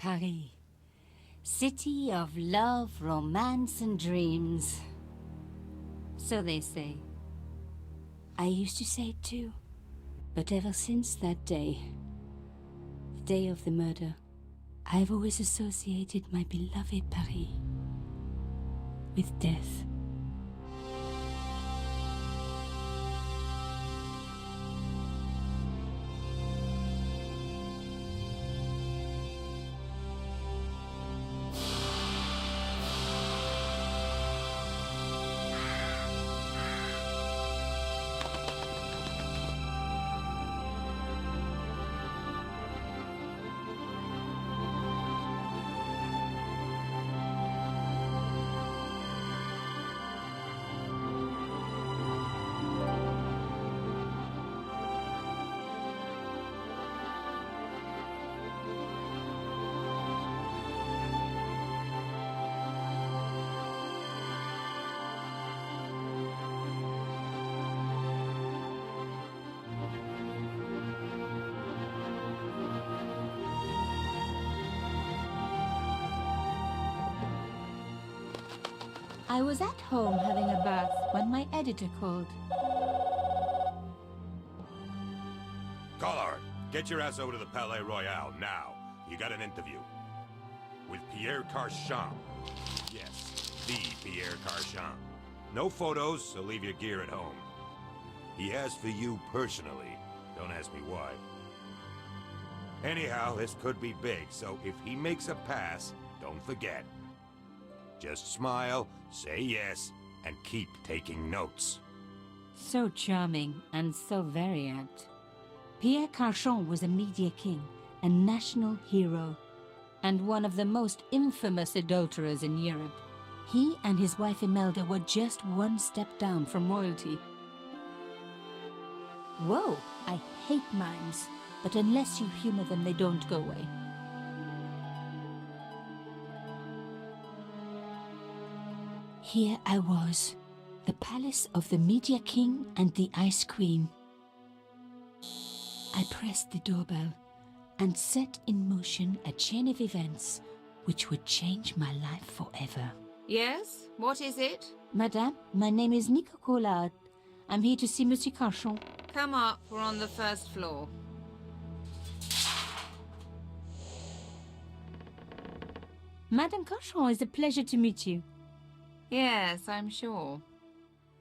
Paris. City of love, romance, and dreams. So they say. I used to say it too. But ever since that day, the day of the murder, I've always associated my beloved Paris with death. I was at home having a bath when my editor called. Collard, get your ass over to the Palais Royal now. You got an interview. With Pierre Carchon. Yes, the Pierre Carchon. No photos, so leave your gear at home. He asked for you personally. Don't ask me why. Anyhow, this could be big, so if he makes a pass, don't forget. Just smile, say yes, and keep taking notes. So charming and so very apt. Pierre Carchon was a media king, a national hero, and one of the most infamous adulterers in Europe. He and his wife Imelda were just one step down from royalty. Whoa, I hate mimes, but unless you humor them, they don't go away. Here I was, the palace of the Media King and the Ice Queen. I pressed the doorbell and set in motion a chain of events which would change my life forever. Yes? What is it? Madame, my name is Nico Collard. I'm here to see Monsieur Carchon. Come up, we're on the first floor. Madame Carchon, it's a pleasure to meet you. Yes, I'm sure.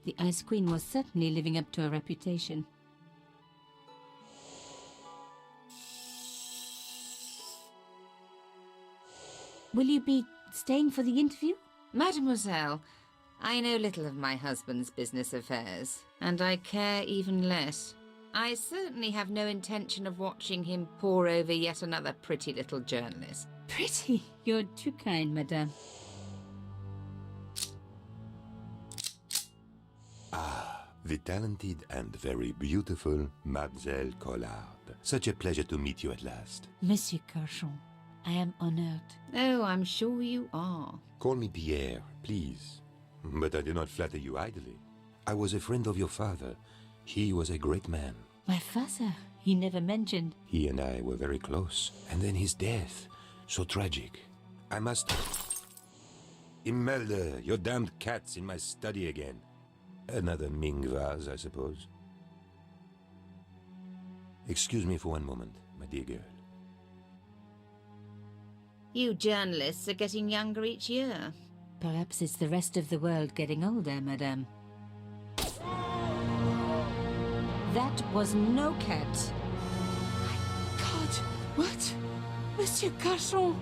The Ice Queen was certainly living up to her reputation. Will you be staying for the interview? Mademoiselle, I know little of my husband's business affairs, and I care even less. I certainly have no intention of watching him pore over yet another pretty little journalist. Pretty? You're too kind, madame. The talented and very beautiful Mademoiselle Collard. Such a pleasure to meet you at last. Monsieur Carchon, I am honored. Oh, I'm sure you are. Call me Pierre, please. But I do not flatter you idly. I was a friend of your father. He was a great man. My father, he never mentioned. He and I were very close. And then his death. So tragic. I must... Imelda, your damned cat's in my study again. Another Ming vase, I suppose. Excuse me for one moment, my dear girl. You journalists are getting younger each year. Perhaps it's the rest of the world getting older, madame. That was no cat. My God, what? Monsieur Carchon!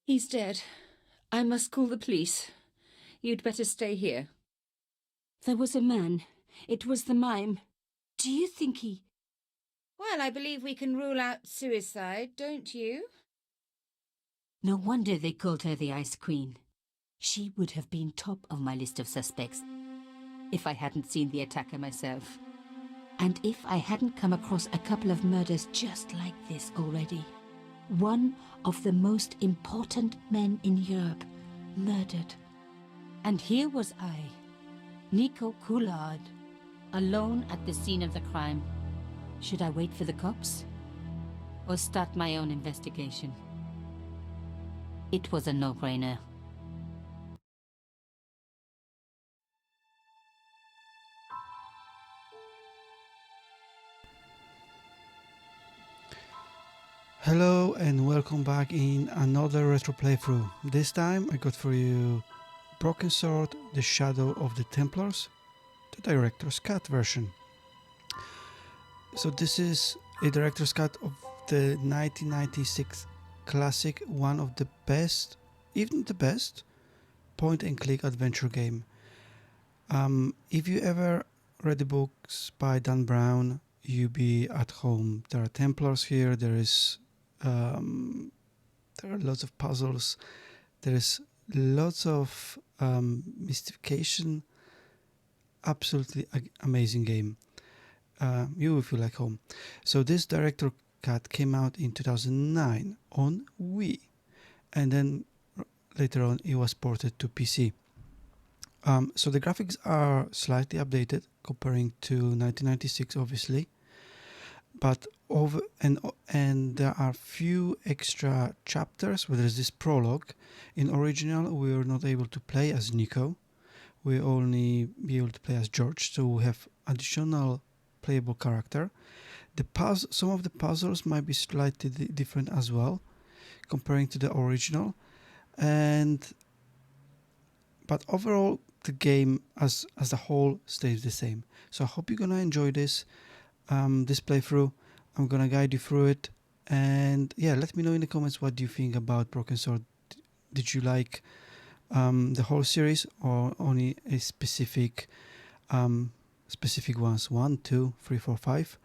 He's dead. I must call the police. You'd better stay here. There was a man. It was the mime. Do you think he... Well, I believe we can rule out suicide, don't you? No wonder they called her the Ice Queen. She would have been top of my list of suspects if I hadn't seen the attacker myself. And if I hadn't come across a couple of murders just like this already. One of the most important men in Europe murdered And here was I, Nico Coulard, alone at the scene of the crime. Should I wait for the cops? Or start my own investigation? It was a no-brainer. Hello and welcome back in another retro playthrough. This time I got for you Broken Sword, The Shadow of the Templars, the Director's Cut version. So this is a Director's Cut of the 1996 classic, one of the best, even the best, point and click adventure game. If you ever read the books by Dan Brown, you'll be at home. There are Templars here, there are lots of puzzles, there is lots of mystification. Absolutely amazing game. You will feel like home. So this director cut came out in 2009 on Wii, and then later on it was ported to PC. So the graphics are slightly updated comparing to 1996, obviously, but and there are few extra chapters where there's this prologue. In original we were not able to play as Nico, we only be able to play as George, so we have additional playable character. Some of the puzzles might be slightly different as well comparing to the original, but overall the game as a whole stays the same. So I hope you're gonna enjoy this playthrough. I'm gonna guide you through it, and yeah, let me know in the comments what do you think about Broken Sword. Did you like the whole series or only a specific ones, 1, 2, 3, 4, 5?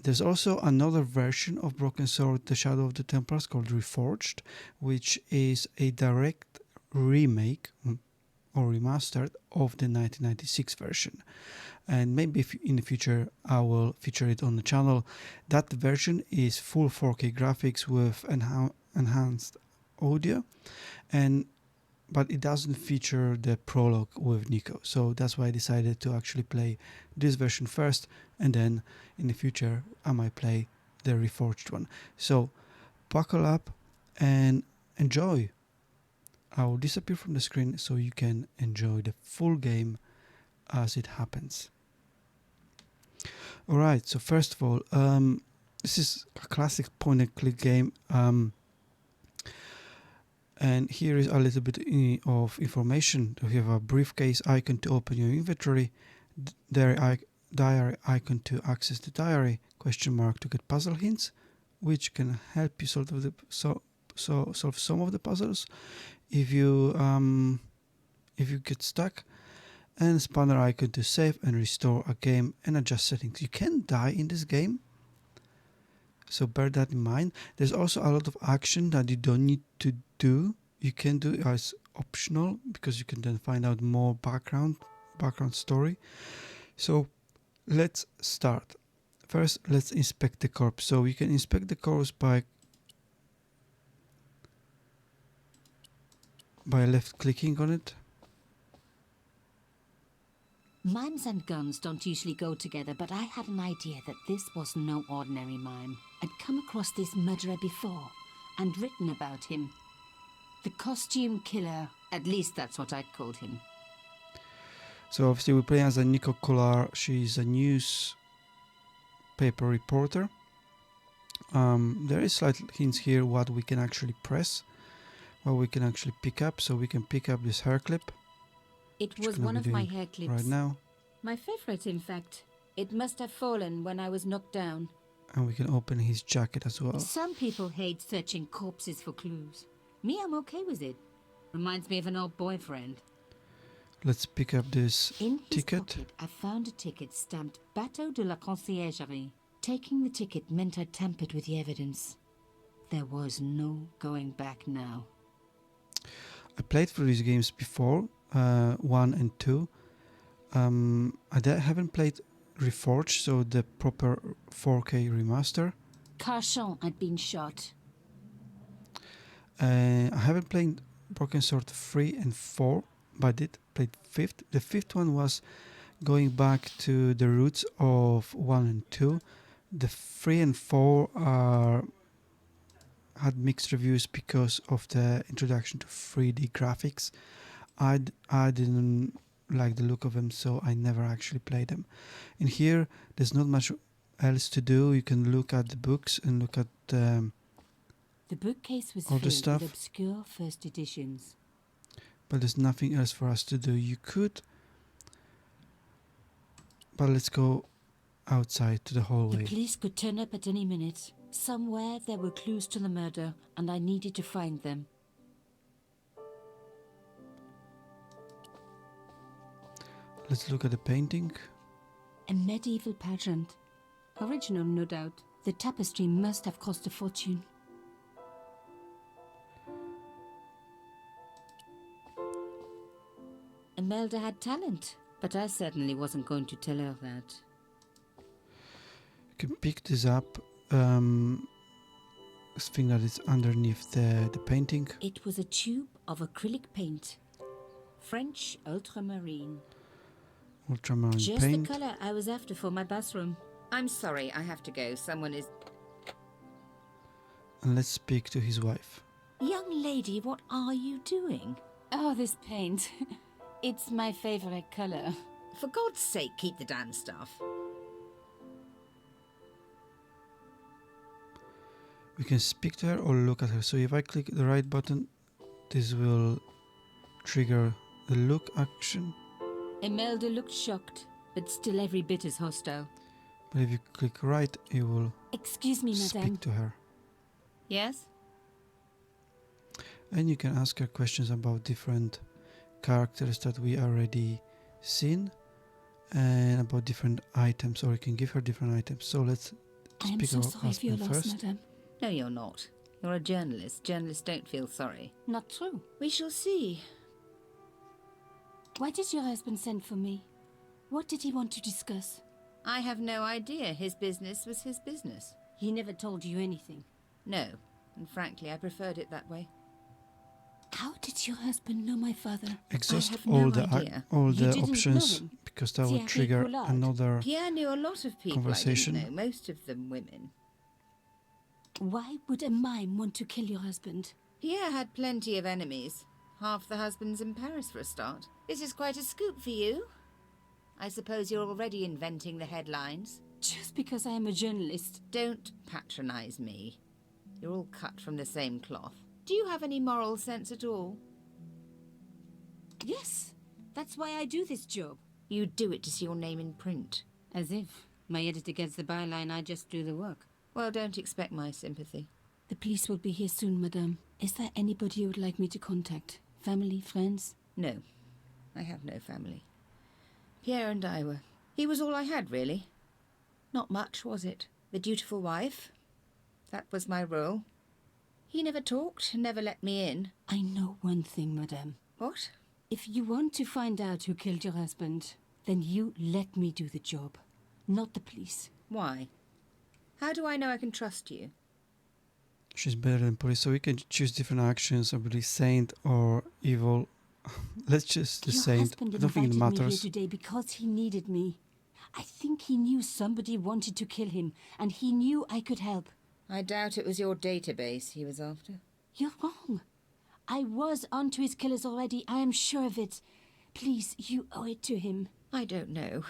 There's also another version of Broken Sword, The Shadow of the Templars, called Reforged, which is a direct remake or remastered of the 1996 version, and maybe in the future I will feature it on the channel. That version is full 4K graphics with enhanced audio, but it doesn't feature the prologue with Nico, so that's why I decided to actually play this version first, and then in the future I might play the Reforged one. So buckle up and enjoy. I will disappear from the screen so you can enjoy the full game as it happens. Alright, so first of all, this is a classic point and click game, and here is a little bit of information. You have a briefcase icon to open your inventory, diary icon to access the diary, question mark to get puzzle hints, which can help you solve some of the puzzles if you get stuck, and spanner icon to save and restore a game and adjust settings. You can die in this game, so bear that in mind. There's also a lot of action that you don't need to do. You can do it as optional because you can then find out more background story. So let's start. First, let's inspect the corpse. So you can inspect the corpse by left clicking on it. Mimes and guns don't usually go together, but I had an idea that this was no ordinary mime. I'd come across this murderer before and written about him. The costume killer, at least that's what I'd called him. So obviously we play as a Nico Coulard. She's a newspaper reporter. There is slight hints here what we can actually press, what we can actually pick up. So we can pick up this hair clip. It was one of my hair clips. Right now. My favorite, in fact. It must have fallen when I was knocked down. And we can open his jacket as well. Some people hate searching corpses for clues. Me, I'm okay with it. Reminds me of an old boyfriend. Let's pick up this In his ticket. pocket, I found a ticket stamped Bateau de la Conciergerie. Taking the ticket meant I tampered with the evidence. There was no going back now. I played through these games before, 1 and 2. I haven't played Reforged, so the proper 4K remaster. Carchon had been shot. I haven't played Broken Sword 3 and 4, but it played fifth. The fifth one was going back to the roots of 1 and 2. The 3 and 4 had mixed reviews because of the introduction to 3D graphics. I didn't like the look of them, so I never actually played them. In here, there's not much else to do. You can look at the books and look at The bookcase was all the filled stuff. with obscure first editions. But there's nothing else for us to do. You could, but let's go outside to the The hallway. police could turn up at any minute. Somewhere there were clues to the murder, and I needed to find them. Let's look at the painting. A medieval pageant. Original, no doubt. The tapestry must have cost a fortune. Imelda had talent, but I certainly wasn't going to tell her that. You can pick this up. This thing that is underneath the painting. It was a tube of acrylic paint. French ultramarine. Ultramarine Just paint. the color I was after for my bathroom. I'm sorry, I have to go. Someone is... And let's speak to his wife. Young lady, what are you doing? Oh, this paint. It's my favorite color. For God's sake, keep the damn stuff. We can speak to her or look at her. So if I click the right button, this will trigger the look action. Imelda looked shocked, but still every bit as hostile. But if you click right, it will Excuse me, madame. speak to her. Yes? And you can ask her questions about different characters that we already seen and about different items, or you can give her different items. So let's I am speak so about sorry for your husband loss, first. madame. No, you're not. You're a journalist. Journalists don't feel sorry. Not true. We shall see. Why did your husband send for me? What did he want to discuss? I have no idea. His business was his business. He never told you anything. No, and frankly, I preferred it that way. How did your husband know my father? Exhaust have all no the idea. all You the didn't know options him? because that will Thierry trigger Poulard. another. Pierre knew a lot of people Conversation. I didn't know, most of them women. Why would a mime want to kill your husband? Pierre had plenty of enemies. Half the husbands in Paris for a start. This is quite a scoop for you. I suppose you're already inventing the headlines. Just because I am a journalist. Don't patronize me. You're all cut from the same cloth. Do you have any moral sense at all? Yes, that's why I do this job. You do it to see your name in print. As if my editor gets the byline, I just do the work. Well, don't expect my sympathy. The police will be here soon, madame. Is there anybody you would like me to contact? Family, friends? No, I have no family. Pierre and I were... He was all I had, really. Not much, was it? The dutiful wife. That was my role. He never talked, never let me in. I know one thing, madame. What? If you want to find out who killed your husband, then you let me do the job, not the police. Why? How do I know I can trust you? She's better than police, so we can choose different actions of the saint or evil. Let's choose the Your saint. husband I don't think it invited me here matters. today because he needed me. I think he knew somebody wanted to kill him, and he knew I could help. I doubt it was your database he was after. You're wrong. I was onto his killers already. I am sure of it. Please, you owe it to him. I don't know.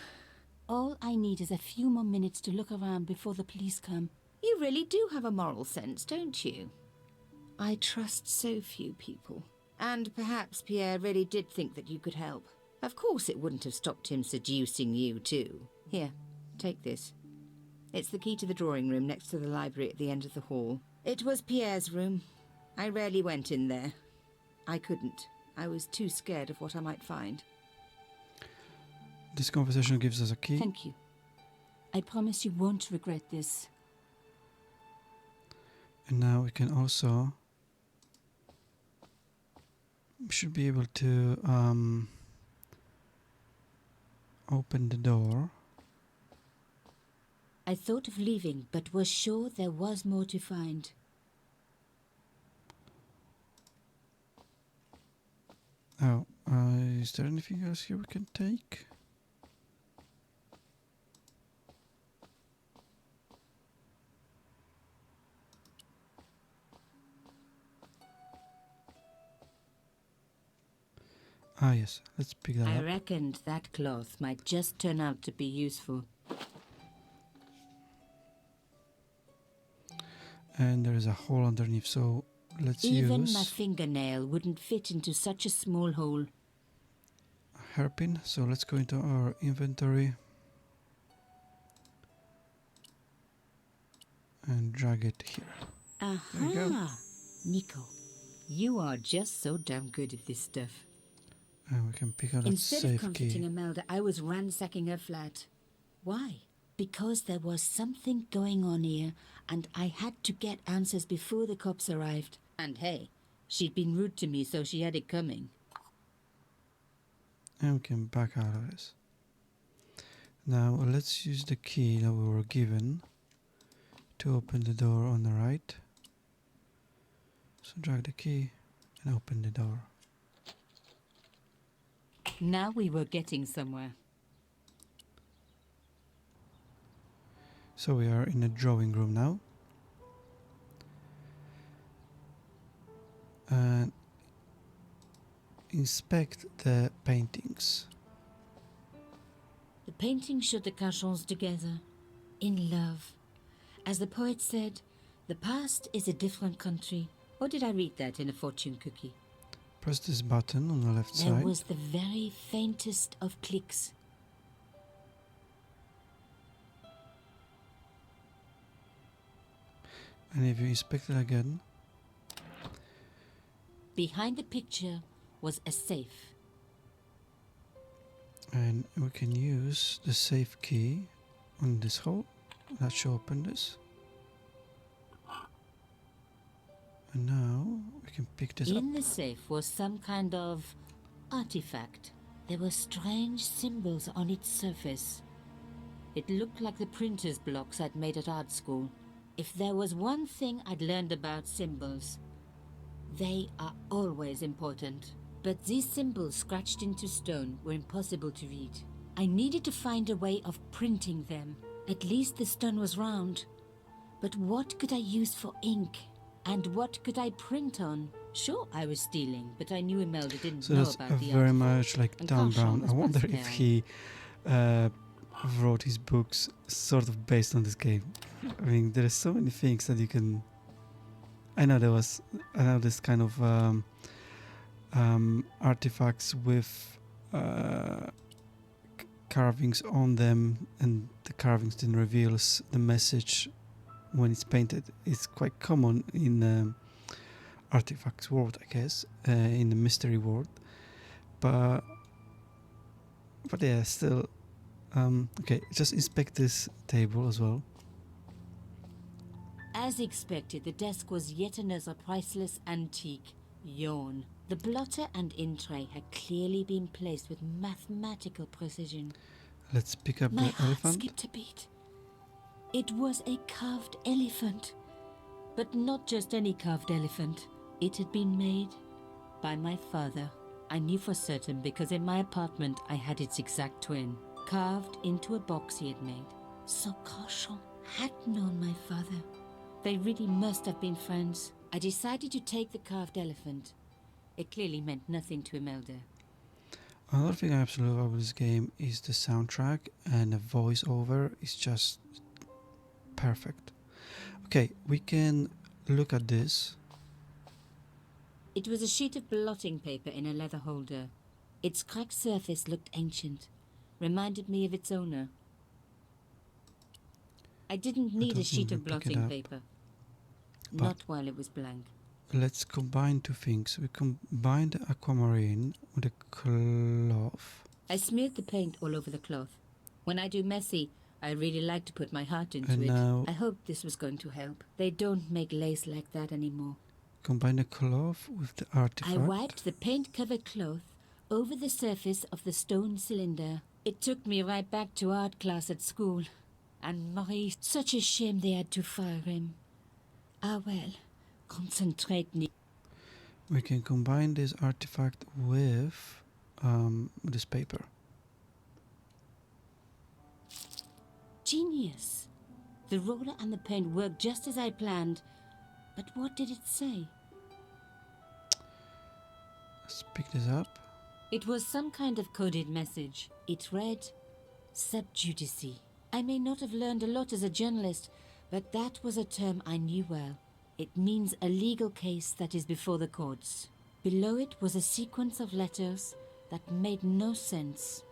All I need is a few more minutes to look around before the police come. You really do have a moral sense, don't you? I trust so few people. And perhaps Pierre really did think that you could help. Of course it wouldn't have stopped him seducing you too. Here, take this. It's the key to the drawing room next to the library at the end of the hall. It was Pierre's room. I rarely went in there. I couldn't. I was too scared of what I might find. This conversation gives us a key. Thank you. I promise you won't regret this. And now we can also... We should be able to open the door. I thought of leaving, but was sure there was more to find. Oh, I Is there anything else here we can take? Ah, yes. Let's pick that I up. reckoned that cloth might just turn out to be useful. And there is a hole underneath, so let's Even use my fingernail wouldn't fit into such a small hole. a hairpin. So let's go into our inventory and drag it here. There you go. Aha! Nico, you are just so damn good at this stuff. And we can pick out that Instead of safe comforting key. Imelda, I was ransacking her flat. Why? Because there was something going on here, and I had to get answers before the cops arrived. And hey, she'd been rude to me, so she had it coming. And we can back out of this. Now let's use the key that we were given to open the door on the right. So drag the key and open the door. Now we were getting somewhere. So we are in the drawing room now. And inspect the paintings. The painting showed the Cachons together, in love. As the poet said, the past is a different country. Or did I read that in a fortune cookie? Press this button on the left There side. was the very faintest of clicks. And if you inspect it again, Behind the picture was a safe. and we can use the safe key on this hole. That should open this. And now we can pick this up. In the safe was some kind of artifact. There were strange symbols on its surface. It looked like the printer's blocks I'd made at art school. If there was one thing I'd learned about symbols, they are always important. But these symbols scratched into stone were impossible to read. I needed to find a way of printing them. At least the stone was round. But what could I use for ink? And what could I print on? Sure, I was stealing, but I knew Imelda didn't So know that's about the very art. much like And Dan Cauchon Brown. was I wonder if transparent. he wrote his books sort of based on this game. I mean, there are so many things that you can. I know this kind of artifacts with carvings on them, and the carvings then reveals the message when it's painted. It's quite common in artifacts world, I guess, in the mystery world. But yeah, still. Okay, just inspect this table as well. As expected, the desk was yet another priceless antique. Yawn. The blotter and in tray had clearly been placed with mathematical precision. Let's pick up My the heart elephant. skipped a beat. It was a carved elephant. But not just any carved elephant. It had been made by my father. I knew for certain because in my apartment I had its exact twin, carved into a box he had made. So Cauchon had known my father. They really must have been friends. I decided to take the carved elephant. It clearly meant nothing to Imelda. Another thing I absolutely love with this game is the soundtrack, and the voiceover is just perfect. Okay, we can look at this. It was a sheet of blotting paper in a leather holder. Its cracked surface looked ancient, reminded me of its owner. I didn't need a don't sheet even of pick it blotting up. paper. But- Not while it was blank. Let's combine two things. We combine the aquamarine with a cloth. I smeared the paint all over the cloth. When I do messy, I really like to put my heart into And it. now- I hoped this was going to help. They don't make lace like that anymore. Combine the cloth with the artifact. I wiped the paint-covered cloth over the surface of the stone cylinder. It took me right back to art class at school. And Maurice, such a shame they had to fire him. Ah well, concentrate, Nick. We can combine this artifact with this paper. Genius! The roller and the paint worked just as I planned. But what did it say? Let's pick this up. It was some kind of coded message. It read, "Sub judice." I may not have learned a lot as a journalist, but that was a term I knew well. It means a legal case that is before the courts. Below it was a sequence of letters that made no sense.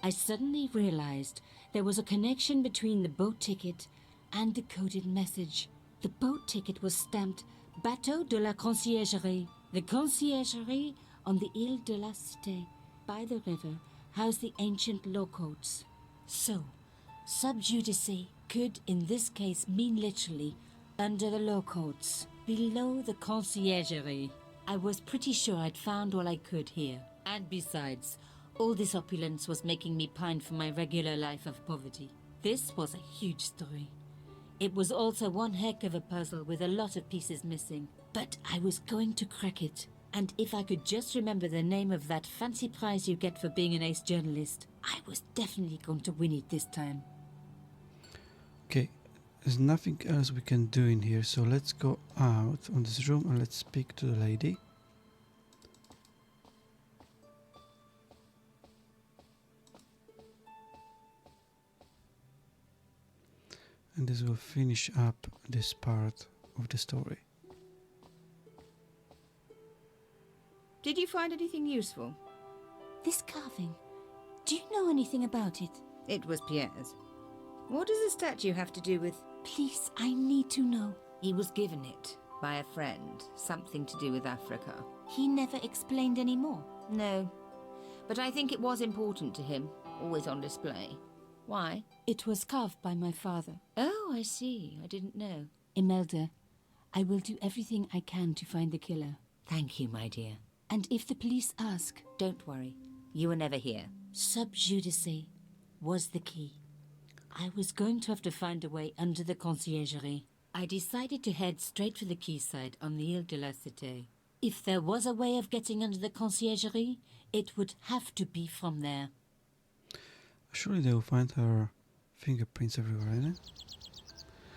I suddenly realized there was a connection between the boat ticket and the coded message. The boat ticket was stamped Bateau de la Conciergerie. The conciergerie on the Ile de la Cité, by the river, housed the ancient law courts. So, sub judice could in this case mean literally under the law courts, below the conciergerie. I was pretty sure I'd found all I could here. And besides, all this opulence was making me pine for my regular life of poverty. This was a huge story. It was also one heck of a puzzle with a lot of pieces missing. But I was going to crack it. And if I could just remember the name of that fancy prize you get for being an ace journalist, I was definitely going to win it this time. Okay, there's nothing else we can do in here, so let's go out on this room and let's speak to the lady. And this will finish up this part of the story. Did you find anything useful? This carving, do you know anything about it? It was Pierre's. What does the statue have to do with... Please, I need to know. He was given it by a friend. Something to do with Africa. He never explained any more. No. But I think it was important to him. Always on display. Why? It was carved by my father. Oh, I see. I didn't know. Imelda, I will do everything I can to find the killer. Thank you, my dear. And if the police ask, Don't worry. You were never here. sub judice was the key. I was going to have to find a way under the conciergerie. I decided to head straight for the quayside on the Ile de la Cité. If there was a way of getting under the conciergerie, it would have to be from there. Surely they will find her fingerprints everywhere, isn't it?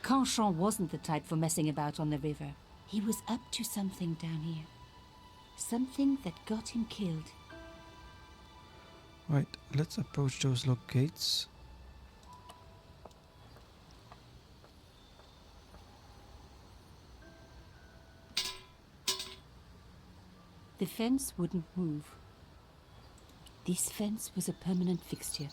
Canchon wasn't the type for messing about on the river. He was up to something down here. Something that got him killed. Right, let's approach those locked gates. The fence wouldn't move. This fence was a permanent fixture.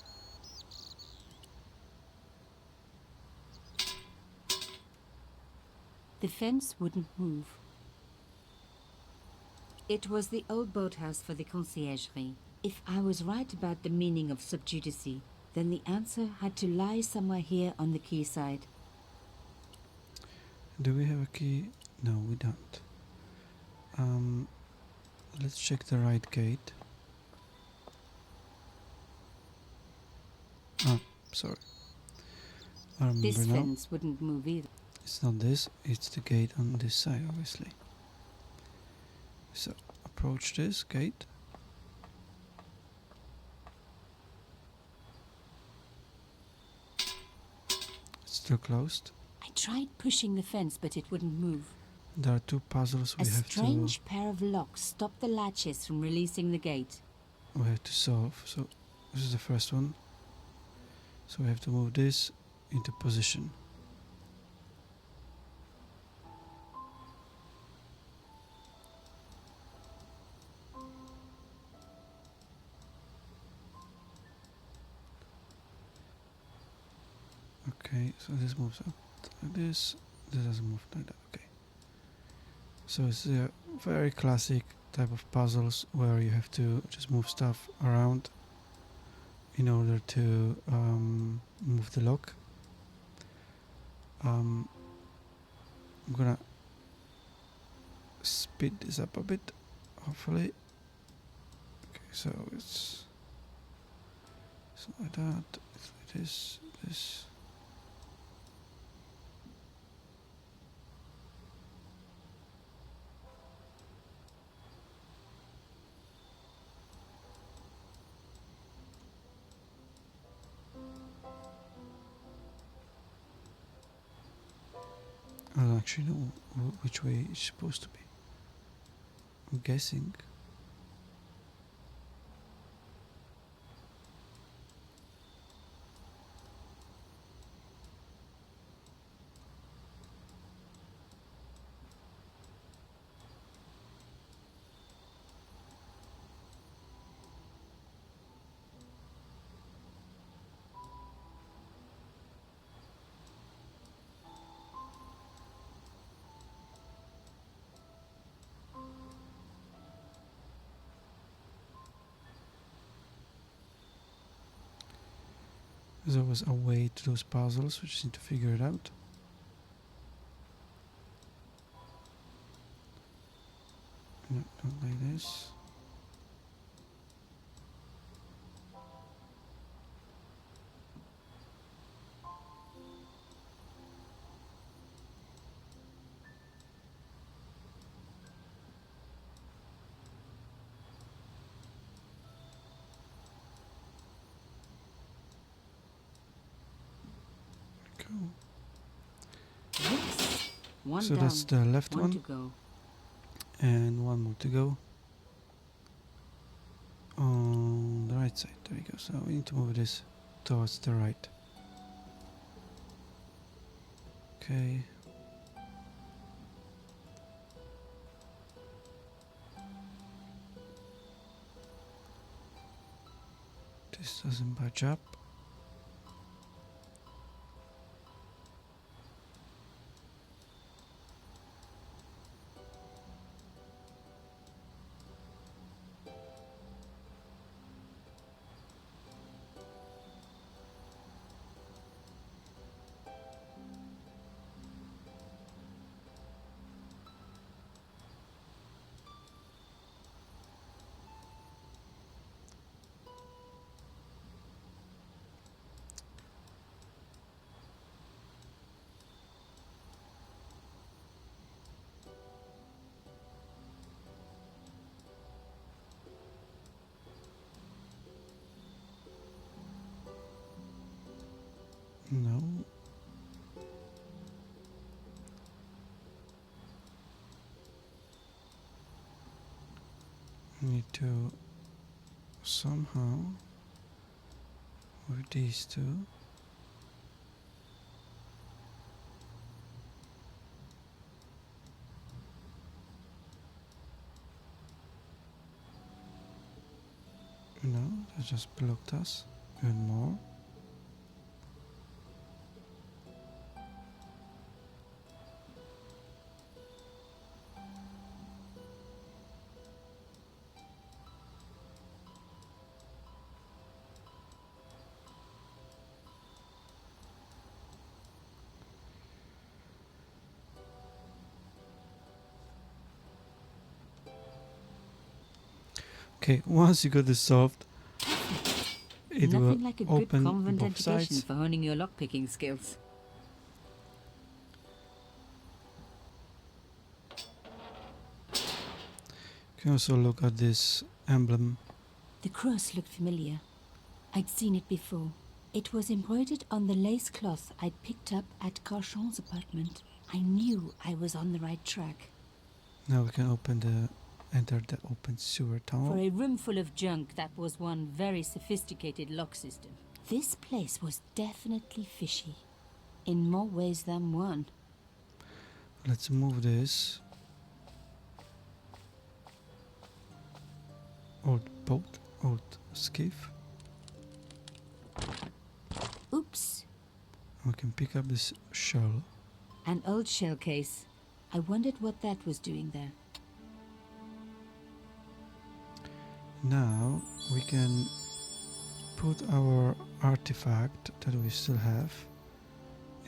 The fence wouldn't move. It was the old boathouse for the conciergerie. If I was right about the meaning of sub judice, then the answer had to lie somewhere here on the quayside. Do we have a key? No, we don't. Let's check the right gate. Oh, sorry. I remember This now. fence wouldn't move either. It's not this, it's the gate on this side, obviously. So, approach this gate. It's still closed. I tried pushing the fence, but it wouldn't move. There are two puzzles A we have strange pair of locks stopped the latches from releasing the gate. to solve. So, this is the first one. So we have to move this into position. Okay, so this moves up like this doesn't move like that, okay. So it's a very classic type of puzzles where you have to just move stuff around in order to move the lock. I'm gonna speed this up a bit, hopefully. Okay, so it's like that, it's like this. don't actually know which way it's supposed to be. I'm guessing. There's always a way to those puzzles, we just need to figure it out. No, not like this. Go. Yes. One So down. that's the left one one, to go. and one more to go. On the right side, there we go. So we need to move this towards the right. Okay. This doesn't budge up. No. Need to somehow with these two. No, they just blocked us even more. Okay, once you got this solved, it will Nothing like a good open convent both education sides. for honing your lockpicking skills. You can also look at this emblem. The cross looked familiar. I'd seen it before. It was embroidered on the lace cloth I'd picked up at Carchon's apartment. I knew I was on the right track. Now we can enter the open sewer tunnel. For a room full of junk, that was one very sophisticated lock system. This place was definitely fishy. In more ways than one. Let's move this. Old boat, old skiff. Oops. We can pick up this shell. An old shell case. I wondered what that was doing there. Now we can put our artifact that we still have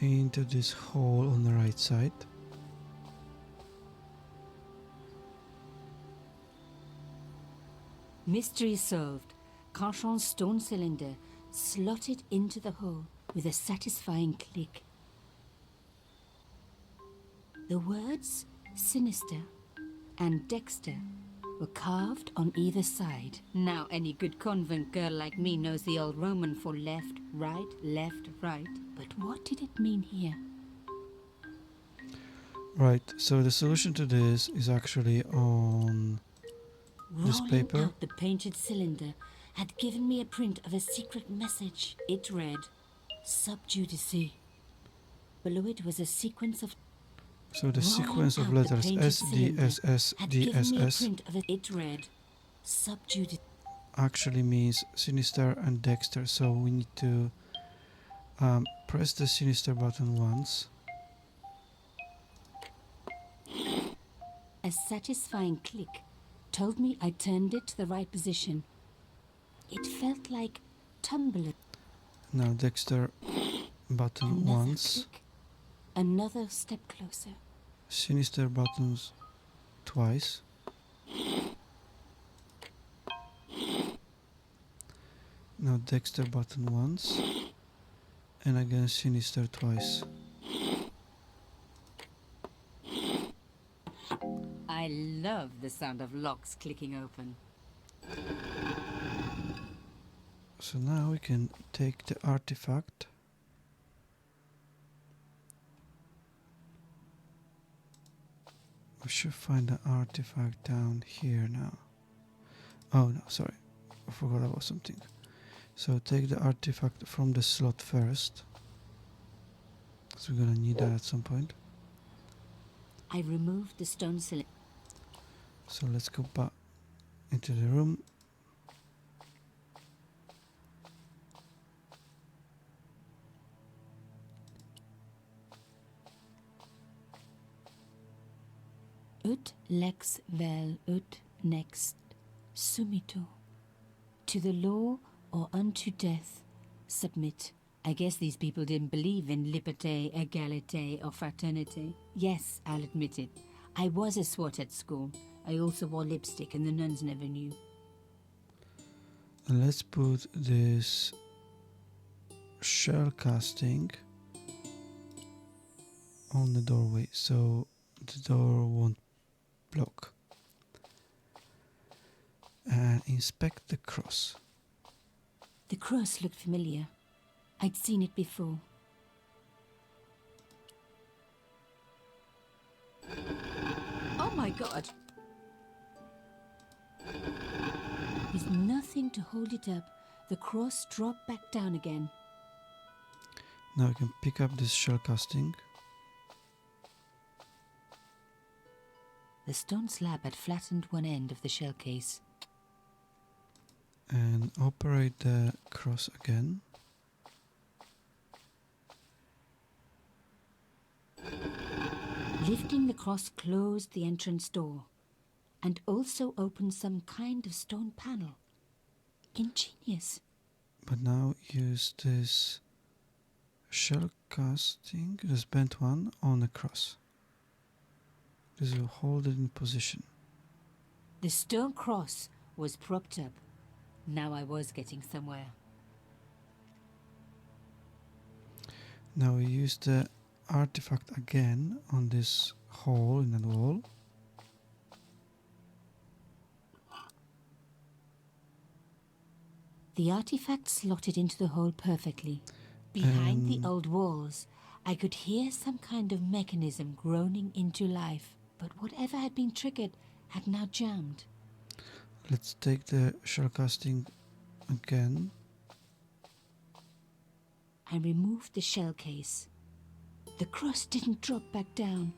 into this hole on the right side. Mystery solved. Carchon's stone cylinder slotted into the hole with a satisfying click. The words sinister and Dexter were carved on either side. Now any good convent girl like me knows the old Roman for left, right, left, right. But what did it mean here? Right, so the solution to this is actually on this Rolling paper. out the painted cylinder had given me a print of a secret message. It read, Sub Judice. Below it was a sequence of So the rolling sequence of out the letters painted S, D, cylinder S, S, had D, given S, me a S print of a... It read, Sub Judice. actually means Sinister and Dexter. So we need to press the Sinister button once. A satisfying click told me I turned it to the right position. It felt like tumbler. Now Dexter button Another once. click. Another step closer. Sinister buttons twice. Now Dexter button once. And again Sinister twice. I love the sound of locks clicking open. So now we can take the artifact. We should find the artifact down here now. Oh no, sorry. I forgot about something. So take the artifact from the slot first. So we're gonna need that at some point. I removed the stone cylinder. So let's go back into the room. Ut lex vel ut next sumito. To the law or unto death submit. I guess these people didn't believe in liberté, égalité, or fraternity. Yes, I'll admit it. I was a swot at school. I also wore lipstick and the nuns never knew. And let's put this shell casting on the doorway so the door won't block. And inspect the cross. The cross looked familiar. I'd seen it before. Oh my god! With nothing to hold it up, the cross dropped back down again. Now I can pick up this shell casting. The stone slab had flattened one end of the shell case. And operate the cross again. Lifting the cross closed the entrance door and also opened some kind of stone panel. Ingenious. But now use this shell casting, this bent one, on the cross. This will hold it in position. The stone cross was propped up. Now I was getting somewhere. Now we use the artifact again on this hole in the wall. The artifact slotted into the hole perfectly. Behind the And- old walls, I could hear some kind of mechanism groaning into life, but whatever had been triggered had now jammed. Let's take the shell casting again. I removed the shell case. The cross didn't drop back down.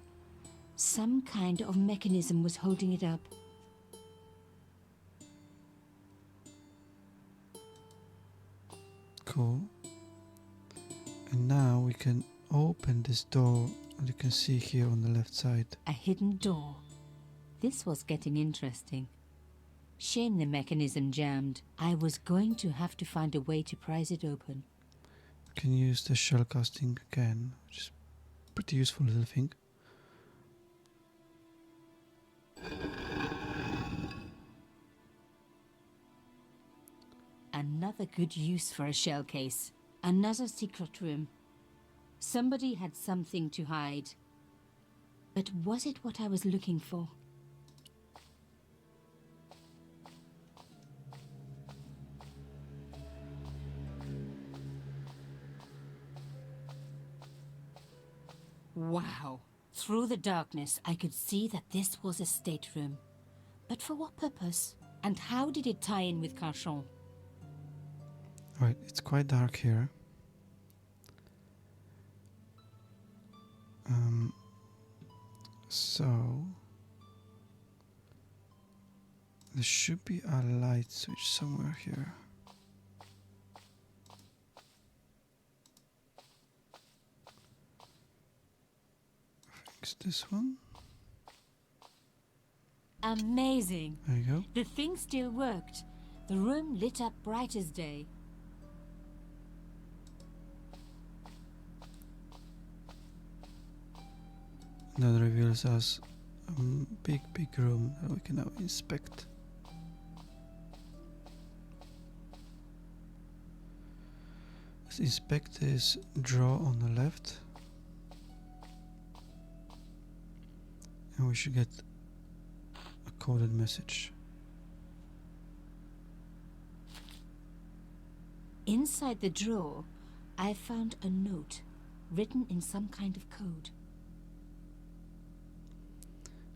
Some kind of mechanism was holding it up. Cool. And now we can open this door, and you can see here on the left side. A hidden door. This was getting interesting. Shame the mechanism jammed. I was going to have to find a way to prise it open. You can use the shell casting again, which is pretty useful little thing. Another good use for a shell case. Another secret room. Somebody had something to hide. But was it what I was looking for? Wow. Through the darkness, I could see that this was a stateroom. But for what purpose? And how did it tie in with Carchon? Right, it's quite dark here. So there should be a light switch somewhere here. Fix this one. Amazing. There you go. The thing still worked. The room lit up bright as day. That reveals us a big room that we can now inspect. Let's inspect this drawer on the left. And we should get a coded message. Inside the drawer, I found a note written in some kind of code.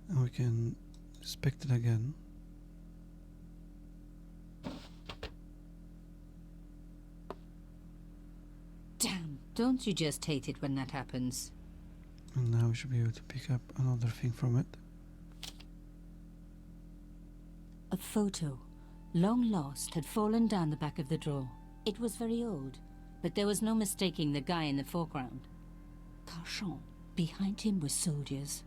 And we can inspect it again. Damn, don't you just hate it when that happens? And now we should be able to pick up another thing from it. A photo, long lost, had fallen down the back of the drawer. It was very old, but there was no mistaking the guy in the foreground. Carchon. Behind him were soldiers,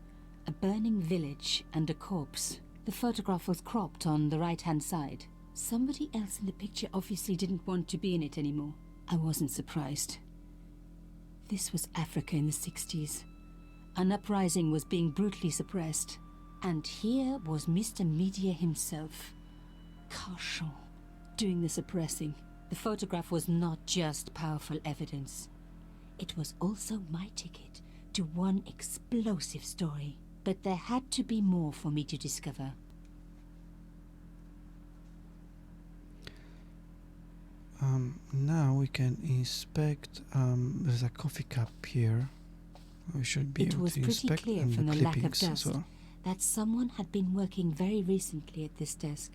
a burning village and a corpse. The photograph was cropped on the right-hand side. Somebody else in the picture obviously didn't want to be in it anymore. I wasn't surprised. This was Africa in the 60s. An uprising was being brutally suppressed. And here was Mr. Media himself, Carchon, doing the suppressing. The photograph was not just powerful evidence. It was also my ticket to one explosive story. But there had to be more for me to discover. Now we can inspect. There's a coffee cup here. We should be able to inspect, It was pretty clear and from the the lack of clippings as dust well. that someone had been working very recently at this desk.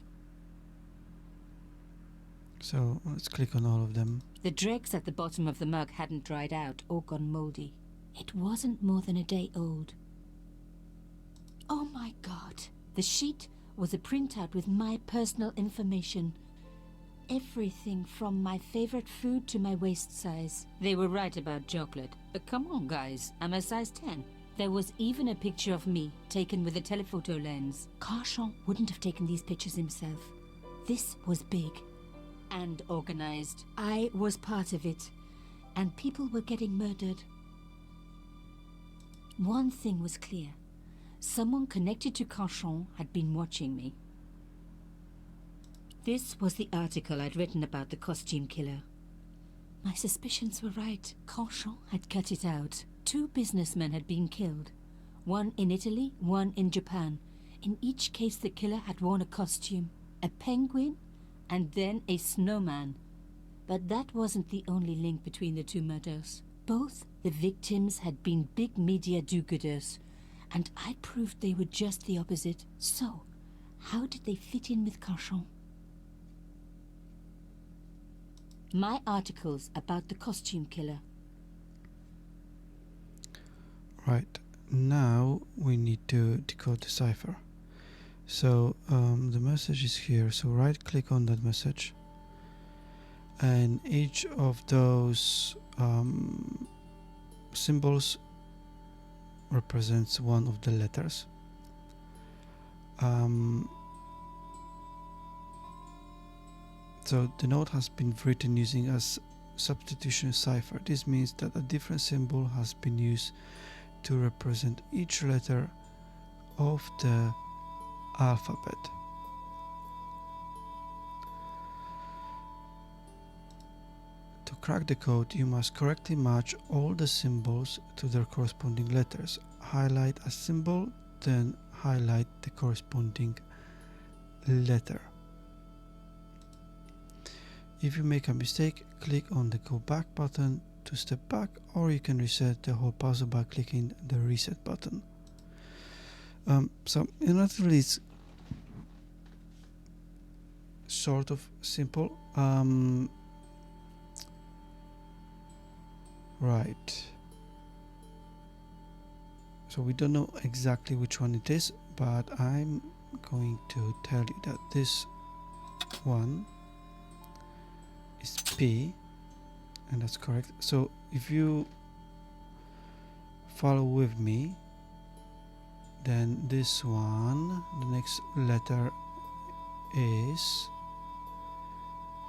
So let's click on all of them. The dregs at the bottom of the mug hadn't dried out or gone moldy. It wasn't more than a day old. Oh my God! The sheet was a printout with my personal information. Everything from my favorite food to my waist size. They were right about chocolate. But come on, guys, I'm a size 10. There was even a picture of me, taken with a telephoto lens. Carchon wouldn't have taken these pictures himself. This was big and organized. I was part of it, and people were getting murdered. One thing was clear. Someone connected to Carchon had been watching me. This was the article I'd written about the costume killer. My suspicions were right. Carchon had cut it out. 2 businessmen had been killed. One in Italy, one in Japan. In each case, the killer had worn a costume. A penguin, and then a snowman. But that wasn't the only link between the 2 murders. Both the victims had been big media do-gooders, and I proved they were just the opposite. So, how did they fit in with Carchon? My articles about the costume killer. Right, now we need to decode the cipher. So the message is here, so right click on that message, and each of those symbols represents one of the letters. So the note has been written using a substitution cipher. This means that a different symbol has been used to represent each letter of the alphabet. To crack the code, you must correctly match all the symbols to their corresponding letters. Highlight a symbol, then highlight the corresponding letter. If you make a mistake, click on the Go Back button to step back, or you can reset the whole puzzle by clicking the Reset button. So in order it's sort of simple. Right. So we don't know exactly which one it is, but I'm going to tell you that this one is P, and that's correct. So if you follow with me, then this one, the next letter is,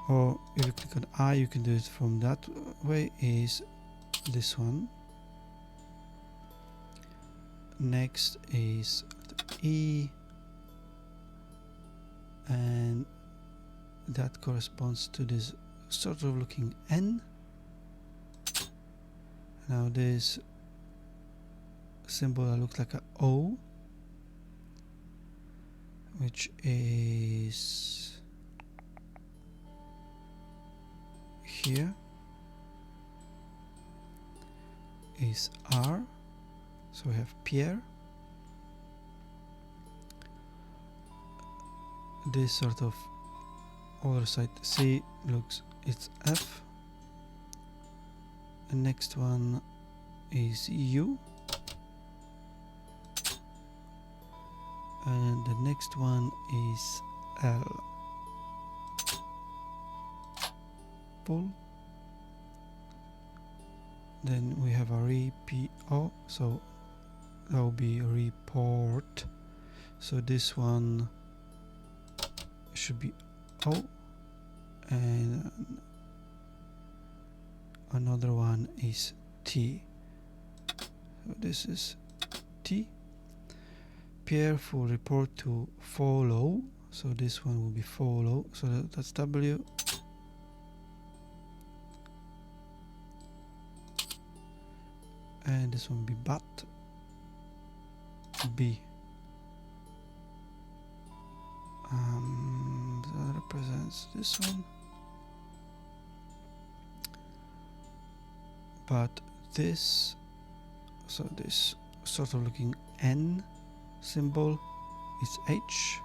or if you click on I, you can do it from that way, is this one. Next is E, and that corresponds to this sort of looking N. Now this symbol that looks like a O, which is here, is R. So we have Pierre. This sort of other side C looks, it's F. The next one is U. And the next one is L. Pull. Then we have a RPO, so that will be report. So this one should be O, and another one is T. So this is T. Pierre for report to follow, so this one will be follow, so that's W. And this one will be bat, B. That represents this one. But this, so this sort of looking N symbol is H.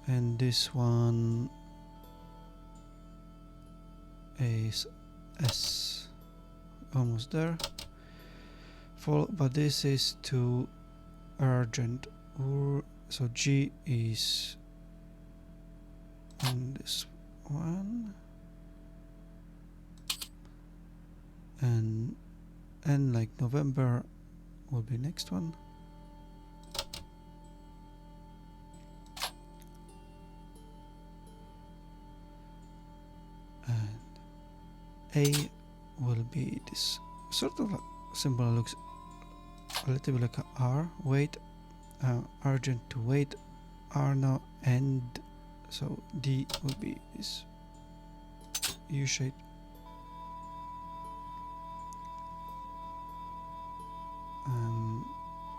And this one is S. Almost there. But this is too urgent. So G is on this one, and N like November will be next one. And A will be this sort of a symbol that looks a little bit like a R. Wait, urgent to wait. R now end. So D will be this U shape.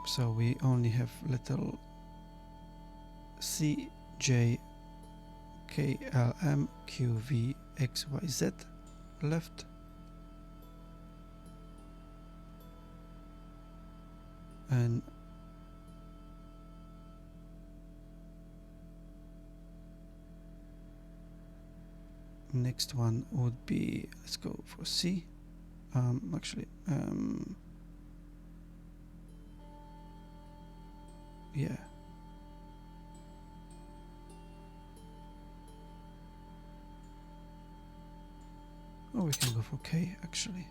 So we only have little C, J, K, L, M, Q, V, X, Y, Z left. And next one would be, let's go for C. Yeah. Oh, we can go for K actually.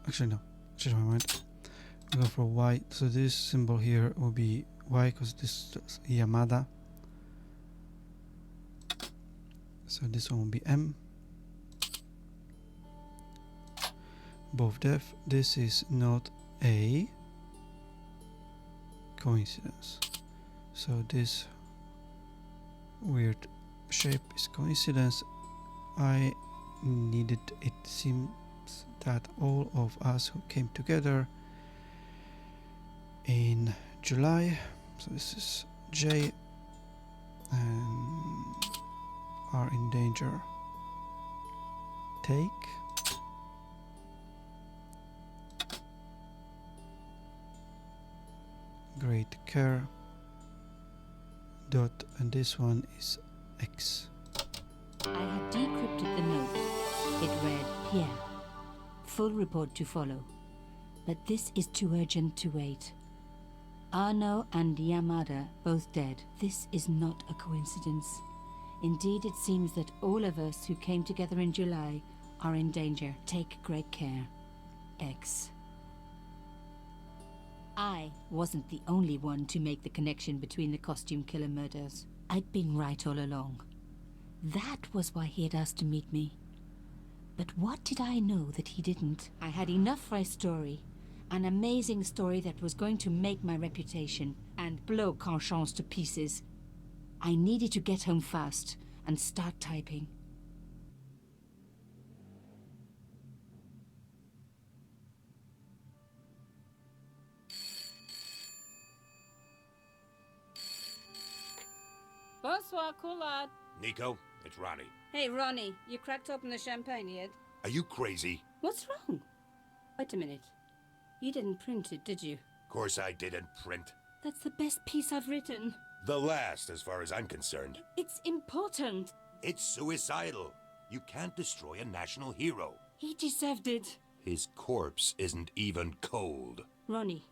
Actually, no. Change my mind. We go for Y. So this symbol here will be Y because this is Yamada. So this one will be M. Both def. This is not a coincidence. So this weird shape is coincidence. I needed, it seems that all of us who came together in July, so this is J, and are in danger. Take great care. Dot, and this one is X. I have decrypted the note. It read, Pierre, full report to follow. But this is too urgent to wait. Arno and Yamada both dead. This is not a coincidence. Indeed, it seems that all of us who came together in July are in danger. Take great care. X. I wasn't the only one to make the connection between the costume killer murders. I'd been right all along. That was why he had asked to meet me. But what did I know that he didn't? I had enough for a story. An amazing story that was going to make my reputation and blow Conscience to pieces. I needed to get home fast and start typing. Bonsoir, Collard. Nico, it's Ronnie. Hey, Ronnie, you cracked open the champagne yet? Are you crazy? What's wrong? Wait a minute. You didn't print it, did you? Of course I didn't print. That's the best piece I've written. The last, as far as I'm concerned. It's important. It's suicidal. You can't destroy a national hero. He deserved it. His corpse isn't even cold. Ronnie,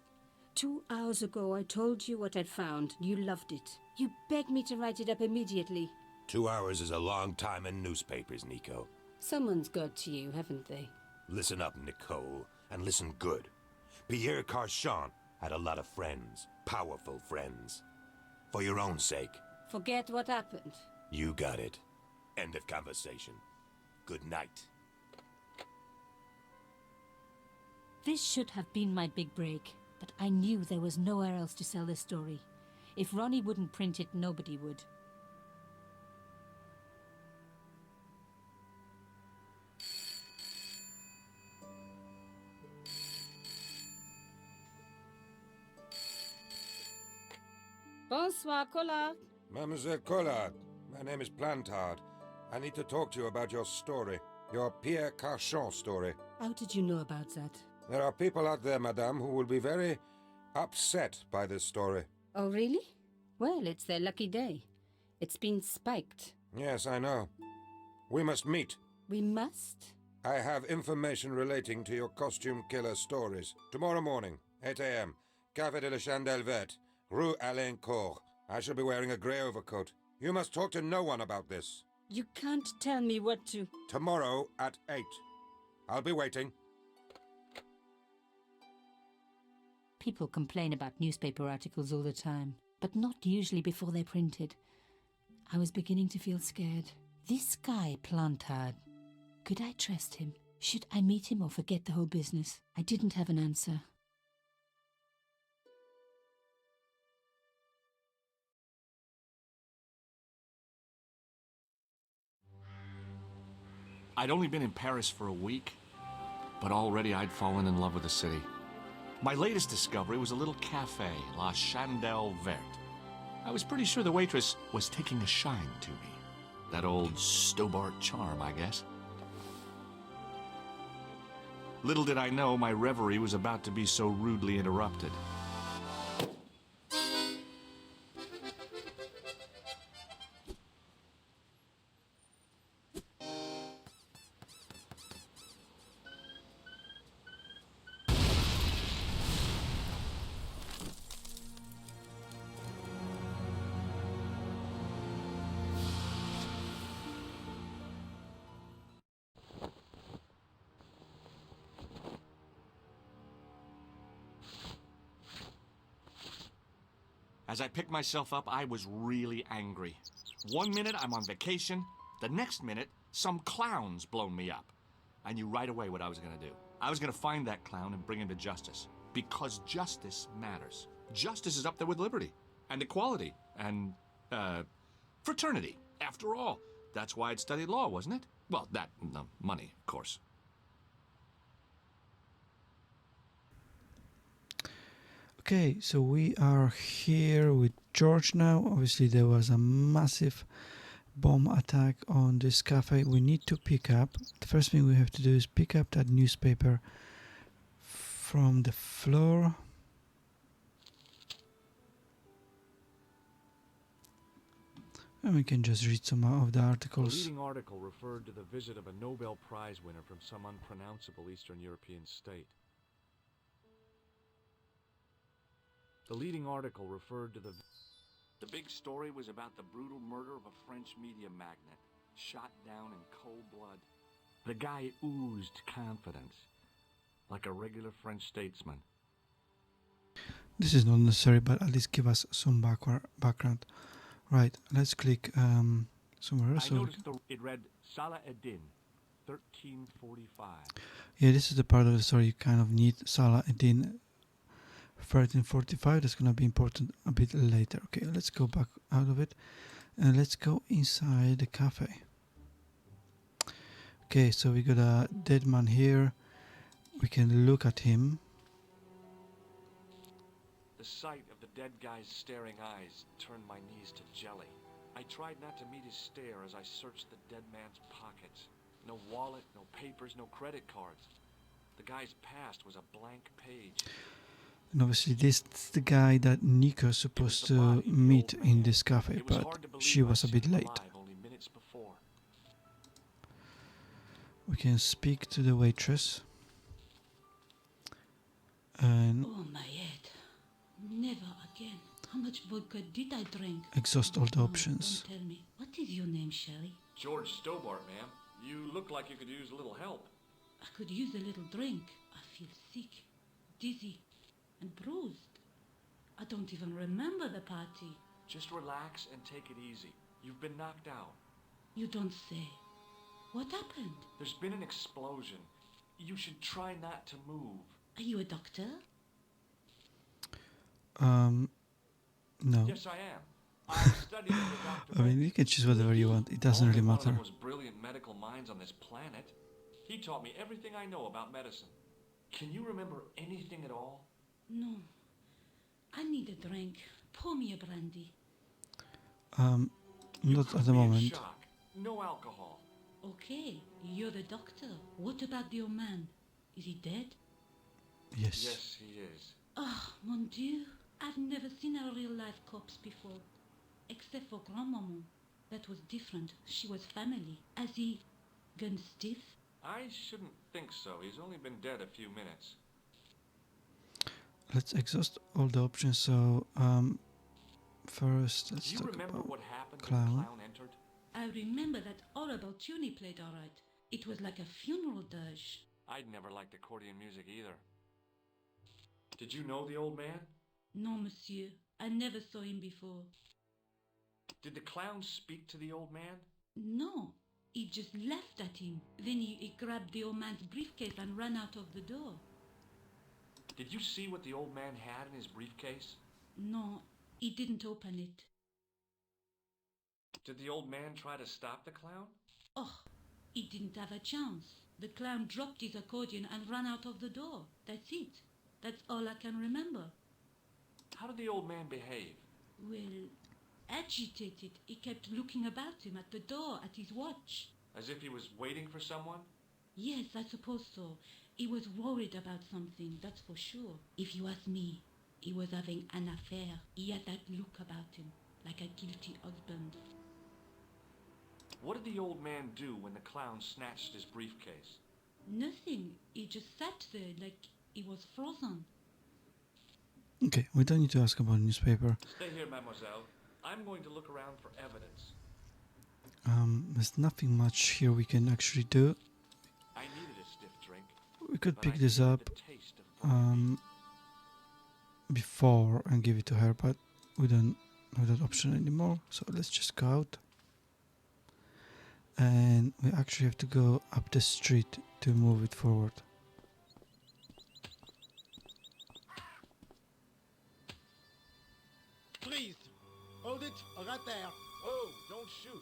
2 hours ago I told you what I'd found. You loved it. You begged me to write it up immediately. 2 hours is a long time in newspapers, Nico. Someone's got to you, haven't they? Listen up, Nicole, and listen good. Pierre Carchon had a lot of friends, powerful friends. For your own sake. Forget what happened. You got it. End of conversation. Good night. This should have been my big break, but I knew there was nowhere else to sell this story. If Ronnie wouldn't print it, nobody would. Bonsoir, Collard. Mademoiselle Collard, my name is Plantard. I need to talk to you about your story. Your Pierre Carchon story. How did you know about that? There are people out there, madame, who will be very upset by this story. Oh, really? Well, it's their lucky day. It's been spiked. Yes, I know. We must meet. We must? I have information relating to your costume killer stories. Tomorrow morning, 8 a.m., Café de la Chandelle Verte, Rue Alain Court. I shall be wearing a grey overcoat. You must talk to no one about this. You can't tell me what to... Tomorrow at 8. I'll be waiting. People complain about newspaper articles all the time, but not usually before they're printed. I was beginning to feel scared. This guy, Plantard, could I trust him? Should I meet him or forget the whole business? I didn't have an answer. I'd only been in Paris for a week, but already I'd fallen in love with the city. My latest discovery was a little cafe, La Chandelle Verte. I was pretty sure the waitress was taking a shine to me. That old Stobart charm, I guess. Little did I know my reverie was about to be so rudely interrupted. As I picked myself up, I was really angry. 1 minute, I'm on vacation. The next minute, some clown's blown me up. I knew right away what I was going to do. I was going to find that clown and bring him to justice. Because justice matters. Justice is up there with liberty. And equality. And, fraternity. After all, that's why I'd studied law, wasn't it? Well, that, money, of course. Okay, so we are here with George now. Obviously, there was a massive bomb attack on this cafe. We need to pick up. The first thing we have to do is pick up that newspaper from the floor. And we can just read some of the The articles. leading article referred to the visit of a Nobel Prize winner from some unpronounceable Eastern European state. The leading article referred to the... The big story was about the brutal murder of a French media magnate, shot down in cold blood. The guy oozed confidence, like a regular French statesman. This is not necessary, but at least give us some background. Right, let's click somewhere else. I noticed it read Salah ad-Din, 1345. Yeah, this is the part of the story you kind of need. Salah ad-Din, 1345. That's gonna be important a bit later. Okay, let's go back out of it and let's go inside the cafe. Okay, so we got a dead man here. We can look at him. The sight of the dead guy's staring eyes turned my knees to jelly. I tried not to meet his stare as I searched the dead man's pockets. No wallet, no papers, no credit cards. The guy's past was a blank page. And obviously this is the guy that Nico's supposed to meet in this cafe, but she was a bit late. Only minutes before. We can speak to the waitress. And Oh, my head. Never again. How much vodka did I drink? exhaust all the Oh, options. Don't tell me. What is your name, Sherry? George Stobart, ma'am. You look like you could use a little help. I could use a little drink. I feel sick, dizzy, and bruised. I don't even remember the party. Just relax and take it easy. You've been knocked out. You don't say. What happened? There's been an explosion. You should try not to move. Are you a doctor? No. Yes, I am. I studied with Dr. I mean, you can choose whatever you want. It doesn't really One of the matter. most brilliant medical minds on this planet. He taught me everything I know about medicine. Can you remember anything at all? No. I need a drink. Pour me a brandy. You Not could at the be in moment. shock. No alcohol. Okay, you're the doctor. What about the old man? Is he dead? Yes. Yes, he is. Oh, mon Dieu. I've never seen a real-life corpse before. Except for Grandmaman. That was different. She was family. Has he gone stiff? I shouldn't think so. He's only been dead a few minutes. Let's exhaust all the options. So, first, let's Do you talk remember about what happened when clown. the clown entered? I remember that horrible tune he played all right. It was like a funeral dirge. I'd never liked accordion music either. Did you know the old man? No, monsieur. I never saw him before. Did the clown speak to the old man? No. He just laughed at him. Then he grabbed the old man's briefcase and ran out of the door. Did you see what the old man had in his briefcase? No, he didn't open it. Did the old man try to stop the clown? Oh, he didn't have a chance. The clown dropped his accordion and ran out of the door. That's it. That's all I can remember. How did the old man behave? Well, agitated. He kept looking about him at the door, at his watch. As if he was waiting for someone? Yes, I suppose so. He was worried about something, that's for sure. If you ask me, he was having an affair. He had that look about him, like a guilty husband. What did the old man do when the clown snatched his briefcase? Nothing. He just sat there like he was frozen. Okay, we don't need to ask about the newspaper. Stay here, mademoiselle. I'm going to look around for evidence. There's nothing much here we can actually do. I needed a stiff drink. We could but pick I this needed up the taste of brandy. before and give it to her, but we don't have that option anymore. So let's just go out. And we actually have to go up the street to move it forward. Please, hold it right there. Oh, don't shoot.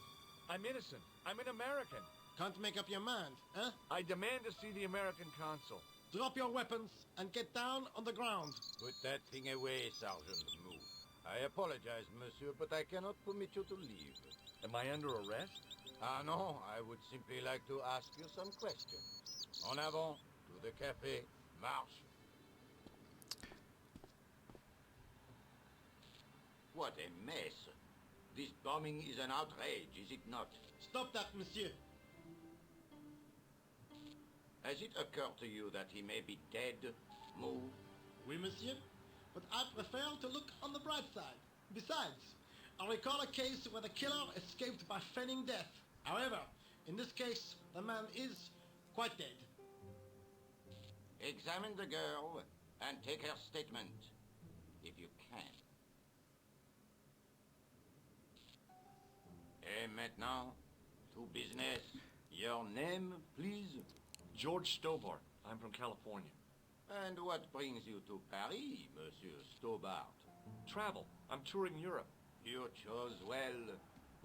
I'm innocent. I'm an American. Can't make up your mind, huh? I demand to see the American consul. Drop your weapons and get down on the ground. Put that thing away, Sergeant. Move. I apologize, monsieur, but I cannot permit you to leave. Am I under arrest? Ah, no, I would simply like to ask you some questions. En avant, to the café, marche. What a mess. This bombing is an outrage, is it not? Stop that, monsieur. Has it occurred to you that he may be dead? Move. Oui, monsieur. But I prefer to look on the bright side. Besides, I recall a case where the killer escaped by feigning death. However, in this case, the man is quite dead. Examine the girl and take her statement, if you can. Et maintenant, to business. Your name, please? George Stobart. I'm from California. And what brings you to Paris, Monsieur Stobart? Travel. I'm touring Europe. You chose well.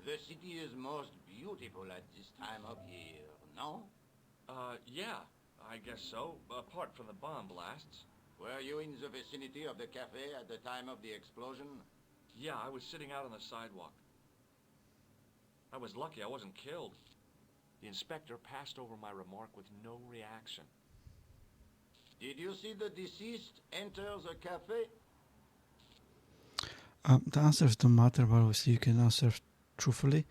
The city is most beautiful at this time of year, no? Yeah, I guess so, apart from the bomb blasts. Were you in the vicinity of the cafe at the time of the explosion? Yeah, I was sitting out on the sidewalk. I was lucky I wasn't killed. The inspector passed over my remark with no reaction. Did you see the deceased enter the cafe? The answers don't matter, but obviously you can answer truthfully.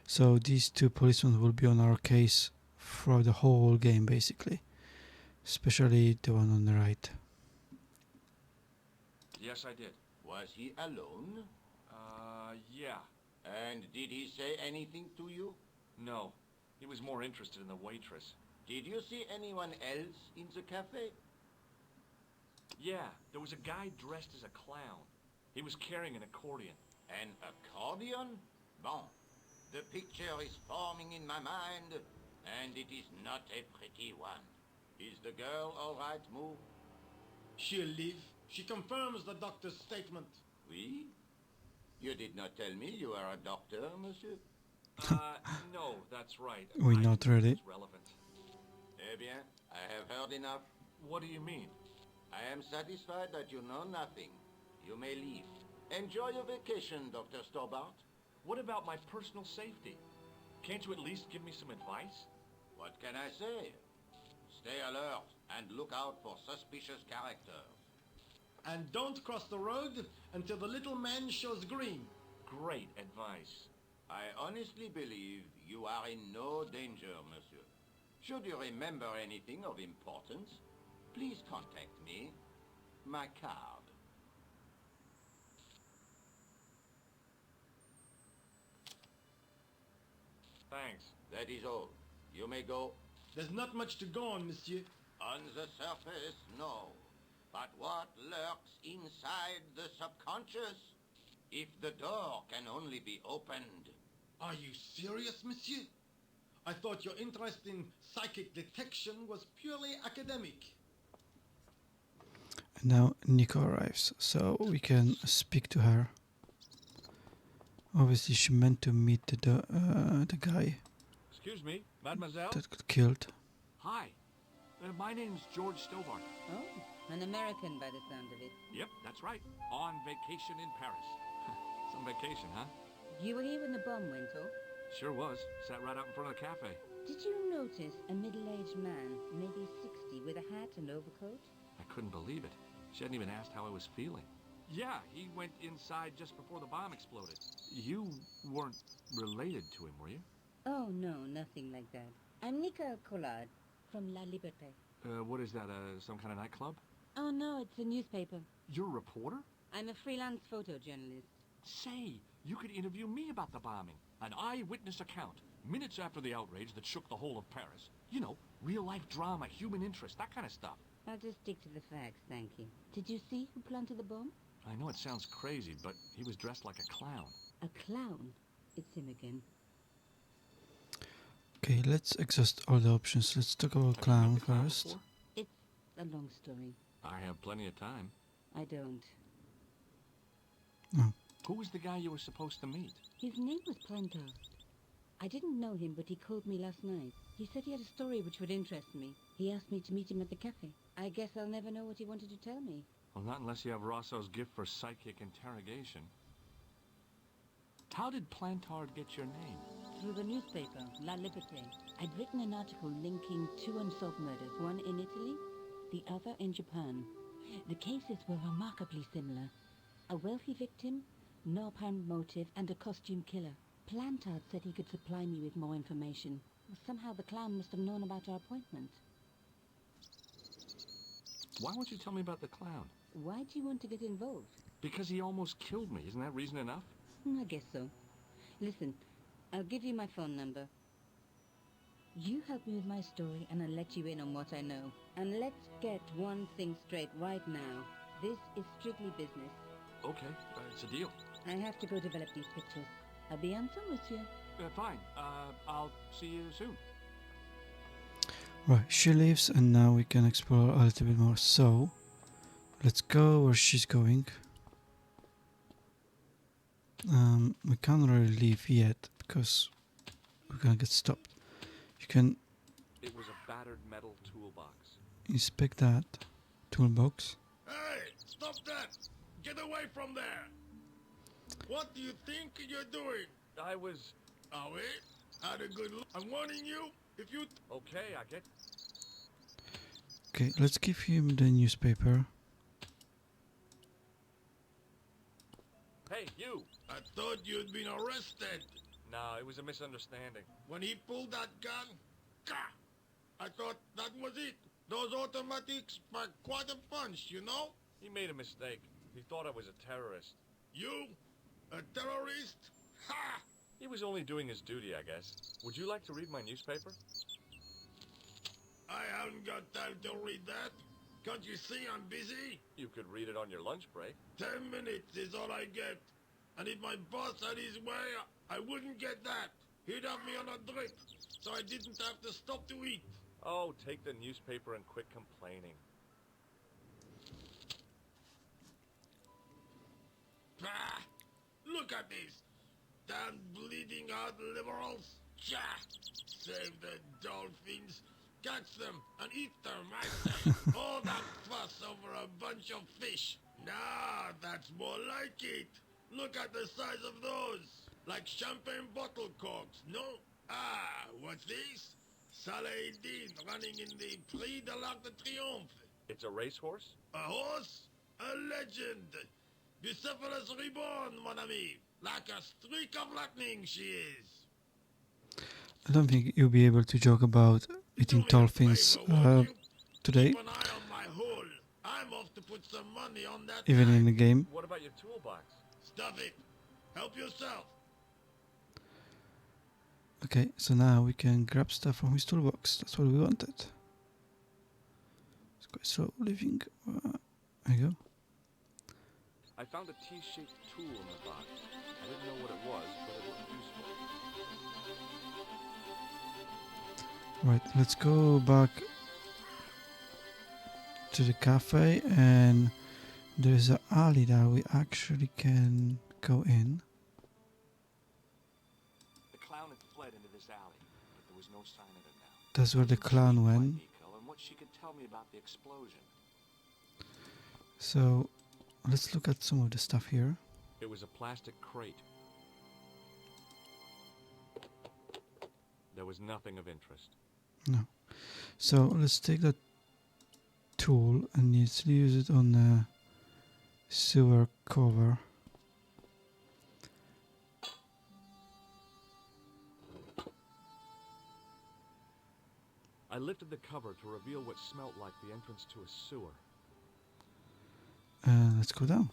So these two policemen will be on our case throughout the whole game, basically. Especially the one on the right. Yes, I did. Was he alone? Yeah. And did he say anything to you? No. He was more interested in the waitress. Did you see anyone else in the cafe? Yeah, there was a guy dressed as a clown. He was carrying an accordion. An accordion? Bon. The picture is forming in my mind, and it is not a pretty one. Is the girl all right, Moo? She'll live. She confirms the doctor's statement. Oui? You did not tell me you are a doctor, monsieur? No, that's right. We're not ready. It's relevant. Eh bien, I have heard enough. What do you mean? I am satisfied that you know nothing. You may leave. Enjoy your vacation, Dr. Stobart. What about my personal safety? Can't you at least give me some advice? What can I say? Stay alert and look out for suspicious characters. And don't cross the road until the little man shows green. Great advice. I honestly believe you are in no danger, monsieur. Should you remember anything of importance, please contact me. My card. Thanks. That is all. You may go. There's not much to go on, monsieur. On the surface, no. But what lurks inside the subconscious? If the door can only be opened. Are you serious, monsieur? I thought your interest in psychic detection was purely academic. And now Nico arrives, so we can speak to her. Obviously, she meant to meet the guy Excuse me, mademoiselle? that got killed. Hi. My name's George Stobart. Oh, an American by the sound of it. Yep, that's right. On vacation in Paris. Some vacation, huh? You were here when the bomb went off? Sure was. Sat right out in front of the cafe. Did you notice a middle-aged man, maybe 60, with a hat and overcoat? I couldn't believe it. She hadn't even asked how I was feeling. Yeah, he went inside just before the bomb exploded. You weren't related to him, were you? Oh, no, nothing like that. I'm Nicole Collard from La Liberté. What is that, some kind of nightclub? Oh, no, it's a newspaper. You're a reporter? I'm a freelance photojournalist. Say, you could interview me about the bombing. An eyewitness account, minutes after the outrage that shook the whole of Paris. You know, real-life drama, human interest, that kind of stuff. I'll just stick to the facts, thank you. Did you see who planted the bomb? I know it sounds crazy, but he was dressed like a clown. A clown? It's him again. Okay, let's exhaust all the options. Let's talk about Have you met clown the clown first. before? It's a long story. I have plenty of time. I don't. Who was the guy you were supposed to meet? His name was Plantar. I didn't know him, but he called me last night. He said he had a story which would interest me. He asked me to meet him at the cafe. I guess I'll never know what he wanted to tell me. Well, not unless you have Rosso's gift for psychic interrogation. How did Plantard get your name? Through the newspaper, La Liberté. I'd written an article linking two unsolved murders, one in Italy, the other in Japan. The cases were remarkably similar. A wealthy victim, no apparent motive, and a costume killer. Plantard said he could supply me with more information. Somehow the clown must have known about our appointment. Why won't you tell me about the clown? Why do you want to get involved? Because he almost killed me. Isn't that reason enough? I guess so. Listen, I'll give you my phone number. You help me with my story and I'll let you in on what I know. And let's get one thing straight right now. This is strictly business. Okay, it's a deal. I have to go develop these pictures. I'll be on some, monsieur. Fine. I'll see you soon. Right, she leaves and now we can explore a little bit more. So, let's go where she's going. We can't really leave yet because we're gonna get stopped. You can It was a battered metal toolbox. inspect that toolbox. Hey, stop that! Get away from there! What do you think you're doing? I was... Oh, wait? Had a good look. I'm warning you, if you... Okay, I get... Okay, let's give him the newspaper. Hey, you! I thought you'd been arrested. No, it was a misunderstanding. When he pulled that gun, gah! I thought that was it. Those automatics pack quite a punch, you know? He made a mistake. He thought I was a terrorist. You? A terrorist? Ha! He was only doing his duty, I guess. Would you like to read my newspaper? I haven't got time to read that. Can't you see I'm busy? You could read it on your lunch break. 10 minutes is all I get. And if my boss had his way, I wouldn't get that. He'd have me on a drip, so I didn't have to stop to eat. Oh, take the newspaper and quit complaining. Bah! Look at this. Damn bleeding heart liberals. Cha! Save the dolphins. Catch them and eat them, I say. All that fuss over a bunch of fish. Nah, that's more like it. Look at the size of those. Like champagne bottle corks, no? Ah, what's this? Saladin running in the Prix de l'Arc de Triomphe. It's a racehorse? A horse? A legend. Bucephalus reborn, mon ami. Like a streak of lightning she is. I don't think you'll be able to joke about eating dolphins today, Keep an eye on my hole. I'm off to put some money on that even side. in the game. What about your toolbox? Stuff it. Help yourself. Okay, so now we can grab stuff from his toolbox. That's what we wanted. It's quite slow living. There you go. I found a T-shaped tool in the box. I didn't know what it was, but it looked useful. Right, let's go back to the cafe, and there's an alley that we actually can go in. The clown had fled into this alley, but there was no sign of it now. That's where the clown went. And what she could tell me about the explosion. So let's look at some of the stuff here. It was a plastic crate. There was nothing of interest. No. So let's take that tool and let's use it on the sewer cover. I lifted the cover to reveal what smelt like the entrance to a sewer. Let's go down.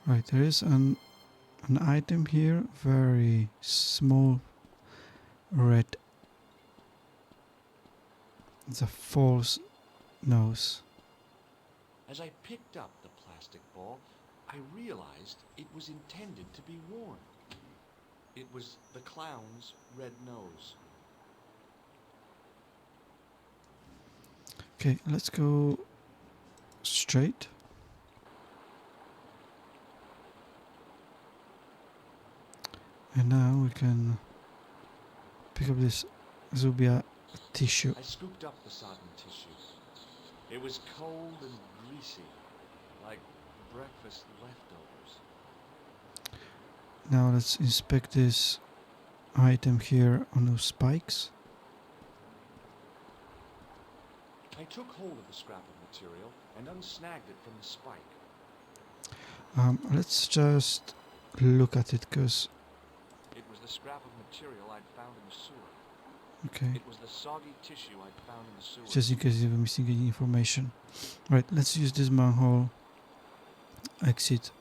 Right, there is an item here, very small red. It's a false nose. As I picked up the plastic ball, I realized it was intended to be worn. It was the clown's red nose. Okay, let's go straight. And now we can pick up this. This will be a tissue. I scooped up the sodden tissue. It was cold and greasy, like breakfast leftovers. Now let's inspect this item here on those spikes. I took hold of the scrap of material and unsnagged it from the spike. Let's just look at it, because... It was the scrap of material I'd found in the sewer. Okay. It was the soggy tissue I'd found in the sewer. Just in case you were missing any information. Right, let's use this manhole exit.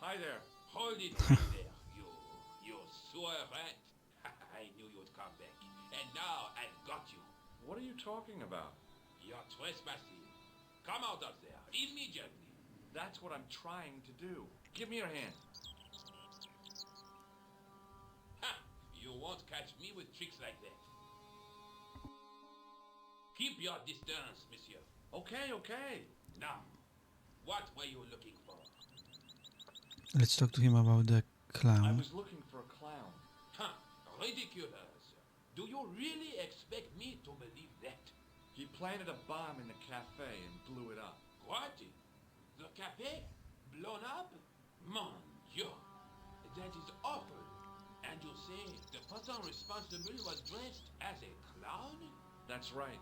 Hi there. Hold it right there, you sewer rat. I knew you'd come back. And now I've got you. What are you talking about? You're trespassing. Come out of there immediately. That's what I'm trying to do. Give me your hand. Ha! You won't catch me with tricks like that. Keep your distance, monsieur. Okay. Now, what were you looking for? Let's talk to him about the I clown. was looking for a clown. Huh, ridiculous. Do you really expect me to believe that? He planted a bomb in the cafe and blew it up. What? The cafe? Blown up? Mon Dieu. That is awful. And you say the person responsible was dressed as a clown? That's right.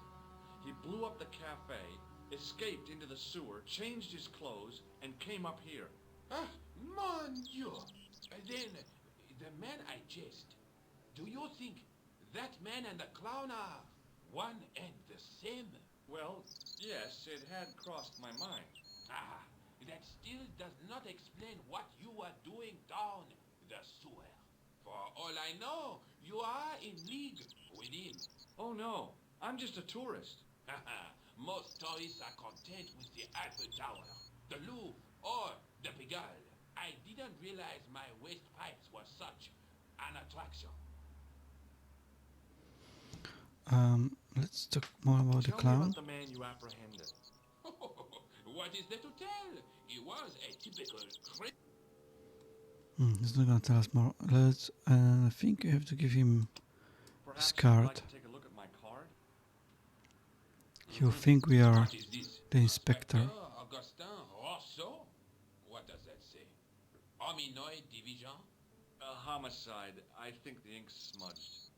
He blew up the cafe, escaped into the sewer, changed his clothes, and came up here. Ah, mon Dieu. Then, the man I chased, do you think that man and the clown are one and the same? Well, yes, it had crossed my mind. Ah, that still does not explain what you are doing down the sewer. For all I know, you are in league with him. Oh no, I'm just a tourist. Most tourists are content with the Eiffel Tower, the Louvre, or the Pigalle. I didn't realize my waste pipes were such an attraction. Let's talk more about the Tell me clown. about the man you apprehended. What is there to tell? He was a typical He's not gonna tell us more. Let's. I think you have to give him Perhaps his you'd card. like to take a look at my card? He'll think we are What is this? the inspector. Augustin Rousseau? What does that say? Hominoid division? A homicide. I think the ink's smudged.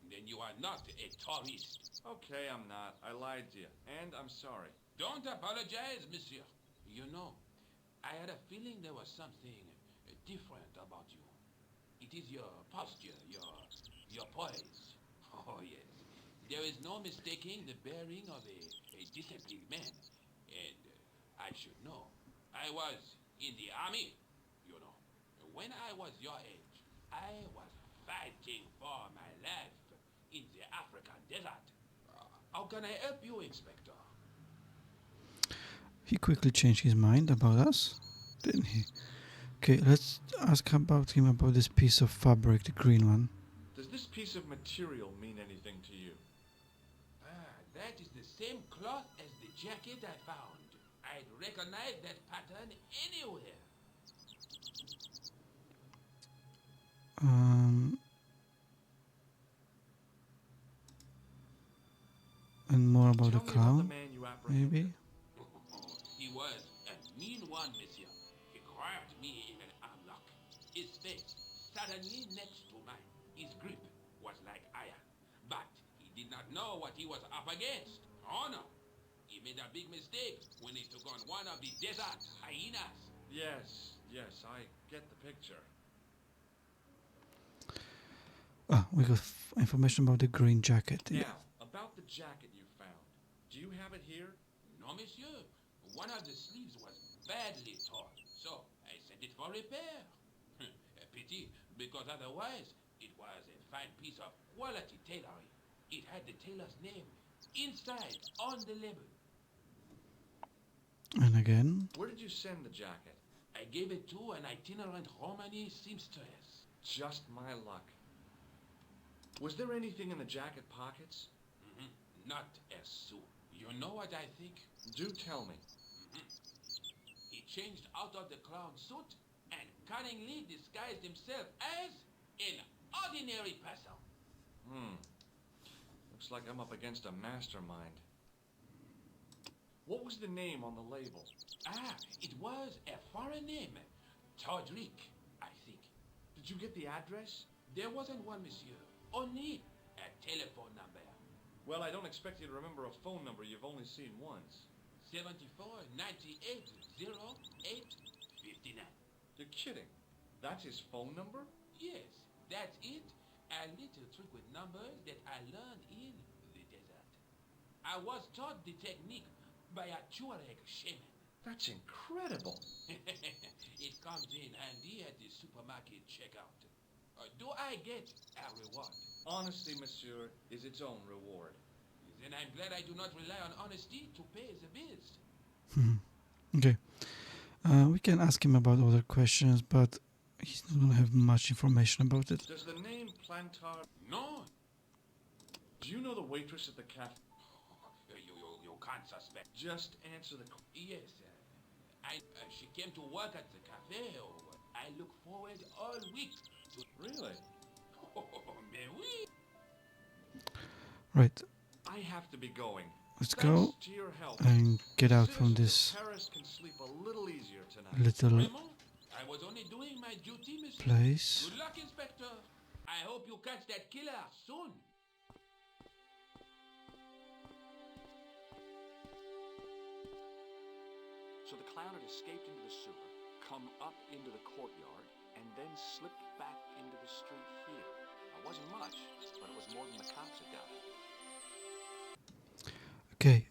Then you are not a tourist. Okay, I'm not. I lied to you. And I'm sorry. Don't apologize, monsieur. You know, I had a feeling there was something different about you. It is your posture, your poise. Oh, yes. There is no mistaking the bearing of a disciplined man. And I should know. I was in the army, you know. When I was your age, I was fighting for my life in the African desert. How can I help you, Inspector? He quickly changed his mind about us, didn't he? Okay, let's ask about him about this piece of fabric, the green one. Does this piece of material mean anything to you? That is the same cloth as the jacket I found. I'd recognize that pattern anywhere. And more about Tell the me clown, about the man you apprehended. maybe? He was a mean one, monsieur. He grabbed me in an armlock. His face suddenly next to mine. His grip was like iron. But he did not know what he was up against. Oh no. He made a big mistake when he took on one of the desert hyenas. Yes, I get the picture. We got information about the green jacket. Yeah. Now, about the jacket you found. Do you have it here? No, monsieur. One of the sleeves was badly torn, so I sent it for repair. A pity, because otherwise it was a fine piece of quality tailoring. It had the tailor's name inside on the label. And again, Where did you send the jacket? I gave it to an itinerant Romani seamstress. Just my luck. Was there anything in the jacket pockets? Not a sou. You know what I think? Do tell me. He changed out of the clown suit and cunningly disguised himself as an ordinary person. Looks like I'm up against a mastermind. What was the name on the label? Ah, it was a foreign name. Todrick, I think. Did you get the address? There wasn't one, monsieur. Only a telephone number. Well, I don't expect you to remember a phone number you've only seen once. 74 98 08 59. You're kidding. That's his phone number? Yes, that's it. A little trick with numbers that I learned in the desert. I was taught the technique by a Tuareg shaman. That's incredible. It comes in handy at the supermarket checkout. Do I get a reward? Honesty, monsieur, is its own reward. Then I'm glad I do not rely on honesty to pay the bills. Okay. We can ask him about other questions, but he's not going to have much information about it. Does the name Plantar... No. Do you know the waitress at the cafe? You can't suspect. Just answer the... Yes. She came to work at the cafe. I look forward all week to... Really? Mais oui. Right. I have to be going. Let's Thanks go to your help. and get out from Citizens this of Paris can sleep a little easier tonight. little Vraiment? I was only doing my duty, monsieur. place. Good luck, Inspector. I hope you catch that killer soon. So the clown had escaped into the sewer, come up into the courtyard, and then slipped back into the street here. It wasn't much, but it was more than the cops had got. Okay.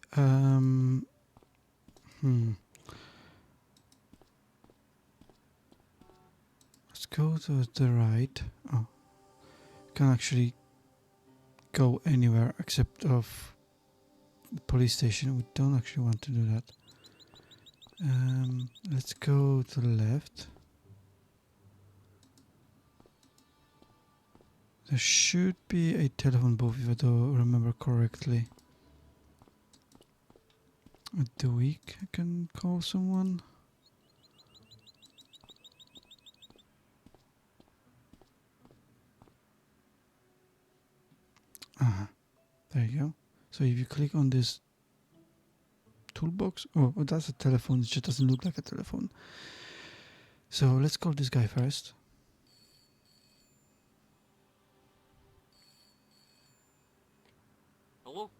Let's go to the right. Oh, can actually go anywhere except of the police station. We don't actually want to do that. Let's go to the left. There should be a telephone booth if I do remember correctly. At the week I can call someone. There you go. So if you click on this toolbox, oh, that's a telephone, it just doesn't look like a telephone. So let's call this guy first. Hello?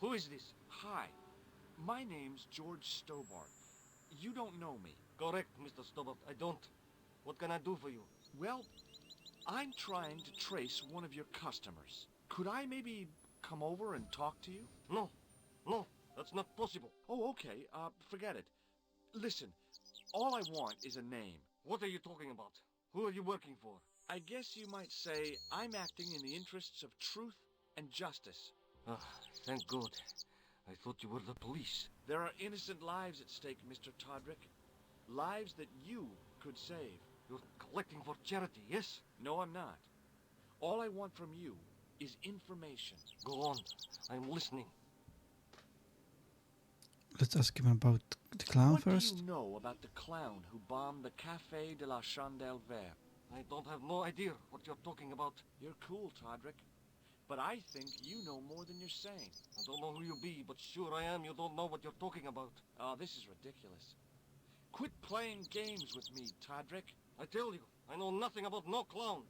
Who is this? Hi. My name's George Stobart. You don't know me. Correct, Mr. Stobart. I don't. What can I do for you? Well, I'm trying to trace one of your customers. Could I maybe come over and talk to you? No. No, that's not possible. Oh, okay. Forget it. Listen, all I want is a name. What are you talking about? Who are you working for? I guess you might say I'm acting in the interests of truth and justice. Ah, thank God. I thought you were the police. There are innocent lives at stake, Mr. Todrick. Lives that you could save. You're collecting for charity, yes? No, I'm not. All I want from you is information. Go on. I'm listening. Let's ask him about the clown first. What do you know about the clown who bombed the Café de la Chandelle Verte? I don't have no idea what you're talking about. You're cool, Todrick. But I think you know more than you're saying. I don't know who you be, but sure I am you don't know what you're talking about. Oh, this is ridiculous. Quit playing games with me, Todrick. I tell you, I know nothing about no clown.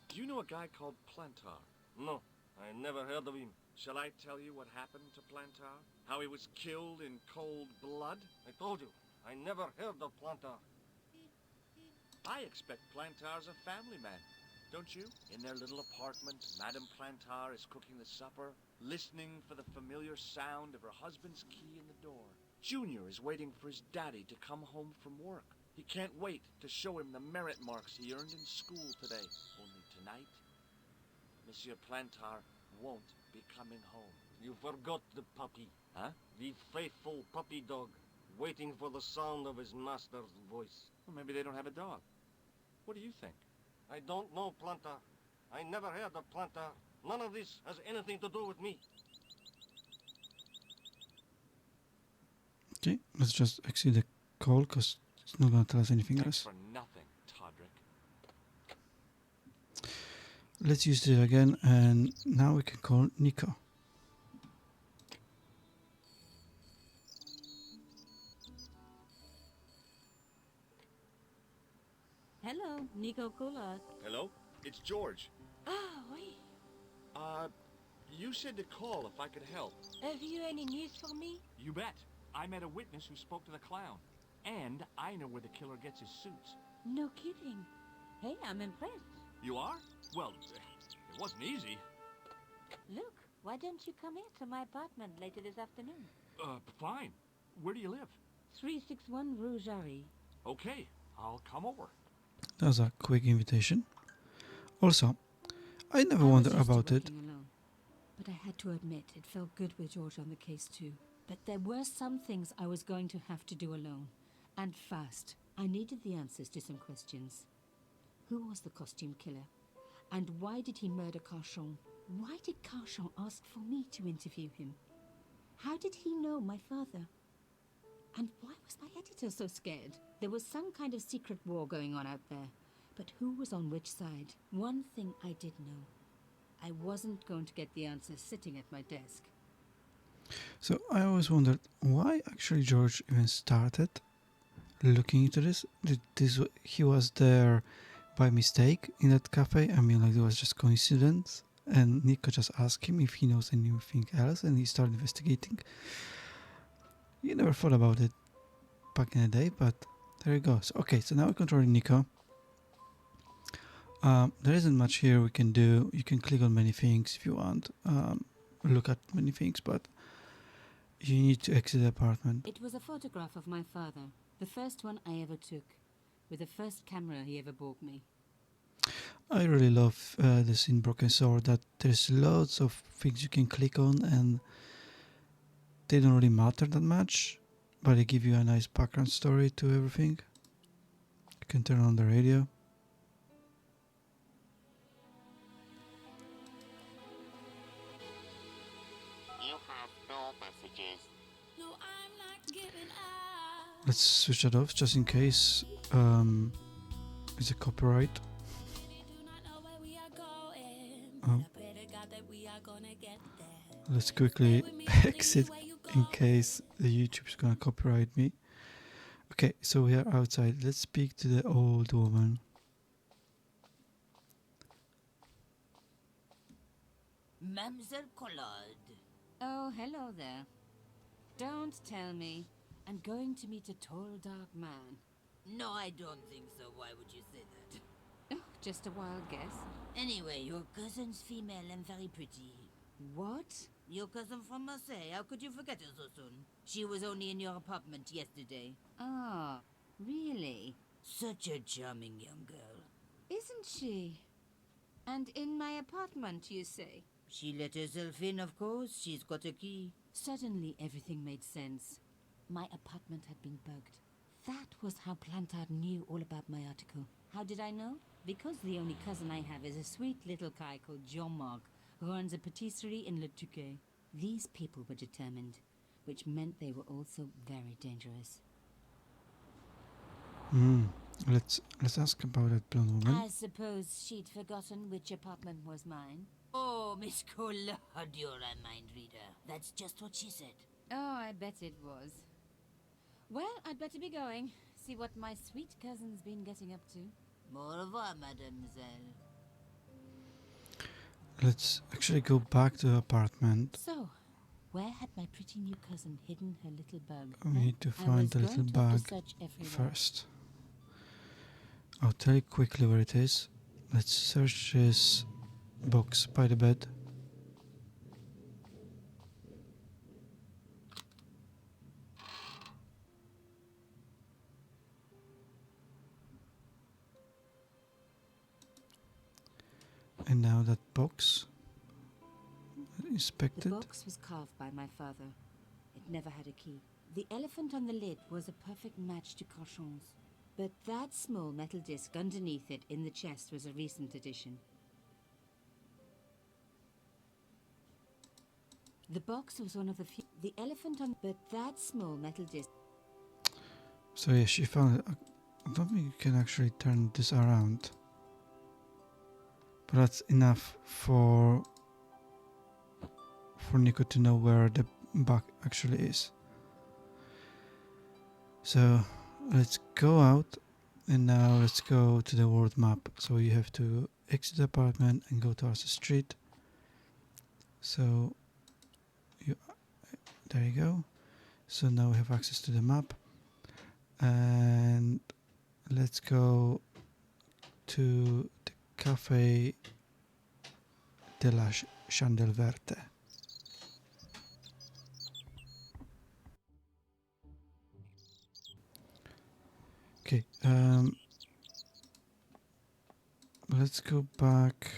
Do you know a guy called Plantar? No, I never heard of him. Shall I tell you what happened to Plantar? How he was killed in cold blood? I told you, I never heard of Plantar. I expect Plantar's a family man. Don't you? In their little apartment, Madame Plantar is cooking the supper, listening for the familiar sound of her husband's key in the door. Junior is waiting for his daddy to come home from work. He can't wait to show him the merit marks he earned in school today. Only tonight, Monsieur Plantar won't be coming home. You forgot the puppy. Huh? The faithful puppy dog, waiting for the sound of his master's voice. Well, maybe they don't have a dog. What do you think? I don't know Plantar. I never heard of Plantar. None of this has anything to do with me. let's just exit the call because it's not gonna tell us anything Thanks else. for nothing, Todrick. Let's use it again, and now we can call Nico. Hello, Nico Collard. Hello? It's George. Ah, oui. You said to call if I could help. Have you any news for me? You bet. I met a witness who spoke to the clown. And I know where the killer gets his suits. No kidding. Hey, I'm impressed. You are? Well, it wasn't easy. Look, why don't you come here to my apartment later this afternoon? Fine. Where do you live? 361 Rue Jarry. Okay, I'll come over. That was a quick invitation. Also, I never I was wondered used to about it. working alone, but I had to admit it felt good with George on the case too. But there were some things I was going to have to do alone, and fast. I needed the answers to some questions. Who was the costume killer? And why did he murder Carchon? Why did Carchon ask for me to interview him? How did he know my father? And why was my editor so scared? There was some kind of secret war going on out there. But who was on which side? One thing I did know. I wasn't going to get the answers sitting at my desk. So I always wondered why actually George even started looking into this. He was there by mistake in that cafe? I mean, like, it was just coincidence, and Nico just asked him if he knows anything else, and he started investigating. You never thought about it back in the day, but there it goes. Okay, so now we're controlling Nico. There isn't much here we can do. You can click on many things if you want, look at many things, but you need to exit the apartment. It was a photograph of my father, the first one I ever took, with the first camera he ever bought me. I really love this in Broken Sword, that there's lots of things you can click on and they don't really matter that much, but they give you a nice background story to everything. You can turn on the radio. You have no messages. No, I'm not giving up. Let's switch that off just in case it's a copyright. Let's quickly exit in case the YouTube's gonna copyright me. Okay, so we are outside. Let's speak to the old woman. Mademoiselle Collard. Oh, hello there. Don't tell me. I'm going to meet a tall, dark man. No, I don't think so. Why would you say that? Oh, just a wild guess. Anyway, your cousin's female and very pretty. What? Your cousin from Marseille. How could you forget her so soon? She was only in your apartment yesterday. Ah, really? Such a charming young girl. Isn't she? And in my apartment, you say? She let herself in, of course. She's got a key. Suddenly, everything made sense. My apartment had been bugged. That was how Plantard knew all about my article. How did I know? Because the only cousin I have is a sweet little guy called Jean-Marc, who runs a patisserie in Le Touquet. These people were determined, which meant they were also very dangerous. Let's ask about that blonde woman. I suppose she'd forgotten which apartment was mine. Oh, Miss Collard, you're a mind reader. That's just what she said. Oh, I bet it was. Well, I'd better be going. See what my sweet cousin's been getting up to. Au revoir, mademoiselle. Let's actually go back to the apartment. So, where had my pretty new cousin hidden her little bug? We need to find the little bag first. I'll tell you quickly where it is. Let's search this box by the bed. And now that box, inspected. The box was carved by my father. It never had a key. The elephant on the lid was a perfect match to Carchon's. But that small metal disc underneath it in the chest was a recent addition. The box was one of the few... The elephant on... But that small metal disc... So yeah, she found it. I don't think you can actually turn this around. But that's enough for Nico to know where the bug actually is. So let's go out, and now let's go to the world map. So you have to exit the apartment and go towards the street. So there you go. So now we have access to the map, and let's go to the Cafe de la Chandelle Verte. Okay, let's go back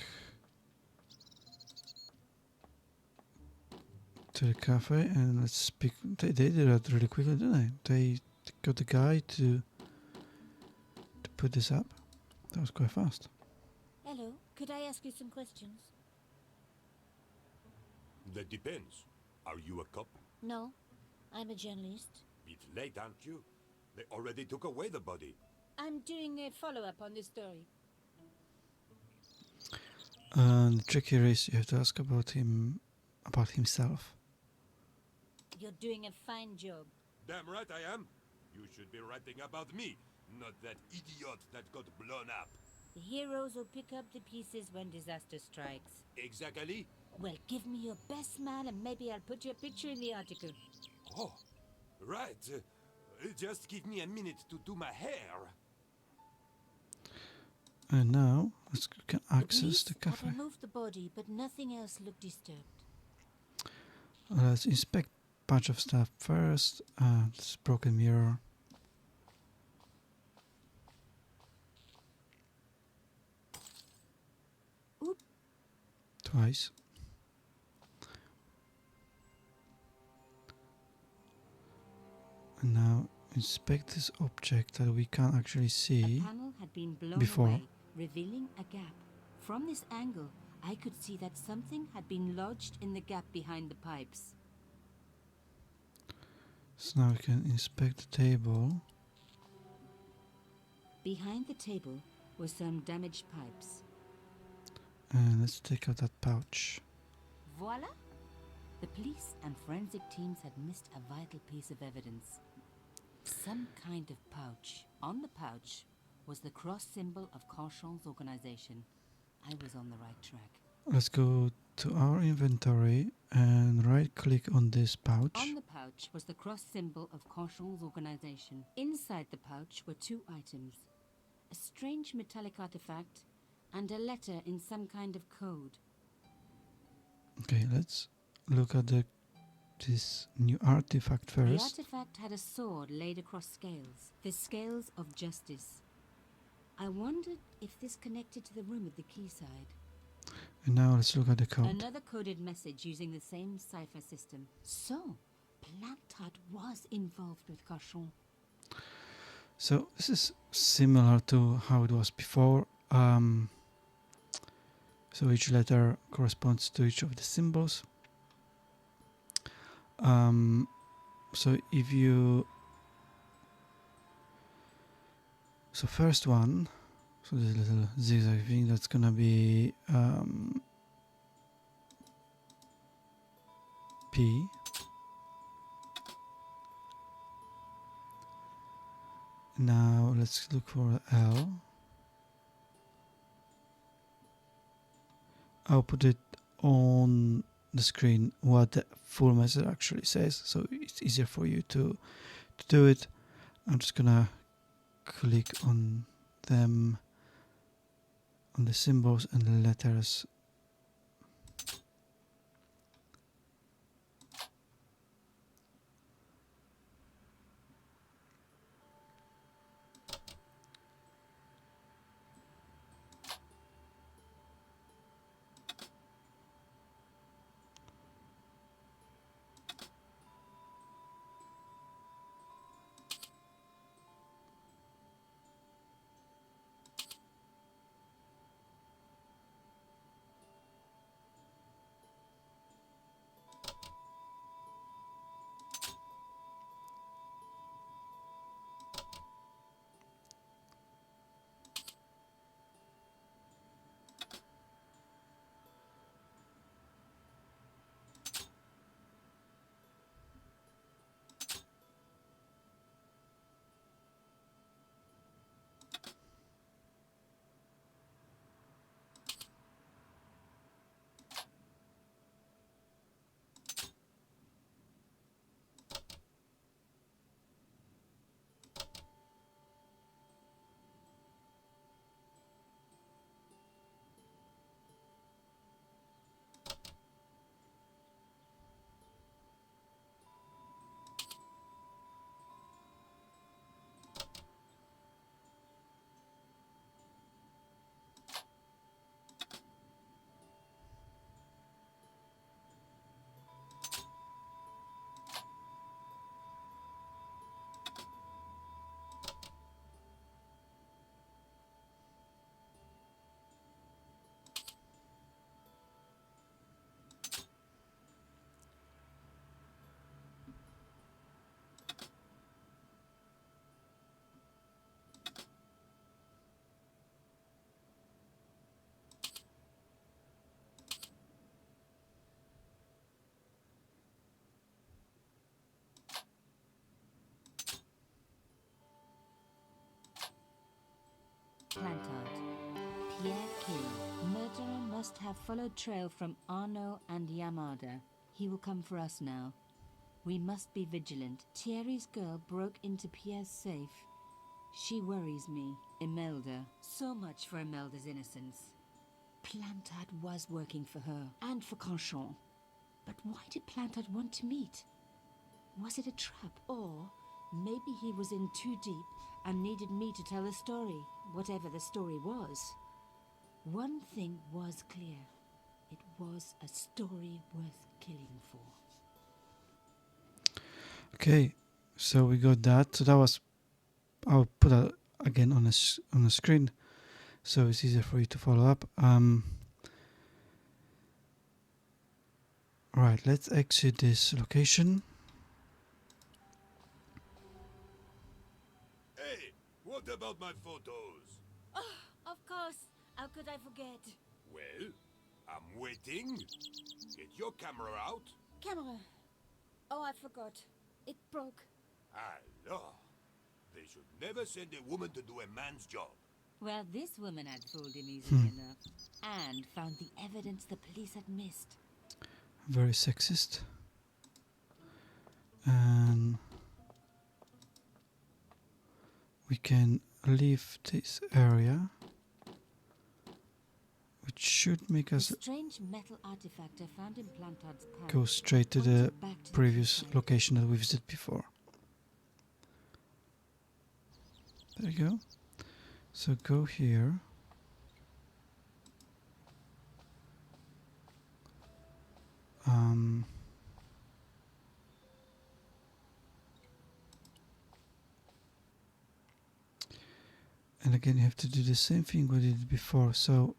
to the cafe and let's speak. They did that really quickly, didn't they? They got the guy to put this up. That was quite fast. Hello, could I ask you some questions? That depends. Are you a cop? No, I'm a journalist. It's late, aren't you? They already took away the body. I'm doing a follow-up on this story. The trick here is you have to ask about himself. You're doing a fine job. Damn right I am. You should be writing about me, not that idiot that got blown up. The heroes will pick up the pieces when disaster strikes. Exactly. Well, give me your best smile and maybe I'll put your picture in the article. Oh, right. Just give me a minute to do my hair. And now let's can access the Police have cafe. removed the body, but nothing else looked disturbed. Let's inspect a bunch of stuff first. This broken mirror. Oop. Twice. And now inspect this object that we can't actually see A panel had been blown before. away, revealing a gap. From this angle, I could see that something had been lodged in the gap behind the pipes. So now we can inspect the table. Behind the table were some damaged pipes. And let's take out that pouch. Voila! The police and forensic teams had missed a vital piece of evidence. Some kind of pouch. On the pouch was the cross symbol of Carchon's organization. I was on the right track. Let's go to our inventory and right click on this pouch. On the pouch was the cross symbol of Carchon's organization. Inside the pouch were two items. A strange metallic artifact and a letter in some kind of code. Okay, let's look at this new artifact first. The artifact had a sword laid across scales. The scales of justice. I wondered if this connected to the room at the quayside. And now let's look at the code. Another coded message using the same cipher system. So, Plantard was involved with Carchon. So this is similar to how it was before. So each letter corresponds to each of the symbols. So if you... So first one, so this little zigzag thing, that's gonna be P. Now let's look for L. I'll put it on the screen what the full message actually says, so it's easier for you to do it. I'm just gonna click on them, on the symbols and the letters. Plantard. Pierre killed. Murderer must have followed trail from Arnaud and Yamada. He will come for us now. We must be vigilant. Thierry's girl broke into Pierre's safe. She worries me. Imelda. So much for Imelda's innocence. Plantard was working for her, and for Canchon. But why did Plantard want to meet? Was it a trap? Or maybe he was in too deep and needed me to tell a story, whatever the story was. One thing was clear. It was a story worth killing for. Okay, so we got that. So that was, I'll put that again on the screen, so it's easier for you to follow up. Right, let's exit this location. Hey, what about my photos? Oh, of course. How could I forget? Well, I'm waiting. Get your camera out. Camera. Oh, I forgot. It broke. Alors, they should never send a woman to do a man's job. Well, this woman had fooled him easily enough. And found the evidence the police had missed. Very sexist. And we can leave this area, which should make us Strange metal artifact I found in Plantard's palace. go straight to the previous location that we visited before. There you go. So go here. And again you have to do the same thing we did before. So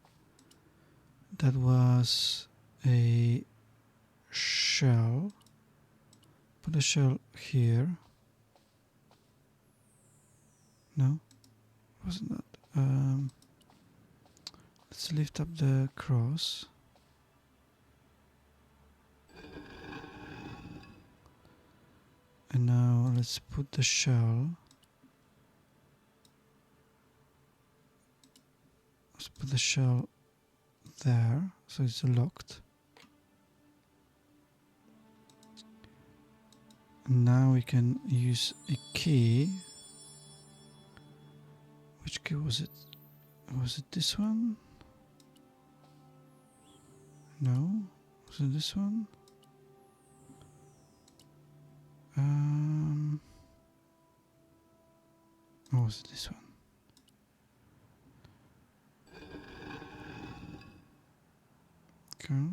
that was a shell. Put a shell here. No, wasn't that? Let's lift up the cross. And now let's put the shell. Let's put the shell there, so it's locked. And now we can use a key. Which key was it? Was it this one? No. Was it this one? Or was it this one? Okay.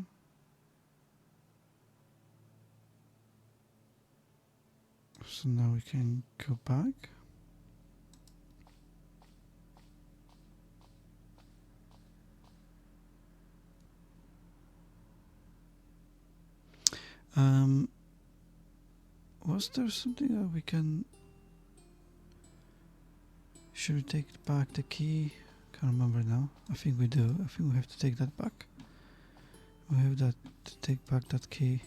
So now we can go back. Was there something that we can... Should we take back the key? Can't remember now. I think we do. I think we have to take that back. We have that to take back that key.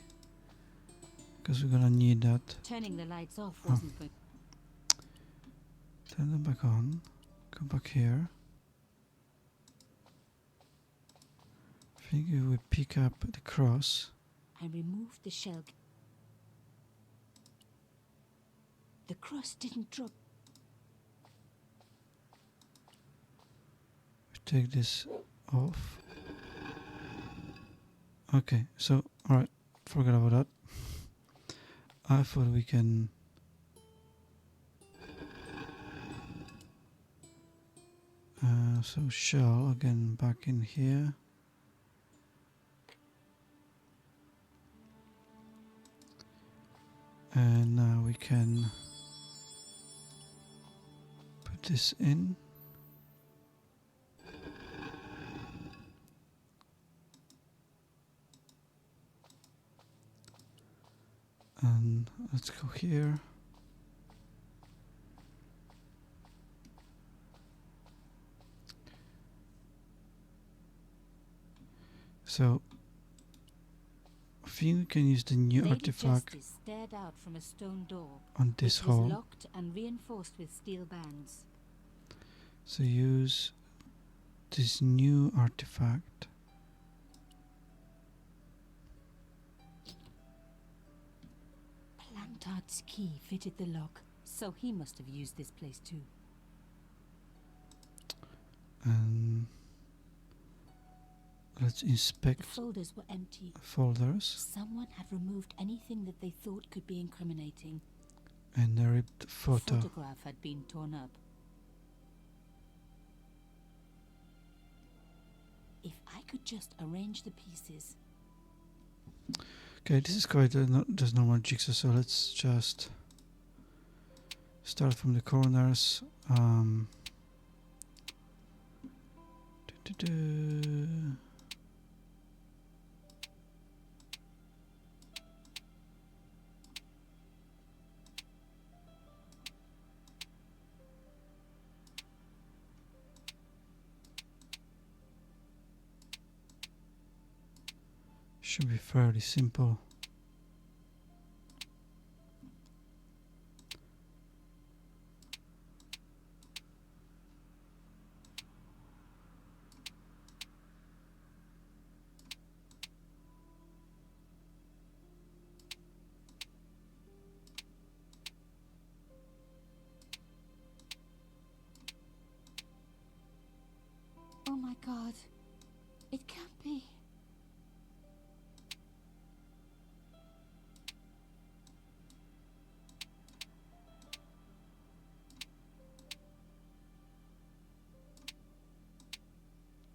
Because we're gonna need that. Turning the lights off wasn't good. Turn them back on. Go back here. I think if we pick up the cross. I removed the shell. The cross didn't drop. Take this off. Okay, so alright, forget about that. I thought we can so shell again back in here. And now we can put this in. And let's go here. So I think we can use the new Lady artifact Justice stared out from a stone door on this which was hole. locked and reinforced with steel bands. So use this new artifact. Plantard's key fitted the lock, so he must have used this place too. And let's inspect The folders were empty. folders. Someone had removed anything that they thought could be incriminating. And a ripped The photo. photograph had been torn up. If I could just arrange the pieces. Okay, this is quite not just normal jigsaw, so let's just start from the corners. Du-du-du. Should be fairly simple. Oh my god. It can't be.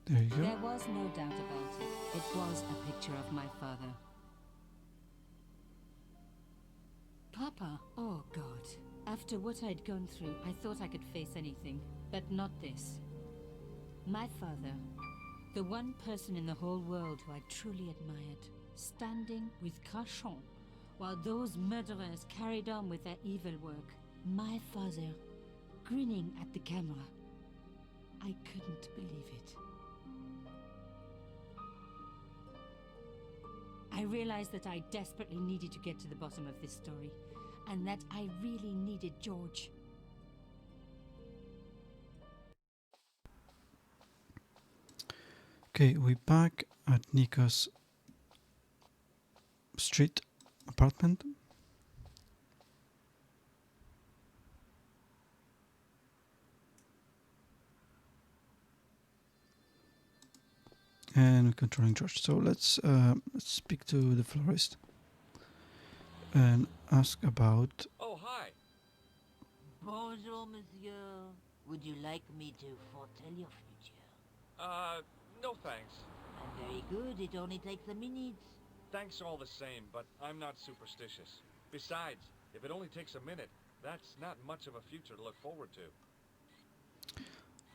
There you go. There was no doubt about it. It was a picture of my father. Papa, oh God. After what I'd gone through, I thought I could face anything, but not this. My father, the one person in the whole world who I truly admired, standing with Crachon, while those murderers carried on with their evil work. My father, grinning at the camera. I couldn't believe it. I realized that I desperately needed to get to the bottom of this story, and that I really needed George. Okay, we're back at Nico's street apartment. And we're controlling George. So let's speak to the florist and ask about. Oh, hi. Bonjour, monsieur. Would you like me to foretell your future? No thanks. Very good. It only takes a minute. Thanks all the same, but I'm not superstitious. Besides, if it only takes a minute, that's not much of a future to look forward to.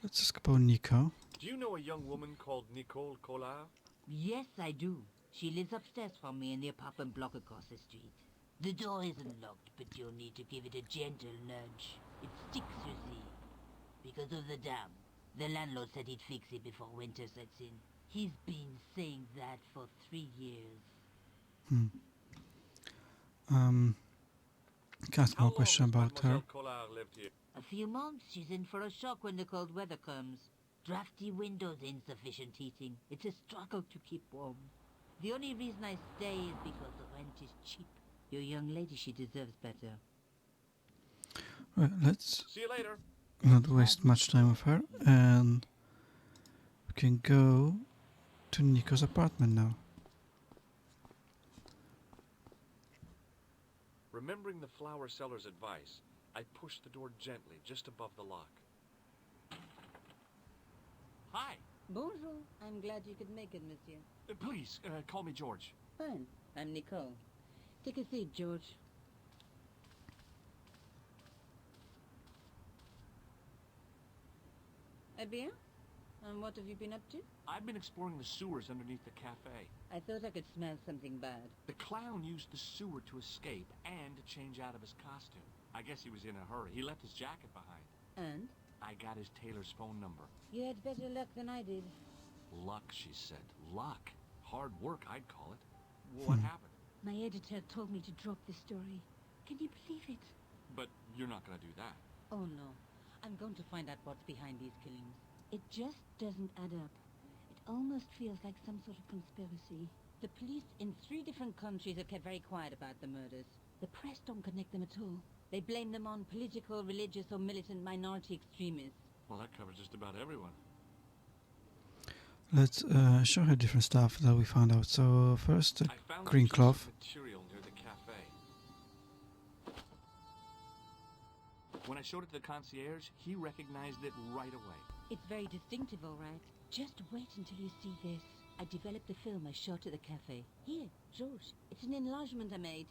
Let's ask about Nico. Do you know a young woman called Nicole Collard? Yes, I do. She lives upstairs from me in the apartment block across the street. The door isn't locked, but you'll need to give it a gentle nudge. It sticks, you see. Because of the dam. The landlord said he'd fix it before winter sets in. He's been saying that for 3 years. Can I ask more question about her? Collard lived here? A few months. She's in for a shock when the cold weather comes. Drafty windows, insufficient heating. It's a struggle to keep warm. The only reason I stay is because the rent is cheap. Your young lady, she deserves better. Right, let's See you later. not waste much time with her, and we can go to Nico's apartment now. Remembering the flower seller's advice, I pushed the door gently just above the lock. Hi. Bonjour. I'm glad you could make it, monsieur. Please, call me George. Fine. I'm Nicole. Take a seat, George. Eh bien? And what have you been up to? I've been exploring the sewers underneath the cafe. I thought I could smell something bad. The clown used the sewer to escape and to change out of his costume. I guess he was in a hurry. He left his jacket behind. And? I got his tailor's phone number. You had better luck than I did. Luck, she said. Luck. Hard work, I'd call it. What happened? My editor told me to drop the story. Can you believe it? But you're not going to do that. Oh no. I'm going to find out what's behind these killings. It just doesn't add up. It almost feels like some sort of conspiracy. The police in 3 different countries have kept very quiet about the murders. The press don't connect them at all. They blame them on political, religious, or militant minority extremists. Well, that covers just about everyone. Let's show her different stuff that we found out. So first, the green cloth. Material near the cafe. When I showed it to the concierge, he recognized it right away. It's very distinctive, all right. Just wait until you see this. I developed the film I shot at the cafe. Here, George. It's an enlargement I made.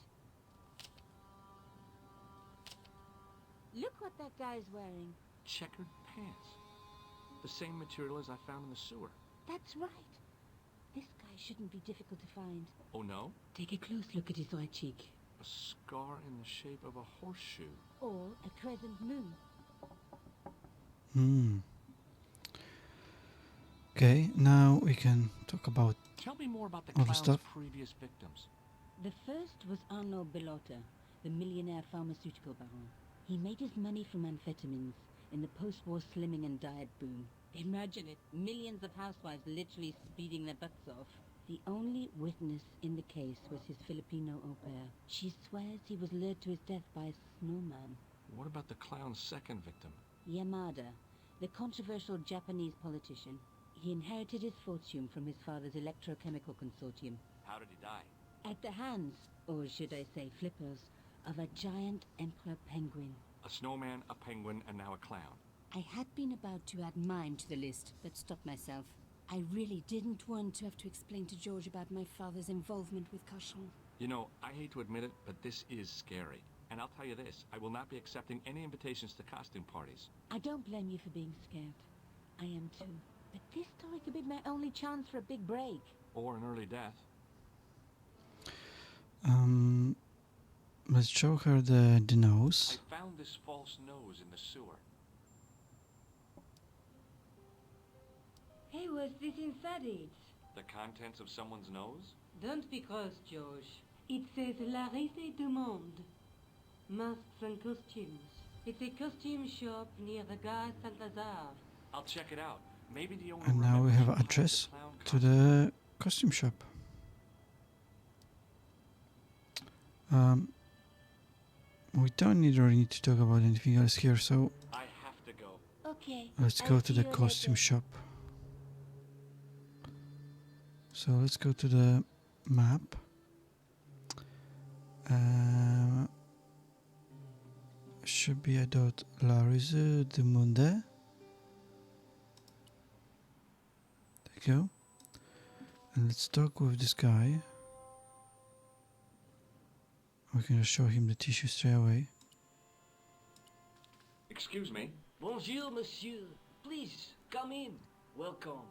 Look what that guy's wearing. Checkered pants. The same material as I found in the sewer. That's right. This guy shouldn't be difficult to find. Oh, no? Take a close look at his right cheek. A scar in the shape of a horseshoe. Or a crescent moon. Okay, now we can talk about Tell me more about the other clown's stuff. previous victims. The first was Arnaud Bellotta, the millionaire pharmaceutical baron. He made his money from amphetamines in the post-war slimming and diet boom. Imagine it, millions of housewives literally speeding their butts off. The only witness in the case was his Filipino au pair. She swears he was lured to his death by a snowman. What about the clown's second victim? Yamada, the controversial Japanese politician. He inherited his fortune from his father's electrochemical consortium. How did he die? At the hands, or should I say flippers, of a giant emperor penguin. A snowman, a penguin, and now a clown. I had been about to add mine to the list, but stopped myself. I really didn't want to have to explain to George about my father's involvement with Cauchon. You know, I hate to admit it, but this is scary. And I'll tell you this, I will not be accepting any invitations to costume parties. I don't blame you for being scared. I am too. But this story could be my only chance for a big break. Or an early death. Let's show her the nose. I found this false nose in the sewer. Hey, what's this inside it? The contents of someone's nose? Don't be cross, George. It says La Risée du Monde. Masks and costumes. It's a costume shop near the Gare Saint-Lazare. I'll check it out. Maybe the owner And now we have an remembers address the clown to the costume shop. We don't really need to talk about anything else here, so I have to go. Okay. let's go to the costume shop. So let's go to the map. Should be about La Risée du Monde. There you go. And let's talk with this guy. We can just show him the tissue straight away. Excuse me. Bonjour, monsieur. Please, come in. Welcome.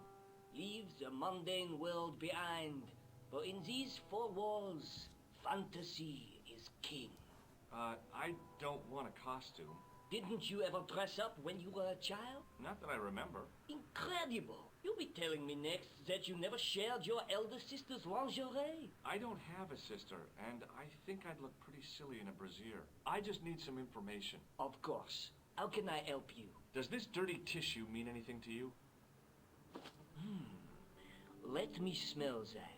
Leave the mundane world behind. For in these 4 walls, fantasy is king. I don't want a costume. Didn't you ever dress up when you were a child? Not that I remember. Incredible. You'll be telling me next that you never shared your elder sister's lingerie. I don't have a sister, and I think I'd look pretty silly in a brassiere. I just need some information. Of course. How can I help you? Does this dirty tissue mean anything to you? Let me smell that.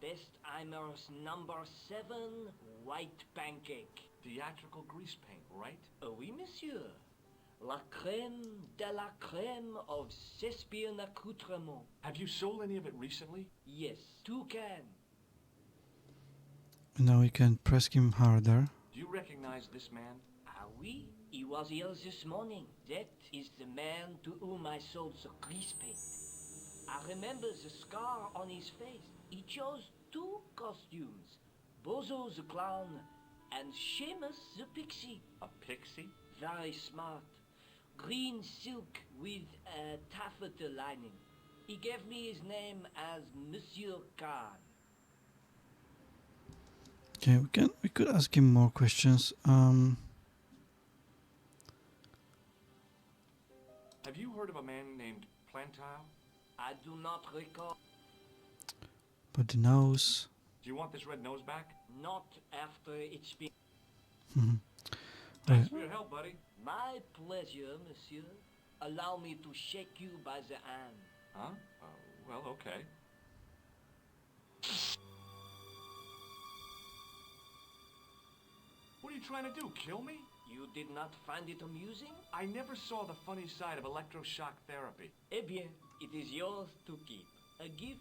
Bestheimer's number 7 white pancake. Theatrical grease paint, right? Oui, monsieur. La crème de la crème of Thespian accoutrement. Have you sold any of it recently? Yes, 2 cans. Now we can press him harder. Do you recognize this man? Ah oui, he was here this morning. That is the man to whom I sold the grease paint. I remember the scar on his face. He chose 2 costumes. Bozo the clown and Seamus the pixie. A pixie? Very smart. Green silk with a taffeta lining. He gave me his name as Monsieur Khan. Okay, we could ask him more questions. Have you heard of a man named Plantile? I do not recall. But the nose. Do you want this red nose back? Not after it's been... Thanks for your help, buddy. My pleasure, monsieur. Allow me to shake you by the hand. Huh? Well, okay. What are you trying to do, kill me? You did not find it amusing? I never saw the funny side of electroshock therapy. Eh bien, it is yours to keep. A gift?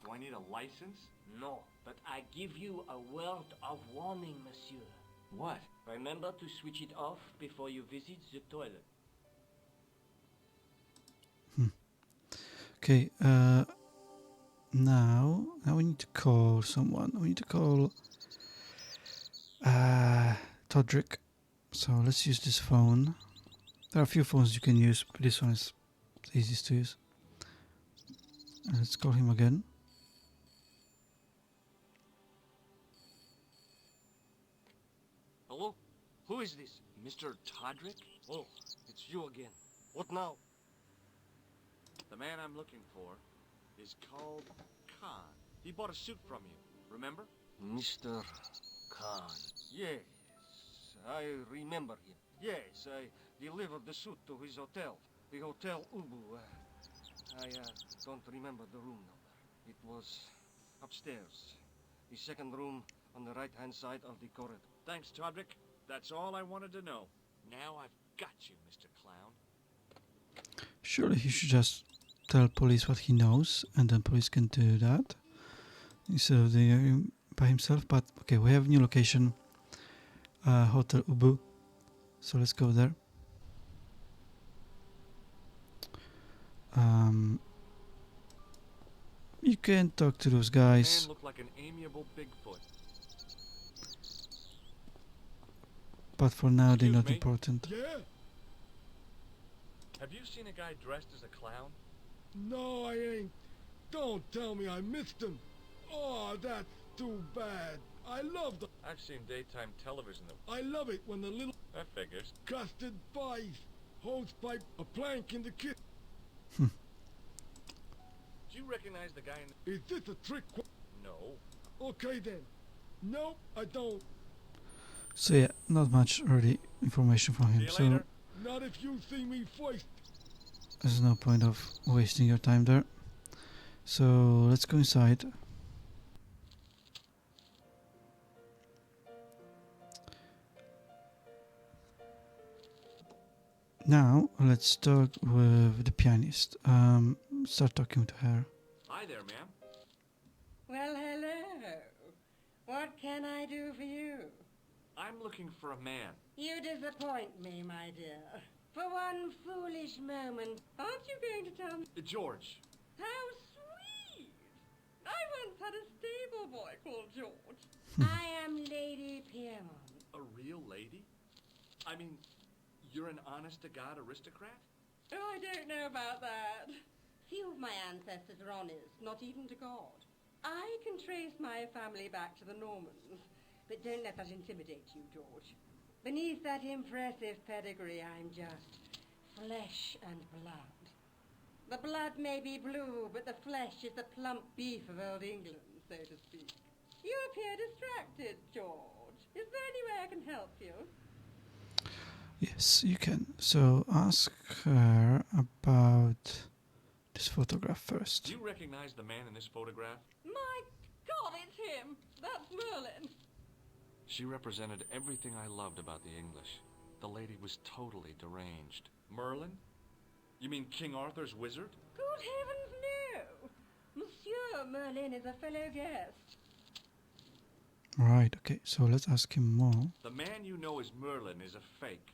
Do I need a license? No, but I give you a word of warning, monsieur. What? Remember to switch it off before you visit the toilet. Okay, now we need to call someone. We need to call Todrick. So let's use this phone. There are a few phones you can use, but this one is the easiest to use. And let's call him again. Hello? Who is this? Mr. Todrick? Oh, it's you again. What now? The man I'm looking for is called Khan. He bought a suit from you, remember? Mr. Khan. Yes, I remember him. Yes, I delivered the suit to his hotel. The Hotel Ubu. I don't remember the room number. It was upstairs. The second room on the right-hand side of the corridor. Thanks, Todrick. That's all I wanted to know. Now I've got you, Mr. Clown. Surely he should just tell police what he knows, and then police can do that instead of doing it by himself. But okay, we have a new location, Hotel Ubu. So let's go there. You can talk to those guys. Man looked like an amiable Bigfoot. But for now, they're Excuse not me? important. Yeah? Have you seen a guy dressed as a clown? No, I ain't. Don't tell me I missed him. Oh, that's too bad. I love the... I've seen daytime television. I love it when the little... That figures. Custard pies, hose pipe, a plank in the kitchen. Do you recognize the guy in the... Is this a trick? No. Okay then. Nope, I don't. So yeah, not much really information from him. So Not if you see me first. there's no point of wasting your time there. So let's go inside. Now let's talk with the pianist. Start talking to her. Hi there, ma'am. Well, hello. What can I do for you? I'm looking for a man. You disappoint me, my dear. For one foolish moment, aren't you going to tell me? George. How sweet! I once had a stable boy called George. I am Lady Piermont. A real lady? I mean, you're an honest-to-God aristocrat? Oh, I don't know about that. Few of my ancestors are honest, not even to God. I can trace my family back to the Normans, but don't let that intimidate you, George. Beneath that impressive pedigree, I'm just flesh and blood. The blood may be blue, but the flesh is the plump beef of old England, so to speak. You appear distracted, George. Is there any way I can help you? Yes, you can. So ask her about this photograph first. Do you recognize the man in this photograph? My God, it's him! That's Merlin! She represented everything I loved about the English. The lady was totally deranged. Merlin? You mean King Arthur's wizard? Good heavens, no! Monsieur Merlin is a fellow guest. Right, okay, so let's ask him more. The man you know as Merlin is a fake.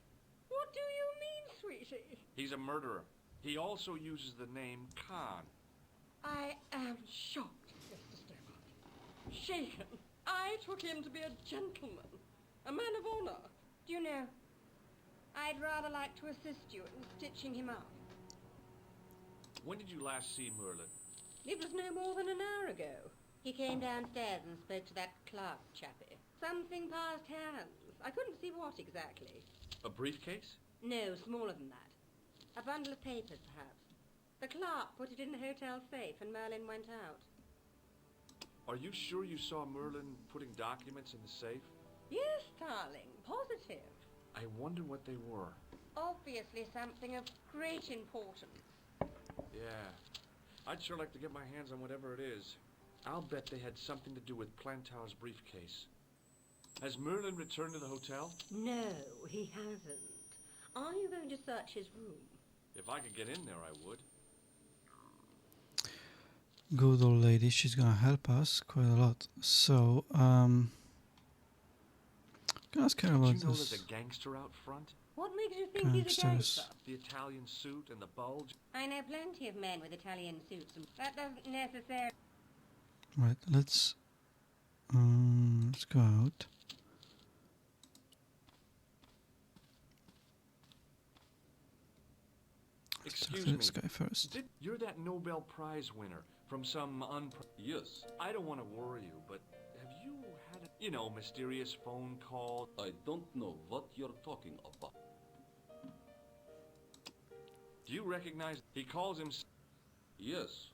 What do you mean, sweetie? He's a murderer. He also uses the name Khan. I am shocked, Mr. Stewart. Shaken. I took him to be a gentleman, a man of honor. Do you know, I'd rather like to assist you in stitching him up. When did you last see Merlin? It was no more than an hour ago. He came downstairs and spoke to that clerk chappie. Something passed hands. I couldn't see what exactly. A briefcase? No, smaller than that. A bundle of papers, perhaps. The clerk put it in the hotel safe and Merlin went out. Are you sure you saw Merlin putting documents in the safe? Yes, darling, positive. I wonder what they were. Obviously something of great importance. Yeah. I'd sure like to get my hands on whatever it is. I'll bet they had something to do with Plantar's briefcase. Has Merlin returned to the hotel? No, he hasn't. Are you going to search his room? If I could get in there, I would. Good old lady, she's gonna help us quite a lot. So, can I ask her Don't about you know this? there's a gangster out front? What makes you think he's a gangster? The Italian suit and the bulge. I know plenty of men with Italian suits, and that doesn't necessarily... Right, let's go out. Excuse Let's me. go first. You're that Nobel Prize winner from some Yes. I don't want to worry you, but have you had a, mysterious phone call? I don't know what you're talking about. Do you recognize? He calls him. Yes.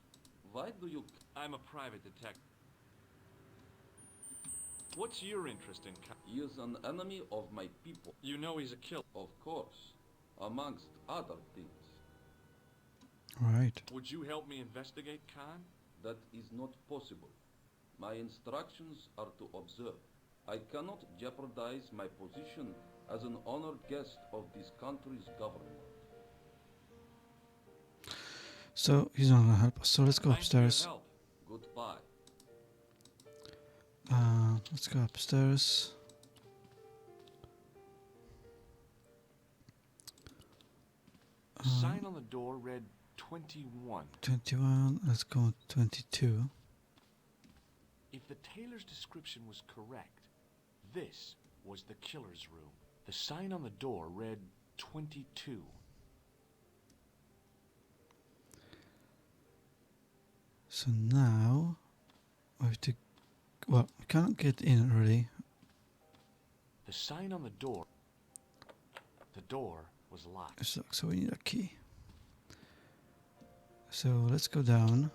Why do you... I'm a private detective. What's your interest in? He is an enemy of my people. You know he's a killer. Of course. Amongst other things. Right. Would you help me investigate Khan? That is not possible. My instructions are to observe. I cannot jeopardize my position as an honored guest of this country's government. So he's not gonna help us. So let's go upstairs. Goodbye. Let's go upstairs. A sign on the door read 21. 21. Let's go 22. If the tailor's description was correct, this was the killer's room. The sign on the door read 22. So now we have to. Well, we can't get in really. The sign on the door. The door was locked. So we need a key. So let's go down.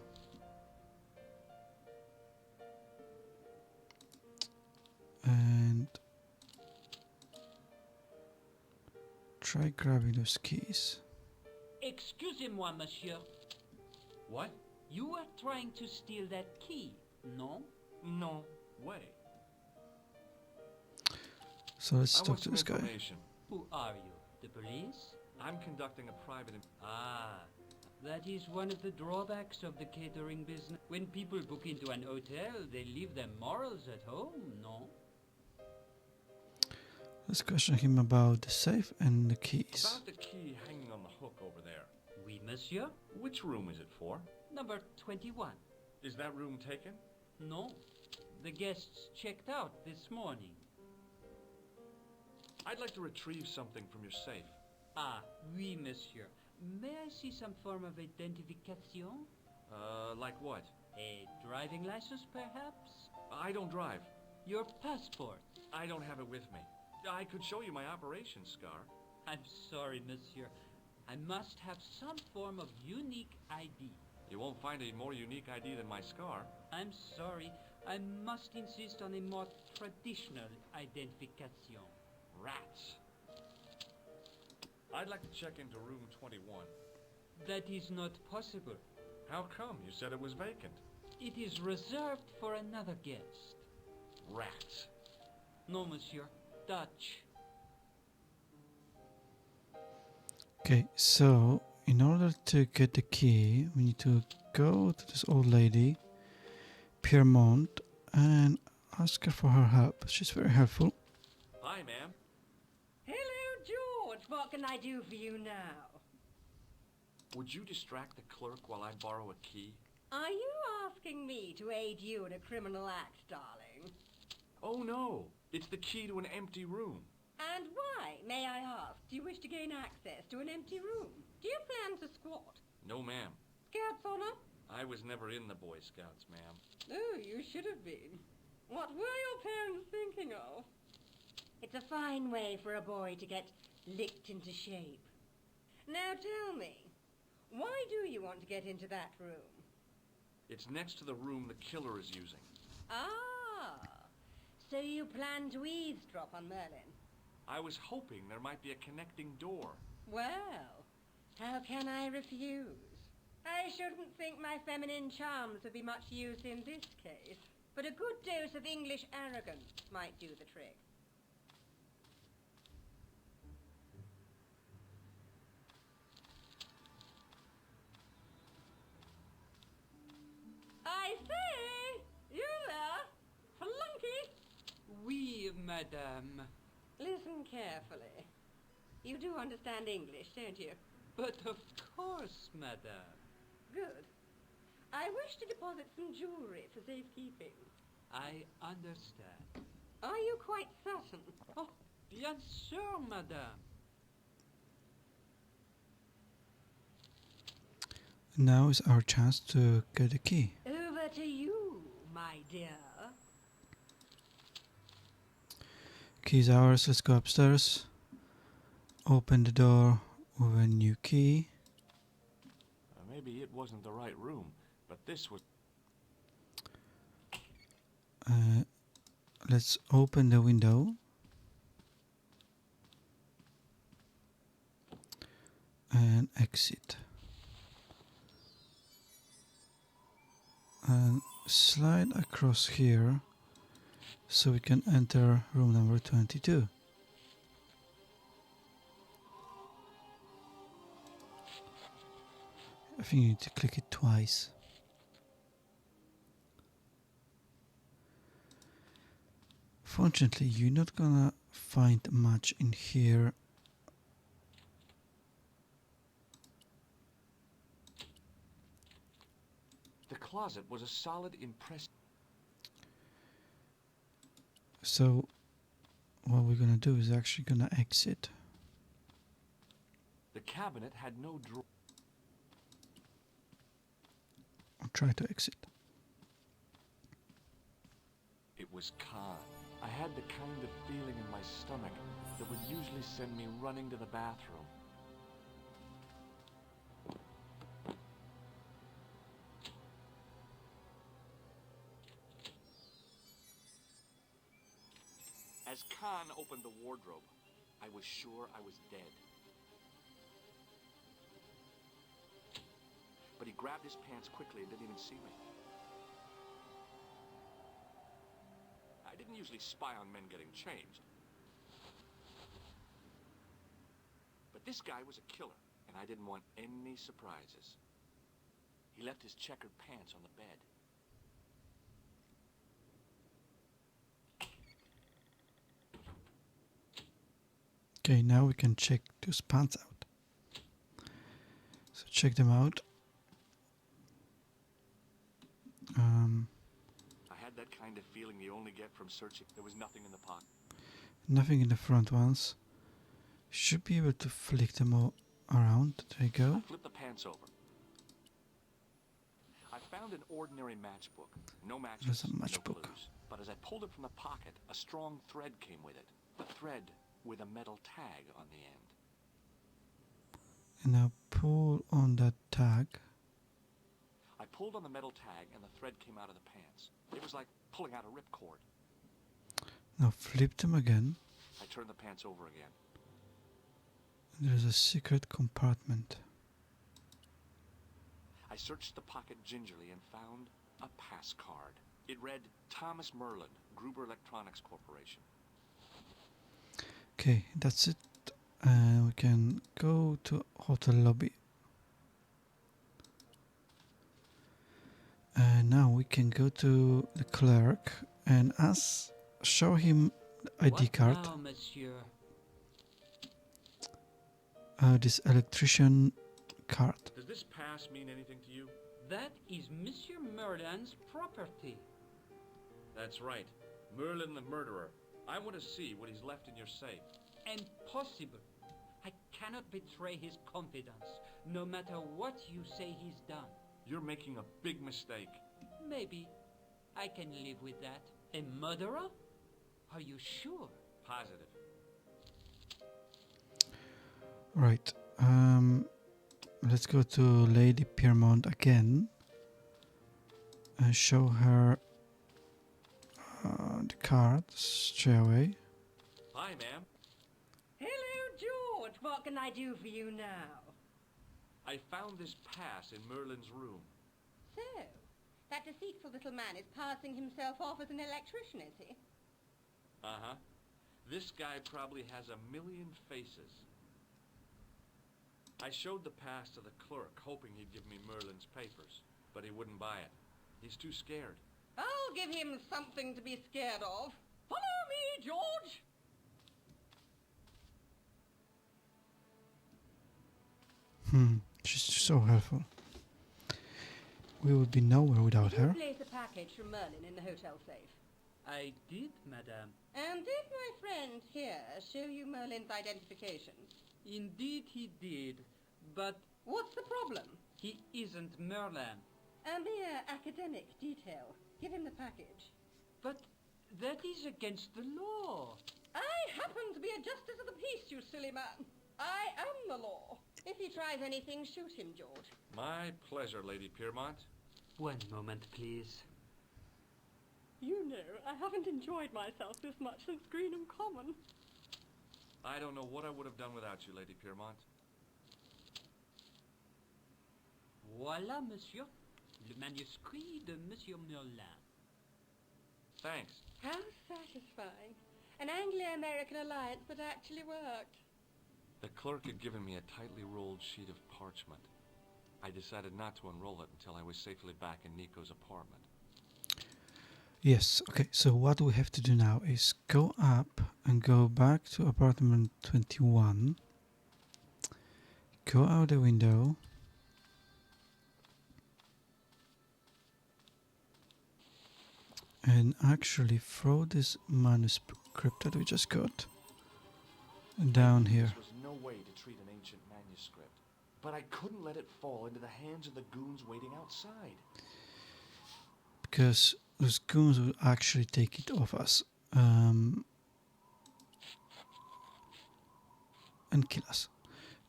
And try grabbing those keys. Excusez-moi, monsieur. What? You are trying to steal that key, no? No way. So let's I talk want to some this guy. information. Who are you? The police? I'm conducting a private... Ah, that is one of the drawbacks of the catering business. When people book into an hotel, they leave their morals at home, no? Let's question him about the safe and the keys. About the key hanging on the hook over there. Oui, monsieur. Which room is it for? Number 21. Is that room taken? No. The guests checked out this morning. I'd like to retrieve something from your safe. Ah, oui, monsieur. May I see some form of identification? Like what? A driving license, perhaps? I don't drive. Your passport? I don't have it with me. I could show you my operation scar. I'm sorry, monsieur. I must have some form of unique ID. You won't find a more unique ID than my scar. I'm sorry. I must insist on a more traditional identification. Rats. I'd like to check into room 21. That is not possible. How come? You said it was vacant. It is reserved for another guest. Rats. No, monsieur. Dutch. Okay, so in order to get the key, we need to go to this old lady, Piermont, and ask her for her help. She's very helpful. Hi, ma'am. Hello, George. What can I do for you now? Would you distract the clerk while I borrow a key? Are you asking me to aid you in a criminal act, darling? Oh, no. It's the key to an empty room. And why, may I ask, do you wish to gain access to an empty room? Do you plan to squat? No, ma'am. Scouts honor? I was never in the Boy Scouts, ma'am. Oh, you should have been. What were your parents thinking of? It's a fine way for a boy to get licked into shape. Now tell me, why do you want to get into that room? It's next to the room the killer is using. Ah, so you plan to eavesdrop on Merlin? I was hoping there might be a connecting door. Well, how can I refuse? I shouldn't think my feminine charms would be much use in this case, but a good dose of English arrogance might do the trick. I say! You there? Flunky! Oui, madame. Listen carefully. You do understand English, don't you? But of course, madame. Good. I wish to deposit some jewelry for safekeeping. I understand. Are you quite certain? Oh, bien sûr, madame. Now is our chance to get a key. Over to you, my dear. Key's ours. Let's go upstairs. Open the door with a new key. Maybe it wasn't the right room, but this was... Let's open the window. And exit. And slide across here so we can enter room number 22. I think you need to click it twice. Fortunately, you're not gonna find much in here. The closet was a solid impress. So what we're gonna do is actually gonna exit. The cabinet had no drawer. I'll try to exit. It was Khan. I had the kind of feeling in my stomach that would usually send me running to the bathroom. As Khan opened the wardrobe, I was sure I was dead. But he grabbed his pants quickly and didn't even see me. I didn't usually spy on men getting changed. But this guy was a killer, and I didn't want any surprises. He left his checkered pants on the bed. Okay, now we can check those pants out. So check them out. I had that kind of feeling you only get from searching. There was nothing in the pocket. Nothing in the front ones. Should be able to flick them all around. There you go. I flipped the pants over. I found an ordinary matchbook. No matches, There's a no matchbook. clues. But as I pulled it from the pocket, a strong thread came with it. A thread with a metal tag on the end. And now pull on that tag. I pulled on the metal tag and the thread came out of the pants. It was like pulling out a ripcord. Now flip them again. I turned the pants over again. There's a secret compartment. I searched the pocket gingerly and found a pass card. It read Thomas Merlin, Gruber Electronics Corporation. Okay, that's it. We can go to hotel lobby. And now we can go to the clerk and show him the ID What card. now, monsieur? This electrician card. Does this pass mean anything to you? That is Monsieur Merlin's property. That's right. Merlin the murderer. I want to see what he's left in your safe. Impossible. I cannot betray his confidence, no matter what you say he's done. You're making a big mistake. Maybe. I can live with that. A murderer? Are you sure? Positive. Right. Let's go to Lady Piermont again and show her the card straight away. Hi, ma'am. What can I do for you now? I found this pass in Merlin's room. So, that deceitful little man is passing himself off as an electrician, is he? Uh-huh. This guy probably has a million faces. I showed the pass to the clerk, hoping he'd give me Merlin's papers, but he wouldn't buy it. He's too scared. I'll give him something to be scared of. Follow me, George! She's so helpful. We would be nowhere without Did you her. place a package from Merlin in the hotel safe? I did, madame. And did my friend here show you Merlin's identification? Indeed he did, but What's the problem? he isn't Merlin. A mere academic detail. Give him the package. But that is against the law. I happen to be a justice of the peace, you silly man. I am the law. If he tries anything, shoot him, George. My pleasure, Lady Piermont. One moment, please. You know, I haven't enjoyed myself this much since Greenham Common. I don't know what I would have done without you, Lady Piermont. Voilà, monsieur. Le manuscrit de Monsieur Merlin. Thanks. How satisfying. An Anglo-American alliance that actually worked. The clerk had given me a tightly rolled sheet of parchment. I decided not to unroll it until I was safely back in Nico's apartment. Yes, okay, so what we have to do now is go up and go back to apartment 21. Go out the window. And actually throw this manuscript that we just got down here. There was no way to treat an ancient manuscript, but I couldn't let it fall into the hands of the goons waiting outside. Because those goons will actually take it off us and kill us.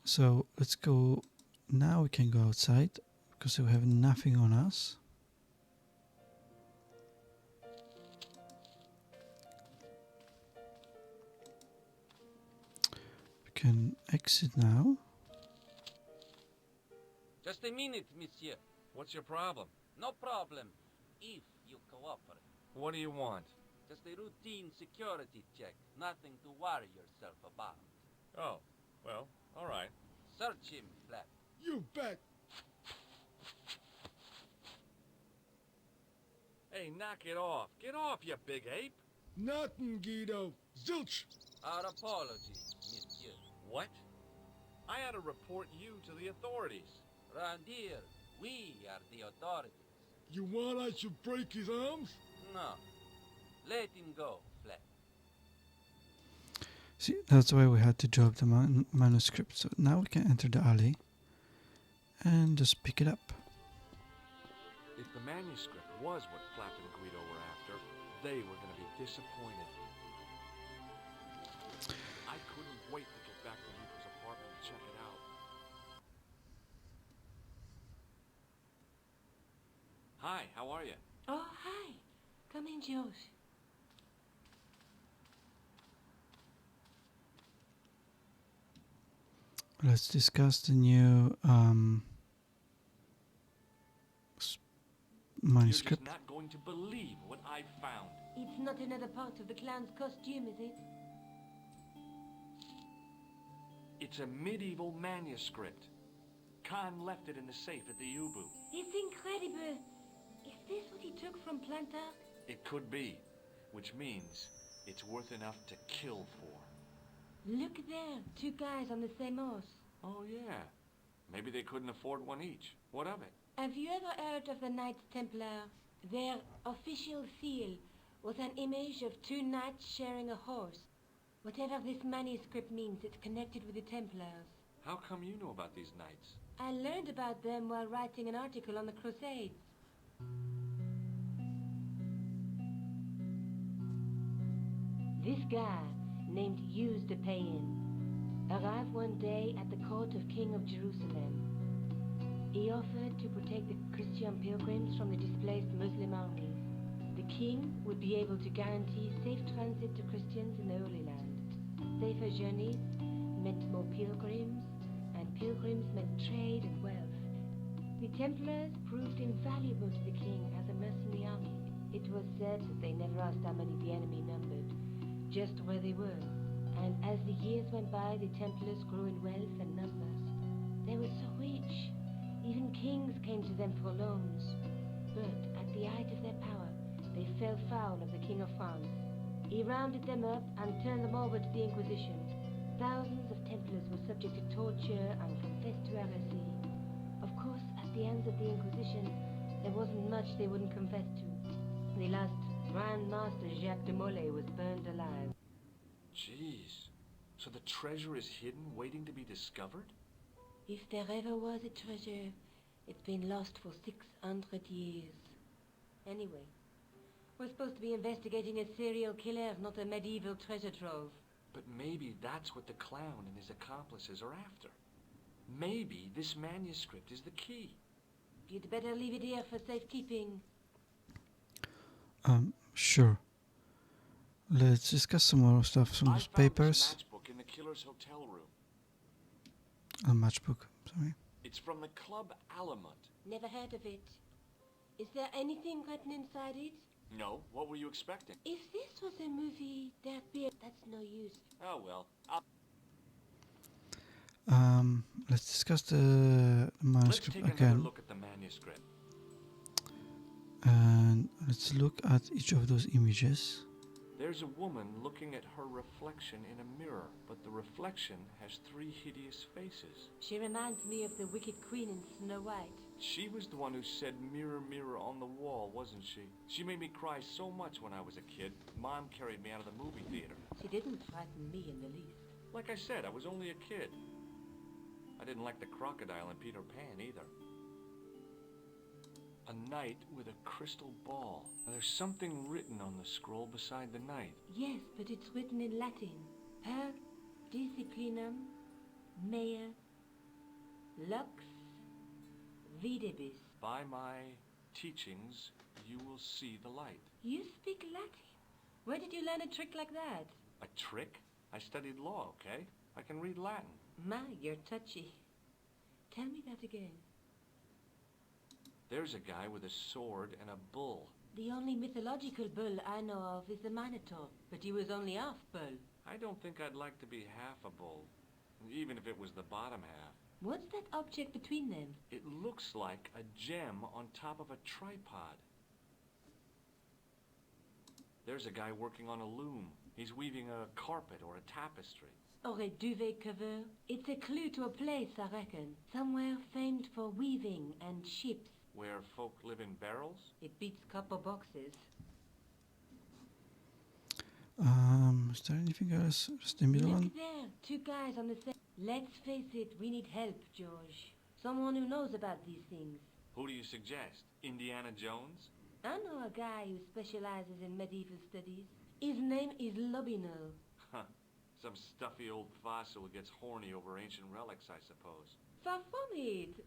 So let's go. Now we can go outside because we have nothing on us. We can exit now. Just a minute, monsieur. What's your problem? No problem. If you cooperate. What do you want? Just a routine security check. Nothing to worry yourself about. Oh, well, all right. Search him, Flap. You bet. Hey, knock it off. Get off, you big ape. Nothing, Guido. Zilch. Our apologies, monsieur. What? I had to report you to the authorities. Round here, we are the authorities. You want I should break his arms? No. Let him go, Flap. See, that's why we had to drop the manuscript. So now we can enter the alley and just pick it up. If the manuscript was what Flap and Guido were after, they were going to be disappointed. I couldn't wait to get back to Nico's apartment and check it out. Hi, how are you? Oh, hi. Come in, George. Let's discuss the new manuscript. You're just not going to believe what I found. It's not another part of the clown's costume, is it? It's a medieval manuscript. Khan left it in the safe at the Ubu. It's incredible. Is this what he took from Plantar? It could be, which means it's worth enough to kill for. Look there, two guys on the same horse. Oh, yeah. Maybe they couldn't afford one each. What of it? Have you ever heard of the Knights Templar? Their official seal was an image of two knights sharing a horse. Whatever this manuscript means, it's connected with the Templars. How come you know about these knights? I learned about them while writing an article on the Crusades. This guy, named Hughes de Payen, arrived one day at the court of King of Jerusalem. He offered to protect the Christian pilgrims from the displaced Muslim armies. The king would be able to guarantee safe transit to Christians in the Holy Land, safer journeys, meant more pilgrims, and pilgrims meant trade and wealth. The Templars proved invaluable to the king as a mercenary army. It was said that they never asked how many the enemy numbered, just where they were. And as the years went by, the Templars grew in wealth and numbers. They were so rich, even kings came to them for loans. But at the height of their power, they fell foul of the King of France. He rounded them up and turned them over to the Inquisition. Thousands of Templars were subject to torture and confessed to heresy. Of course, at the hands of the Inquisition, there wasn't much they wouldn't confess to. The last Grand Master Jacques de Molay was burned alive. Jeez. So the treasure is hidden, waiting to be discovered? If there ever was a treasure, it's been lost for 600 years. Anyway, we're supposed to be investigating a serial killer, not a medieval treasure trove. But maybe that's what the clown and his accomplices are after. Maybe this manuscript is the key. You'd better leave it here for safekeeping. Sure. Let's discuss some more stuff, some of those papers. This matchbook in the killer's hotel room. A matchbook, sorry. It's from the Club Alamut. Never heard of it. Is there anything written inside it? No, what were you expecting? If this was a movie, there'd be that's no use. Oh well, Let's discuss the manuscript let's take again. another look at the manuscript. And let's look at each of those images. There's a woman looking at her reflection in a mirror, but the reflection has 3 hideous faces. She reminds me of the Wicked Queen in Snow White. She was the one who said mirror, mirror on the wall, wasn't she? She made me cry so much when I was a kid. Mom carried me out of the movie theater. She didn't frighten me in the least. Like I said, I was only a kid. I didn't like the crocodile in Peter Pan either. A knight with a crystal ball. Now, there's something written on the scroll beside the knight. Yes, but it's written in Latin. Per disciplinam mea lux videbis. By my teachings, you will see the light. You speak Latin? Where did you learn a trick like that? A trick? I studied law, okay? I can read Latin. My, you're touchy. Tell me that again. There's a guy with a sword and a bull. The only mythological bull I know of is the Minotaur, but he was only half bull. I don't think I'd like to be half a bull, even if it was the bottom half. What's that object between them? It looks like a gem on top of a tripod. There's a guy working on a loom. He's weaving a carpet or a tapestry. Or a duvet cover. It's a clue to a place, I reckon. Somewhere famed for weaving and ships. Where folk live in barrels? It beats copper boxes. Is there anything else? Just the middle one? Look there, 2 guys on the same. Let's face it, we need help, George. Someone who knows about these things. Who do you suggest? Indiana Jones? I know a guy who specializes in medieval studies. His name is Lobino. Huh. Some stuffy old fossil who gets horny over ancient relics, I suppose. Far from it.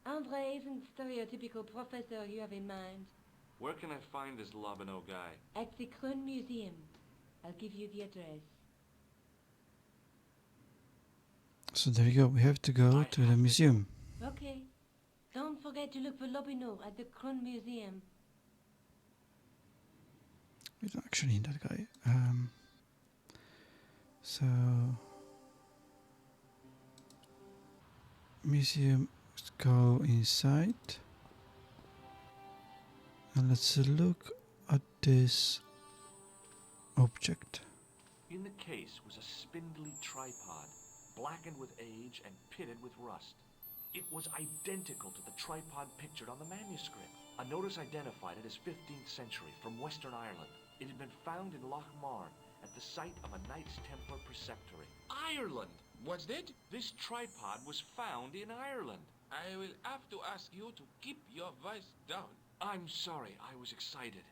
Andre isn't stereotypical professor you have in mind. Where can I find this Lobino guy? At the Krone Museum. I'll give you the address. So there you go, we have to go to the museum. Okay. Don't forget to look for Lobino at the Krone Museum. We don't actually need that guy. So museum, let's go inside and let's look at this object. In the case was a spindly tripod, blackened with age and pitted with rust. It was identical to the tripod pictured on the manuscript. A notice identified it as 15th century from Western Ireland. It had been found in Loch Marn at the site of a Knights Templar preceptory. Ireland! What's that? This tripod was found in Ireland. I will have to ask you to keep your voice down. I'm sorry, I was excited.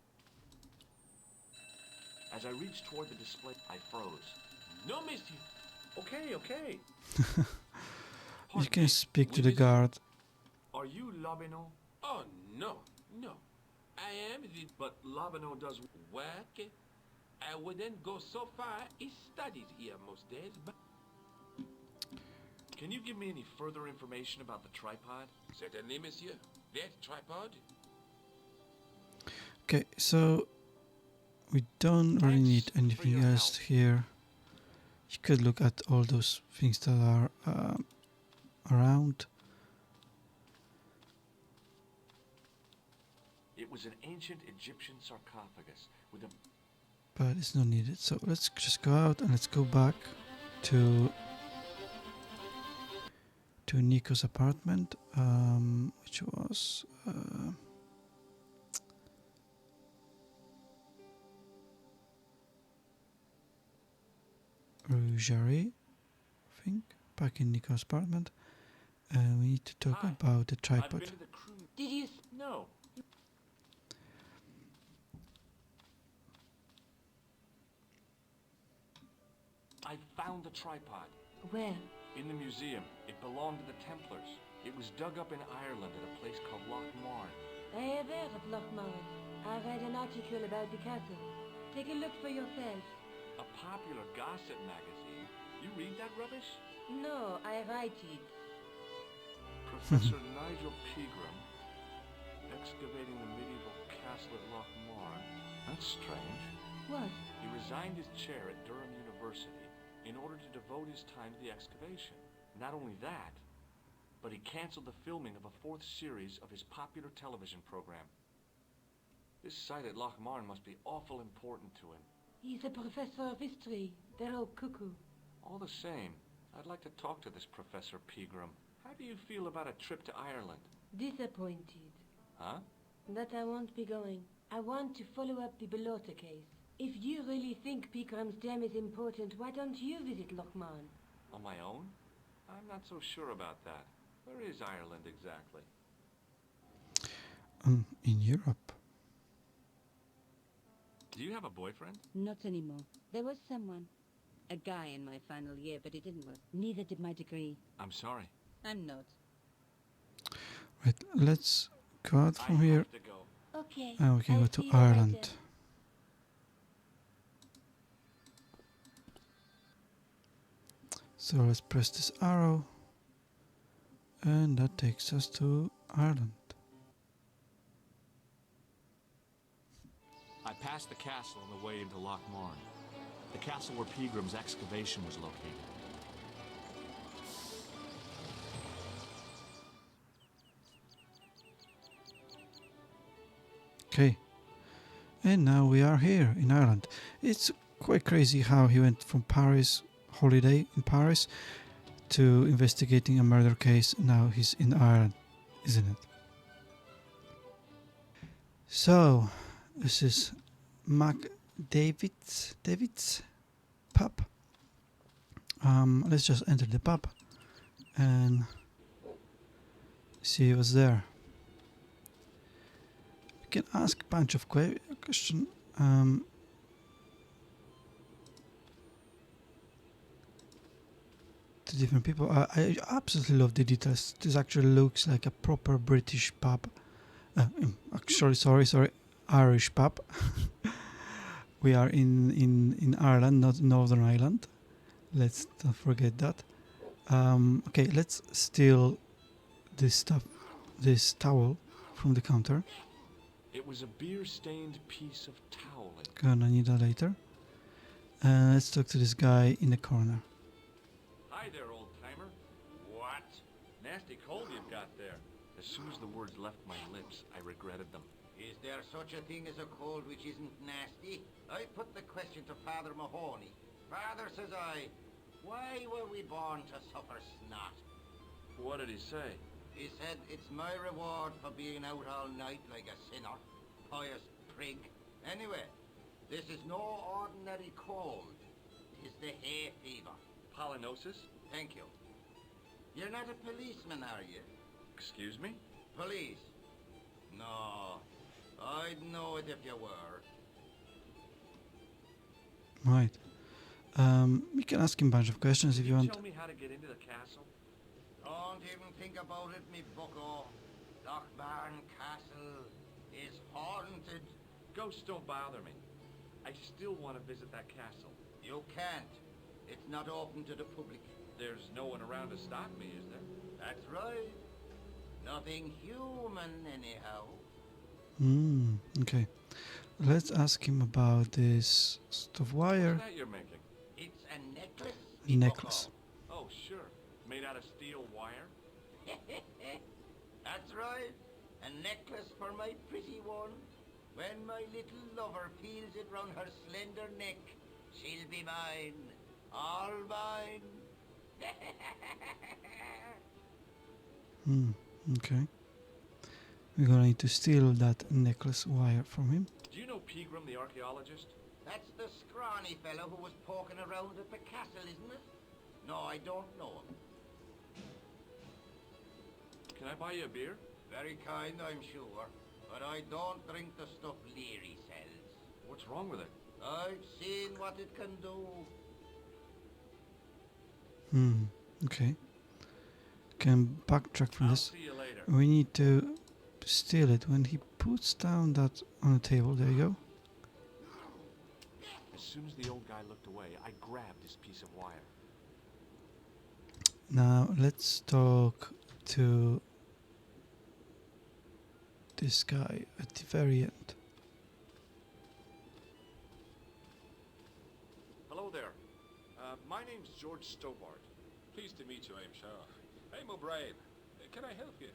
As I reached toward the display, I froze. No, monsieur. Okay. You can speak to the guard. Are you Lobino? Oh, no. I am the... But Lobino does work. I wouldn't go so far. He studies here most days, but... Can you give me any further information about the tripod? Certainly, monsieur. That tripod? Okay, so we don't really need anything else here. You could look at all those things that are around. It was an ancient Egyptian sarcophagus with a... But it's not needed. So let's just go out and let's go back to Nico's apartment, which was Rue Jarry, I think, back in Nico's apartment. And we need to talk about the tripod. Did you... No. I found the tripod. Where? In the museum. It belonged to the Templars. It was dug up in Ireland at a place called Loch Marn. I have heard of Loch Marn. I read an article about the castle. Take a look for yourself. A popular gossip magazine. You read that rubbish? No, I write it. Professor Nigel Pegram, excavating the medieval castle at Loch Marn. That's strange. What? He resigned his chair at Durham University in order to devote his time to the excavation. Not only that, but he canceled the filming of a 4th series of his popular television program. This site at Loch Marn must be awful important to him. He's a professor of history. They're all cuckoo. All the same, I'd like to talk to this Professor Pegram. How do you feel about a trip to Ireland? Disappointed. Huh? That I won't be going. I want to follow up the Bellotta case. If you really think Picram's dam is important, why don't you visit Loch Marn? On my own? I'm not so sure about that. Where is Ireland exactly? In Europe. Do you have a boyfriend? Not anymore. There was someone. A guy in my final year, but it didn't work. Neither did my degree. I'm sorry. I'm not. Right, let's go out from here. Okay. And we can go to Ireland. So let's press this arrow. And that takes us to Ireland. I passed the castle on the way into Loch Marn. The castle where Pegram's excavation was located. Okay. And now we are here in Ireland. It's quite crazy how he went from Paris, holiday in Paris, to investigating a murder case. Now he's in Ireland, isn't it? So, this is David's pub. Let's just enter the pub and see what's there. We can ask a bunch of questions. To different people. I absolutely love the details. This actually looks like a proper British pub. Actually, sorry, Irish pub. We are in Ireland, not Northern Ireland. Let's not forget that. Okay, let's steal this stuff, this towel from the counter. It was a beer-stained piece of toweling. Gonna need that later. Let's talk to this guy in the corner. Hi there, old-timer. What? Nasty cold you've got there. As soon as the words left my lips, I regretted them. Is there such a thing as a cold which isn't nasty? I put the question to Father Mahoney. Father, says I, why were we born to suffer snot? What did he say? He said, it's my reward for being out all night like a sinner. Pious prig. Anyway, this is no ordinary cold. It's the hay fever. Pollinosis? Thank you. You're not a policeman, are you? Excuse me? Police? No. I'd know it if you were. Right. We can ask him a bunch of questions if you want. Tell me how to get into the castle? Don't even think about it, me bucko. Loch Marn Castle is haunted. Ghosts don't bother me. I still want to visit that castle. You can't. It's not open to the public. There's no one around to stop me, is there? That's right. Nothing human, anyhow. Okay. Let's ask him about this stuff wire. What's that you're making? It's a necklace. Necklace. Oh, sure. Made out of steel wire? That's right. A necklace for my pretty one. When my little lover feels it round her slender neck, she'll be mine. All mine. Okay. We're gonna need to steal that necklace wire from him. Do you know Pegram, the archaeologist? That's the scrawny fellow who was poking around at the castle, isn't it? No, I don't know him. Can I buy you a beer? Very kind, I'm sure. But I don't drink the stuff Leary sells. What's wrong with it? I've seen what it can do. Okay. Can backtrack from this. See you later. We need to steal it. When he puts down that on the table, there you go. As soon as the old guy looked away, I grabbed this piece of wire. Now let's talk to this guy at the very end. Hello there. My name's George Stobart. Pleased to meet you, I'm sure. I'm O'Brien. Can I help you?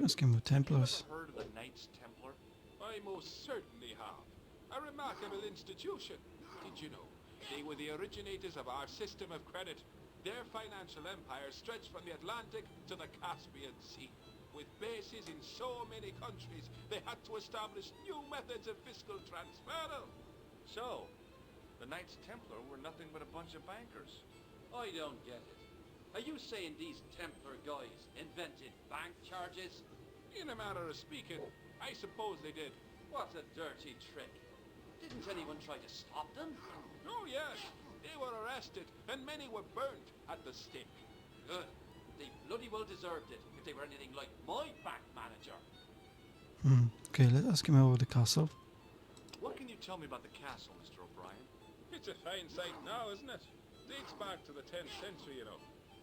Ask him about Templars. Ever heard of the Knights Templar? I most certainly have. A remarkable institution. Did you know? They were the originators of our system of credit. Their financial empire stretched from the Atlantic to the Caspian Sea. With bases in so many countries, they had to establish new methods of fiscal transfer. So, the Knights Templar were nothing but a bunch of bankers. I don't get it. Are you saying these Templar guys invented bank charges? In a manner of speaking, I suppose they did. What a dirty trick. Didn't anyone try to stop them? Oh yes, they were arrested and many were burnt at the stake. Good. They bloody well deserved it if they were anything like my bank manager. Okay, let's ask him about the castle. What can you tell me about the castle, Mr. O'Brien? It's a fine sight now, isn't it? Dates back to the 10th century, you know.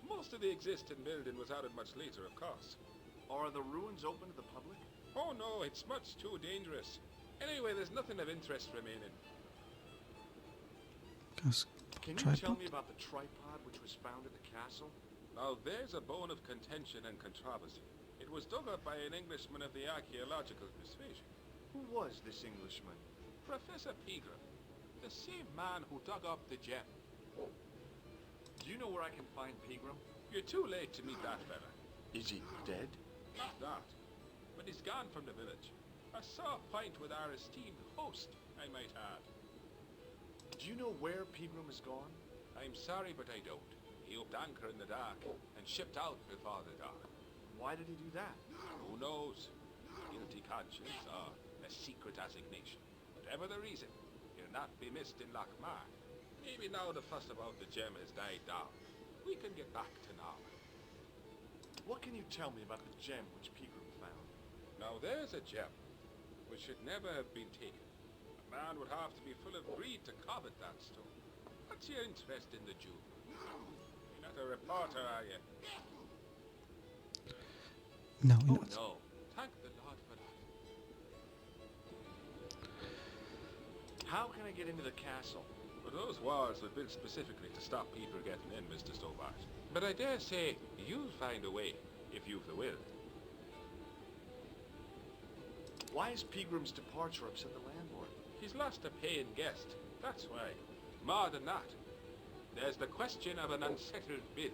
Most of the existing building was added much later, of course. Are the ruins open to the public? Oh no, it's much too dangerous. Anyway, there's nothing of interest remaining. Can you tell me about the tripod which was found at the castle? Now there's a bone of contention and controversy. It was dug up by an Englishman of the archaeological persuasion. Who was this Englishman? Professor Pegram, the same man who dug up the gem. Do you know where I can find Pegram? You're too late to meet that fella. Is he dead? Not that, but he's gone from the village. A sore point with our esteemed host, I might add. Do you know where Pegram is gone? I'm sorry, but I don't. He upped anchor in the dark and shipped out before the dawn. Why did he do that? Who knows? Guilty conscience or a secret assignation. Whatever the reason, he'll not be missed in Lochmar. Maybe now the fuss about the gem has died down, we can get back to normal. What can you tell me about the gem which Pegram found? Now there's a gem which should never have been taken. A man would have to be full of greed to covet that stone. What's your interest in the jewel? You're not a reporter, are you? No, oh, no. Thank the Lord for that. How can I get into the castle? Well, those walls were built specifically to stop people getting in, Mr. Stobart. But I dare say you'll find a way, if you've the will. Why is Pegram's departure upset the landlord? He's lost a paying guest, that's why. More than that, there's the question of an unsettled bill.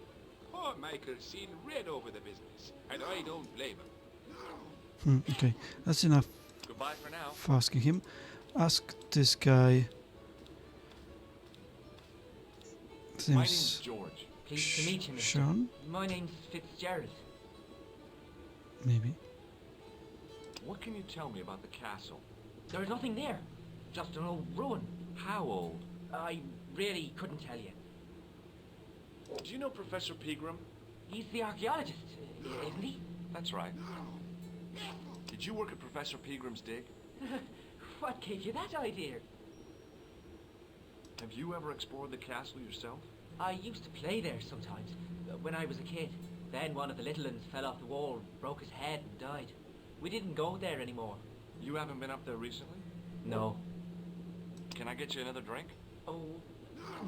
Poor Michael's seen red over the business, and I don't blame him. Okay, that's enough Goodbye for now. for asking him. Ask this guy. His My name's name's George. Pleased to meet you, Mr. Sean? My name's Fitzgerald. Maybe. What can you tell me about the castle? There's nothing there. Just an old ruin. How old? I really couldn't tell you. Do you know Professor Pegram? He's the archaeologist, isn't he? That's right. Did you work at Professor Pegram's dig? What gave you that idea? Have you ever explored the castle yourself? I used to play there sometimes, when I was a kid. Then one of the little ones fell off the wall, broke his head and died. We didn't go there anymore. You haven't been up there recently? No. Can I get you another drink? Oh,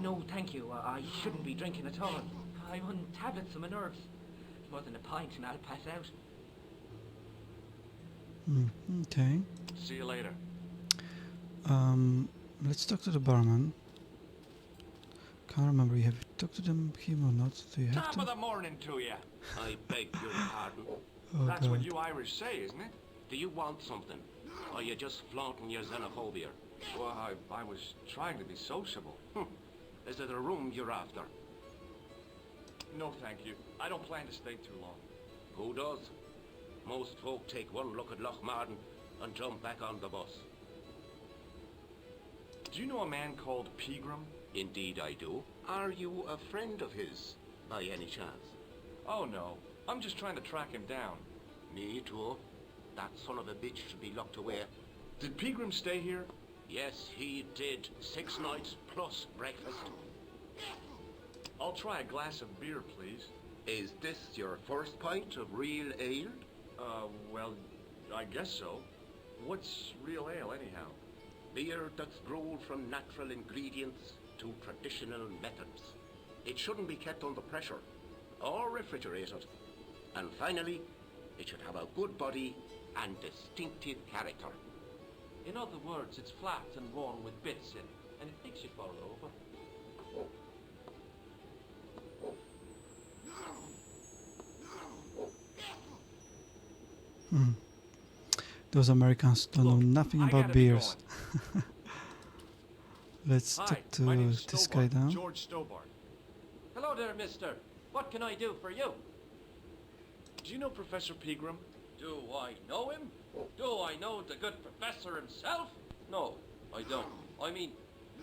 no, thank you. I shouldn't be drinking at all. I'm on tablets for my nerves. More than a pint and I'll pass out. Okay. See you later. Let's talk to the barman. Can't remember. You have talked to him or not? Do you have Top to? of the morning to you. I beg your pardon. Oh, That's what God. you Irish say, isn't it? Do you want something? Or are you just flaunting your xenophobia? Well, I was trying to be sociable. Is it a room you're after? No, thank you. I don't plan to stay too long. Who does? Most folk take one look at Lochmarden and jump back on the bus. Do you know a man called Pegram? Indeed I do. Are you a friend of his, by any chance? Oh, no. I'm just trying to track him down. Me too. That son of a bitch should be locked away. Did Pegram stay here? Yes, he did. 6 nights plus breakfast. I'll try a glass of beer, please. Is this your first pint of real ale? Well, I guess so. What's real ale, anyhow? Beer that's brewed from natural ingredients to traditional methods. It shouldn't be kept under pressure or refrigerated. And finally, it should have a good body and distinctive character. In other words, it's flat and worn with bits in, and it makes you fall over. Those Americans don't know nothing I about gotta be beers. Let's Hi, talk to my name's this Stobart, guy now. George Stobart. Hello there, mister. What can I do for you? Do you know Professor Pegram? Do I know him? Do I know the good professor himself? No, I don't. I mean,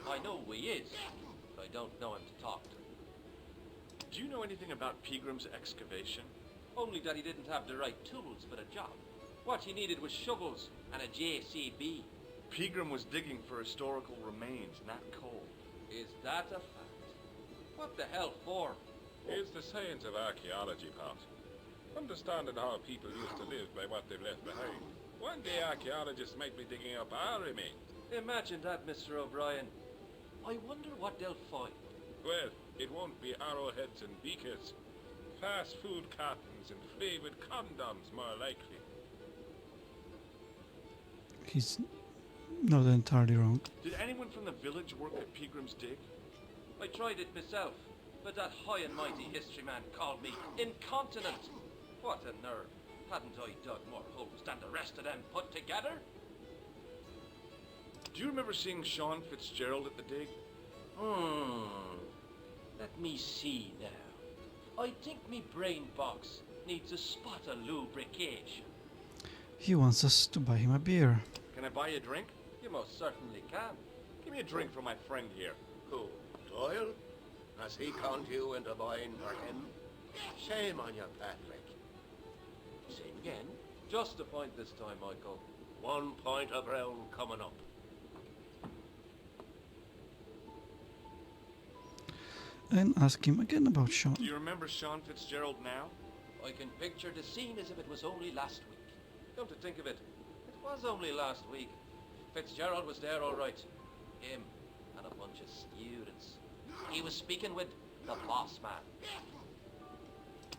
I know who he is, but I don't know him to talk to. Do you know anything about Pegram's excavation? Only that he didn't have the right tools for the job. What he needed was shovels and a JCB. Pegram was digging for historical remains, not coal. Is that a fact? What the hell for? It's the science of archaeology, Pat. Understanding how people used to live by what they've left behind. One day archaeologists might be digging up our remains. Imagine that, Mr. O'Brien. I wonder what they'll find. Well, it won't be arrowheads and beakers. Fast food cartons and flavored condoms, more likely. He's not entirely wrong. Did anyone from the village work at Pegram's dig? I tried it myself, but that high and mighty history man called me incontinent. What a nerve. Hadn't I dug more holes than the rest of them put together? Do you remember seeing Sean Fitzgerald at the dig? Let me see now. I think me brain box needs a spot of lubrication. He wants us to buy him a beer. Can I buy you a drink? You most certainly can. Give me a drink for my friend here. Who? Doyle? Has he conned you into buying for him? Shame on you, Patrick. Same again. Just a point this time, Michael. 1 point of round coming up. And ask him again about Sean. Do you remember Sean Fitzgerald now? I can picture the scene as if it was only last week. Come to think of it, it was only last week. Fitzgerald was there all right. Him and a bunch of students. He was speaking with the boss man.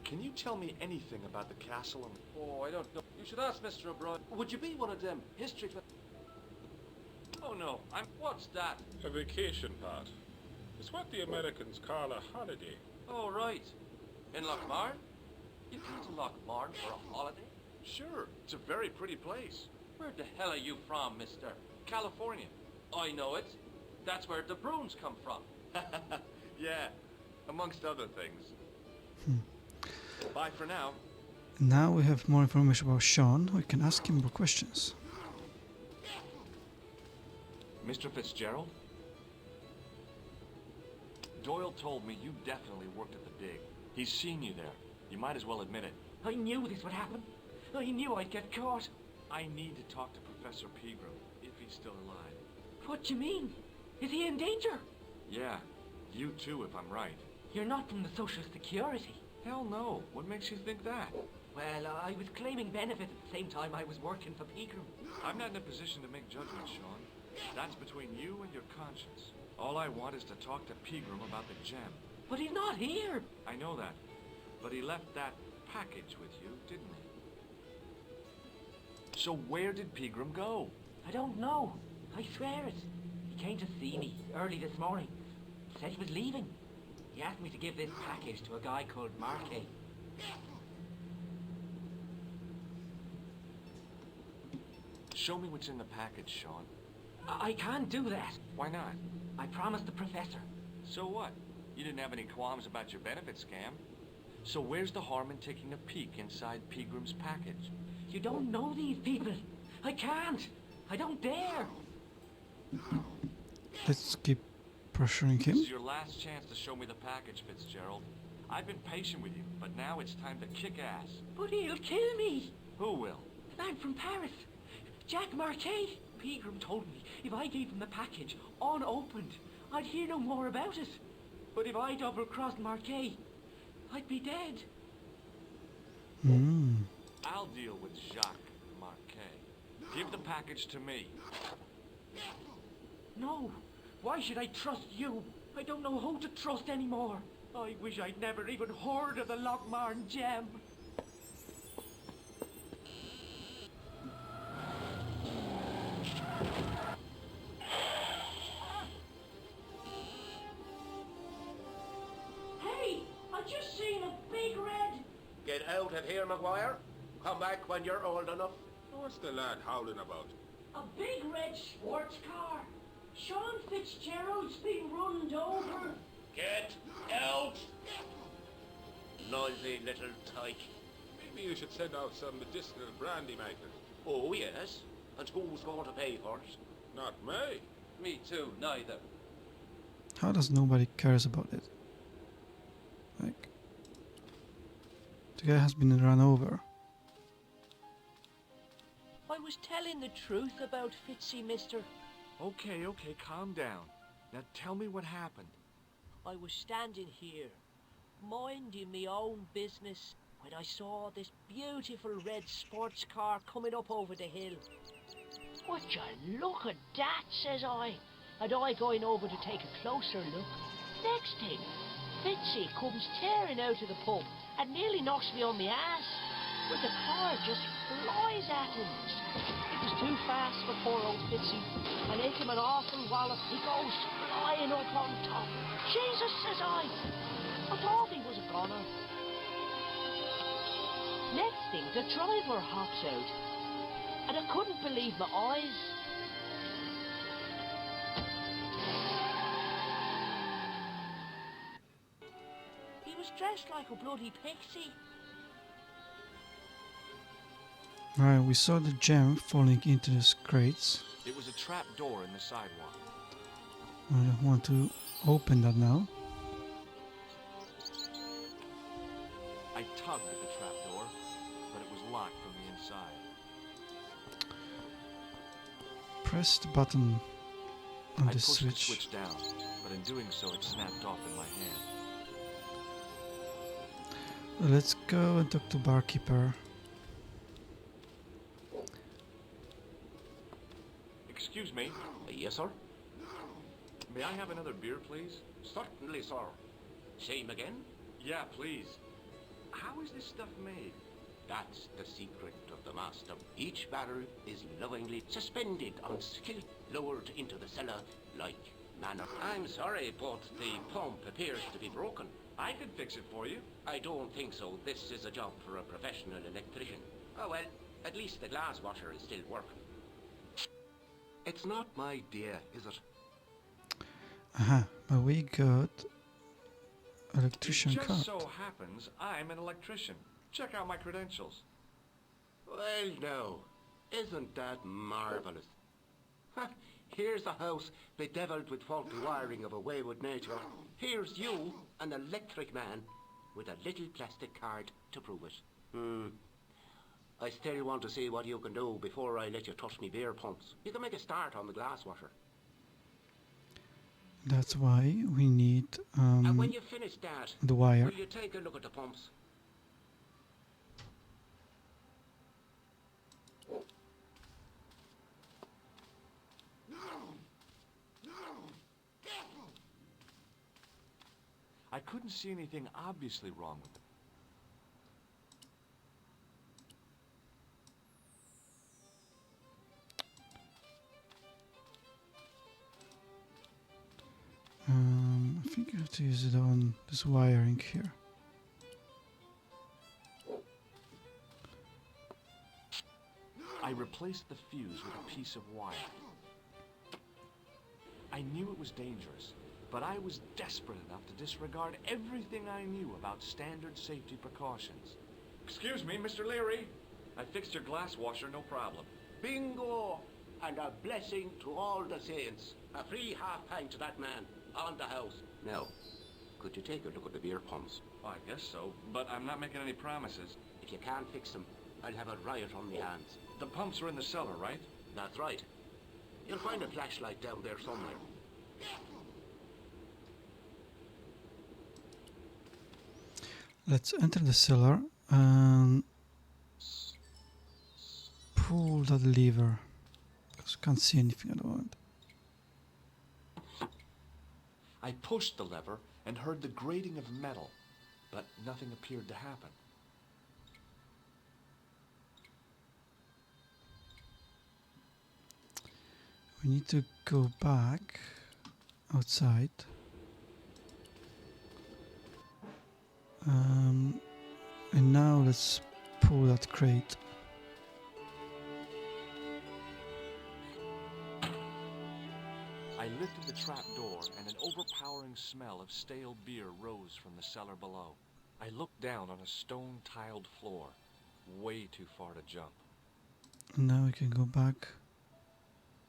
Can you tell me anything about the castle and... Oh, I don't know. You should ask Mr. O'Brien. Would you be one of them history... Oh no, What's that? A vacation, Pat. It's what the Americans call a holiday. Oh, right. In Lochmarn? You come to Lochmarn for a holiday? Sure, it's a very pretty place. Where the hell are you from, mister? California. I know it. That's where the Bruins come from. Yeah, amongst other things. Bye for now. Now we have more information about Sean. We can ask him more questions. Mr. Fitzgerald? Doyle told me you definitely worked at the dig. He's seen you there. You might as well admit it. I knew this would happen. I knew I'd get caught. I need to talk to Professor Pegram, if he's still alive. What do you mean? Is he in danger? Yeah, you too, if I'm right. You're not from the Social Security. Hell no. What makes you think that? Well, I was claiming benefit at the same time I was working for Pegram. I'm not in a position to make judgments, Sean. That's between you and your conscience. All I want is to talk to Pegram about the gem. But he's not here. I know that. But he left that package with you, didn't he? So where did Pegram go? I don't know. I swear it. He came to see me early this morning. Said he was leaving. He asked me to give this package to a guy called Marquet. Show me what's in the package, Sean. I can't do that. Why not? I promised the professor. So what? You didn't have any qualms about your benefit scam. So where's the harm in taking a peek inside Pegram's package? You don't know these people. I can't. I don't dare. Let's keep pressuring him. This is your last chance to show me the package, Fitzgerald. I've been patient with you, but now it's time to kick ass. But he'll kill me. Who will? The man from Paris. Jack Marquet. Pegram told me if I gave him the package unopened, I'd hear no more about it. But if I double-crossed Marquet, I'd be dead. I'll deal with Jacques Marquet. Give the package to me. No. Why should I trust you? I don't know who to trust anymore. I wish I'd never even heard of the Lochmarn gem. Hey! I just seen a big red... Get out of here, Maguire. Come back when you're old enough. What's the lad howling about? A big red sports car. Sean Fitzgerald's been runned over. Get out! Noisy little tyke. Maybe you should send out some medicinal brandy makers. Oh, yes. And who's going to pay for it? Not me. Me too, neither. How does nobody cares about it? Like, the guy has been run over. I was telling the truth about Fitzy, mister. Okay, calm down. Now tell me what happened. I was standing here, minding my own business, when I saw this beautiful red sports car coming up over the hill. Would you look at that, says I. And I going over to take a closer look. Next thing, Fitzy comes tearing out of the pub and nearly knocks me on my ass. But the car just flies at him. It was too fast for poor old Fitzy, and into him an awful wallop. He goes flying up on top. Jesus, says I thought he was a goner. Next thing, the driver hops out, and I couldn't believe my eyes. He was dressed like a bloody pixie. Alright, we saw the gem falling into the crates. It was a trap door in the sidewalk. I want to open that now. I tugged at the trap door, but it was locked from the inside. Press the button on I the pushed switch. the switch down, but in doing so it snapped off in my hand. Let's go and talk to barkeeper. Excuse me. Yes, sir? May I have another beer, please? Certainly, sir. Same again? Yeah, please. How is this stuff made? That's the secret of the master. Each barrel is lovingly suspended on skill, lowered into the cellar like manna. I'm sorry, but the pump appears to be broken. I could fix it for you. I don't think so. This is a job for a professional electrician. Oh well, at least the glass washer is still working. It's not my dear, is it? Aha, but we got electrician It just card. so happens I'm an electrician. Check out my credentials. Well, no. Isn't that marvellous? Here's a house bedeviled with faulty wiring of a wayward nature. Here's you, an electric man, with a little plastic card to prove it. I still want to see what you can do before I let you touch me beer pumps. You can make a start on the glass washer. That's why we need And when you finish that, the wire. will you take a look at the pumps? I couldn't see anything obviously wrong with them. I think I have to use it on this wiring here. I replaced the fuse with a piece of wire. I knew it was dangerous, but I was desperate enough to disregard everything I knew about standard safety precautions. Excuse me, Mr. Leary. I fixed your glass washer, no problem. Bingo! And a blessing to all the saints. A free half-pint to that man on the house. Now, could you take a look at the beer pumps? I guess so, but I'm not making any promises. If you can't fix them, I'll have a riot on my hands. The pumps are in the cellar, right? That's right. You'll find a flashlight down there somewhere. Let's enter the cellar and pull that lever. Because I can't see anything at the moment. I pushed the lever and heard the grating of metal, but nothing appeared to happen. We need to go back outside. And now let's pull that crate. I lifted the trap door and an overpowering smell of stale beer rose from the cellar below. I looked down on a stone-tiled floor, way too far to jump. Now we can go back.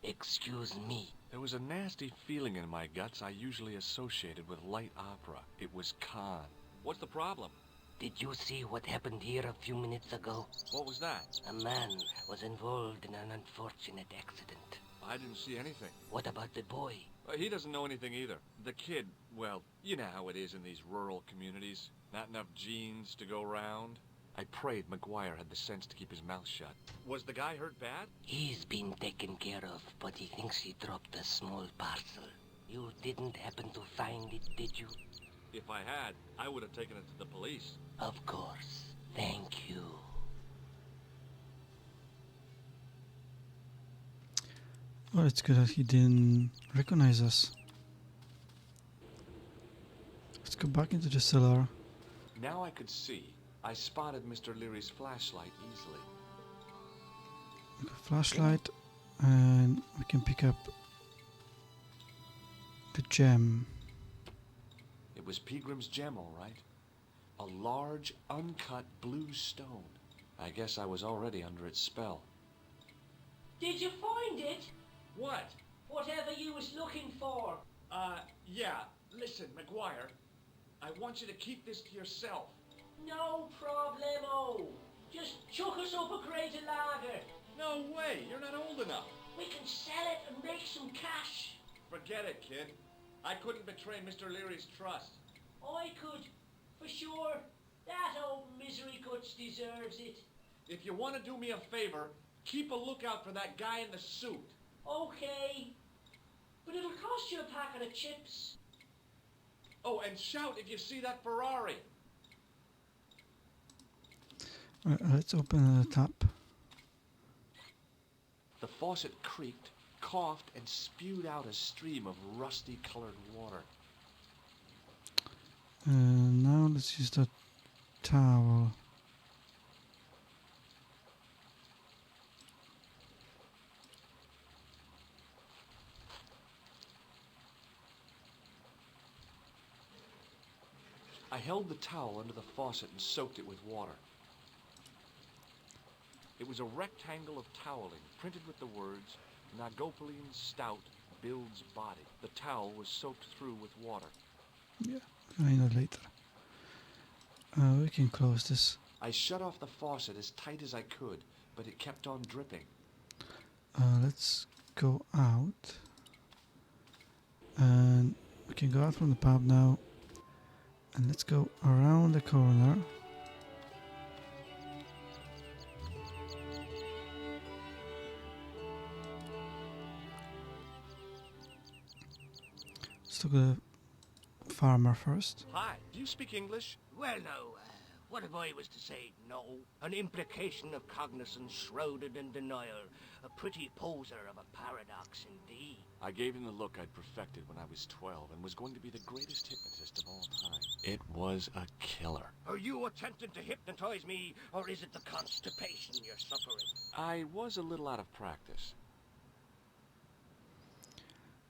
Excuse me. There was a nasty feeling in my guts I usually associated with light opera. It was Khan. What's the problem? Did you see what happened here a few minutes ago? What was that? A man was involved in an unfortunate accident. I didn't see anything. What about the boy? He doesn't know anything either. The kid, well, you know how it is in these rural communities. Not enough genes to go round. I prayed McGuire had the sense to keep his mouth shut. Was the guy hurt bad? He's been taken care of, but he thinks he dropped a small parcel. You didn't happen to find it, did you? If I had, I would have taken it to the police. Of course. Thank you. Well, it's good that he didn't recognize us. Let's go back into the cellar. Now I could see. I spotted Mr. Leary's flashlight easily. Flashlight, and we can pick up the gem. It was Peagrim's gem, all right. A large, uncut blue stone. I guess I was already under its spell. Did you find it? What? Whatever you was looking for. Yeah. Listen, McGuire. I want you to keep this to yourself. No problemo. Just chuck us up a crate of lager. No way. You're not old enough. We can sell it and make some cash. Forget it, kid. I couldn't betray Mr. Leary's trust. I could, for sure. That old misery guts deserves it. If you want to do me a favor, keep a lookout for that guy in the suit. Okay. But it'll cost you a packet of chips. Oh, and shout if you see that Ferrari. Let's open the tap. The faucet creaked, coughed, and spewed out a stream of rusty-colored water. Now let's use that towel. I held the towel under the faucet and soaked it with water. It was a rectangle of toweling, printed with the words, Nagopolian Stout builds body. The towel was soaked through with water. Yeah, I know later. We can close this. I shut off the faucet as tight as I could, but it kept on dripping. Let's go out. And we can go out from the pub now. And let's go around the corner. Let's talk to the farmer first. Hi, do you speak English? Well, no. What if I was to say no? An implication of cognizance shrouded in denial. A pretty poser of a paradox indeed. I gave him the look I'd perfected when I was 12 and was going to be the greatest hypnotist of all time. It was a killer. Are you attempting to hypnotize me, or is it the constipation you're suffering? I was a little out of practice.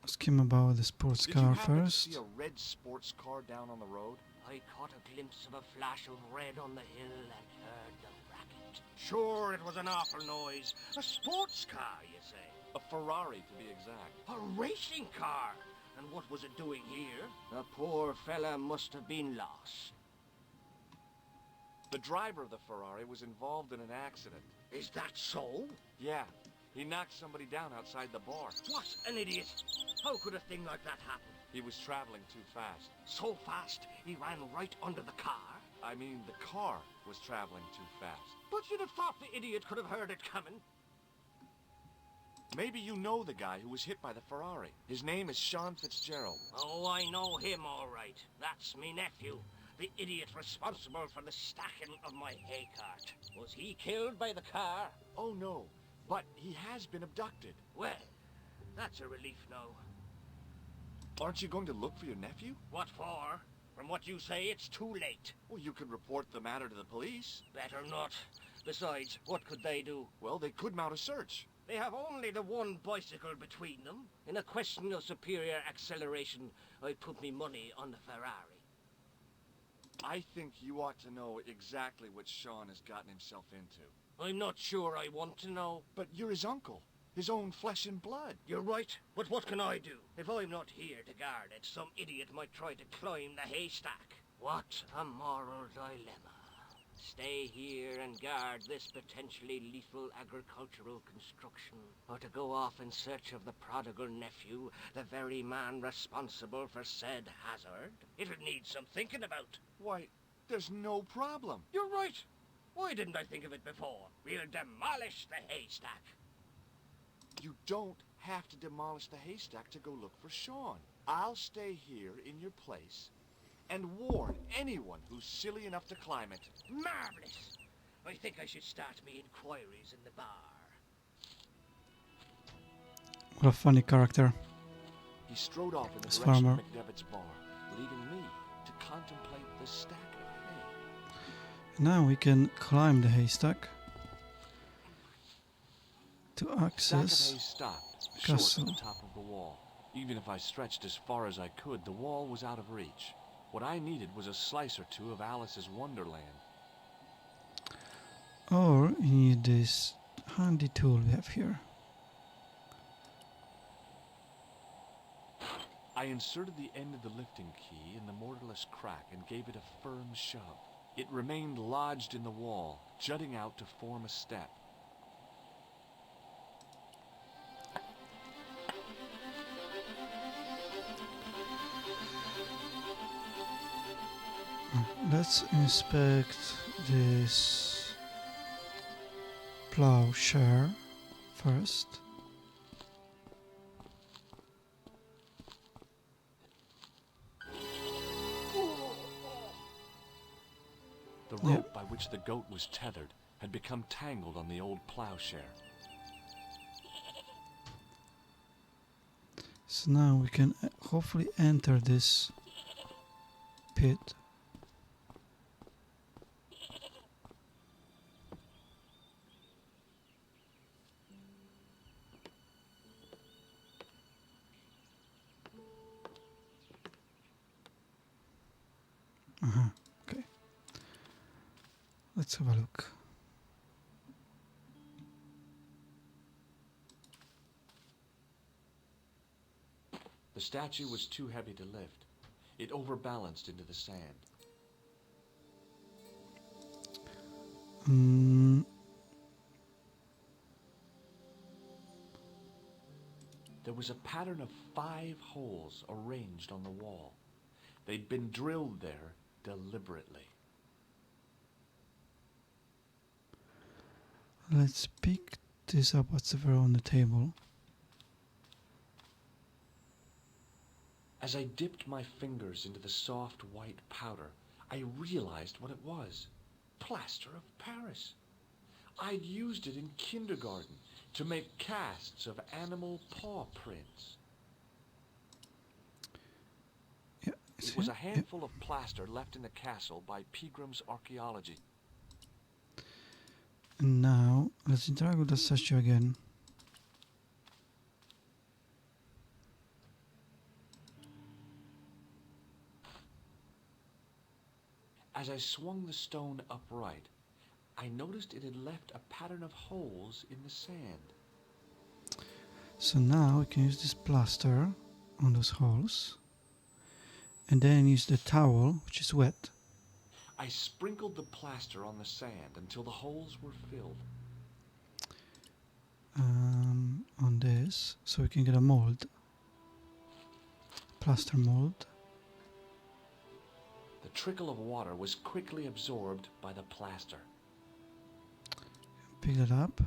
Ask him about the sports Did car you happen first. to see a red sports car down on the road? I caught a glimpse of a flash of red on the hill and heard the racket. Sure, it was an awful noise. A sports car, you say? A Ferrari, to be exact. A racing car? And what was it doing here? The poor fella must have been lost. The driver of the Ferrari was involved in an accident. Is that so? Yeah. He knocked somebody down outside the bar. What an idiot! How could a thing like that happen? He was traveling too fast. So fast, he ran right under the car? I mean, the car was traveling too fast. But you'd have thought the idiot could have heard it coming. Maybe you know the guy who was hit by the Ferrari. His name is Sean Fitzgerald. Oh, I know him all right. That's me nephew. The idiot responsible for the stacking of my hay cart. Was he killed by the car? Oh, no. But he has been abducted. Well, that's a relief now. Aren't you going to look for your nephew? What for? From what you say, it's too late. Well, you could report the matter to the police. Better not. Besides, what could they do? Well, they could mount a search. They have only the one bicycle between them. In a question of superior acceleration, I put me money on the Ferrari. I think you ought to know exactly what Sean has gotten himself into. I'm not sure I want to know. But you're his uncle. His own flesh and blood. You're right, but what can I do? If I'm not here to guard it, some idiot might try to climb the haystack. What a moral dilemma. Stay here and guard this potentially lethal agricultural construction, or to go off in search of the prodigal nephew, the very man responsible for said hazard? It'll need some thinking about. Why, there's no problem. You're right. Why didn't I think of it before? We'll demolish the haystack. You don't have to demolish the haystack to go look for Sean. I'll stay here in your place and warn anyone who's silly enough to climb it. Marvelous! I think I should start me inquiries in the bar. What a funny character. He strode off in the This direction farmer. of McDevitt's bar, leaving me to contemplate the stack of hay. Now we can climb the haystack to The stack of access hay stopped, short castle. at the top of the wall. Even if I stretched as far as I could, the wall was out of reach. What I needed was a slice or two of Alice's Wonderland. Or you need this handy tool we have here. I inserted the end of the lifting key in the mortarless crack and gave it a firm shove. It remained lodged in the wall, jutting out to form a step. Let's inspect this plowshare first. The rope by which the goat was tethered had become tangled on the old plowshare. So now we can hopefully enter this pit. Okay. Let's have a look. The statue was too heavy to lift. It overbalanced into the sand. There there was a pattern of 5 holes arranged on the wall. They'd been drilled there deliberately. Let's pick this up, whatever on the table. As I dipped my fingers into the soft white powder, I realized what it was. Plaster of Paris. I'd used it in kindergarten to make casts of animal paw prints. Yeah, it was a handful of plaster left in the castle by Pegram's archaeology. And now, let's interact with the statue again. As I swung the stone upright, I noticed it had left a pattern of holes in the sand. So now we can use this plaster on those holes. And then use the towel, which is wet. I sprinkled the plaster on the sand until the holes were filled. On this, so we can get a mold. Plaster mold. The trickle of water was quickly absorbed by the plaster. Pick it up.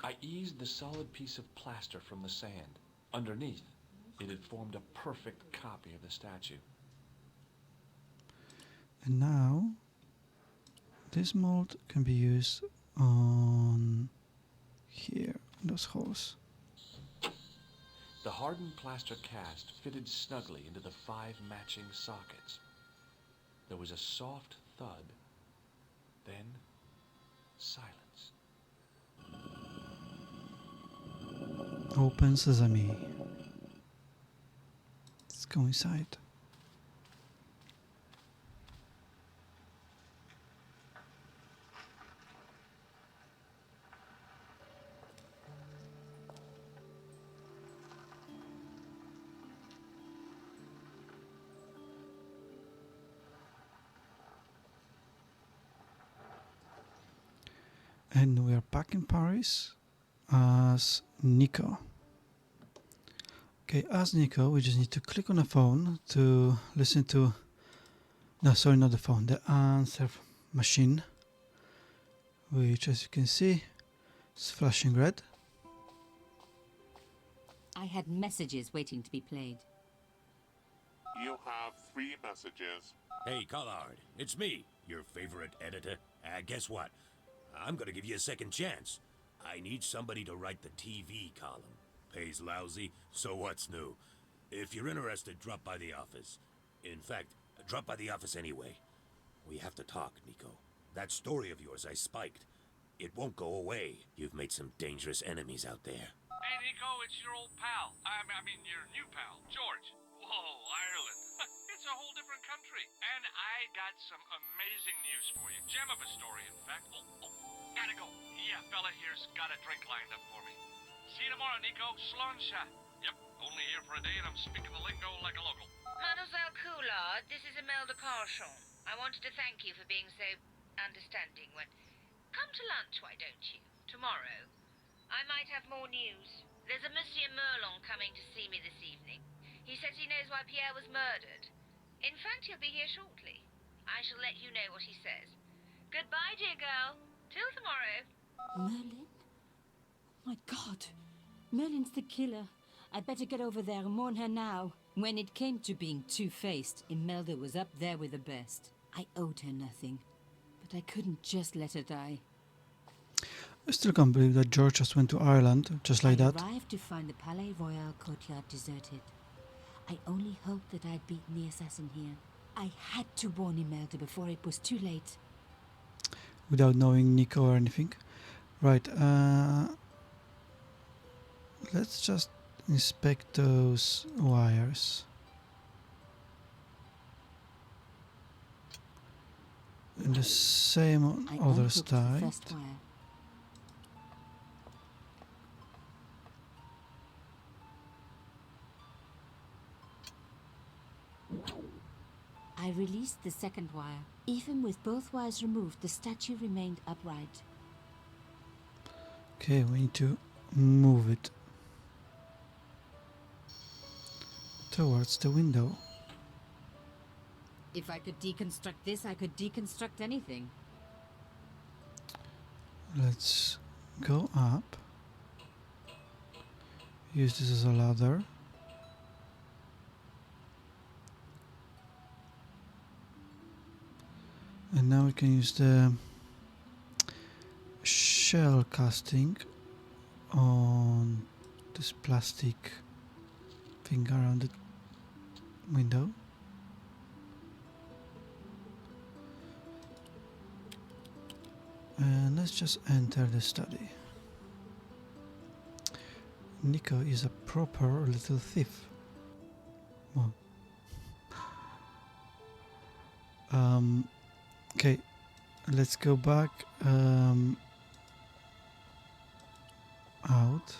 I eased the solid piece of plaster from the sand. Underneath, it had formed a perfect copy of the statue. And now, this mold can be used on here, on those holes. The hardened plaster cast fitted snugly into the 5 matching sockets. There was a soft thud, then silence. Open sesame. Let's go inside. And we are back in Paris as Nico. Okay, as Nico, we just need to click on a phone to listen to... No, sorry, not the phone, the answer machine. Which, as you can see, is flashing red. I had messages waiting to be played. You have 3 messages. Hey, Collard, it's me, your favorite editor. Guess what? I'm gonna give you a second chance. I need somebody to write the TV column. Pays lousy, so what's new? If you're interested, drop by the office. In fact, drop by the office anyway. We have to talk, Nico. That story of yours I spiked. It won't go away. You've made some dangerous enemies out there. Hey, Nico, it's your old pal. I mean, your new pal, George. Whoa, Ireland. It's a whole different country. And I got some amazing news for you. Gem of a story, in fact. Oh, gotta go. Yeah, fella here's got a drink lined up for me. See you tomorrow, Nico. Slonsha. Yep, only here for a day and I'm speaking the lingo like a local. Mademoiselle Coulard, this is Imelda Carchon. I wanted to thank you for being so understanding when... Come to lunch, why don't you? Tomorrow. I might have more news. There's a Monsieur Merlon coming to see me this evening. He says he knows why Pierre was murdered. In fact, he'll be here shortly. I shall let you know what he says. Goodbye, dear girl. Till tomorrow. Merlin? My God. Merlin's the killer. I better get over there and warn her now. When it came to being two-faced, Imelda was up there with the best. I owed her nothing, but I couldn't just let her die. I still can't believe that George just went to Ireland, just like that. I arrived to find the Palais Royal courtyard deserted. I only hoped that I'd beaten the assassin here. I had to warn Imelda before it was too late. Without knowing Nico or anything. Right, let's just inspect those wires. And the same on other side. First wire. I released the second wire. Even with both wires removed, the statue remained upright. Okay, we need to move it. towards the window. If I could deconstruct this, I could deconstruct anything. Let's go up. Use this as a ladder. And now we can use the shell casting on this plastic thing around the window. And let's just enter the study. Nico is a proper little thief. Well. Okay, let's go back out.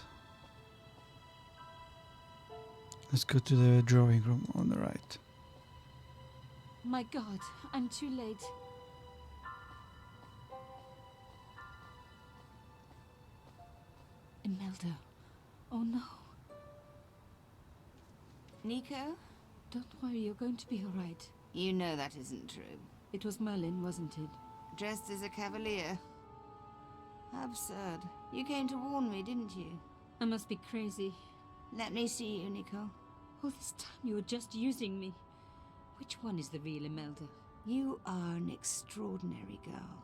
Let's go to the drawing room on the right. My God, I'm too late. Imelda. Oh no. Nico? Don't worry, you're going to be alright. You know that isn't true. It was Merlin, wasn't it? Dressed as a cavalier. Absurd. You came to warn me, didn't you? I must be crazy. Let me see you, Nico. All this time you were just using me. Which one is the real Imelda? You are an extraordinary girl.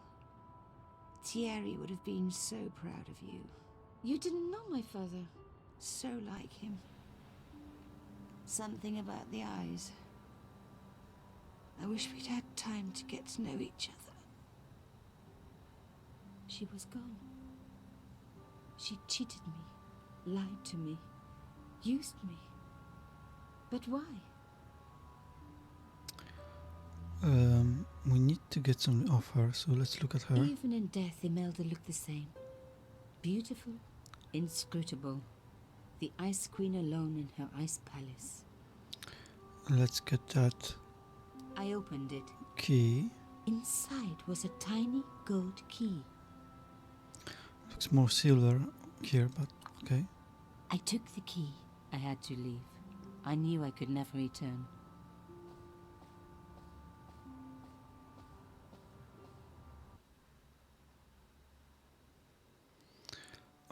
Thierry would have been so proud of you. You didn't know my father. So like him. Something about the eyes. I wish we'd had time to get to know each other. She was gone. She cheated me, lied to me, used me. But why? We need to get some off her, so let's look at her. Even in death, Imelda looked the same. Beautiful, inscrutable. The Ice Queen alone in her ice palace. Let's get that I opened it. key. Inside was a tiny gold key. Looks more silver here, but okay. I took the key. I had to leave. I knew I could never return.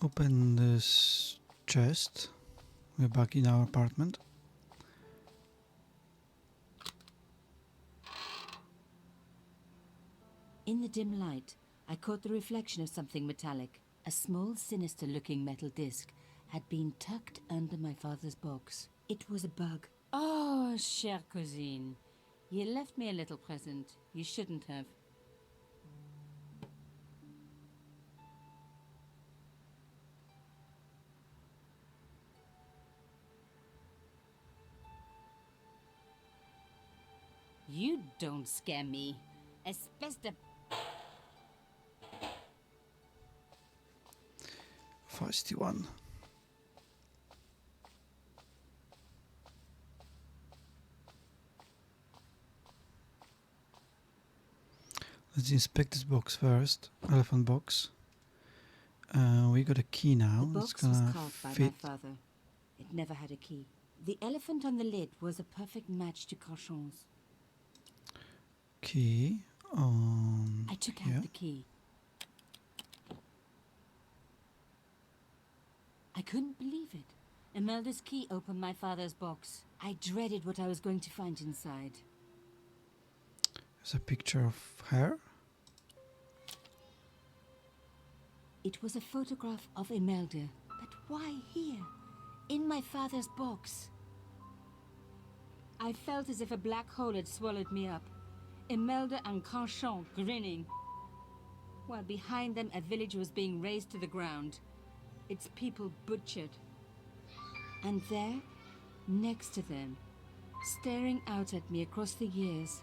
Open this chest. We're back in our apartment. In the dim light, I caught the reflection of something metallic. A small, sinister-looking metal disc had been tucked under my father's box. It was a bug. Oh, chère cousine. You left me a little present. You shouldn't have. You don't scare me. Espèce de... Feisty one. Let's inspect this box first. Elephant box. We got a key now. The It's box was gonna carved by fit. my father. It never had a key. The elephant on the lid was a perfect match to Carchon's. Key on. I took here. out the key. I couldn't believe it. Imelda's key opened my father's box. I dreaded what I was going to find inside. There's a picture of her. It was a photograph of Imelda. But why here? In my father's box. I felt as if a black hole had swallowed me up. Imelda and Carchon grinning. While behind them a village was being razed to the ground. Its people butchered. And there, next to them, staring out at me across the years,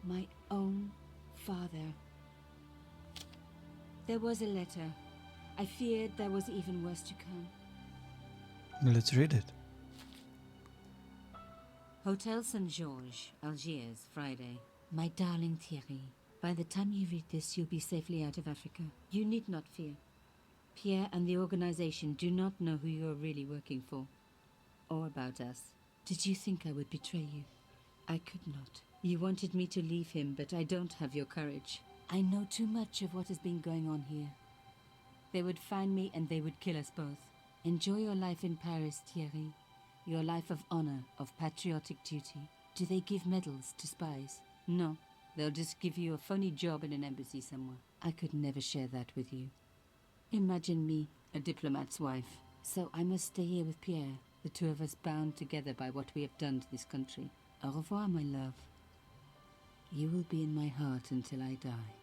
my own father. There was a letter. I feared there was even worse to come. Let's read it. Hotel St. George, Algiers, Friday. My darling Thierry, by the time you read this, you'll be safely out of Africa. You need not fear. Pierre and the organization do not know who you are really working for, or about us. Did you think I would betray you? I could not. You wanted me to leave him, but I don't have your courage. I know too much of what has been going on here. They would find me and they would kill us both. Enjoy your life in Paris, Thierry. Your life of honor, of patriotic duty. Do they give medals to spies? No. They'll just give you a funny job in an embassy somewhere. I could never share that with you. Imagine me, a diplomat's wife. So I must stay here with Pierre, the two of us bound together by what we have done to this country. Au revoir, my love. You will be in my heart until I die.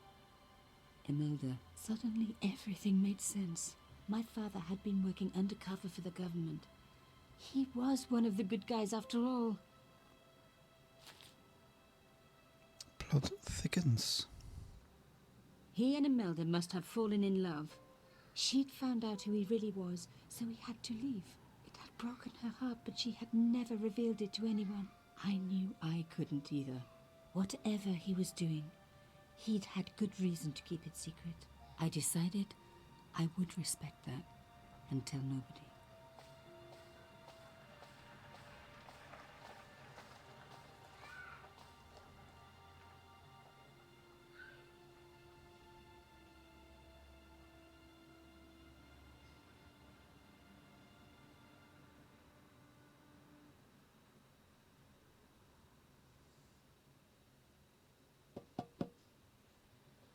Imelda, suddenly everything made sense. My father had been working undercover for the government. He was one of the good guys after all. Plot thickens. He and Imelda must have fallen in love. She'd found out who he really was, so he had to leave. It had broken her heart, but she had never revealed it to anyone. I knew I couldn't either. Whatever he was doing, he'd had good reason to keep it secret. I decided I would respect that and tell nobody.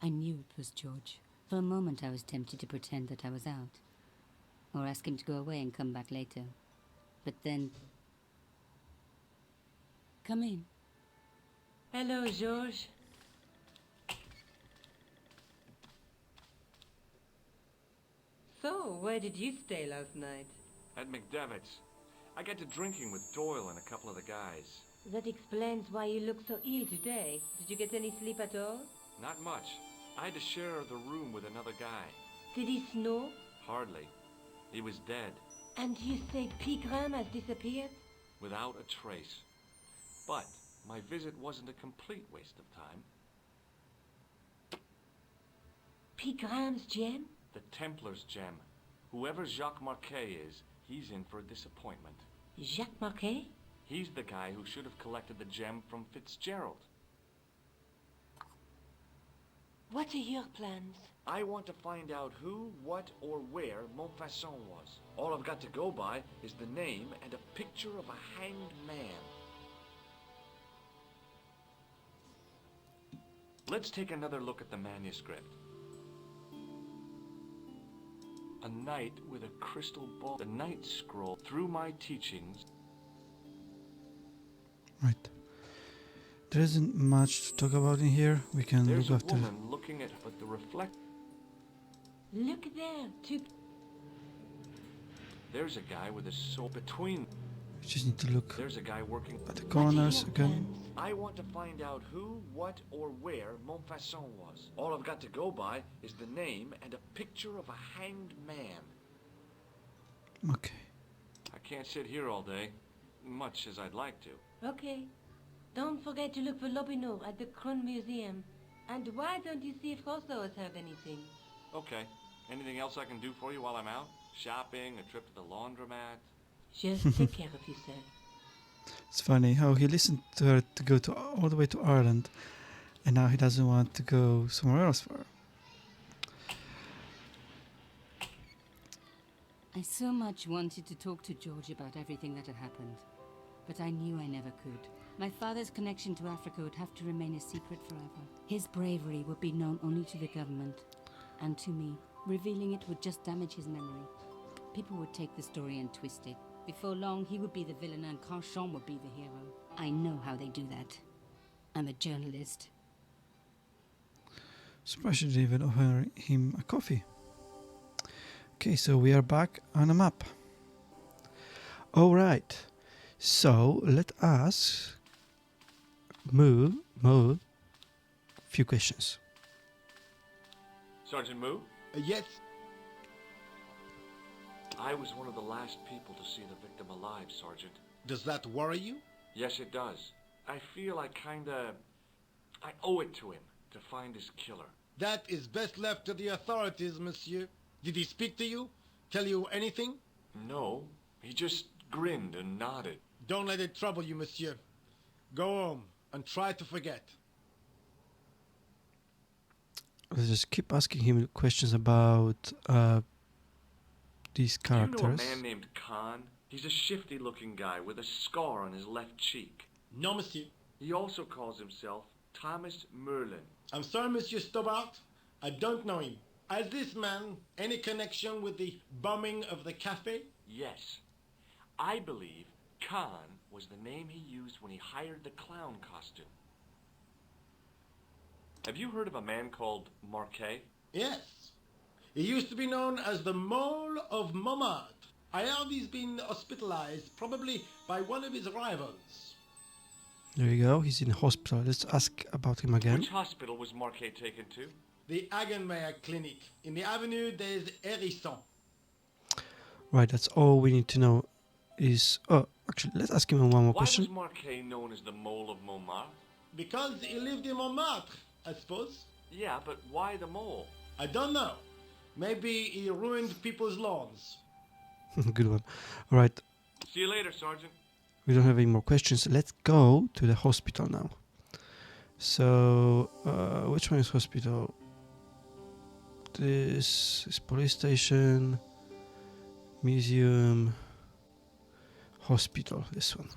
I knew it was George. For a moment I was tempted to pretend that I was out, or ask him to go away and come back later. But then... Come in. Hello, George. So, where did you stay last night? At McDevitt's. I got to drinking with Doyle and a couple of the guys. That explains why you look so ill today. Did you get any sleep at all? Not much. I had to share the room with another guy. Did he snore? Hardly. He was dead. And you say Pigram has disappeared? Without a trace. But my visit wasn't a complete waste of time. Pigram's gem? The Templars' gem. Whoever Jacques Marquet is, he's in for a disappointment. Jacques Marquet? He's the guy who should have collected the gem from Fitzgerald. What are your plans? I want to find out who, what, or where Montfaucon was. All I've got to go by is the name and a picture of a hanged man. Let's take another look at the manuscript. A knight with a crystal ball. The Night Scroll. Through my teachings. Right. There isn't much to talk about in here. We can There's look a after. woman looking at but the reflect. Look there, two. There's a guy with a sword between. We just need to look There's a guy working at the corners again. I want to find out who, what, or where Montfaucon was. All I've got to go by is the name and a picture of a hanged man. Okay. I can't sit here all day, much as I'd like to. Okay. Don't forget to look for Lobinot at the Kron Museum. And why don't you see if Rosso has heard anything? Okay. Anything else I can do for you while I'm out? Shopping, a trip to the laundromat? Just take care of yourself. It's funny how he listened to her to go to all the way to Ireland, and now he doesn't want to go somewhere else for her. I so much wanted to talk to George about everything that had happened, but I knew I never could. My father's connection to Africa would have to remain a secret forever. His bravery would be known only to the government and to me. Revealing it would just damage his memory. People would take the story and twist it. Before long, he would be the villain and Carchon would be the hero. I know how they do that. I'm a journalist. Surprised she didn't even offer him a coffee. Okay, so we are back on a map. Alright, so let us move few questions. Sergeant Moo? Yes. I was one of the last people to see the victim alive, Sergeant. Does that worry you? Yes, it does. I feel I owe it to him to find his killer. That is best left to the authorities, monsieur. Did he speak to you? Tell you anything? No, he just grinned and nodded. Don't let it trouble you, monsieur. Go home and try to forget. Let's just keep asking him questions about these Do you know a characters. man named Khan? He's a shifty-looking guy with a scar on his left cheek. No, monsieur. He also calls himself Thomas Merlin. I'm sorry, Monsieur Stobart. I don't know him. Has this man any connection with the bombing of the cafe? Yes. I believe Khan was the name he used when he hired the clown costume. Have you heard of a man called Marquet? Yes. He used to be known as the Mole of Montmartre. I heard he's been hospitalized, probably by one of his rivals. There you go. He's in hospital. Let's ask about him again. Which hospital was Marquet taken to? The Hagenmeyer Clinic in the Avenue des Hérissons. Right, that's all we need to know is... Oh, actually, let's ask him one more question. Why was Marquet known as the Mole of Montmartre? Because he lived in Montmartre, I suppose. Yeah, but why the mole? I don't know. Maybe he ruined people's lawns. Good one. All right, See you later, Sergeant. we don't have any more questions. Let's go to the hospital now. So, which one is hospital? This is police station, museum, hospital, this one.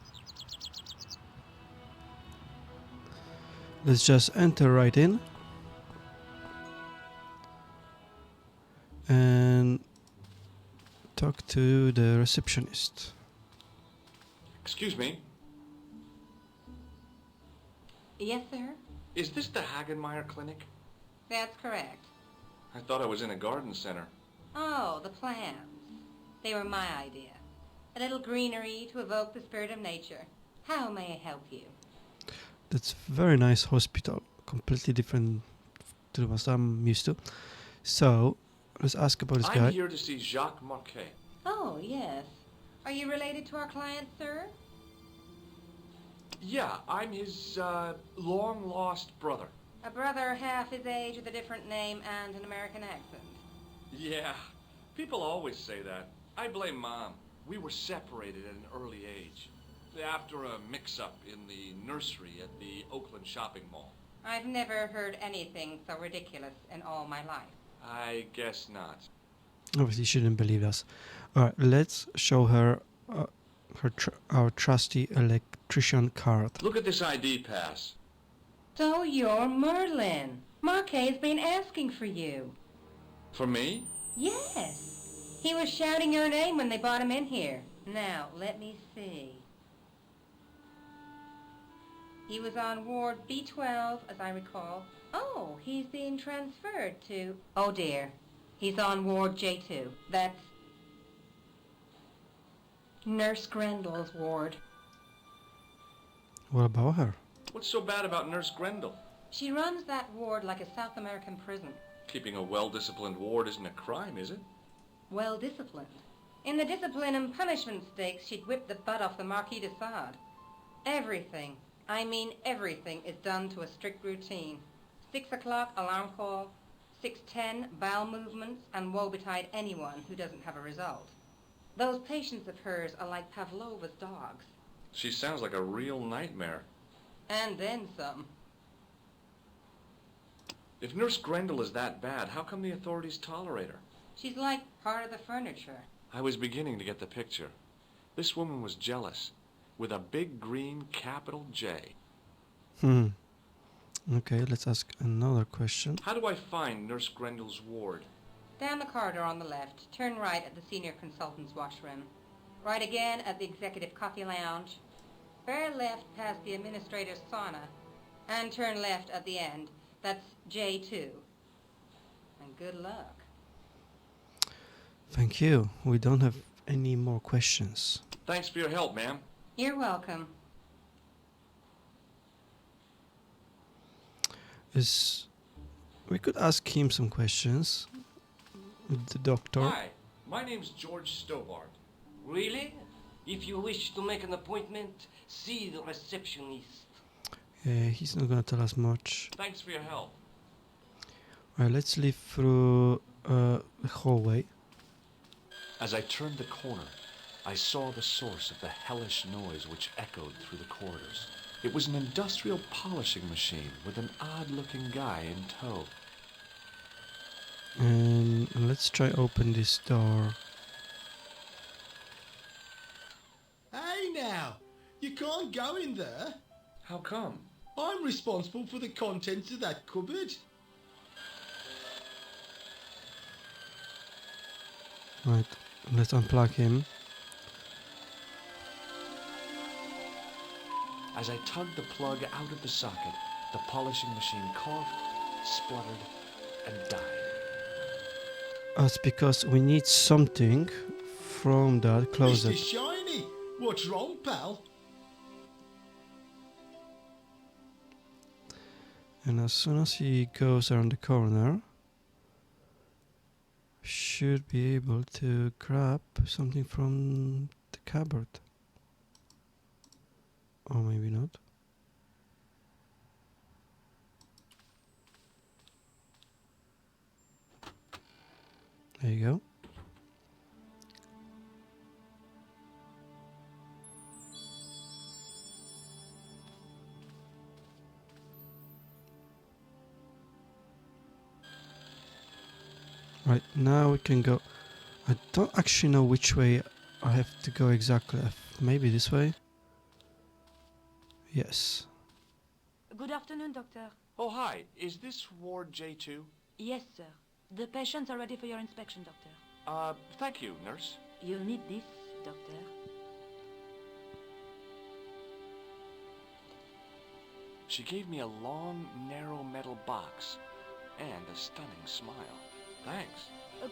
Let's just enter right in. And talk to the receptionist. Excuse me. Yes, sir? Is this the Hagenmeyer Clinic? That's correct. I thought I was in a garden center. Oh, the plants. They were my idea. A little greenery to evoke the spirit of nature. How may I help you? That's very nice hospital. Completely different to the ones I'm used to. So, let's ask about this guy. I'm here to see Jacques Marquet. Oh, yes. Are you related to our client, sir? Yeah, I'm his long-lost brother. A brother half his age with a different name and an American accent. Yeah, people always say that. I blame Mom. We were separated at an early age. After a mix-up in the nursery at the Oakland shopping mall. I've never heard anything so ridiculous in all my life. I guess not. Obviously, she didn't believe us. Alright, let's show her our trusty electrician card. Look at this ID pass. So you're Merlin. Marquet's been asking for you. For me? Yes. He was shouting your name when they brought him in here. Now, let me see. He was on Ward B12, as I recall. Oh, he's being transferred to... Oh, dear. He's on Ward J2. That's Nurse Grendel's ward. What about her? What's so bad about Nurse Grendel? She runs that ward like a South American prison. Keeping a well-disciplined ward isn't a crime, is it? Well disciplined. In the discipline and punishment stakes, she'd whip the butt off the Marquis de Sade. Everything, I mean everything, is done to a strict routine. 6 o'clock alarm call, 6:10 bowel movements, and woe betide anyone who doesn't have a result. Those patients of hers are like Pavlova's dogs. She sounds like a real nightmare. And then some. If Nurse Grendel is that bad, how come the authorities tolerate her? She's like part of the furniture. I was beginning to get the picture. This woman was jealous, with a big green capital J. Okay, let's ask another question. How do I find Nurse Grendel's ward? Down the corridor on the left, turn right at the senior consultant's washroom. Right again at the executive coffee lounge. Bear left past the administrator's sauna. And turn left at the end. That's J2. And good luck. Thank you. We don't have any more questions. Thanks for your help, ma'am. You're welcome. We could ask him some questions with the doctor. Hi, my name's George Stobart. Really? If you wish to make an appointment, see the receptionist. Yeah, he's not gonna tell us much. Thanks for your help. Alright, let's leave through the hallway. As I turned the corner, I saw the source of the hellish noise which echoed through the corridors. It was an industrial polishing machine with an odd-looking guy in tow. And let's try open this door. Hey now! You can't go in there. How come? I'm responsible for the contents of that cupboard. Right, let's unplug him. As I tugged the plug out of the socket, the polishing machine coughed, spluttered, and died. That's because we need something from that closet. Mr. Shiny, what's wrong, pal? And as soon as he goes around the corner, should be able to grab something from the cupboard. Or maybe not. There you go. Right, now we can go. I don't actually know which way I have to go exactly. Maybe this way? Yes. Good afternoon, Doctor. Oh, hi. Is this Ward J2? Yes, sir. The patients are ready for your inspection, Doctor. Thank you, nurse. You'll need this, Doctor. She gave me a long, narrow metal box and a stunning smile. Thanks.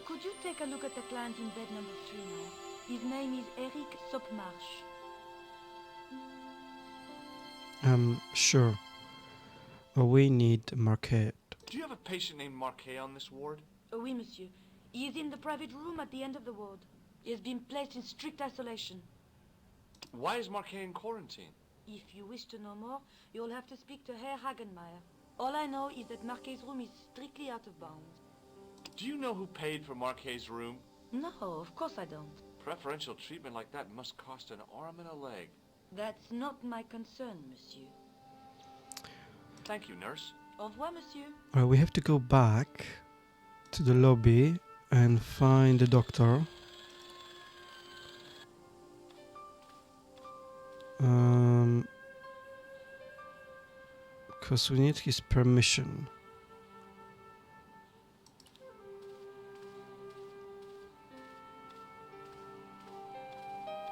Could you take a look at the client in bed number 3 now? His name is Eric Sopmarsh. Sure. We need Marquette. Do you have a patient named Marquet on this ward? Oui, monsieur. He is in the private room at the end of the ward. He has been placed in strict isolation. Why is Marquet in quarantine? If you wish to know more, you'll have to speak to Herr Hagenmeyer. All I know is that Marquet's room is strictly out of bounds. Do you know who paid for Marquet's room? No, of course I don't. Preferential treatment like that must cost an arm and a leg. That's not my concern, monsieur. Thank you, nurse. Au revoir, monsieur. We have to go back to the lobby and find the doctor. Because we need his permission.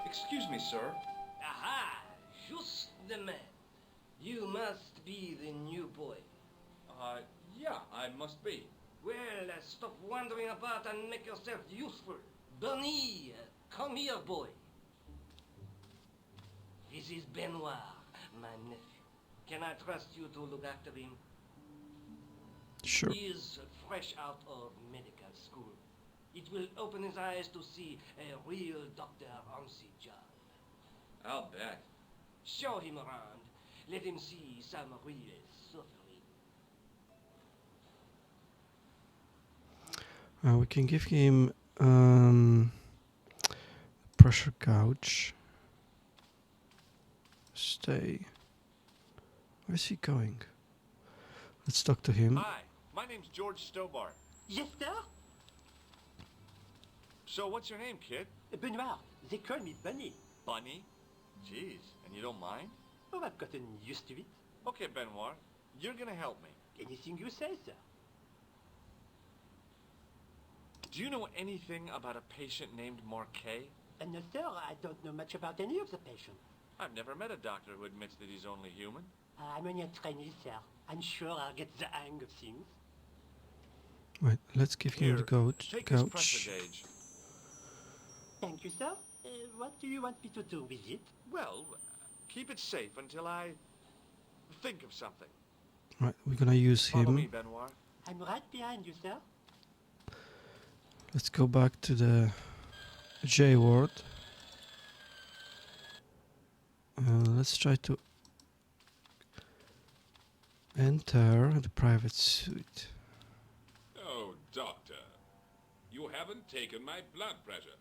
Excuse me, sir. Aha! Just the man. You must be the new boy. Yeah, I must be. Well, stop wandering about and make yourself useful. Bernie, come here, boy. This is Benoit, my nephew. Can I trust you to look after him? Sure. He is fresh out of medical school. It will open his eyes to see a real doctor on the job. I'll bet. Show him around. Let him see some real suffering. We can give him pressure gouge. Stay. Where's he going? Let's talk to him. Hi, my name's George Stobart. Yes, sir? So what's your name, kid? Benoit. They call me Bunny. Bunny? Jeez, and you don't mind? Oh, I've gotten used to it. Okay, Benoit, you're gonna help me. Anything you say, sir. Do you know anything about a patient named Marquet? No, sir, I don't know much about any of the patients. I've never met a doctor who admits that he's only human. I'm only a trainee, sir. I'm sure I'll get the hang of things. Right, let's give him the Take this pressure gouge. gauge. Thank you, sir. What do you want me to do with it? Well, keep it safe until I think of something. Right, we're gonna use Follow him. me, Benoit. I'm right behind you, sir. Let's go back to the J ward. Let's try to enter the private suite. Oh, doctor. You haven't taken my blood pressure.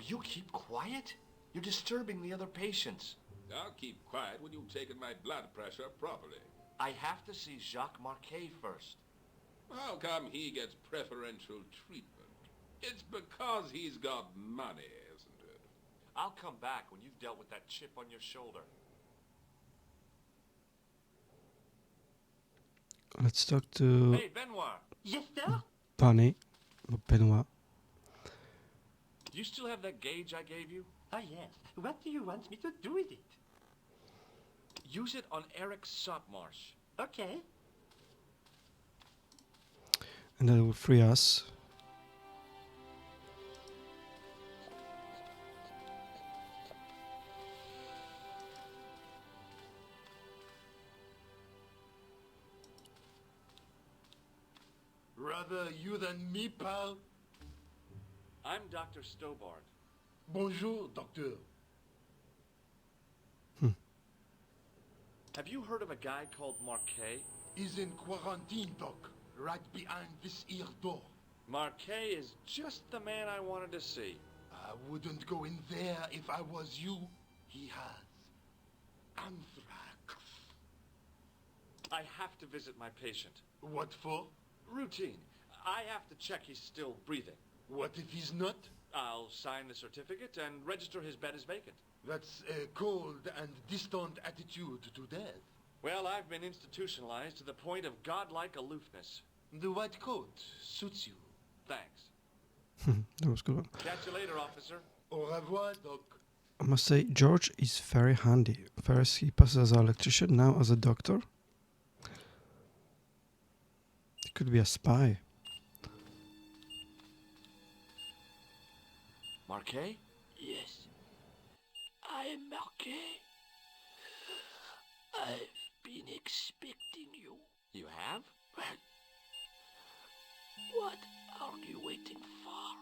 Will you keep quiet? You're disturbing the other patients. I'll keep quiet when you've taken my blood pressure properly. I have to see Jacques Marquet first. How come he gets preferential treatment? It's because he's got money, isn't it? I'll come back when you've dealt with that chip on your shoulder. Let's talk to Hey, Benoit! Yes, sir? Bunny, or Benoit. Do you still have that gauge I gave you? Ah, yes. What do you want me to do with it? Use it on Eric Sopmarsh. Okay. And that will free us. Rather you than me, pal. I'm Dr. Stobart. Bonjour, doctor. Have you heard of a guy called Marquet? He's in quarantine, doc. Right behind this here door. Marquet is just the man I wanted to see. I wouldn't go in there if I was you. He has anthrax. I have to visit my patient. What for? Routine. I have to check he's still breathing. What if he's not? I'll sign the certificate and register his bed as vacant. That's a cold and distant attitude to death. Well, I've been institutionalized to the point of godlike aloofness. The white coat suits you. Thanks. That was a good one. Catch you later, officer. Au revoir, doc. I must say, George is very handy. First he passes as an electrician, now as a doctor. He could be a spy. Marquet? Yes. I am Marquet. I've been expecting you. You have? Well, what are you waiting for?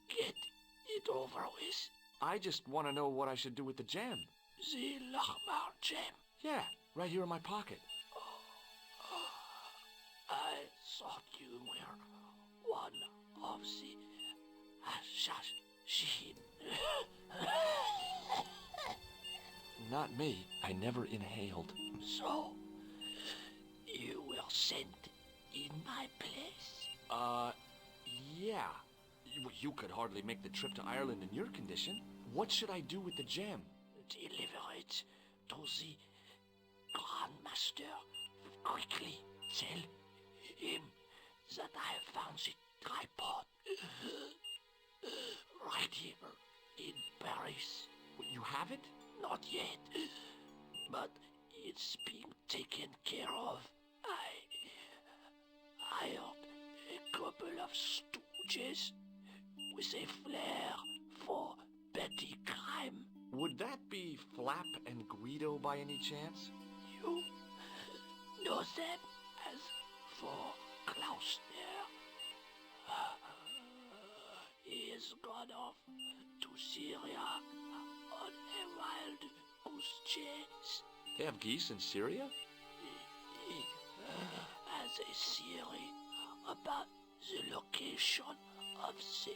Get it over with. I just want to know what I should do with the gem. The Lachmar gem. Yeah, right here in my pocket. I thought you were one of the assassins. Not me. I never inhaled. So, you were sent in my place? Yeah. You could hardly make the trip to Ireland in your condition. What should I do with the gem? Deliver it to the Grandmaster. Quickly tell him that I have found the tripod. Right here in Paris. You have it? Not yet, but it's being taken care of. I hired a couple of stooges with a flair for petty crime. Would that be Flap and Guido by any chance? You know them as for Klausner. He has gone off to Syria on a wild goose chase. They have geese in Syria? He has a theory about the location of the...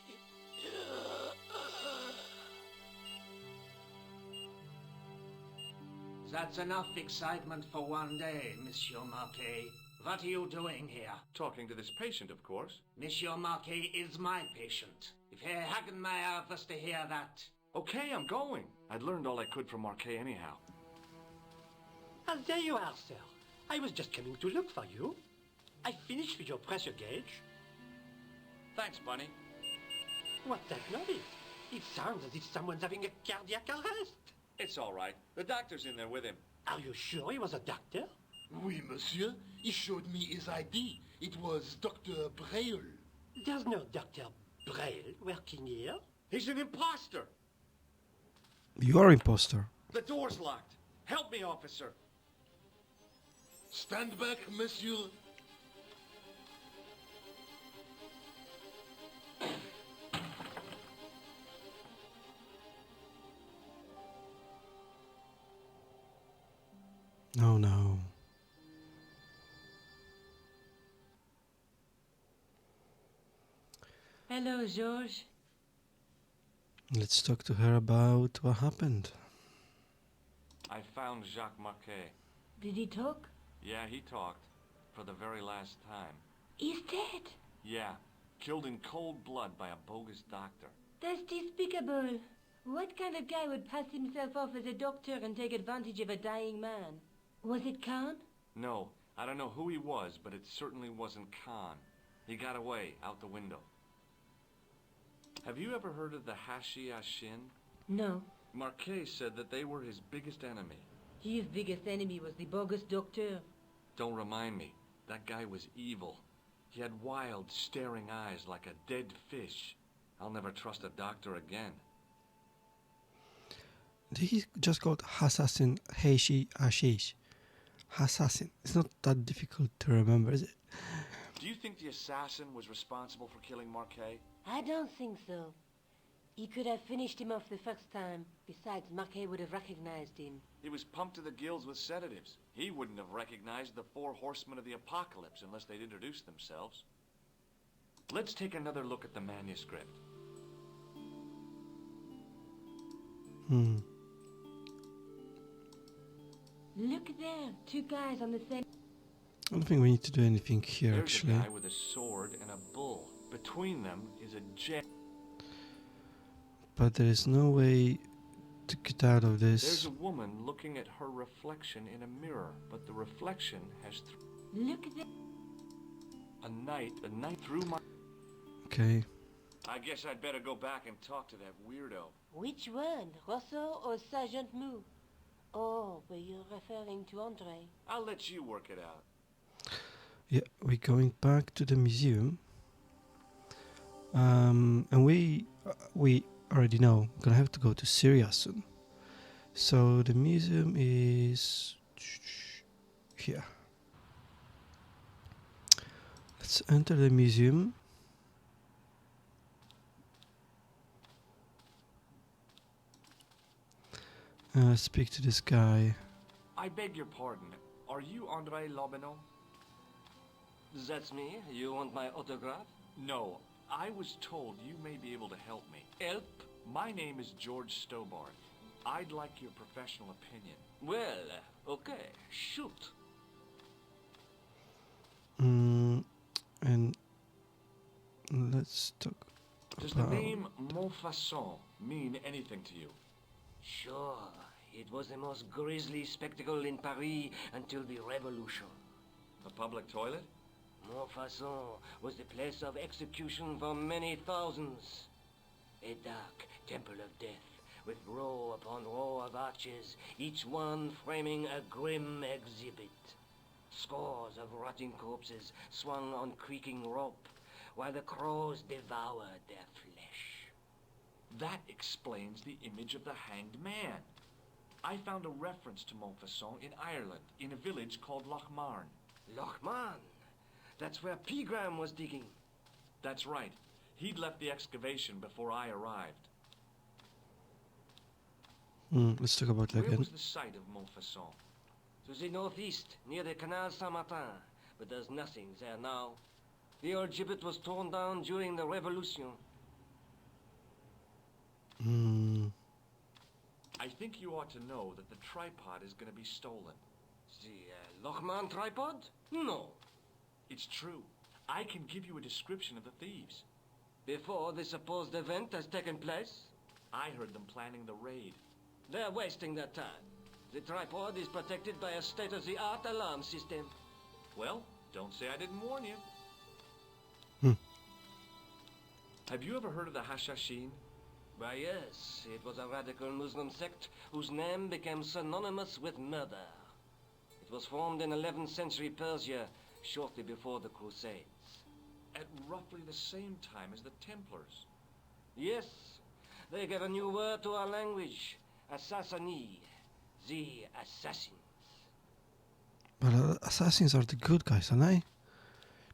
That's enough excitement for one day, Monsieur Marquet. What are you doing here? Talking to this patient, of course. Monsieur Marquet is my patient. If Herr Hagenmeyer was to hear that... Okay, I'm going. I'd learned all I could from Marquet anyhow. Ah, there you are, sir. I was just coming to look for you. I finished with your pressure gauge. Thanks, Bunny. What's that noise? It sounds as if someone's having a cardiac arrest. It's all right. The doctor's in there with him. Are you sure he was a doctor? Oui, monsieur. He showed me his ID. It was Dr. Braille. There's no Dr. Braille working here. He's an imposter. You are imposter. The door's locked. Help me, officer. Stand back, monsieur. Oh no. Hello, George. Let's talk to her about what happened. I found Jacques Marquet. Did he talk? Yeah, he talked. For the very last time. He's dead. Yeah, killed in cold blood by a bogus doctor. That's despicable. What kind of guy would pass himself off as a doctor and take advantage of a dying man? Was it Khan? No, I don't know who he was, but it certainly wasn't Khan. He got away, out the window. Have you ever heard of the Hashi-Ashin? No. Marquet said that they were his biggest enemy. His biggest enemy was the bogus doctor. Don't remind me. That guy was evil. He had wild, staring eyes like a dead fish. I'll never trust a doctor again. He just called Assassin Heishi Ashish. Assassin. It's not that difficult to remember, is it? Do you think the assassin was responsible for killing Marquet? I don't think so. He could have finished him off the first time. Besides, Marquet would have recognized him. He was pumped to the gills with sedatives. He wouldn't have recognized the 4 horsemen of the apocalypse unless they'd introduced themselves. Let's take another look at the manuscript. Look there, 2 guys on the same... I don't think we need to do anything here, There's actually. a guy with a sword and a bull. Between them is a jet. But there is no way to get out of this. There's a woman looking at her reflection in a mirror, but the reflection has... Look there. A night through my... Okay. I guess I'd better go back and talk to that weirdo. Which one, Rousseau or Sergeant Mou? Oh, but you're referring to Andre. I'll let you work it out. Yeah, we're going back to the museum. And we already know we're gonna have to go to Syria soon. So the museum is here. Let's enter the museum. Speak to this guy. I beg your pardon. Are you André Lobineau? That's me. You want my autograph? No. I was told you may be able to help me. Help? My name is George Stobart. I'd like your professional opinion. Well, okay. Shoot. And let's talk Does the about... name Montfaucon mean anything to you? Sure. It was the most grisly spectacle in Paris until the Revolution. A public toilet? Montfaucon was the place of execution for many thousands. A dark temple of death, with row upon row of arches, each one framing a grim exhibit. Scores of rotting corpses swung on creaking rope, while the crows devoured their flesh. That explains the image of the hanged man. I found a reference to Montfaucon in Ireland, in a village called Lochmarn. Lochmarn? That's where Pegram was digging. That's right. He'd left the excavation before I arrived. let's talk about that Where again. was the site of Montfaucon? To the northeast, near the Canal Saint-Martin, but there's nothing there now. The old gibbet was torn down during the Revolution. I think you ought to know that the tripod is going to be stolen. The Lochmarn tripod? No. It's true. I can give you a description of the thieves. Before the supposed event has taken place? I heard them planning the raid. They're wasting their time. The tripod is protected by a state-of-the-art alarm system. Well, don't say I didn't warn you. Have you ever heard of the Hashashin? Why, yes. It was a radical Muslim sect whose name became synonymous with murder. It was formed in 11th century Persia, shortly before the Crusades. At roughly the same time as the Templars. Yes. They gave a new word to our language. Assassini. The assassins. But assassins are the good guys, aren't they?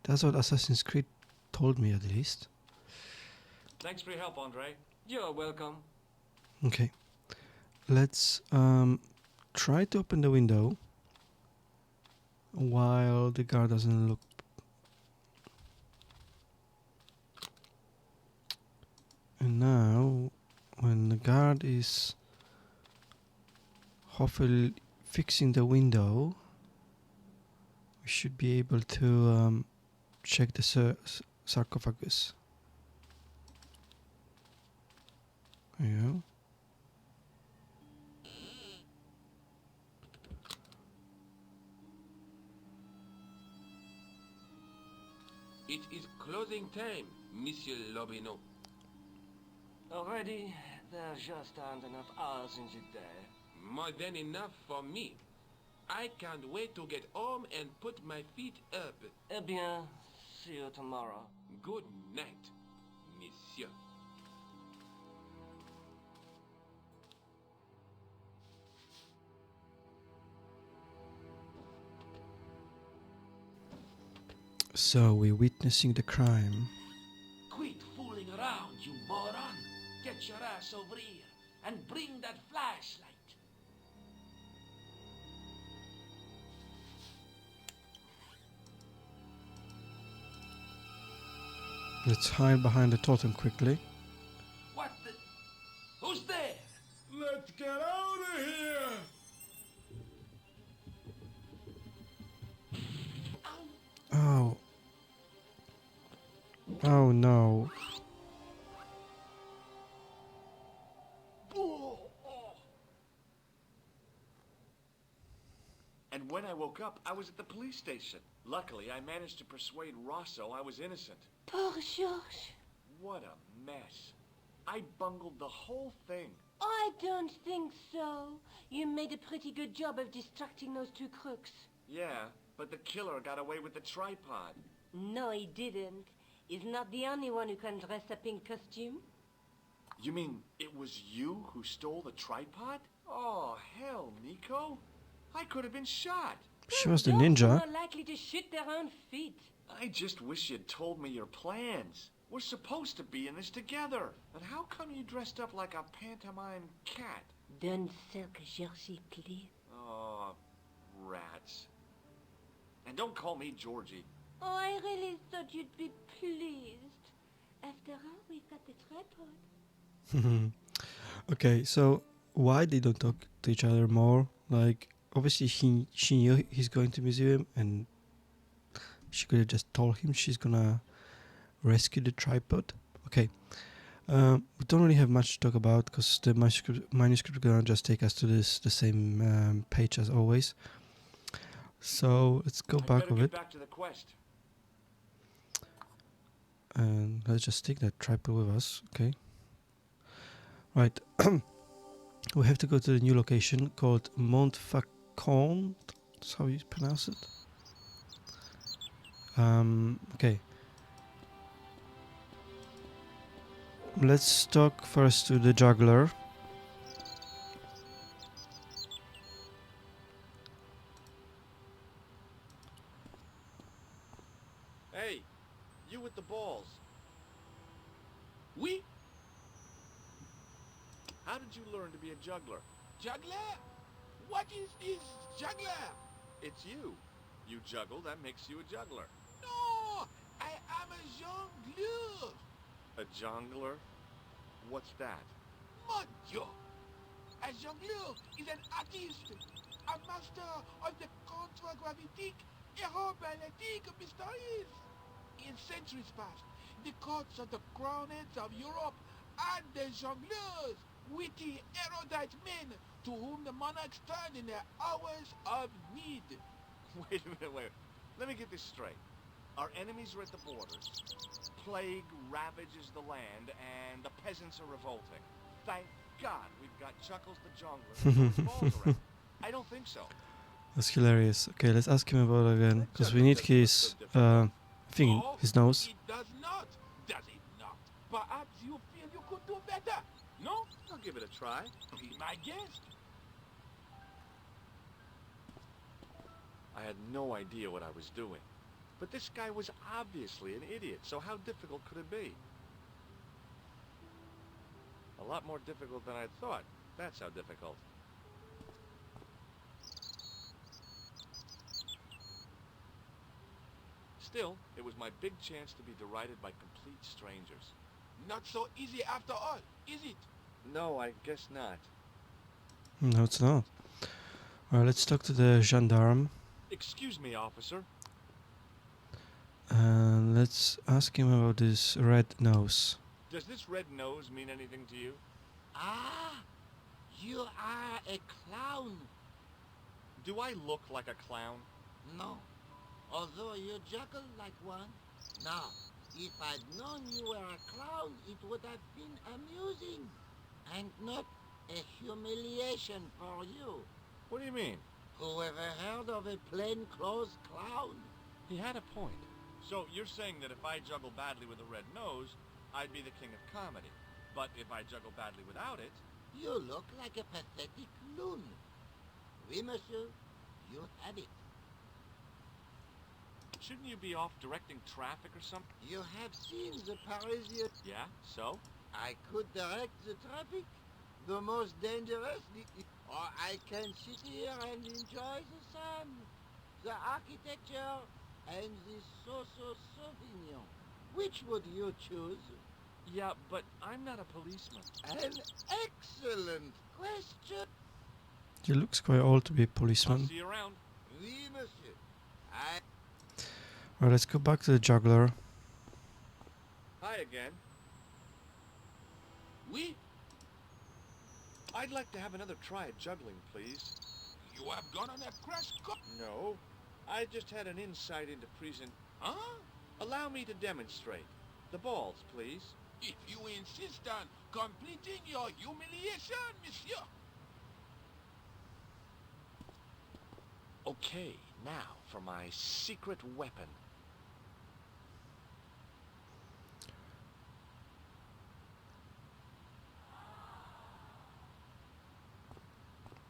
That's what Assassin's Creed told me, at least. Thanks for your help, Andre. You're welcome. Okay. Let's try to open the window while the guard doesn't look. And now when the guard is hopefully fixing the window, we should be able to check the sarcophagus. There you go. It is closing time, Monsieur Lobineau. Already, there just aren't enough hours in the day. More than enough for me. I can't wait to get home and put my feet up. Eh bien, see you tomorrow. Good night, Monsieur. So we're witnessing the crime. Quit fooling around, you moron. Get your ass over here and bring that flashlight. Let's hide behind the totem quickly. What the? Who's there? Let's get out of here! Oh. Oh no. And when I woke up, I was at the police station. Luckily, I managed to persuade Rosso I was innocent. Poor Georges. What a mess. I bungled the whole thing. I don't think so. You made a pretty good job of distracting those two crooks. Yeah, but the killer got away with the tripod. No, he didn't. He's not the only one who can dress up in costume. You mean it was you who stole the tripod? Oh, hell, Nico. I could have been shot. She was the Those ninja. are more likely to shoot their own feet. I just wish you'd told me your plans. We're supposed to be in this together. And how come you dressed up like a pantomime cat? Don't sulk, Georgie, please. Oh, rats. And don't call me Georgie. Oh, I really thought you'd be pleased. After all, we've got the tripod. Okay, so why they don't talk to each other more? Like, obviously she knew he's going to museum, and she could have just told him she's gonna rescue the tripod. Okay, we don't really have much to talk about because the manuscript gonna just take us to the same page as always. So let's go back of it, Back to the quest. and let's just take that tripod with us. Okay, right. We have to go to the new location called Montfaucon. That's how you pronounce it. Okay. Let's talk first to the juggler. Hey, you with the balls. Oui? How did you learn to be a juggler? Juggler? What is this juggler? It's you. You juggle, that makes you a juggler. No! I am a jongleur! A jongler? What's that? Mon Dieu! A jongleur is an artist, a master of the contragravitic aeroballetic mysteries. In centuries past, the courts of the crowned heads of Europe and the jongleurs, witty, erudite men to whom the monarchs turned in their hours of need. Wait a minute, wait. Let me get this straight. Our enemies are at the borders. Plague ravages the land, and the peasants are revolting. Thank God we've got Chuckles the Jongler. I don't think so. That's hilarious. Okay, let's ask him about it again, because we need his thing, his nose. It does not, does it not? Perhaps you feel you could do better, no? I'll give it a try. Be my guest. I had no idea what I was doing. But this guy was obviously an idiot, so how difficult could it be? A lot more difficult than I thought. That's how difficult. Still, it was my big chance to be derided by complete strangers. Not so easy after all, is it? No, I guess not. No, it's not. Well, let's talk to the gendarme Excuse me, officer. and let's ask him about this red nose. Does this red nose mean anything to you? Ah, you are a clown. Do I look like a clown? No, although you juggle like one. Now, if I'd known you were a clown, it would have been amusing, and not a humiliation for you. What do you mean? Whoever heard of a plainclothes clown? He had a point. So you're saying that if I juggle badly with a red nose, I'd be the king of comedy. But if I juggle badly without it... You look like a pathetic loon. Oui, monsieur, you have it. Shouldn't you be off directing traffic or something? You have seen the Parisian... Yeah, so? I could direct the traffic, the most dangerous, or I can sit here and enjoy the sun, the architecture, and the Sauvignon. Which would you choose? Yeah, but I'm not a policeman. An excellent question. He looks quite old to be a I'll policeman. see you around. Oui, monsieur. Well, let's go back to the juggler. Hi again. Oui? I'd like to have another try at juggling, please. You have gone on a crash course? No. I just had an insight into prison. Huh? Allow me to demonstrate. The balls, please. If you insist on completing your humiliation, monsieur. Okay, now for my secret weapon.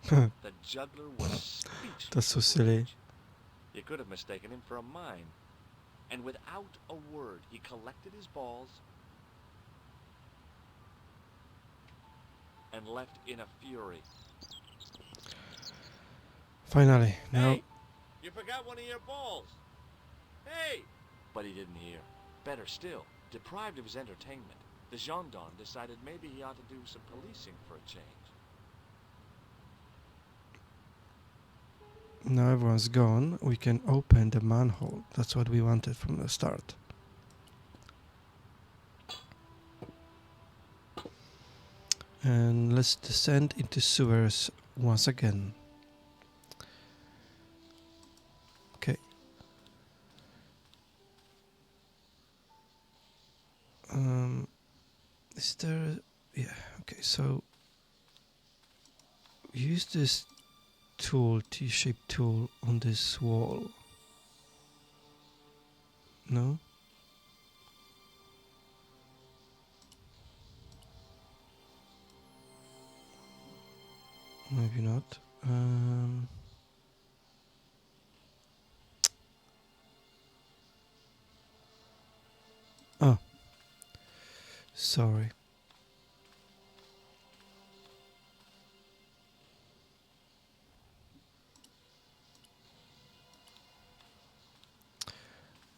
The juggler was speechless. That's so with silly. rage. You could have mistaken him for a mime. And without a word, he collected his balls and left in a fury. Finally, now. Hey, you forgot one of your balls. Hey! But he didn't hear. Better still, deprived of his entertainment, the gendarme decided maybe he ought to do some policing for a change. Now everyone's gone, we can open the manhole. That's what we wanted from the start. And let's descend into sewers once again. Okay. Is there... Yeah, okay, so... Use this tool, T-shaped tool, on this wall. No? Maybe not. Oh. Sorry.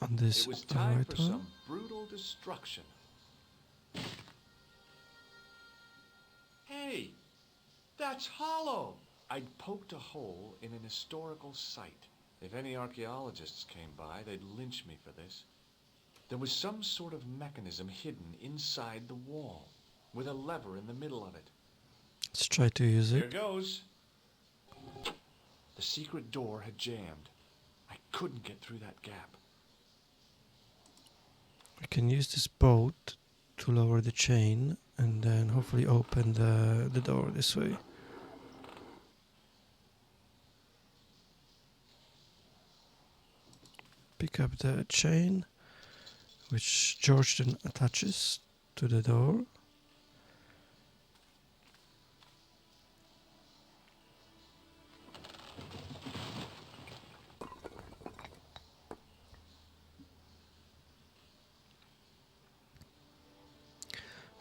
On this It was time right for one. some brutal destruction. Hey, that's hollow. I'd poked a hole in an historical site. If any archaeologists came by, they'd lynch me for this. There was some sort of mechanism hidden inside the wall, with a lever in the middle of it. Let's try to use Here it. goes. The secret door had jammed. I couldn't get through that gap. We can use this boat to lower the chain and then hopefully open the door this way. Pick up the chain, which George then attaches to the door.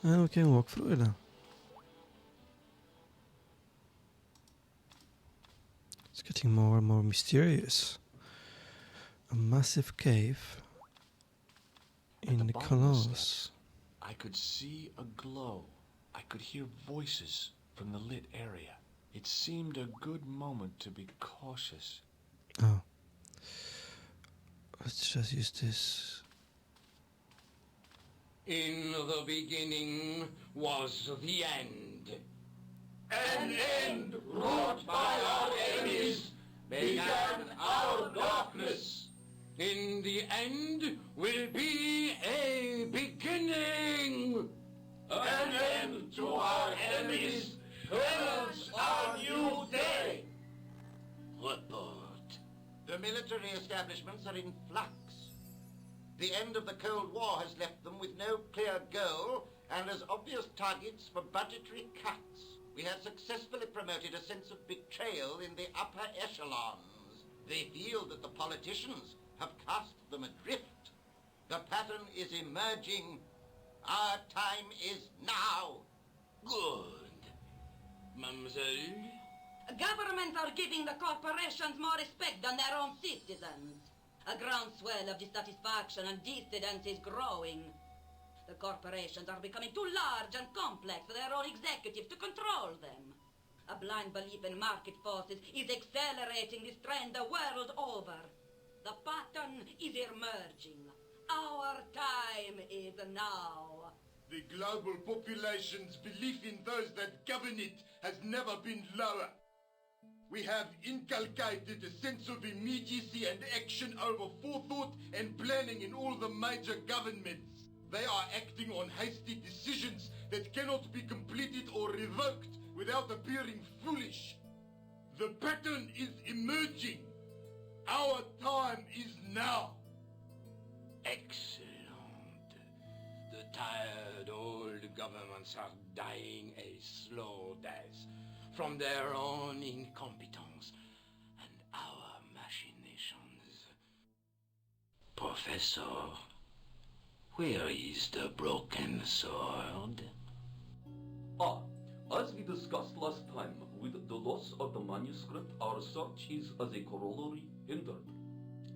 And we can walk through it now. It's getting more and more mysterious. A massive cave in the bottom of the canals. steps, I could see a glow. I could hear voices from the lit area. It seemed a good moment to be cautious. Oh. Let's just use this. In the beginning was the end. An end wrought by our enemies began our darkness. In the end will be a beginning. An end to our enemies heralds our new day. Report. The military establishments are in flux. The end of the Cold War has left them with no clear goal and as obvious targets for budgetary cuts. We have successfully promoted a sense of betrayal in the upper echelons. They feel that the politicians have cast them adrift. The pattern is emerging. Our time is now. Good. Mademoiselle? Governments are giving the corporations more respect than their own citizens. A groundswell of dissatisfaction and dissidence is growing. The corporations are becoming too large and complex for their own executives to control them. A blind belief in market forces is accelerating this trend the world over. The pattern is emerging. Our time is now. The global population's belief in those that govern it has never been lower. We have inculcated a sense of immediacy and action over forethought and planning in all the major governments. They are acting on hasty decisions that cannot be completed or revoked without appearing foolish. The pattern is emerging. Our time is now. Excellent. The tired old governments are dying a slow death from their own incompetence and our machinations. Professor, where is the broken sword? As we discussed last time, with the loss of the manuscript, our search is as a corollary hindered.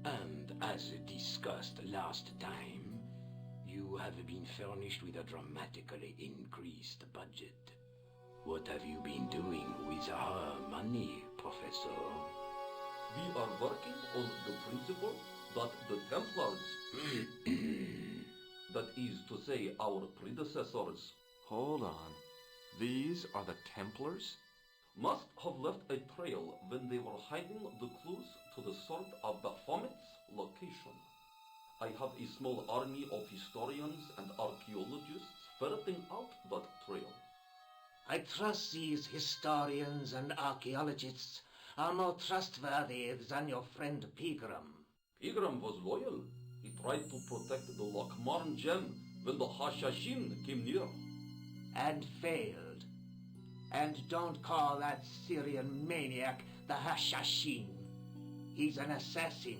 And as discussed last time, you have been furnished with a dramatically increased budget. What have you been doing with our money, Professor? We are working on the principle that the Templars, that is to say our predecessors, Hold on. These are the Templars? must have left a trail when they were hiding the clues to the sword of Baphomet's location. I have a small army of historians and archaeologists ferreting out that trail. I trust these historians and archaeologists are more trustworthy than your friend Pegram. Pegram was loyal. He tried to protect the Lochmarn gem when the Hashashin came near. And failed. And don't call that Syrian maniac the Hashashin. He's an assassin.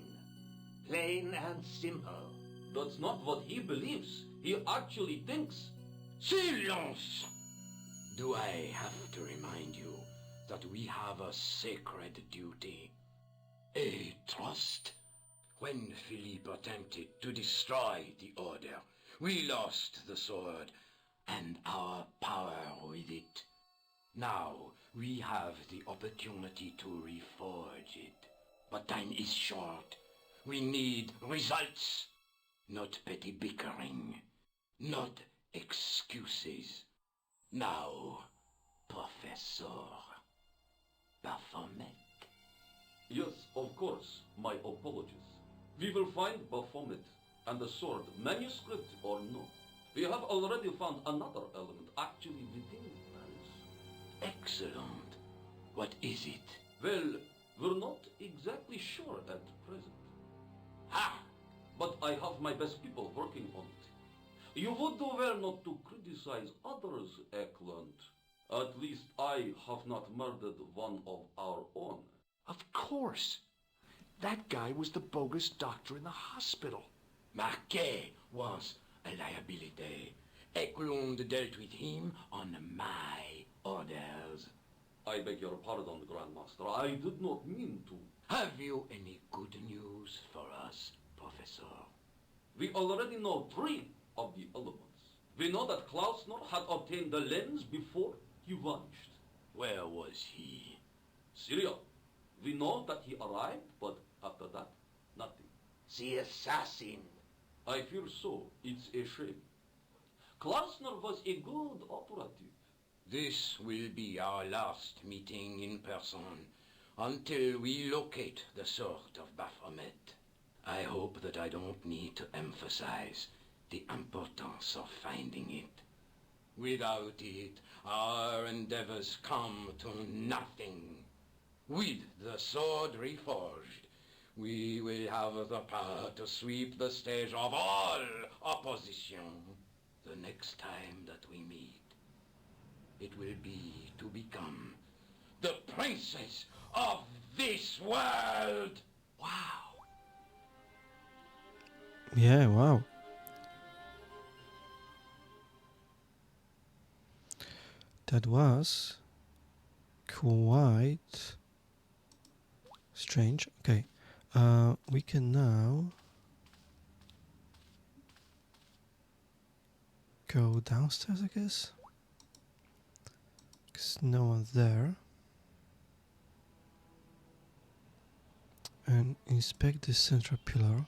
Plain and simple. That's not what he believes. He actually thinks. Silence! Do I have to remind you that we have a sacred duty? A trust? When Philippe attempted to destroy the Order, we lost the sword and our power with it. Now we have the opportunity to reforge it. But time is short. We need results, not petty bickering, not excuses. Now, Professor Baphomet. Yes, of course. My apologies. We will find Baphomet and the sword, manuscript or no. We have already found another element actually within Paris. Excellent. What is it? Well, we're not exactly sure at present. Ha! But I have my best people working on it. You would do well not to criticize others, Eklund. At least I have not murdered one of our own. Of course. That guy was the bogus doctor in the hospital. Marquet was a liability. Eklund dealt with him on my orders. I beg your pardon, Grandmaster. I did not mean to. Have you any good news for us, Professor? We already know 3 of the elements. We know that Klausner had obtained the lens before he vanished. Where was he? Syria. We know that he arrived, but after that, nothing. The assassin. I fear so. It's a shame. Klausner was a good operative. This will be our last meeting in person until we locate the sword of Baphomet. I hope that I don't need to emphasize the importance of finding it. Without it, our endeavors come to nothing. With the sword reforged, we will have the power to sweep the stage of all opposition. The next time that we meet, it will be to become the princess of this world. Wow. Yeah, wow. That was quite strange. Okay, we can now go downstairs, I guess, because no one's there, and inspect the central pillar.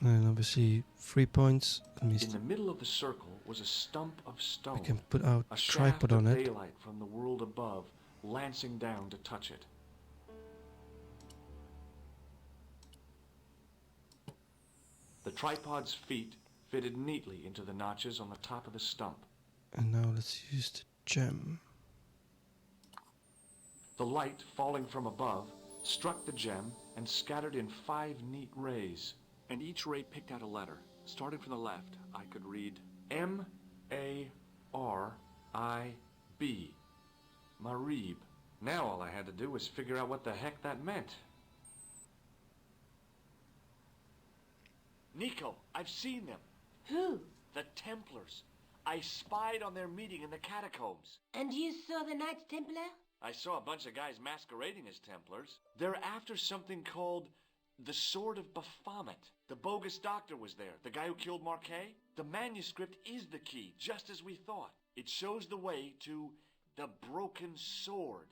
And obviously 3 points. In the middle of the circle was a stump of stone. We can put out a tripod shaft on of it. daylight from the world above, lancing down to touch it. The tripod's feet fitted neatly into the notches on the top of the stump. And now let's use the gem. The light, falling from above, struck the gem and scattered in 5 neat rays. And each ray picked out a letter. Starting from the left, I could read M-A-R-I-B. Marib. Now all I had to do was figure out what the heck that meant. Nico, I've seen them. Who? The Templars. I spied on their meeting in the catacombs. And you saw the Knights Templar? I saw a bunch of guys masquerading as Templars. They're after something called the Sword of Baphomet. The bogus doctor was there, the guy who killed Marquet. The manuscript is the key, just as we thought. It shows the way to the broken sword,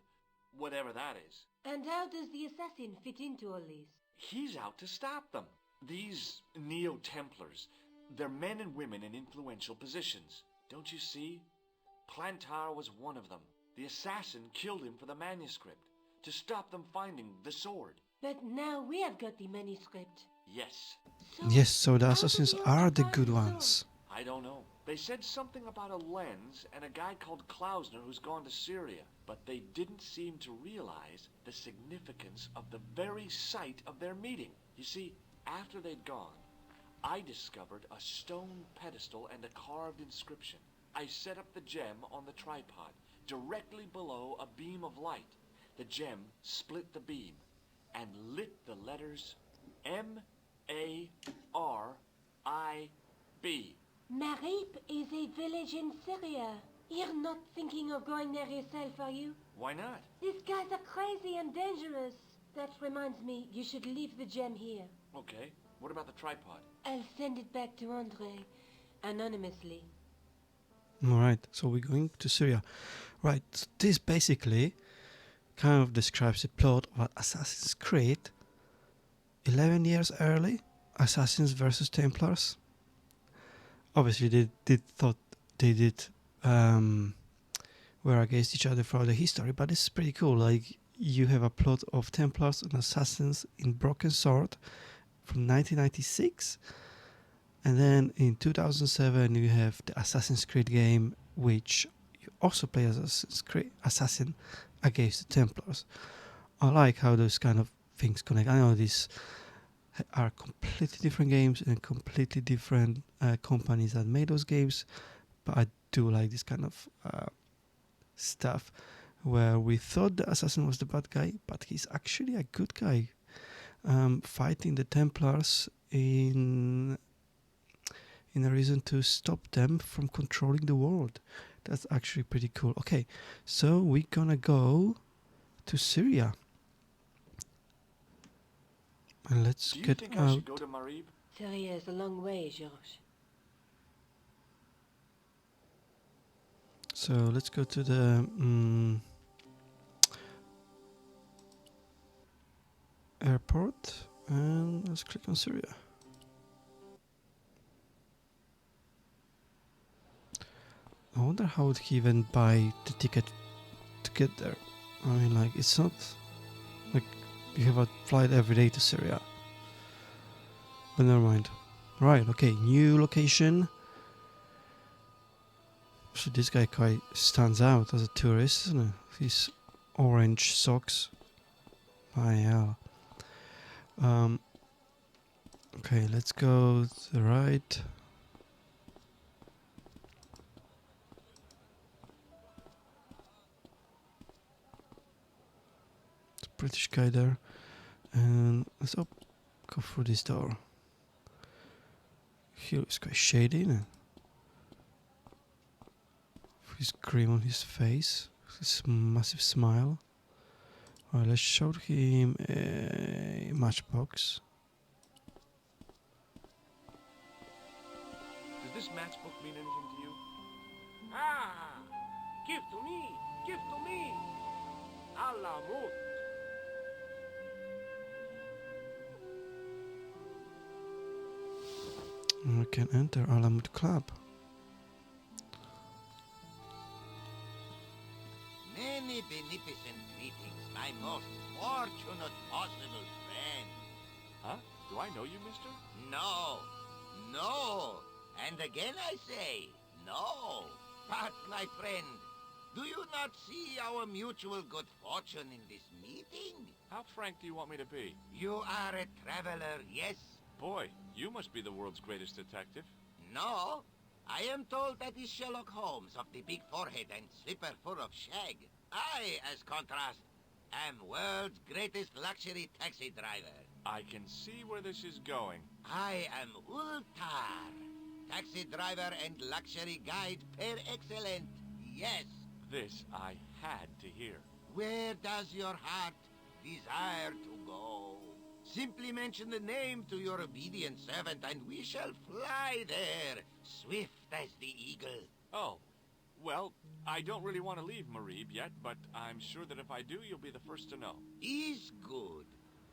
whatever that is. And how does the assassin fit into all this? He's out to stop them. These Neo-Templars, they're men and women in influential positions. Don't you see? Plantar was one of them. The assassin killed him for the manuscript, to stop them finding the sword. But now we have got the manuscript. Yes. Yes, so the assassins are the good ones. I don't know. They said something about a lens and a guy called Klausner who's gone to Syria, but they didn't seem to realize the significance of the very site of their meeting. You see, after they'd gone, I discovered a stone pedestal and a carved inscription. I set up the gem on the tripod, directly below a beam of light. The gem split the beam and lit the letters M-A-R-I-B. Marib is a village in Syria. You're not thinking of going there yourself, are you? Why not? These guys are crazy and dangerous. That reminds me, you should leave the gem here. Okay, what about the tripod? I'll send it back to Andre, anonymously. Alright, so we're going to Syria. Right, so this basically kind of describes the plot of Assassin's Creed 11 years early, Assassins versus Templars. Obviously they thought they did were against each other throughout the history, but it's pretty cool. Like, you have a plot of Templars and Assassins in Broken Sword from 1996, and then in 2007 you have the Assassin's Creed game, which you also play as assassin against the Templars. I like how those kind of things connect. I know these are completely different games and completely different companies that made those games, but I do like this kind of stuff where we thought the assassin was the bad guy, but he's actually a good guy, fighting the Templars in a reason to stop them from controlling the world. That's actually pretty cool. Okay, so we're gonna go to Syria. And let's get Do you think out. I should go to Marib? Syria is a long way, Georges. So let's go to the airport and let's click on Syria. I wonder how would he even buy the ticket to get there. I mean, like, it's not like you have a flight every day to Syria. But never mind. Right, okay, new location. So this guy quite stands out as a tourist, isn't it? His orange socks. My hell. Okay, let's go to the right. It's a British guy there. And let's go through this door. He looks quite shady, isn't it? His cream on his face. His massive smile. Alright, let's show him a matchbox. Does this matchbook mean anything to you? Ah! Give to me! Give to me! Allah mut! We can enter Alamut Club. Many beneficent greetings, my most fortunate possible friend. Huh? Do I know you, mister? No, no, and again I say, no. But, my friend, do you not see our mutual good fortune in this meeting? How frank do you want me to be? You are a traveler, yes? Boy, you must be the world's greatest detective. No, I am told that is Sherlock Holmes of the big forehead and slipper full of shag. I, as contrast, am world's greatest luxury taxi driver. I can see where this is going. I am Ultar, taxi driver and luxury guide per excellent. Yes. This I had to hear. Where does your heart desire to go? Simply mention the name to your obedient servant and we shall fly there, swift as the eagle. Oh, well, I don't really want to leave Marib yet, but I'm sure that if I do, you'll be the first to know. Is good.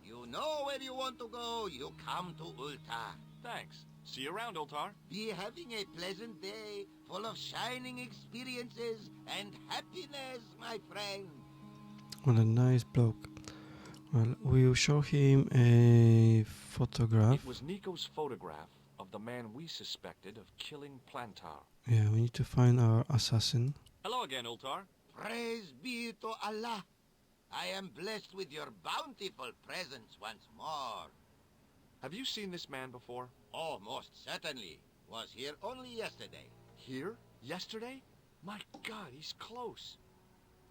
You know where you want to go, you come to Ultar. Thanks. See you around, Ultar. Be having a pleasant day, full of shining experiences and happiness, my friend. What a nice bloke. Well, we'll show him a photograph. It was Nico's photograph of the man we suspected of killing Plantar. Yeah, we need to find our assassin. Hello again, Ultar. Praise be to Allah. I am blessed with your bountiful presence once more. Have you seen this man before? Oh, most certainly. Was here only yesterday. Here? Yesterday? My God, he's close.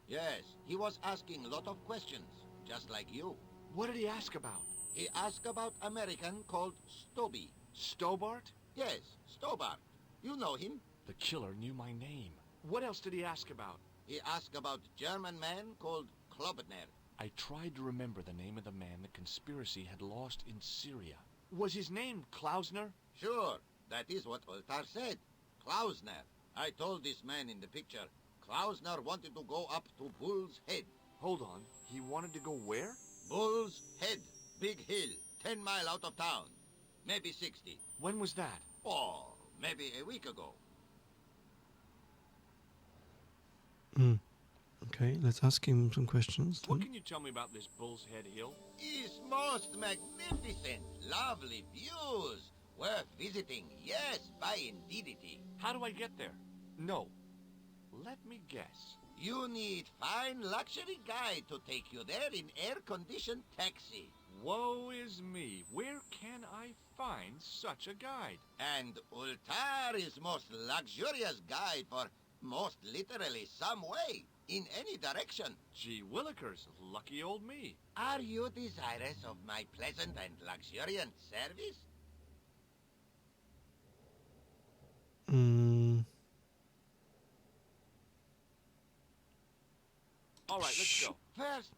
Yes, he was asking a lot of questions, just like you. What did he ask about? He asked about American called Stoby. Stobart? Yes, Stobart. You know him. The killer knew my name. What else did he ask about? He asked about German man called Klobner. I tried to remember the name of the man the conspiracy had lost in Syria. Was his name Klausner? Sure, that is what Ultar said. Klausner. I told this man in the picture, Klausner wanted to go up to Bull's Head. Hold on, he wanted to go where? Bull's Head. Big hill, 10 miles out of town. Maybe 60. When was that? Oh, maybe a week ago. Okay, let's ask him some questions. What can you tell me about this Bull's Head Hill? It's most magnificent. Lovely views. Worth visiting, yes, by indeedity. How do I get there? No. Let me guess. You need fine luxury guide to take you there in air-conditioned taxi. Woe is me. Where can I find such a guide? And Ultar is most luxurious guide for most literally some way, in any direction. Gee willikers, lucky old me. Are you desirous of my pleasant and luxuriant service? All right, let's go. First,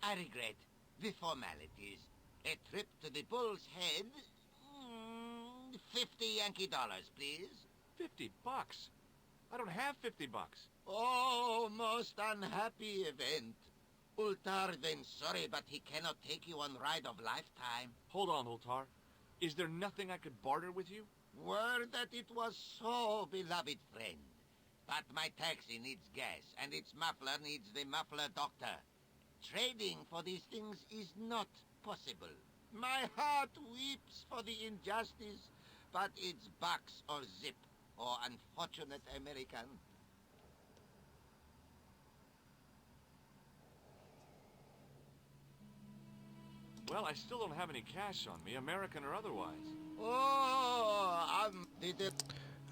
I regret the formalities. A trip to the Bull's Head 50 Yankee dollars, please. 50 bucks? I don't have 50 bucks. Oh, most unhappy event. Ultar then sorry, but he cannot take you on ride of lifetime. Hold on, Ultar. Is there nothing I could barter with you? Word that it was so, beloved friend. But my taxi needs gas, and its muffler needs the muffler doctor. Trading for these things is not possible. My heart weeps for the injustice, but it's bucks or zip, or unfortunate American. Well, I still don't have any cash on me, American or otherwise. Oh,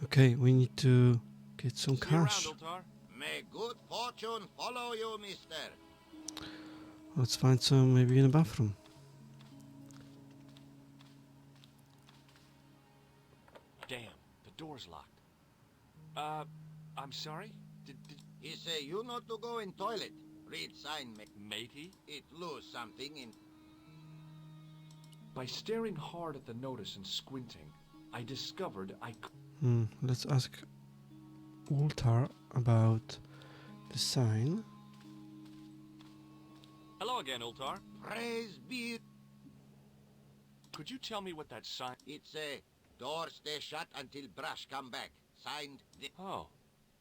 Okay, we need to get some See you around, cash. Ultar. May good fortune follow you, mister. Let's find some maybe in the bathroom. Damn, the door's locked. I'm sorry? Did He say you not to go in toilet. Read sign, matey? It lose something in... By staring hard at the notice and squinting, I discovered I could... Let's ask Ultar about the sign. Hello again, Ultar. Praise be... Could you tell me what that sign... It's a door stay shut until brush come back. Signed... Oh,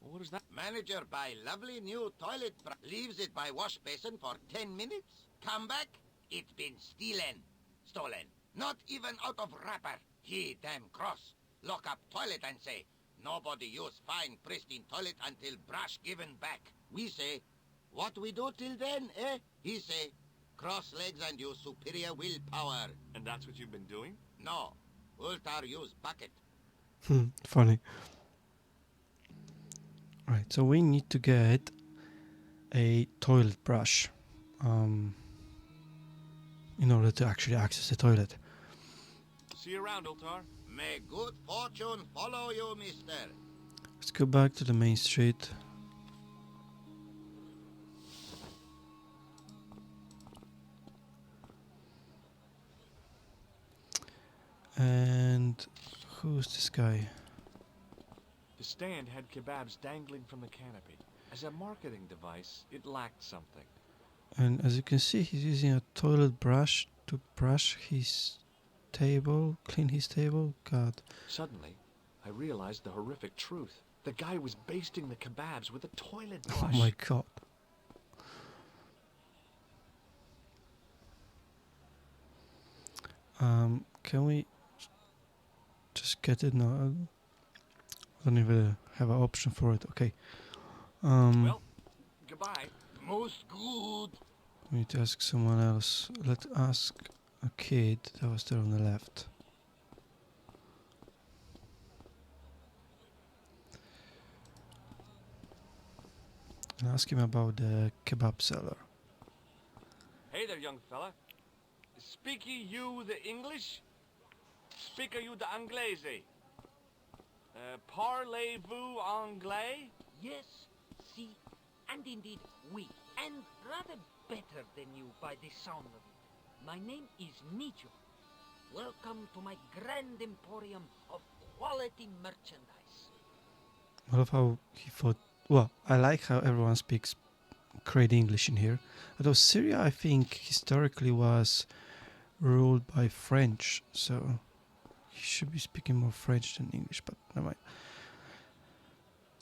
well, what is that? Manager buy lovely new toilet brush. Leaves it by wash basin for 10 minutes. Come back, it been stolen. Not even out of wrapper. He damn cross. Lock up toilet and say, nobody use fine pristine toilet until brush given back. We say, what we do till then, eh? He say, cross legs and use superior willpower. And that's what you've been doing? No. Ultar use bucket. Funny. Right, so we need to get a toilet brush in order to actually access the toilet. See you around, Ultar. May good fortune follow you, mister. Let's go back to the main street. And who's this guy? The stand had kebabs dangling from the canopy. As a marketing device, it lacked something. And as you can see, he's using a toilet brush to brush his table, clean his table. God. Suddenly, I realized the horrific truth. The guy was basting the kebabs with a toilet Oh brush. my God. Can we just get it now? I don't even have an option for it. Okay. Well, goodbye. Most good. We need to ask someone else. Let's ask a kid that was there on the left. And ask him about the kebab seller. Hey there, young fella. Speak ye you the English? Speak you the Anglaise? Parlez-vous anglais? Yes, si, and indeed we, and rather better than you by the sound of it. My name is Nijo. Welcome to my grand emporium of quality merchandise. I love how he thought. Well, I like how everyone speaks great English in here. Although Syria, I think, historically was ruled by French, so he should be speaking more French than English, but never mind.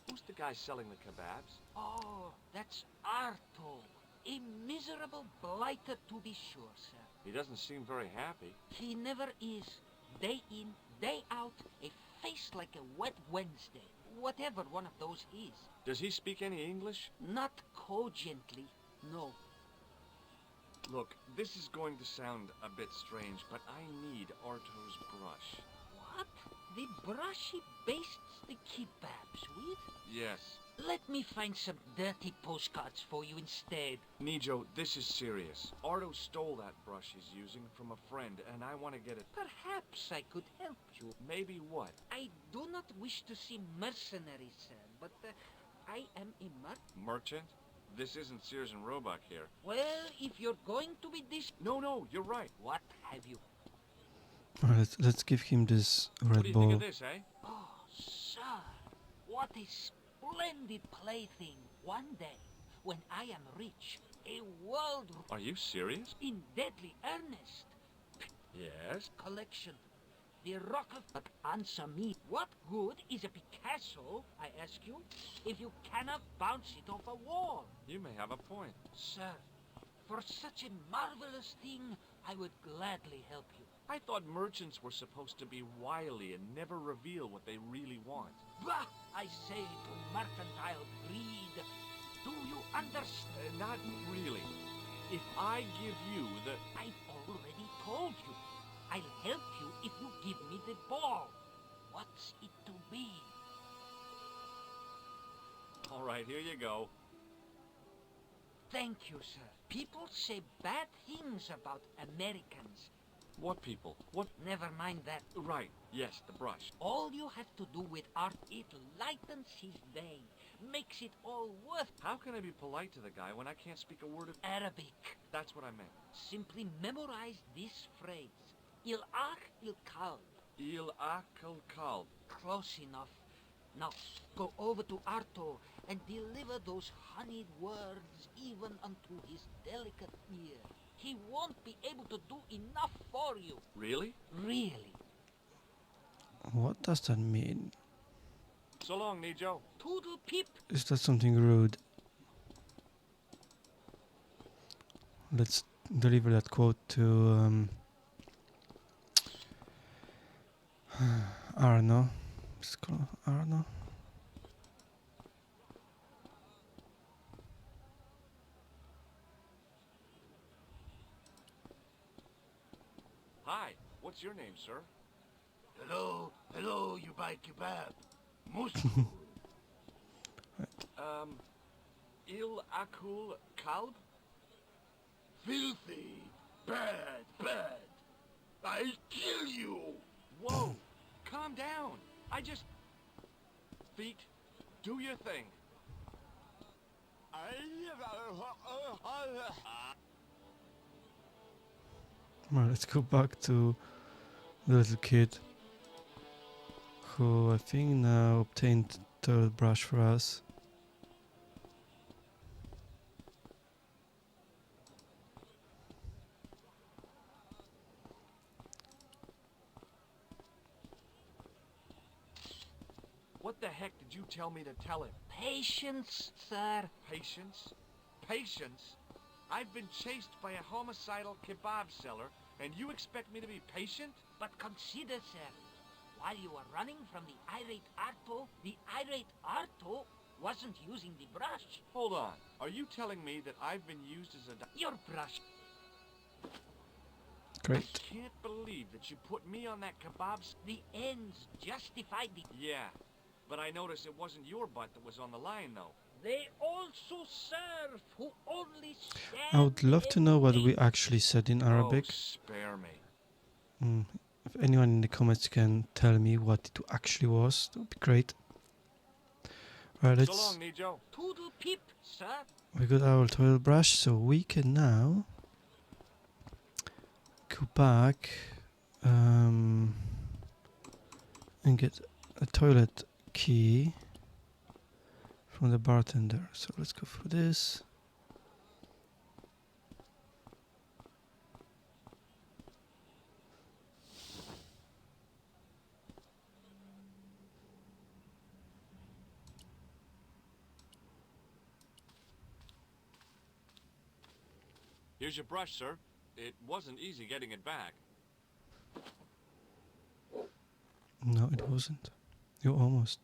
Who's the guy selling the kebabs? Oh, that's Arto. A miserable blighter to be sure, sir. He doesn't seem very happy. He never is. Day in, day out, a face like a wet Wednesday. Whatever one of those is. Does he speak any English? Not cogently, no. Look, this is going to sound a bit strange, but I need Arto's brush. What? The brush he bastes the kebabs with? Yes. Let me find some dirty postcards for you instead. Nijo, this is serious. Arto stole that brush he's using from a friend, and I want to get it. Perhaps I could help you. Maybe what? I do not wish to seem mercenary, sir, but I am a merchant? This isn't Sears and Roebuck here. Well, if you're going to be this... No, you're right. What have you? Let's give him this What do Red you Bull. think of this, eh? Oh, sir, what a splendid plaything. One day, when I am rich, a world Are you serious? in deadly earnest Yes. collection. The Rock of... But answer me, what good is a Picasso, I ask you, if you cannot bounce it off a wall? You may have a point. Sir, for such a marvelous thing, I would gladly help you. I thought merchants were supposed to be wily and never reveal what they really want. Bah! I say to mercantile greed, do you understand? Not really. If I give you the... I've already told you. I'll help you if you give me the ball. What's it to be? All right, here you go. Thank you, sir. People say bad things about Americans. What people? What? Never mind that. Right, yes, the brush. All you have to do with art, it lightens his day. Makes it all worth... How can I be polite to the guy when I can't speak a word of... Arabic. That's what I meant. Simply memorize this phrase. Il ach il kalb. Il akal kalb. Close enough. Now, go over to Arto and deliver those honeyed words even unto his delicate ear. He won't be able to do enough for you. Really? Really. What does that mean? So long, Nijo. Toodle peep. Is that something rude? Let's deliver that quote to Arno. Let's call Arno. Hi, what's your name, sir? Hello, you buy kebab. Il akul kalb? Filthy, bad. I'll kill you. Whoa, calm down. I just... Feet, do your thing. Well, let's go back to the little kid who I think now obtained the brush for us. What the heck did you tell me to tell him? Patience, sir. Patience? Patience? I've been chased by a homicidal kebab seller, and you expect me to be patient? But consider, sir, while you were running from the irate Arto wasn't using the brush. Hold on. Are you telling me that I've been used as a... Your brush. Great. I can't believe that you put me on that kebab... The ends justified the... Yeah, but I noticed it wasn't your butt that was on the line, though. They also serve who only stand... I would love to know what we actually said in Arabic. Oh, spare me. If anyone in the comments can tell me what it actually was, that would be great. Right, let's... So long, Nijo. Toodle peep, sir. We got our toilet brush, so we can now go back and get a toilet key from the bartender. So let's go for this. Here's your brush, sir. It wasn't easy getting it back. No, it wasn't. You almost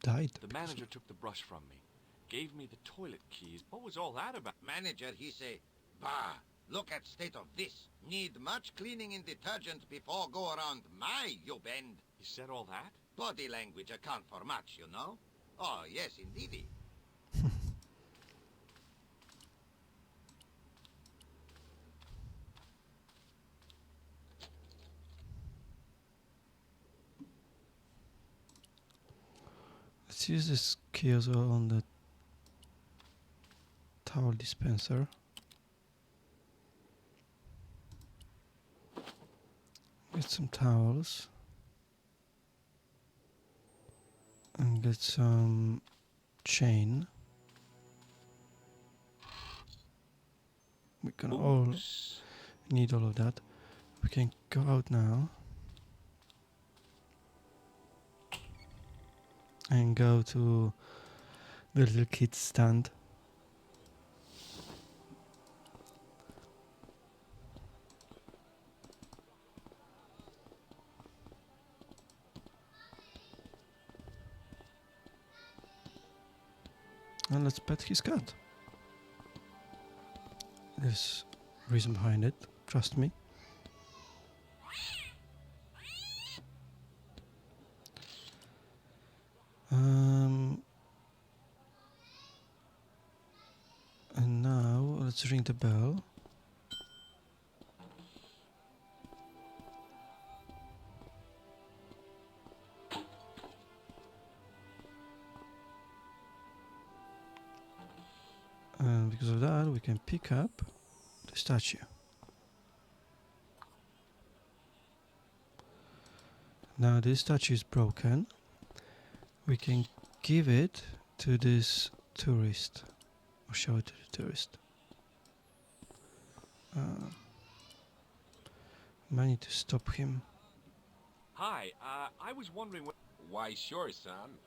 died. The manager took the brush from me, gave me the toilet keys. What was all that about? Manager, he say, bah, look at state of this. Need much cleaning in detergent before go around my, you bend. He said all that? Body language account for much, you know? Oh, yes, indeedy. Let's use this key as well on the towel dispenser. Get some towels. And get some chain. We can all need all of that. We can go out now. And go to the little kid's stand. And let's pet his cat. There's reason behind it, trust me. And now let's ring the bell. And because of that, we can pick up the statue. Now this statue is broken. We can give it to this tourist, or show it to the tourist. I need to stop him. Hi, I was wondering what... Why, sure, son.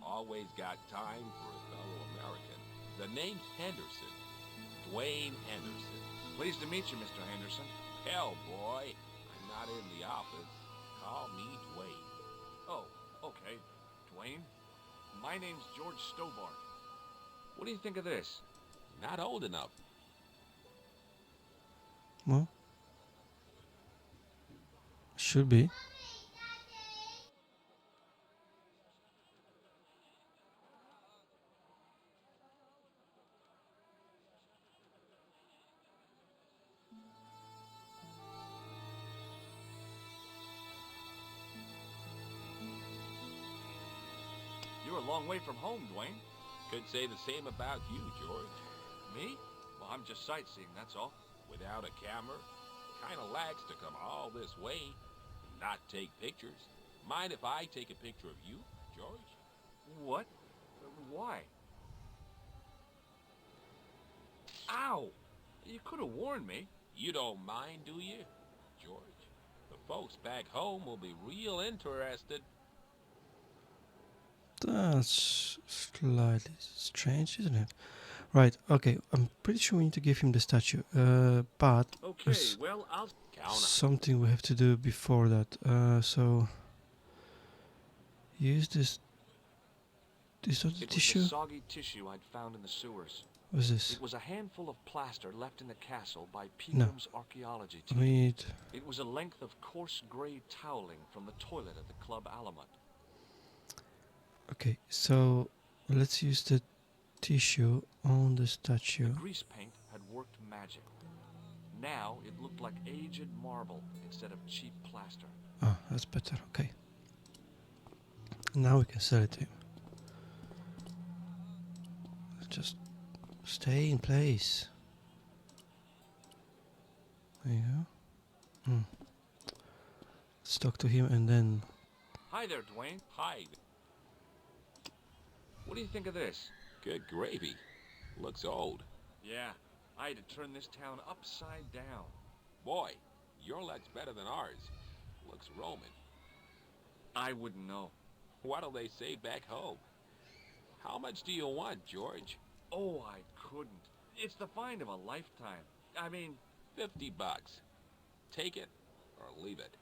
Always got time for a fellow American. The name's Henderson. Dwayne Henderson. Pleased to meet you, Mr. Henderson. Hell, boy. I'm not in the office. Call me Dwayne. Oh, okay. Dwayne. My name's George Stobart. What do you think of this? Not old enough. Well, should be. You're a long way from home, Dwayne. Could say the same about you, George. Me? Well, I'm just sightseeing, that's all. Without a camera, kinda lags to come all this way and not take pictures. Mind if I take a picture of you, George? What? Why? Ow! You could have warned me. You don't mind, do you, George? The folks back home will be real interested. That's slightly strange, isn't it? Right, okay, I'm pretty sure we need to give him the statue, but Okay, there's well, I'll... something we have to do before that, so... Use this... Is that the tissue? It was the soggy tissue I'd found in the sewers. What's this? It was a handful of plaster left in the castle by Peakham's archaeology team. We need... It was a length of coarse grey toweling from the toilet at the Club Alamut. Okay, so let's use the tissue on the statue. The grease paint had worked magic. Now it looked like aged marble instead of cheap plaster. Ah, that's better, okay. Now we can sell it to him. Just stay in place. There you go. Let's talk to him and then... Hi there, Dwayne. Hi. What do you think of this? Good gravy. Looks old. Yeah, I had to turn this town upside down. Boy, your luck's better than ours. Looks Roman. I wouldn't know. What'll they say back home? How much do you want, George? Oh, I couldn't. It's the find of a lifetime. I mean... $50. Take it or leave it.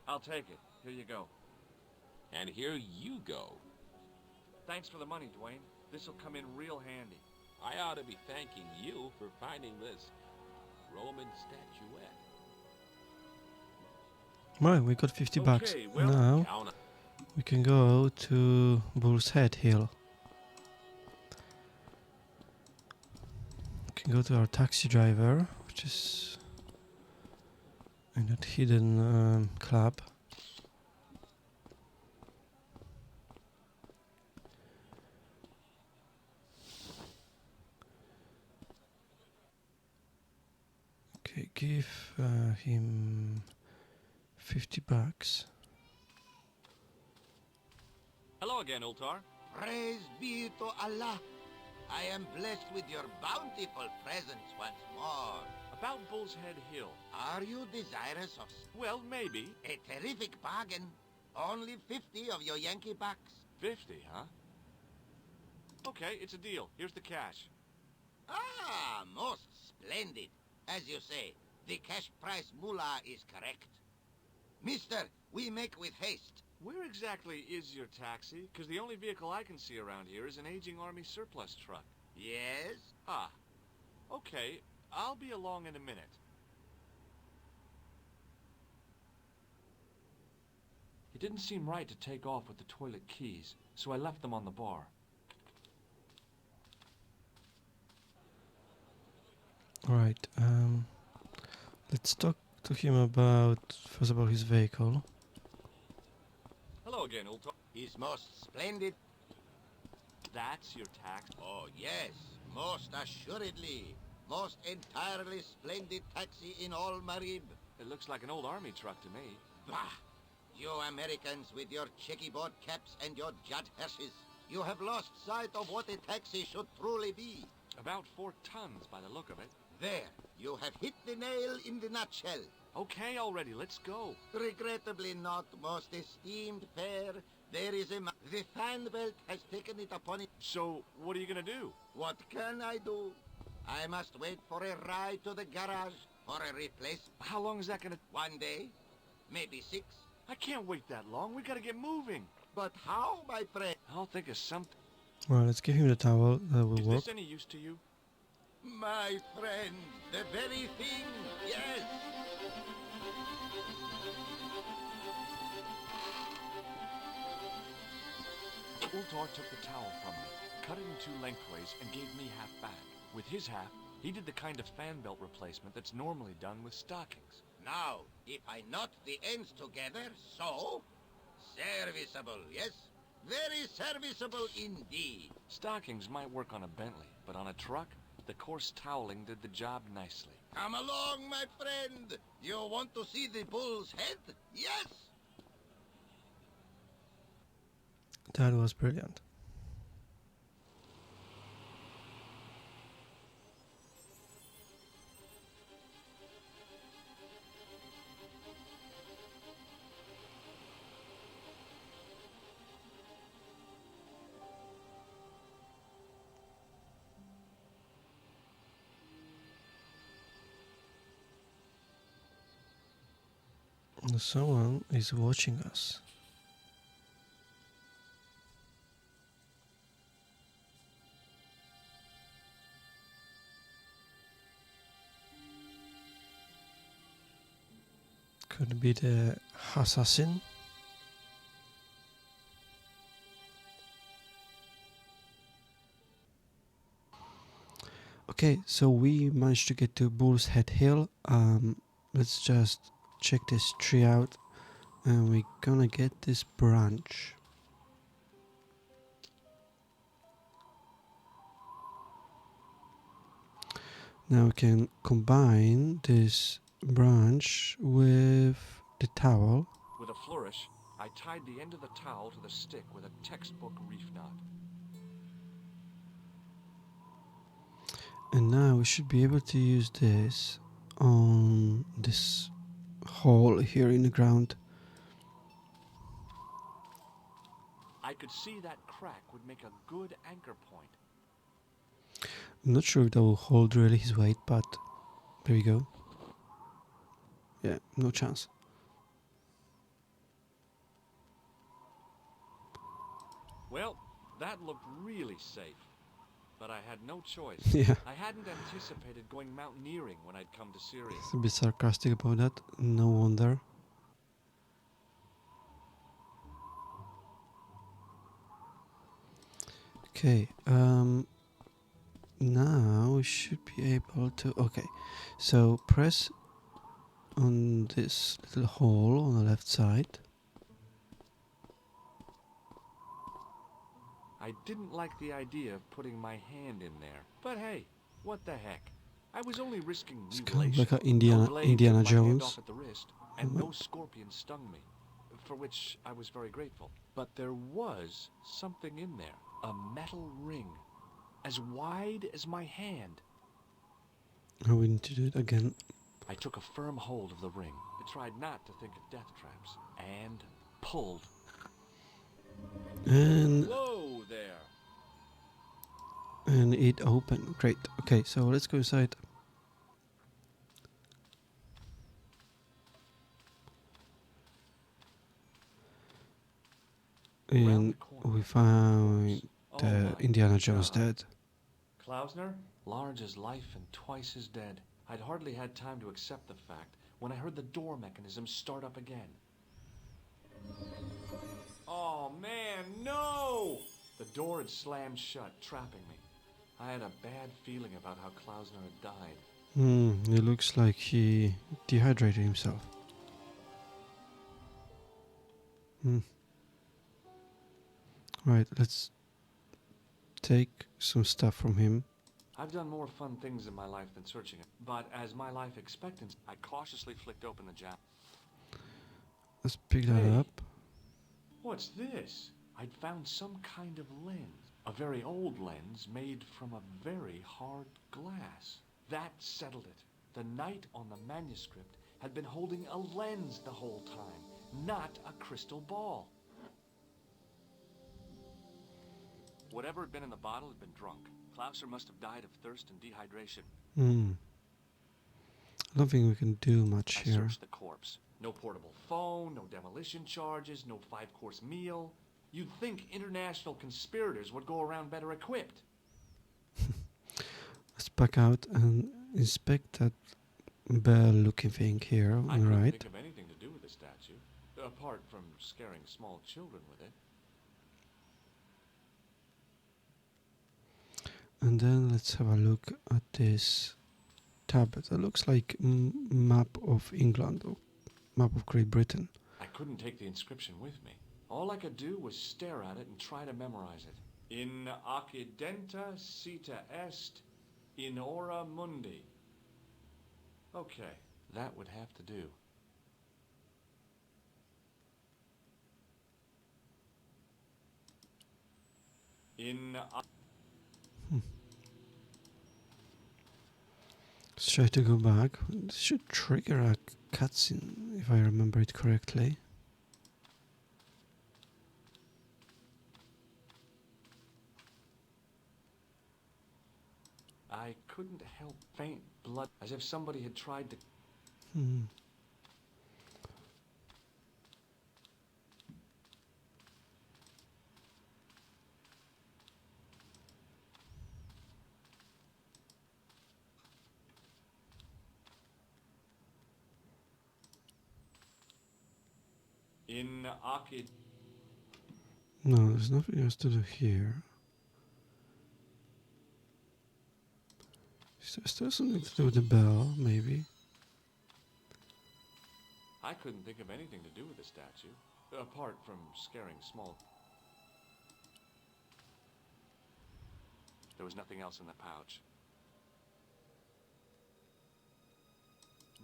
I'll take it. Here you go. And here you go. Thanks for the money, Dwayne. This'll come in real handy. I ought to be thanking you for finding this Roman statuette. Right, we got 50 bucks. Okay, well, now we can go to Bull's Head Hill. We can go to our taxi driver, which is in that hidden club. Okay, give him $50. Hello again, Ultar. Praise be to Allah. I am blessed with your bountiful presence once more. About Bull's Head Hill. Are you desirous of... Well, maybe. A terrific bargain. Only 50 of your Yankee bucks. 50, huh? Okay, it's a deal. Here's the cash. Ah, most splendid. As you say, the cash price moolah is correct. Mister, we make with haste. Where exactly is your taxi? Because the only vehicle I can see around here is an aging army surplus truck. Yes? Ah. Okay, I'll be along in a minute. It didn't seem right to take off with the toilet keys, so I left them on the bar. Alright, let's talk to him about, first about his vehicle. Hello again, Ultar. Is most splendid. That's your tax? Oh, yes. Most assuredly. Most entirely splendid taxi in all Marib. It looks like an old army truck to me. Bah! You Americans with your checkerboard caps and your Judd hearses. You have lost sight of what a taxi should truly be. About 4 tons by the look of it. There. You have hit the nail in the nutshell. Okay, already. Let's go. Regrettably not, most esteemed pair. There is a... The fan belt has taken it upon it. So, what are you going to do? What can I do? I must wait for a ride to the garage for a replace. How long is that going to... 1 day. Maybe 6. I can't wait that long. We got to get moving. But how, my friend? I'll think of something. Well, let's give him the towel. That will work. Is this any use to you? My friend, the very thing, yes. Ultar took the towel from me, cut it in 2 lengthways, and gave me half back. With his half, he did the kind of fan belt replacement that's normally done with stockings. Now, if I knot the ends together, so... Serviceable, yes? Very serviceable indeed. Stockings might work on a Bentley, but on a truck, the coarse toweling did the job nicely. Come along, my friend. You want to see the bull's head? Yes? That was brilliant. Someone is watching us. Could be the assassin. Okay, so we managed to get to Bull's Head Hill. Let's just check this tree out, and we're gonna get this branch. Now we can combine this branch with the towel. With a flourish, I tied the end of the towel to the stick with a textbook reef knot. And now we should be able to use this on this hole here in the ground. I could see that crack would make a good anchor point. I'm not sure if that will hold really his weight, but there we go. Yeah, no chance. Well, that looked really safe. But I had no choice. Yeah. I hadn't anticipated going mountaineering when I'd come to Syria. It's a bit sarcastic about that, no wonder. Okay, now we should be able to... Okay, so press on this little hole on the left side. I didn't like the idea of putting my hand in there. But hey, what the heck? I was only risking It's kind of mutilation. like a Indiana No blade, get my hand Jones. off at the wrist. and no scorpion stung me, for which I was very grateful. But there was something in there, a metal ring, as wide as my hand. Oh, we need to do it again. I took a firm hold of the ring, but tried not to think of death traps, and pulled. And Whoa there! and it opened. Great. Okay, so let's go inside. And we found Indiana Jones dead. Klausner, large as life and twice as dead. I'd hardly had time to accept the fact when I heard the door mechanism start up again. Oh man, no! The door had slammed shut, trapping me. I had a bad feeling about how Klausner had died. It looks like he dehydrated himself. Right, let's take some stuff from him. I've done more fun things in my life than searching it, but as my life expectancy, I cautiously flicked open the jack. Let's pick that up. What's this? I'd found some kind of lens. A very old lens made from a very hard glass. That settled it. The knight on the manuscript had been holding a lens the whole time, not a crystal ball. Whatever had been in the bottle had been drunk. Klausner must have died of thirst and dehydration. I don't think we can do much I here. searched the corpse. No portable phone, no demolition charges, no 5-course meal. You'd think international conspirators would go around better equipped. Let's back out and inspect that bell-looking thing here on I the couldn't right. think of anything to do with the statue, apart from scaring small children with it. And then let's have a look at this tablet. That looks like map of England or map of Great Britain. I couldn't take the inscription with me. All I could do was stare at it and try to memorize it. In accidenta sita est in ora mundi. Okay, that would have to do. Let's try to go back. This should trigger a cutscene, if I remember it correctly. I couldn't help faint blood, as if somebody had tried to... In Akid... No, there's nothing else to do here. There's still something to do with the bell, maybe. I couldn't think of anything to do with the statue, apart from scaring small... There was nothing else in the pouch.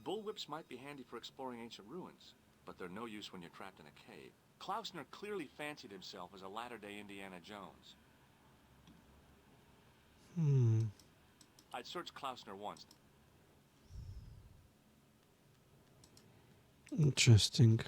Bullwhips might be handy for exploring ancient ruins, but they're no use when you're trapped in a cave. Klausner clearly fancied himself as a latter-day Indiana Jones. I'd searched Klausner once. Interesting.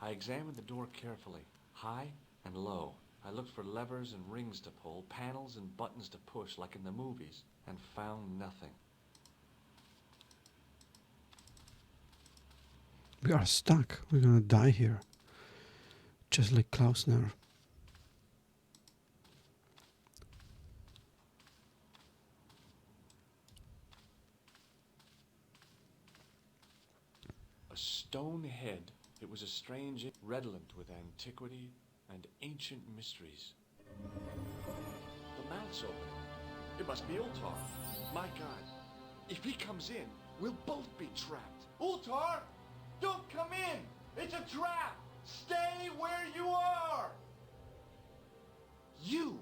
I examined the door carefully, high and low. I looked for levers and rings to pull, panels and buttons to push like in the movies, and found nothing. We are stuck. We're gonna die here. Just like Klausner. A stone head. It was a strange, redolent with antiquity and ancient mysteries. The mouth's open. It must be Ultar. My God, if he comes in, we'll both be trapped. Ultar! Don't come in! It's a trap! Stay where you are! You!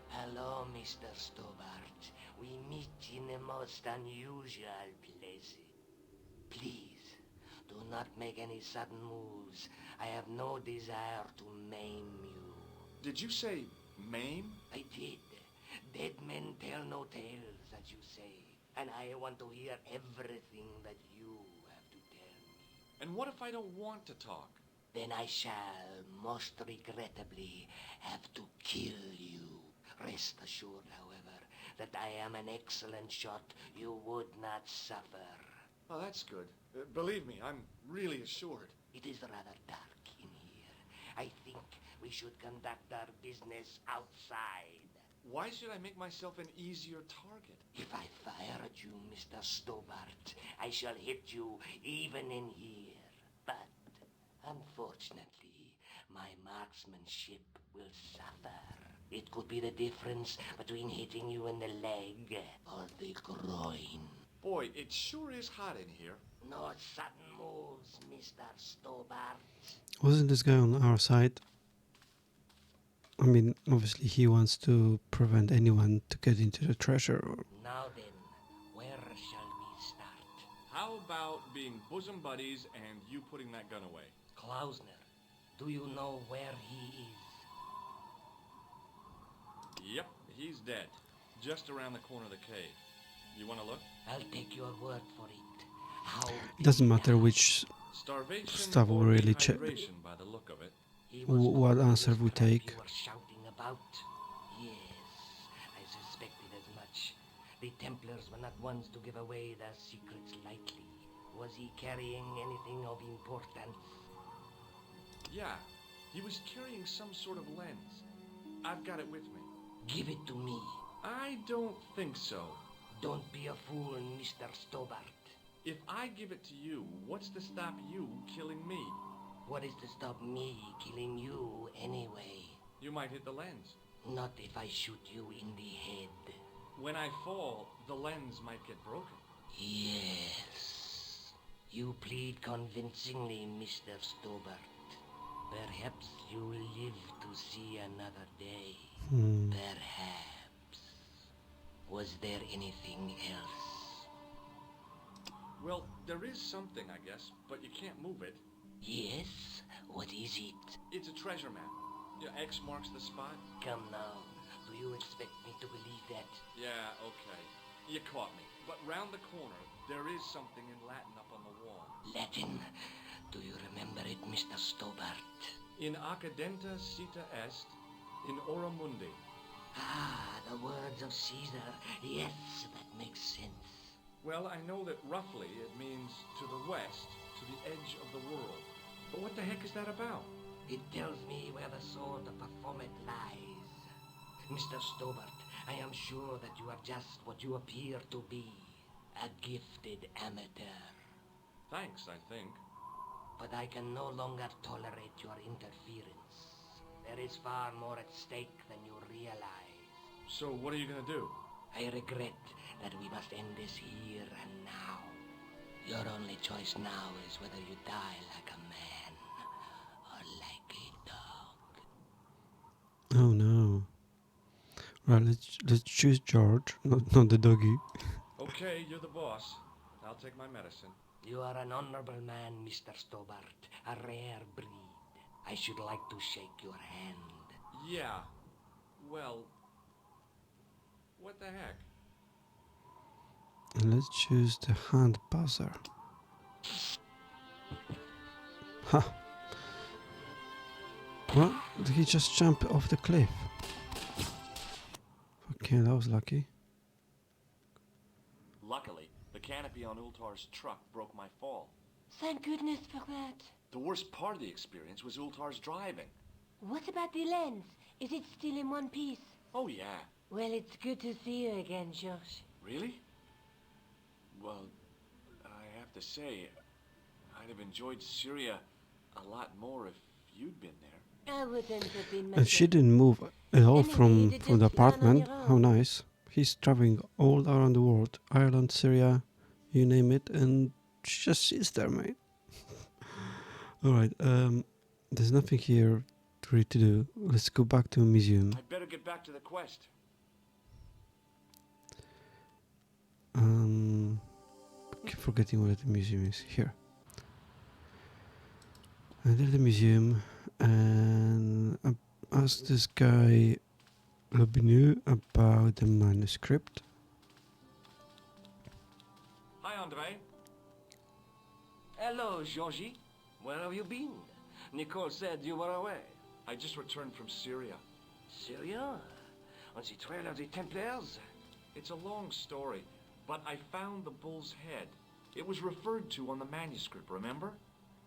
Hello, Mr. Stobart. We meet in the most unusual places. Please, do not make any sudden moves. I have no desire to maim you. Did you say maim? I did. Dead men tell no tales, as you say. And I want to hear everything that you have to tell me. And what if I don't want to talk? Then I shall, most regrettably, have to kill you. Rest assured, however, that I am an excellent shot. You would not suffer. Oh, that's good. Believe me, I'm really assured. It is rather dark in here. I think we should conduct our business outside. Why should I make myself an easier target? If I fire at you, Mr. Stobart, I shall hit you even in here. But, unfortunately, my marksmanship will suffer. It could be the difference between hitting you in the leg or the groin. Boy, it sure is hot in here. No sudden moves, Mr. Stobart. Wasn't this guy on our side? I mean, obviously he wants to prevent anyone to get into the treasure. Now then, where shall we start? How about being bosom buddies and you putting that gun away? Klausner, do you know where he is? Yep, he's dead. Just around the corner of the cave. You want to look? I'll take your word for it. How It doesn't matter which Starvation stuff we or really check. dehydration by the look of it. What answer we take. you were shouting about? Yes, I suspected as much. The Templars were not ones to give away their secrets lightly. Was he carrying anything of importance? Yeah, he was carrying some sort of lens. I've got it with me. Give it to me. I don't think so. Don't be a fool, Mr. Stobart. If I give it to you, what's to stop you killing me? What is to stop me killing you anyway? You might hit the lens. Not if I shoot you in the head. When I fall, the lens might get broken. Yes. You plead convincingly, Mr. Stobart. Perhaps you will live to see another day. Perhaps. Was there anything else? Well, there is something, I guess, but you can't move it. Yes? What is it? It's a treasure map. Your X marks the spot. Come now. Do you expect me to believe that? Yeah, okay. You caught me. But round the corner, there is something in Latin up on the wall. Latin? Do you remember it, Mr. Stobart? In Accidenta Cita Est, in Ora Mundi. Ah, the words of Caesar. Yes, that makes sense. Well, I know that roughly it means to the west, to the edge of the world. But what the heck is that about? It tells me where the sword of Baphomet lies. Mr. Stobart, I am sure that you are just what you appear to be. A gifted amateur. Thanks, I think. But I can no longer tolerate your interference. There is far more at stake than you realize. So what are you gonna do? I regret that we must end this here and now. Your only choice now is whether you die like a man or like a dog. Oh no. Right, let's choose George, not the doggy. Okay, you're the boss. I'll take my medicine. You are an honorable man, Mr. Stobart. A rare breed. I should like to shake your hand. Yeah. Well, what the heck? And let's choose the hand buzzer. Ha! What? Did he just jump off the cliff? Okay, that was lucky. Luckily, the canopy on Ultar's truck broke my fall. Thank goodness for that. The worst part of the experience was Ultar's driving. What about the lens? Is it still in one piece? Oh, yeah. Well, it's good to see you again, George. Really? Well, I have to say, I'd have enjoyed Syria a lot more if you'd been there. I wouldn't have been And she didn't move at all from the plan on apartment. your How own. nice. He's traveling all around the world. Ireland, Syria, you name it, and She just sits there, mate. Alright, there's nothing here really to do. Let's go back to a museum. I'd better get back to the quest. I keep forgetting what the museum is. Here. Enter the museum and ask this guy Lobinu about the manuscript. Hi, Andre. Hello, Georgie. Where have you been? Nicole said you were away. I just returned from Syria. Syria? On the trail of the Templars? It's a long story, but I found the bull's head. It was referred to on the manuscript, remember?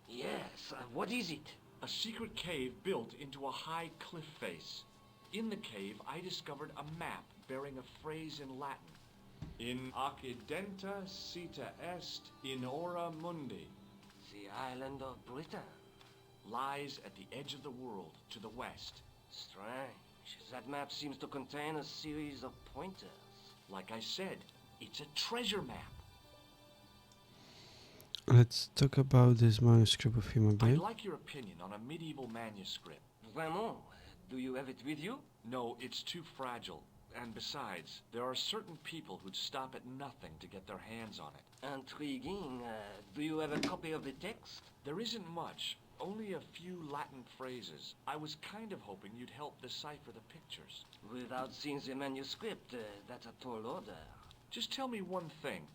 Yes. What is it? A secret cave built into a high cliff face. In the cave, I discovered a map bearing a phrase in Latin. In accidenta cita est in ora mundi. The island of Britain. Lies at the edge of the world, to the west. Strange. That map seems to contain a series of pointers. Like I said, it's a treasure map. Let's talk about this manuscript of him a bit. I'd like your opinion on a medieval manuscript. Vraiment? Do you have it with you? No, it's too fragile. And besides, there are certain people who'd stop at nothing to get their hands on it. Intriguing. Do you have a copy of the text? There isn't much. Only a few Latin phrases. I was kind of hoping you'd help decipher the pictures. Without seeing the manuscript, that's a tall order. Just tell me one thing.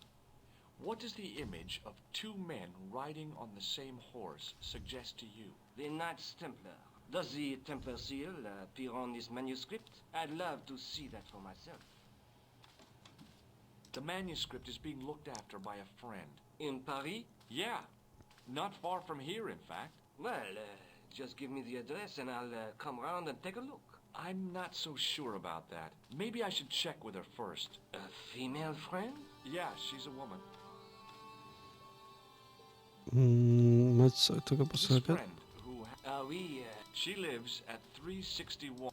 What does the image of two men riding on the same horse suggest to you? The Knights Templar. Does the Templar seal appear on this manuscript? I'd love to see that for myself. The manuscript is being looked after by a friend. In Paris? Yeah. Not far from here, in fact. Well, just give me the address and I'll come round and take a look. I'm not so sure about that. Maybe I should check with her first. A female friend? Yeah, she's a woman. Let's talk about This that. friend who... She lives at 361.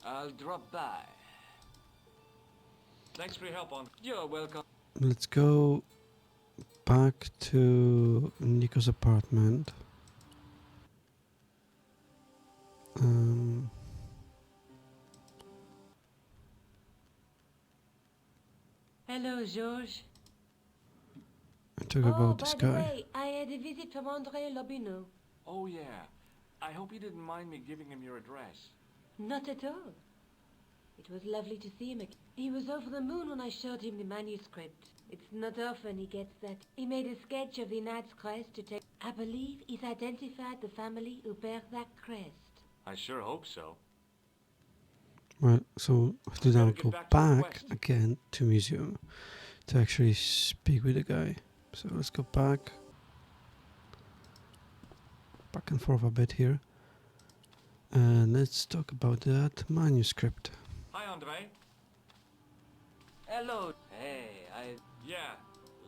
I'll drop by. Thanks for your help, on. You're welcome. Let's go back to Nico's apartment. Hello, George. Talk about this by the guy. way, I had a visit from Andre Lobino. Oh, yeah. I hope you didn't mind me giving him your address. Not at all. It was lovely to see him again. He was over the moon when I showed him the manuscript. It's not often he gets that. He made a sketch of the knight's crest to take... I believe he's identified the family who bear that crest. I sure hope so. Well, so I have to now go back again to museum to actually speak with the guy. So let's go back and forth a bit here. And let's talk about that manuscript. Hi, Andre. Hello. Hey, Yeah.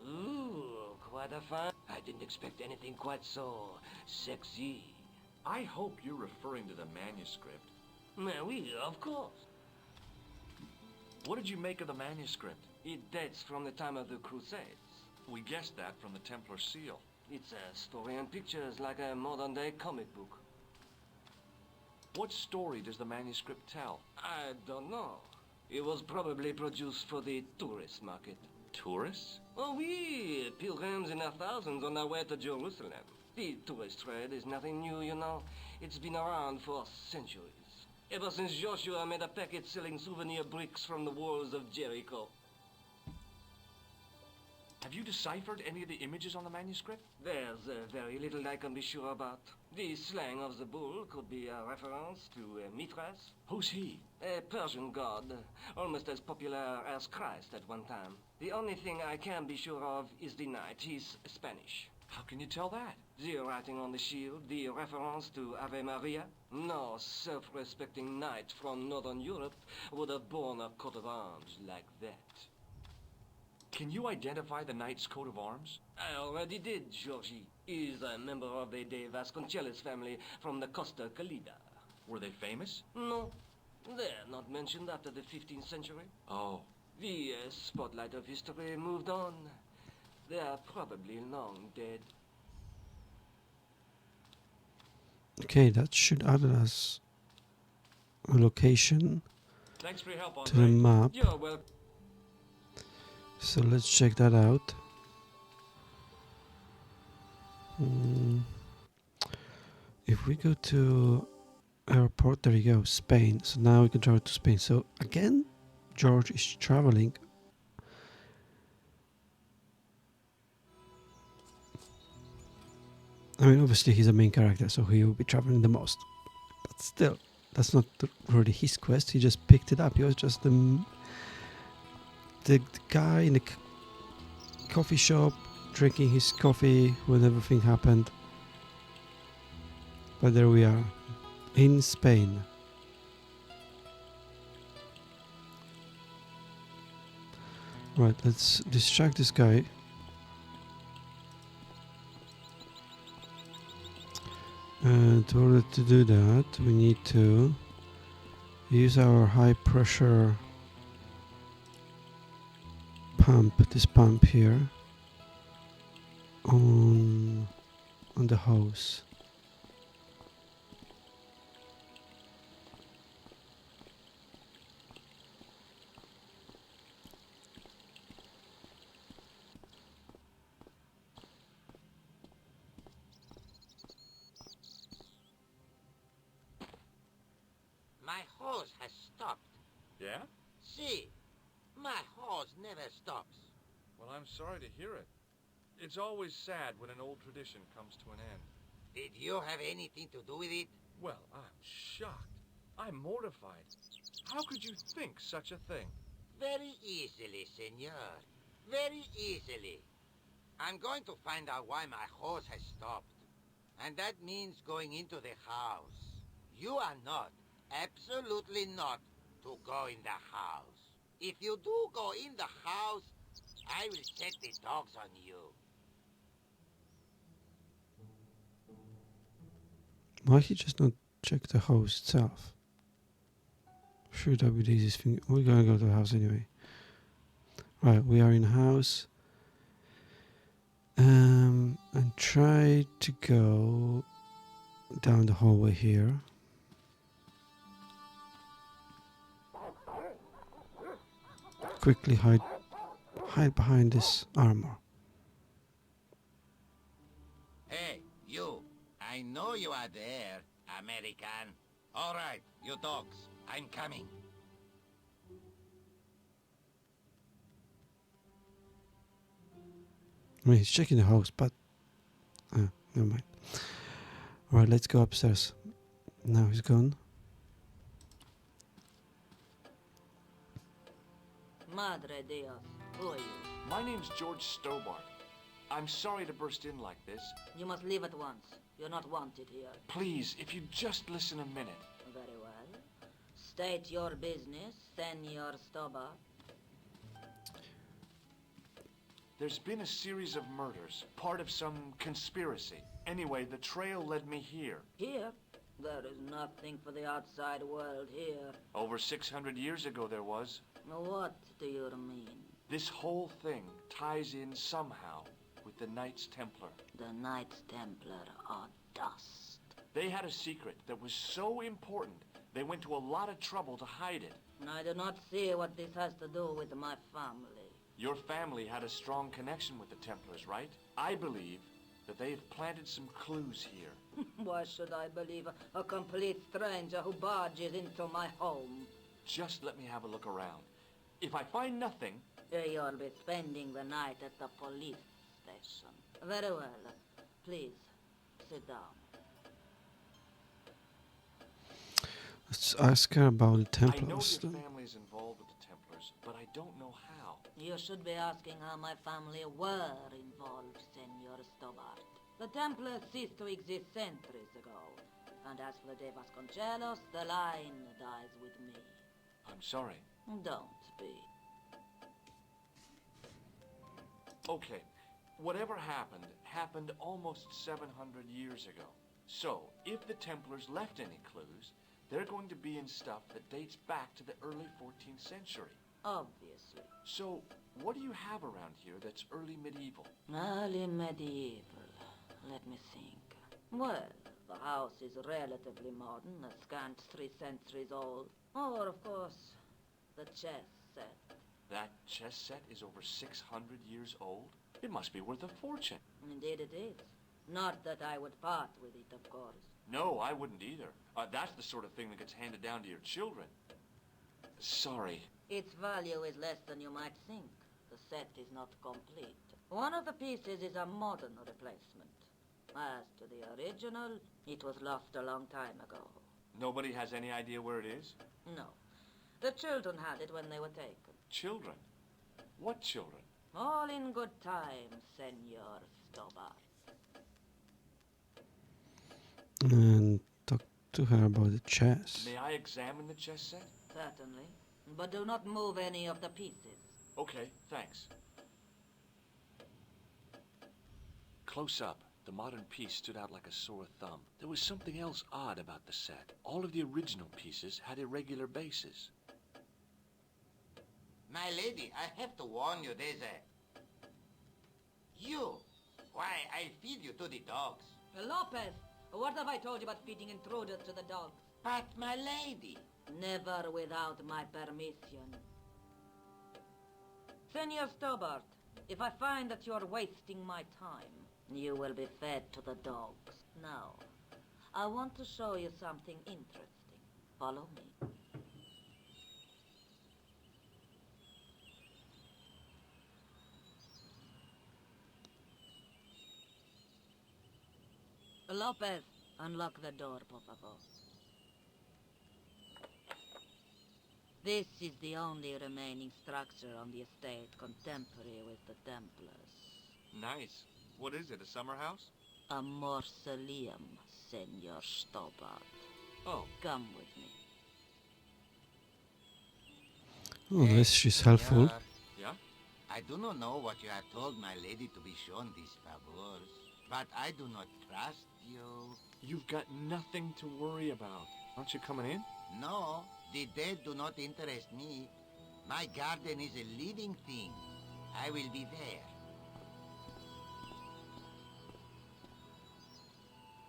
Ooh, quite a fun... I didn't expect anything quite so... sexy. I hope you're referring to the manuscript. Oui, of course. What did you make of the manuscript? It dates from the time of the Crusades. We guessed that from the Templar seal. It's a story and pictures like a modern-day comic book. What story does the manuscript tell? I don't know. It was probably produced for the tourist market. Tourists? Oh, oui, pilgrims in their thousands on their way to Jerusalem. The tourist trade is nothing new, you know. It's been around for centuries. Ever since Joshua made a packet selling souvenir bricks from the walls of Jericho. Have you deciphered any of the images on the manuscript? There's very little I can be sure about. The slang of the bull could be a reference to Mithras. Who's he? A Persian god, almost as popular as Christ at one time. The only thing I can be sure of is the knight. He's Spanish. How can you tell that? The writing on the shield, the reference to Ave Maria. No self-respecting knight from Northern Europe would have borne a coat of arms like that. Can you identify the knight's coat of arms? I already did, Georgie. He's a member of the De Vasconcelos family from the Costa Calida. Were they famous? No. They're not mentioned after the 15th century. Oh. The spotlight of history moved on. They are probably long dead. Okay, that should add us a location Thanks for your help, to the Andre. map. You're welcome. So let's check that out. If we go to airport, there you go, Spain. So now we can travel to Spain. So again, George is traveling. I mean, obviously he's a main character, so he will be traveling the most. But still, that's not really his quest. He just picked it up. He was just the guy in the coffee shop drinking his coffee when everything happened. But there we are, in Spain. Right, let's distract this guy. And in order to do that, we need to use our high pressure pump, this pump here, on the hose. My hose has stopped. Yeah? See, my hose never stops. Well, I'm sorry to hear it. It's always sad when an old tradition comes to an end. Did you have anything to do with it? Well, I'm shocked. I'm mortified. How could you think such a thing? Very easily, senor. Very easily. I'm going to find out why my hose has stopped. And that means going into the house. You are not, absolutely not, to go in the house. If you do go in the house, I will set the dogs on you. Why he just not check the house itself? Sure, that would be the easiest thing. We're gonna go to the house anyway. Right, we are in the house. And try to go down the hallway here. Quickly hide behind this armor. Hey, you. I know you are there, American. All right, you dogs. I'm coming. I mean, he's checking the house, but never mind. All right, let's go upstairs. Now he's gone. Madre Dios, who are you? My name's George Stobart. I'm sorry to burst in like this. You must leave at once. You're not wanted here. Please, if you'd just listen a minute. Very well. State your business, Senor Stobart. There's been a series of murders, part of some conspiracy. Anyway, the trail led me here. Here? There is nothing for the outside world here. Over 600 years ago there was. What do you mean? This whole thing ties in somehow with the Knights Templar. The Knights Templar are dust. They had a secret that was so important, they went to a lot of trouble to hide it. I do not see what this has to do with my family. Your family had a strong connection with the Templars, right? I believe that they have planted some clues here. Why should I believe a complete stranger who barges into my home? Just let me have a look around. If I find nothing... You'll be spending the night at the police station. Very well. Please, sit down. Let's ask her about the I know Templars. your family's involved with the Templars, but I don't know how. You should be asking how my family were involved, Senor Stobart. The Templars ceased to exist centuries ago. And as for De Vasconcelos, the line dies with me. I'm sorry. Don't be. Okay, whatever happened almost 700 years ago. So, if the Templars left any clues, they're going to be in stuff that dates back to the early 14th century. Obviously. So, What do you have around here that's early medieval? Early medieval. Let me think. Well, the house is relatively modern, a scant 3 centuries old. Or, of course, the chess set. That chess set is over 600 years old? It must be worth a fortune. Indeed it is. Not that I would part with it, of course. No, I wouldn't either. That's the sort of thing that gets handed down to your children. Sorry. Its value is less than you might think. The set is not complete. One of the pieces is a modern replacement. As to the original, it was lost a long time ago. Nobody has any idea where it is? No. The children had it when they were taken. Children? What children? All in good time, Senor Stobart. And talk to her about the chess. May I examine the chess set? Certainly. But do not move any of the pieces. Okay, thanks. Close up, the modern piece stood out like a sore thumb. There was something else odd about the set. All of the original pieces had irregular bases. My lady, I have to warn you, there's a... You! Why, I'll feed you to the dogs. Lopez, what have I told you about feeding intruders to the dogs? But, my lady... Never without my permission. Senor Stobart, if I find that you're wasting my time, you will be fed to the dogs. Now, I want to show you something interesting. Follow me. Lopez, unlock the door, por favor. This is the only remaining structure on the estate contemporary with the Templars. Nice. What is it, a summer house? A mausoleum, Senor Stobart. Oh. Come with me. Oh, this she's helpful. Yeah? I do not know what you have told my lady to be shown these favors, but I do not trust you. You've got nothing to worry about. Aren't you coming in? No, the dead do not interest me. My garden is a living thing. I will be there.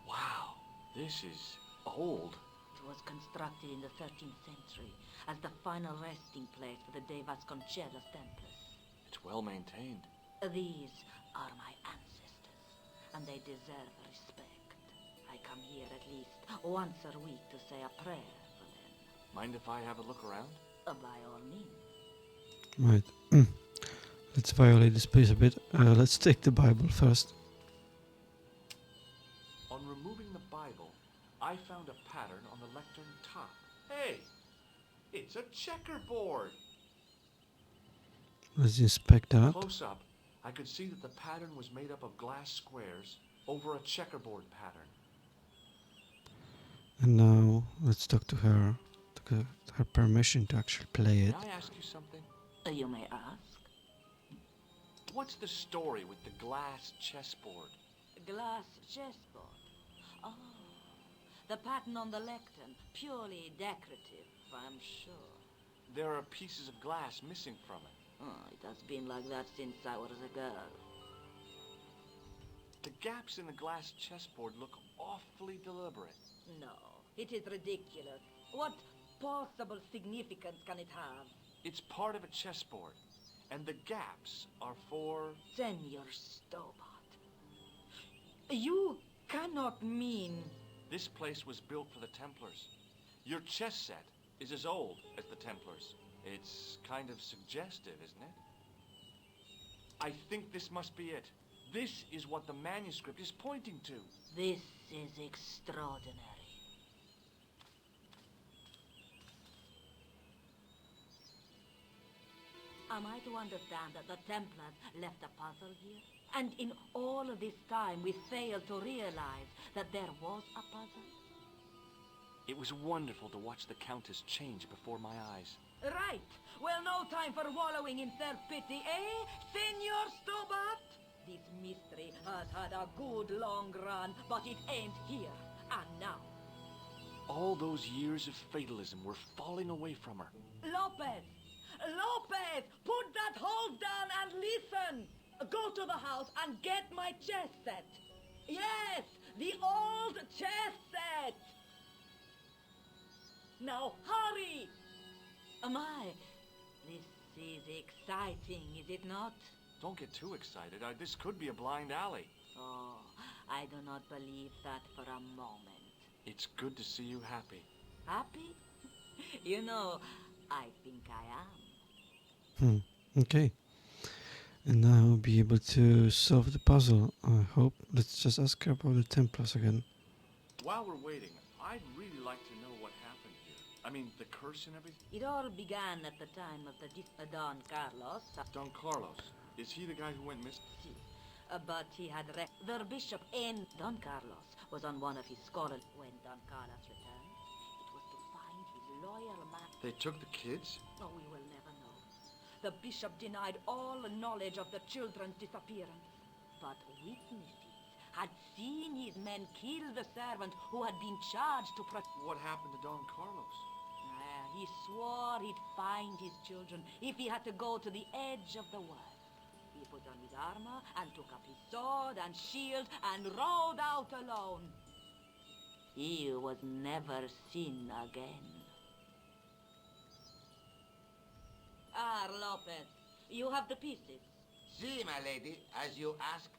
Wow, this is old. It was constructed in the 13th century as the final resting place for the De Vasconcelos Templars. It's well maintained. These are my ancestors, and they deserve respect. I come here at least once a week to say a prayer for them. Mind if I have a look around? By all means. Right. Let's violate this place a bit. Let's take the Bible first. On removing the Bible, I found a pattern on the lectern top. Hey! It's a checkerboard! Let's inspect that. Close up, I could see that the pattern was made up of glass squares over a checkerboard pattern. And now let's talk to her. To get her permission to actually play it. May I ask you something? You may ask. What's the story with the glass chessboard? Glass chessboard. Oh, the pattern on the lectern. Purely decorative, I'm sure. There are pieces of glass missing from it. Oh, it has been like that since I was a girl. The gaps in the glass chessboard look awfully deliberate. No, it is ridiculous. What possible significance can it have? It's part of a chessboard, and the gaps are for... Senor Stobart. You cannot mean... This place was built for the Templars. Your chess set is as old as the Templars. It's kind of suggestive, isn't it? I think this must be it. This is what the manuscript is pointing to. This is extraordinary. Am I to understand that the Templars left a puzzle here? And in all of this time we failed to realize that there was a puzzle? It was wonderful to watch the Countess change before my eyes. Right. Well, no time for wallowing in self-pity, eh, Senor Stobart? This mystery has had a good long run, but it ain't here. And now. All those years of fatalism were falling away from her. Lopez! Lopez, put that hose down and listen. Go to the house and get my chess set. Yes, the old chess set. Now hurry. My, this is exciting, is it not? Don't get too excited. This could be a blind alley. Oh, I do not believe that for a moment. It's good to see you happy. Happy? You know, I think I am. Okay. And now we'll be able to solve the puzzle, I hope. Let's just ask her about the Templars again. While we're waiting, I'd really like to know what happened here. I mean, the curse and everything. It all began at the time of the Don Carlos. Don Carlos? Is he the guy who went missing? But he had the bishop and Don Carlos was on one of his scholars when Don Carlos returned. It was to find his loyal man. They took the kids? Oh, we will never know. The bishop denied all knowledge of the children's disappearance. But witnesses had seen his men kill the servant who had been charged to protect. What happened to Don Carlos? He swore he'd find his children if he had to go to the edge of the world. He put on his armor and took up his sword and shield and rode out alone. He was never seen again. Lopez, you have the pieces. Si, my lady, as you asked.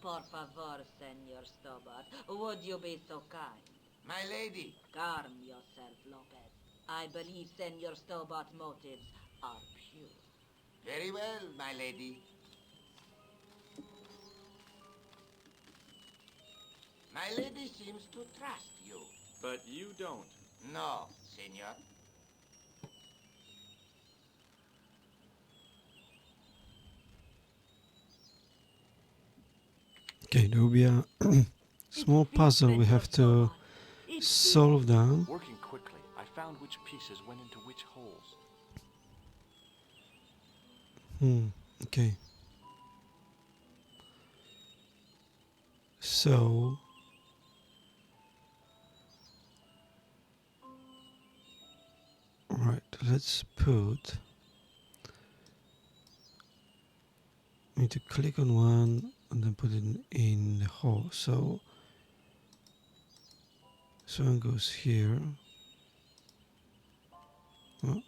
Por favor, Senor Stobart, would you be so kind? My lady. Calm yourself, Lopez. I believe Senor Stobart's motives are pure. Very well, my lady. My lady seems to trust you. But you don't. No, senor. Okay, there will be a small puzzle we have to solve now. Working quickly, I found which pieces went into which holes. Okay. So right, let's put. We need to click on one and then put it in the hole. So one goes here. Oh.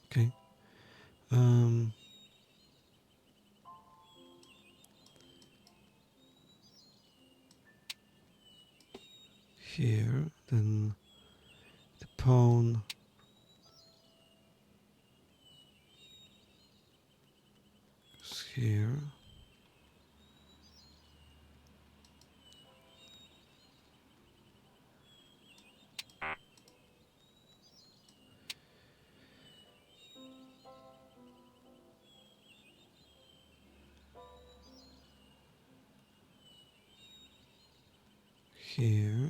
Okay. Here, then the pawn goes here. Here.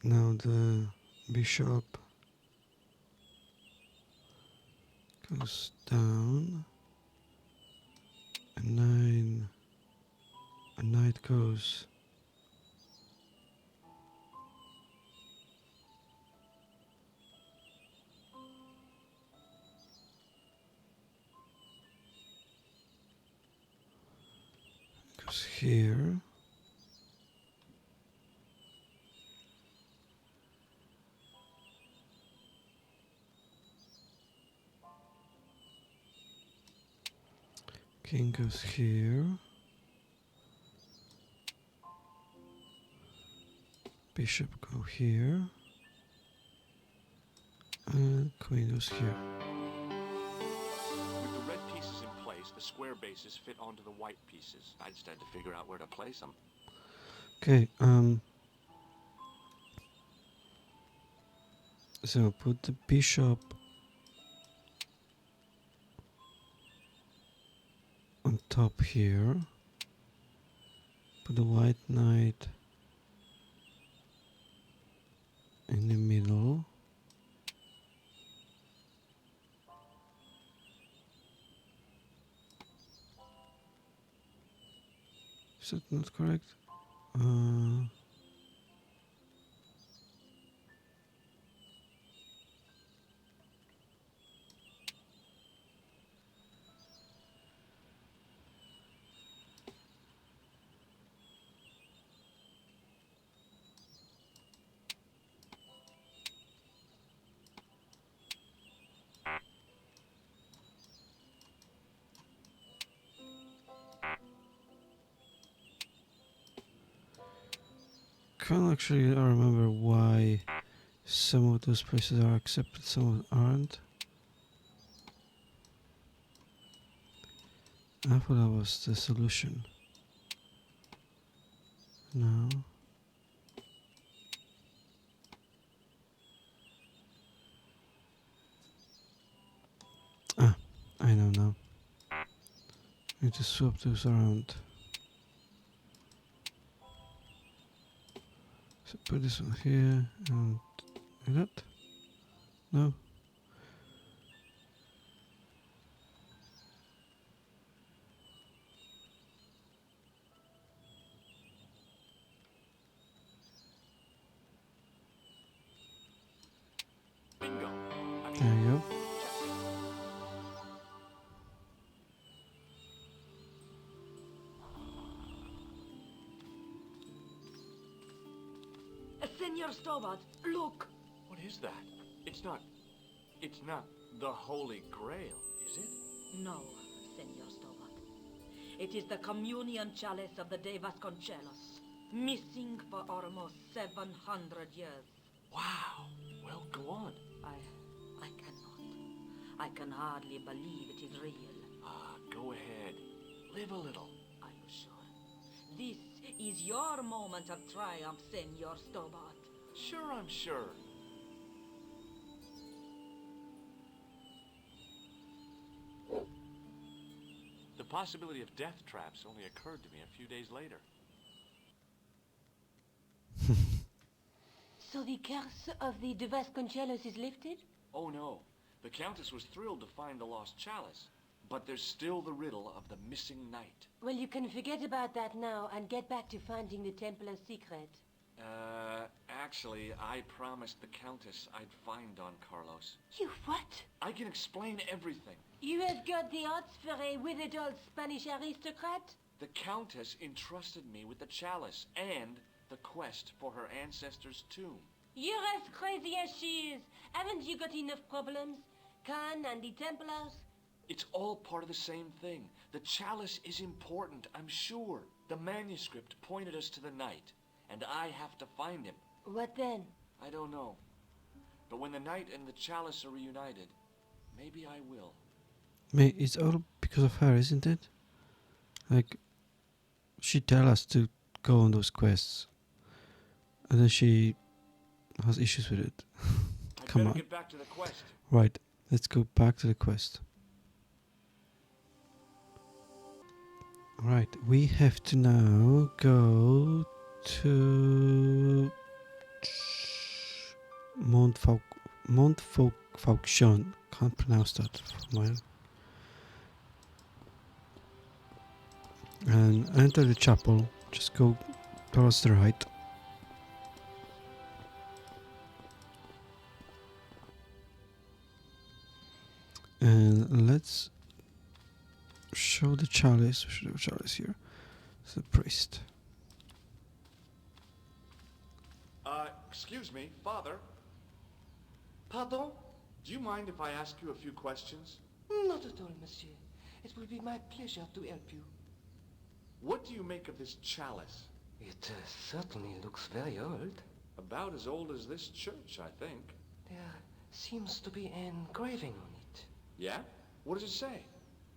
Now the bishop goes down, and knight goes here. King goes here. Bishop go here. And queen goes here. With the red pieces in place, the square bases fit onto the white pieces. I just had to figure out where to place them. Okay, so put the bishop on top here. Put the white knight in the middle. Is that not correct? Can't actually remember why some of those places are accepted, some aren't. I thought that was the solution. No. Ah, I know now. Need to swap those around. So put this one here and that. No. Bingo. There you go. Senor Stobart, look! What is that? It's not the Holy Grail, is it? No, Senor Stobart. It is the communion chalice of the De Vasconcelos, missing for almost 700 years. Wow. Well, go on. I cannot. I can hardly believe it is real. Go ahead. Live a little. Are you sure? This is your moment of triumph, Senor Stobart. Sure, I'm sure. The possibility of death traps only occurred to me a few days later. So the curse of the De Vasconcelos is lifted? Oh no. The Countess was thrilled to find the lost chalice. But there's still the riddle of the missing knight. Well, you can forget about that now and get back to finding the Templar's secret. Actually, I promised the Countess I'd find Don Carlos. You what? I can explain everything. You have got the odds for a withered old Spanish aristocrat? The Countess entrusted me with the chalice and the quest for her ancestor's tomb. You're as crazy as she is. Haven't you got enough problems? Khan and the Templars? It's all part of the same thing. The chalice is important, I'm sure. The manuscript pointed us to the knight, and I have to find him. What then? I don't know. But when the knight and the chalice are reunited, maybe I will. Mate, it's all because of her, isn't it? Like, she tell us to go on those quests, and then she has issues with it. Come on. Get back to the quest. Right, let's go back to the quest. Right, we have to now go to Montfaucon. Can't pronounce that for mine. And enter the chapel. Just go towards the right. And let's show the chalice. We should have a chalice here. It's the priest. Excuse me, Father. Pardon? Do you mind if I ask you a few questions? Not at all, monsieur. It will be my pleasure to help you. What do you make of this chalice? It certainly looks very old. About as old as this church, I think. There seems to be an engraving on it. Yeah? What does it say?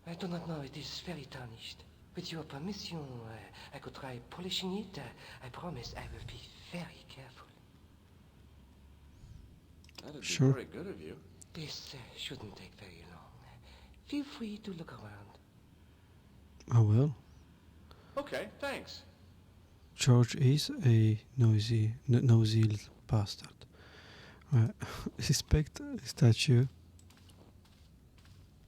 I do not know. It is very tarnished. With your permission, I could try polishing it. I promise I will be very careful. That'd be Sure. very good of you. This shouldn't take very long. Feel free to look around. I will. Okay, thanks. George is a nosy little bastard. Right. Inspect a statue.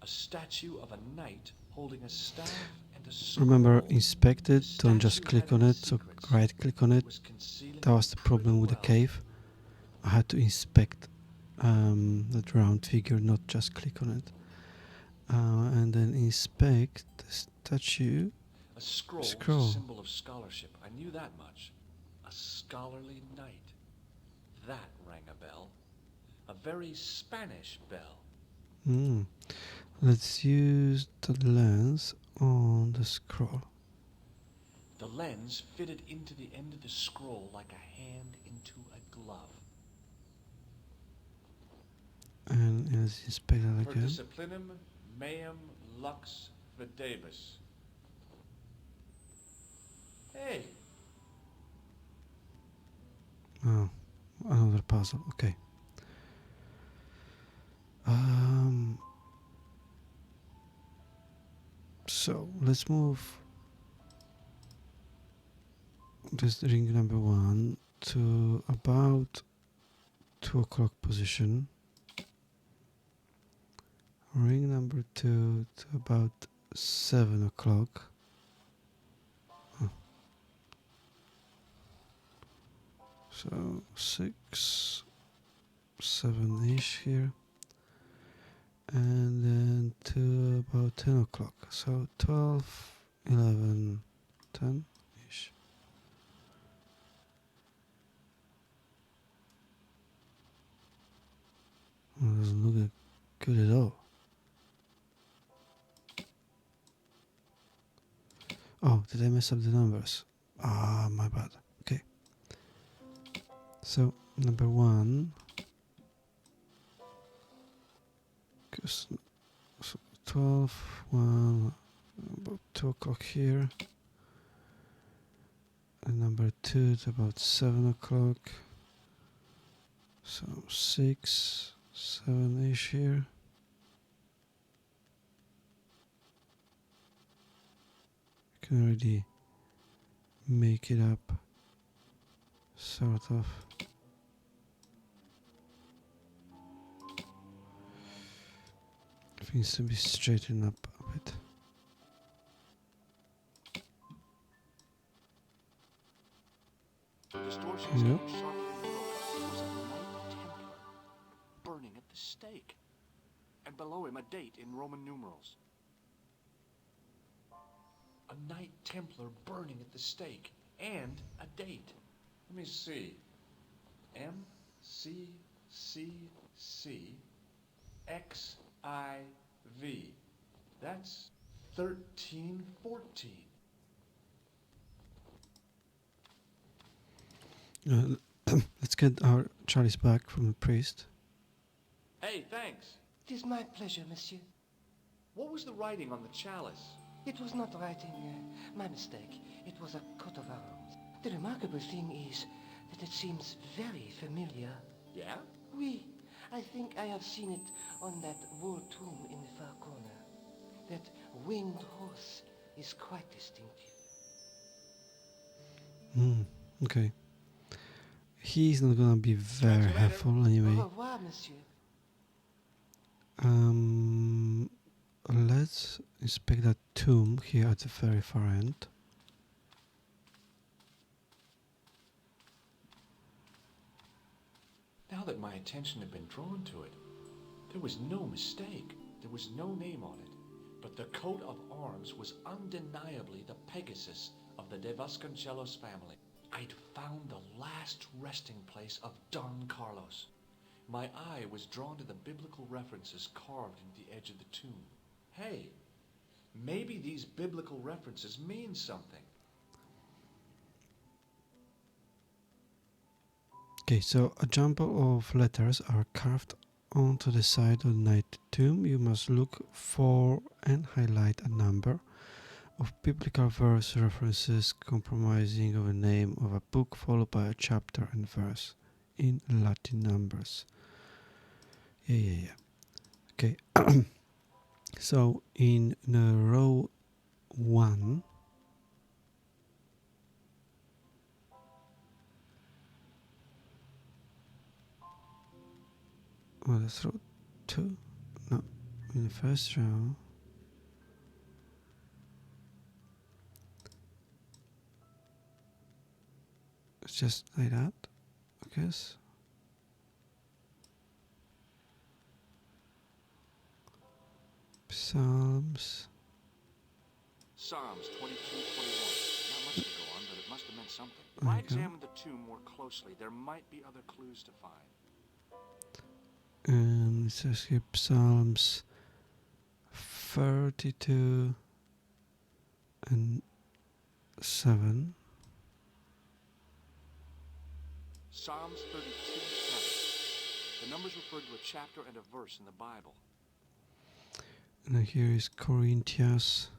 A statue of a knight holding a staff and a scroll. Remember, inspect it, don't just statue click had on its it, so secrets. right click on it. Was concealing That was the problem with the pretty well. cave. I had to inspect that round figure, not just click on it. And then inspect the statue. A scroll was Scroll. a symbol of scholarship. I knew that much. A scholarly knight. That rang a bell. A very Spanish bell. Let's use the lens on the scroll. The lens fitted into the end of the scroll like a hand into a glove. And let's inspect that Per again. disciplinum meum lux videbus. Hey, Oh, another puzzle. Okay. So let's move this ring number 1 to about 2 o'clock position. Ring number 2 to about 7 o'clock. So 6, 7-ish here. And then to about 10 o'clock. So 12, 11, 10-ish. Well, doesn't look good at all. Oh, did I mess up the numbers? Ah, my bad. Okay. So, number 1. So 12, 1, about 2 o'clock here. And number 2 is about 7 o'clock. So 6, 7-ish here. Can already make it up, sort of. Things to be straightened up a bit. the distortions Yep. came sharply broken. It was a Knight Templar burning at the stake. And below him a date in Roman numerals. A Knight Templar burning at the stake. And a date. Let me see. MCCCXIV. That's 1314. Let's get our Charlie's back from the priest. Hey, thanks. It is my pleasure, monsieur. What was the writing on the chalice? It was not writing, my mistake. It was a coat of arms. The remarkable thing is that it seems very familiar. Yeah? Oui, I think I have seen it on that wall tomb in the far corner. That winged horse is quite distinctive. Okay. He's not gonna be very helpful anyway. Au revoir, monsieur. Let's inspect that tomb here at the very far end. Now that my attention had been drawn to it, there was no mistake. There was no name on it. But the coat of arms was undeniably the Pegasus of the De Vasconcelos family. I'd found the last resting place of Don Carlos. My eye was drawn to the biblical references carved into the edge of the tomb. Hey, maybe these biblical references mean something. Okay, so a jumble of letters are carved onto the side of the Knight tomb. You must look for and highlight a number of biblical verse references comprising of a name of a book followed by a chapter and verse in Latin numbers. Yeah. Okay. So in the row 1, well, that's row 2. No, in the first row. just like that, I guess. Psalms. Psalms 22:21. Not much to go on, but it must have meant something. If I examine the two more closely, there might be other clues to find. And it says here Psalms 32 and 7. Psalms 32:7. The numbers refer to a chapter and a verse in the Bible. And here is Corinthians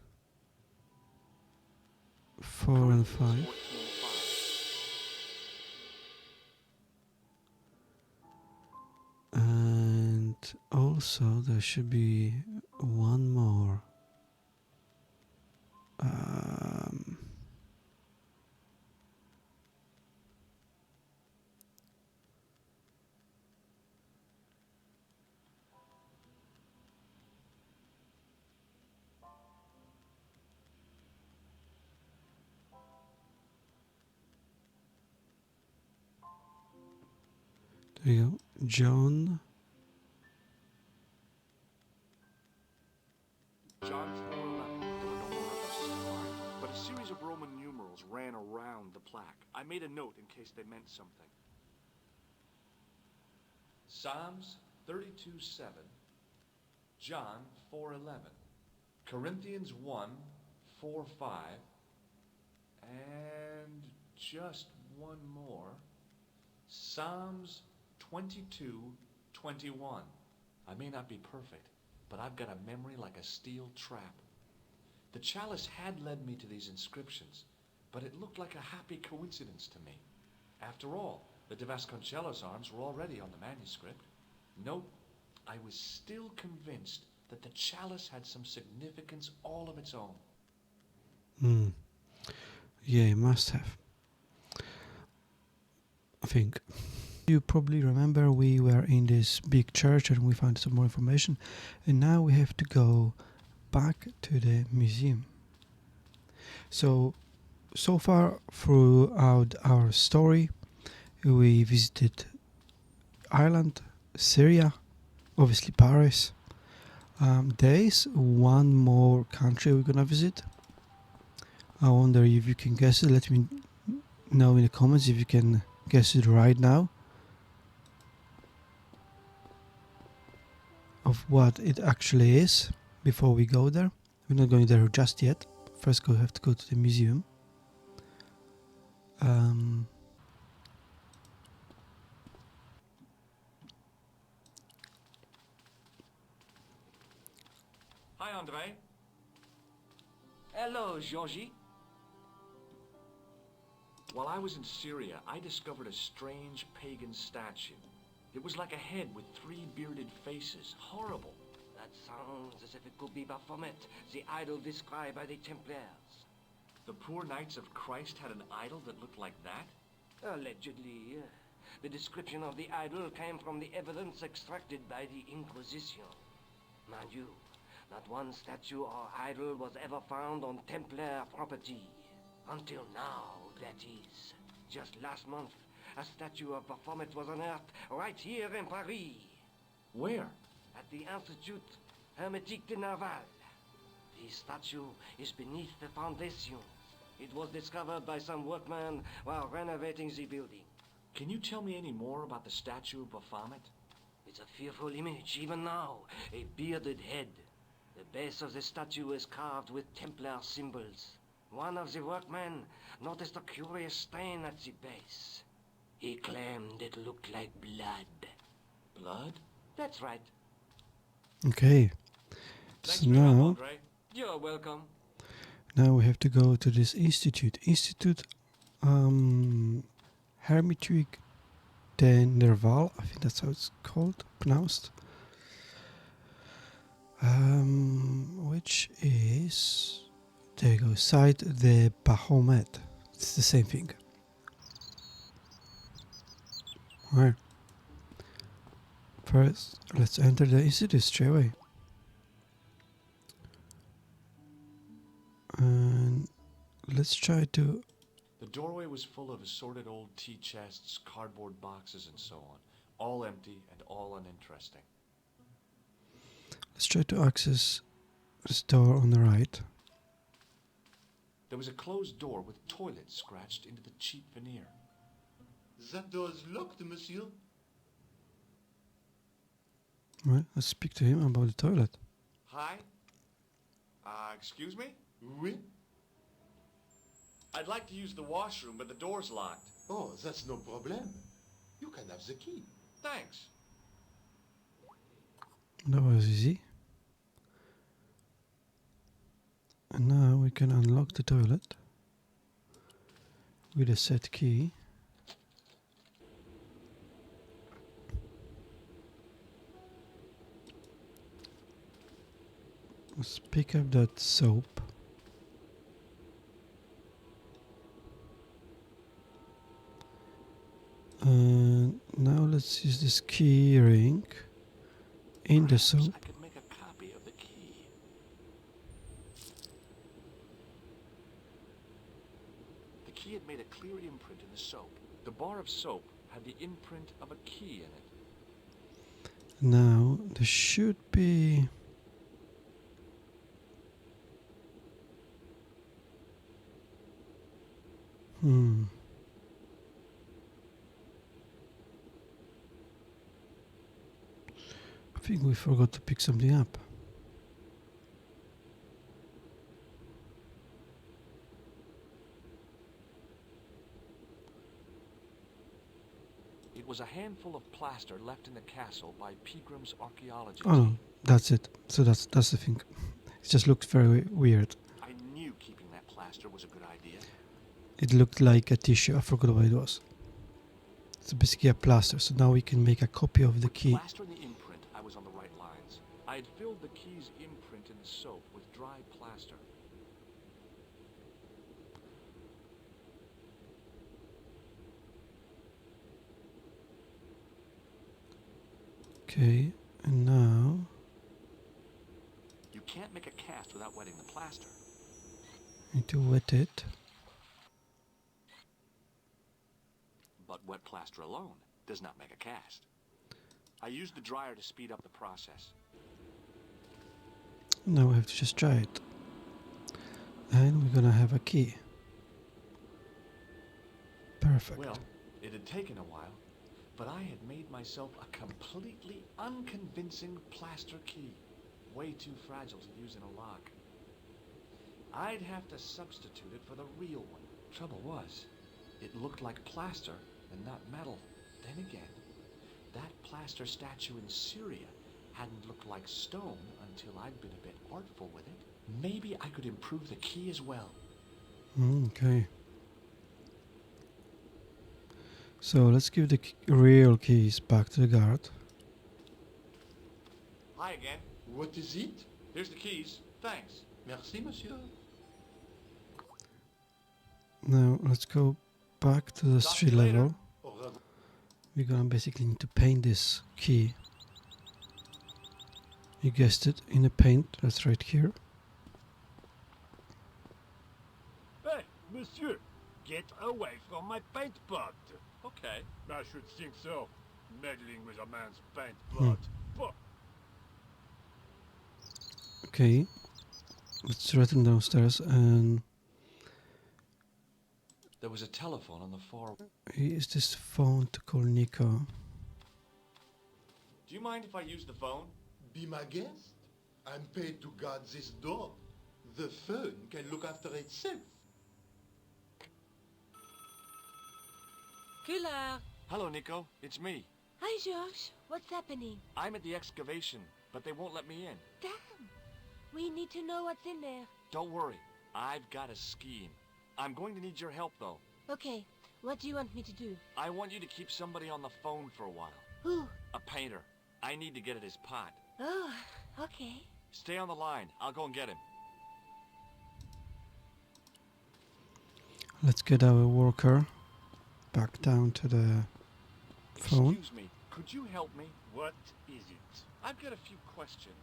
4 and 5. And also there should be one more. There you go. John 4:11. There were no more references to find, but a series of Roman numerals ran around the plaque. I made a note in case they meant something. Psalms 32:7, John 4:11, Corinthians 1:4-5, and just one more, Psalms 22:21. I may not be perfect, but I've got a memory like a steel trap. The chalice had led me to these inscriptions, but it looked like a happy coincidence to me. After all, the De Vasconcellos arms were already on the manuscript. Note, I was still convinced that the chalice had some significance all of its own. Yeah, it must have. I think. You probably remember we were in this big church and we found some more information, and now we have to go back to the museum. So far throughout our story, we visited Ireland, Syria, obviously Paris. There is one more country we're gonna visit. I wonder if you can guess it. Let me know in the comments if you can guess it right now. Of what it actually is before we go there. We're not going there just yet. First we have to go to the museum. Hi, André. Hello, Georgie. While I was in Syria, I discovered a strange pagan statue. It was like a head with 3 bearded faces. Horrible. That sounds as if it could be Baphomet, the idol described by the Templars. The poor Knights of Christ had an idol that looked like that? Allegedly. The description of the idol came from the evidence extracted by the Inquisition. Mind you, not one statue or idol was ever found on Templar property. Until now, that is. Just last month, a statue of Baphomet was unearthed right here in Paris. Where? At the Institut Hermétique de Naval. The statue is beneath the foundations. It was discovered by some workmen while renovating the building. Can you tell me any more about the statue of Baphomet? It's a fearful image, even now. A bearded head. The base of the statue is carved with Templar symbols. One of the workmen noticed a curious stain at the base. He claimed it looked like blood. Blood? That's right. Okay. Thanks So now, Andre. You're welcome. now we have to go to this institute. Institut Hermétique de Nerval. I think that's how it's called, pronounced. Which is, there you go, Site de Baphomet. It's the same thing. Right. First, let's enter the institute straight away. And let's try to... The doorway was full of assorted old tea chests, cardboard boxes, and so on. All empty and all uninteresting. Let's try to access this door on the right. There was a closed door with toilet scratched into the cheap veneer. That door is locked, monsieur. Well, let's speak to him about the toilet. Hi? Excuse me? Oui? I'd like to use the washroom, but the door's locked. Oh, that's no problem. You can have the key. Thanks. That was easy. And now we can unlock the toilet with a set key. Let's pick up that soap. And now let's use this key ring in the soap. I could make a copy of the key. The key had made a clear imprint in the soap. The bar of soap had the imprint of a key in it. Now there should be I think we forgot to pick something up. It was a handful of plaster left in the castle by Pegram's archaeology Oh no, team. that's it. So that's the thing. It just looked very weird. I knew keeping that plaster was a good idea. It looked like a tissue. I forgot what it was. It's basically a plaster. So now we can make a copy of the key. Plaster and the imprint, I was on the right lines. I had filled the key's imprint in the soap with dry plaster. Okay, and now You can't make a cast without wetting the plaster. need to wet it. But wet plaster alone does not make a cast. I used the dryer to speed up the process. Now we have to just try it. And we're gonna have a key. Perfect. Well, it had taken a while, but I had made myself a completely unconvincing plaster key. Way too fragile to use in a lock. I'd have to substitute it for the real one. Trouble was, it looked like plaster and not metal. Then again, that plaster statue in Syria hadn't looked like stone until I'd been a bit artful with it. Maybe I could improve the key as well. Okay. So let's give the real keys back to the guard. Hi again. What is it? Here's the keys. Thanks. Merci, monsieur. Now let's go back to the street level. We're gonna basically need to paint this key. You guessed it, in a paint. That's right here. Hey, monsieur, get away from my paint pot. Okay. I should think so. Meddling with a man's paint pot. But Okay. Let's return downstairs and There was a telephone on the far... use this phone to call Nico. Do you mind if I use the phone? Be my guest. I'm paid to guard this door. The phone can look after itself. Killer! Hello, Nico. It's me. Hi, Georges. What's happening? I'm at the excavation, but they won't let me in. Damn! We need to know what's in there. Don't worry. I've got a scheme. I'm going to need your help, though. Okay, what do you want me to do? I want you to keep somebody on the phone for a while. Who? A painter. I need to get at his pot. Oh, okay. Stay on the line. I'll go and get him. Let's get our worker back down to the phone. Excuse me. Could you help me? what is it? I've got a few questions.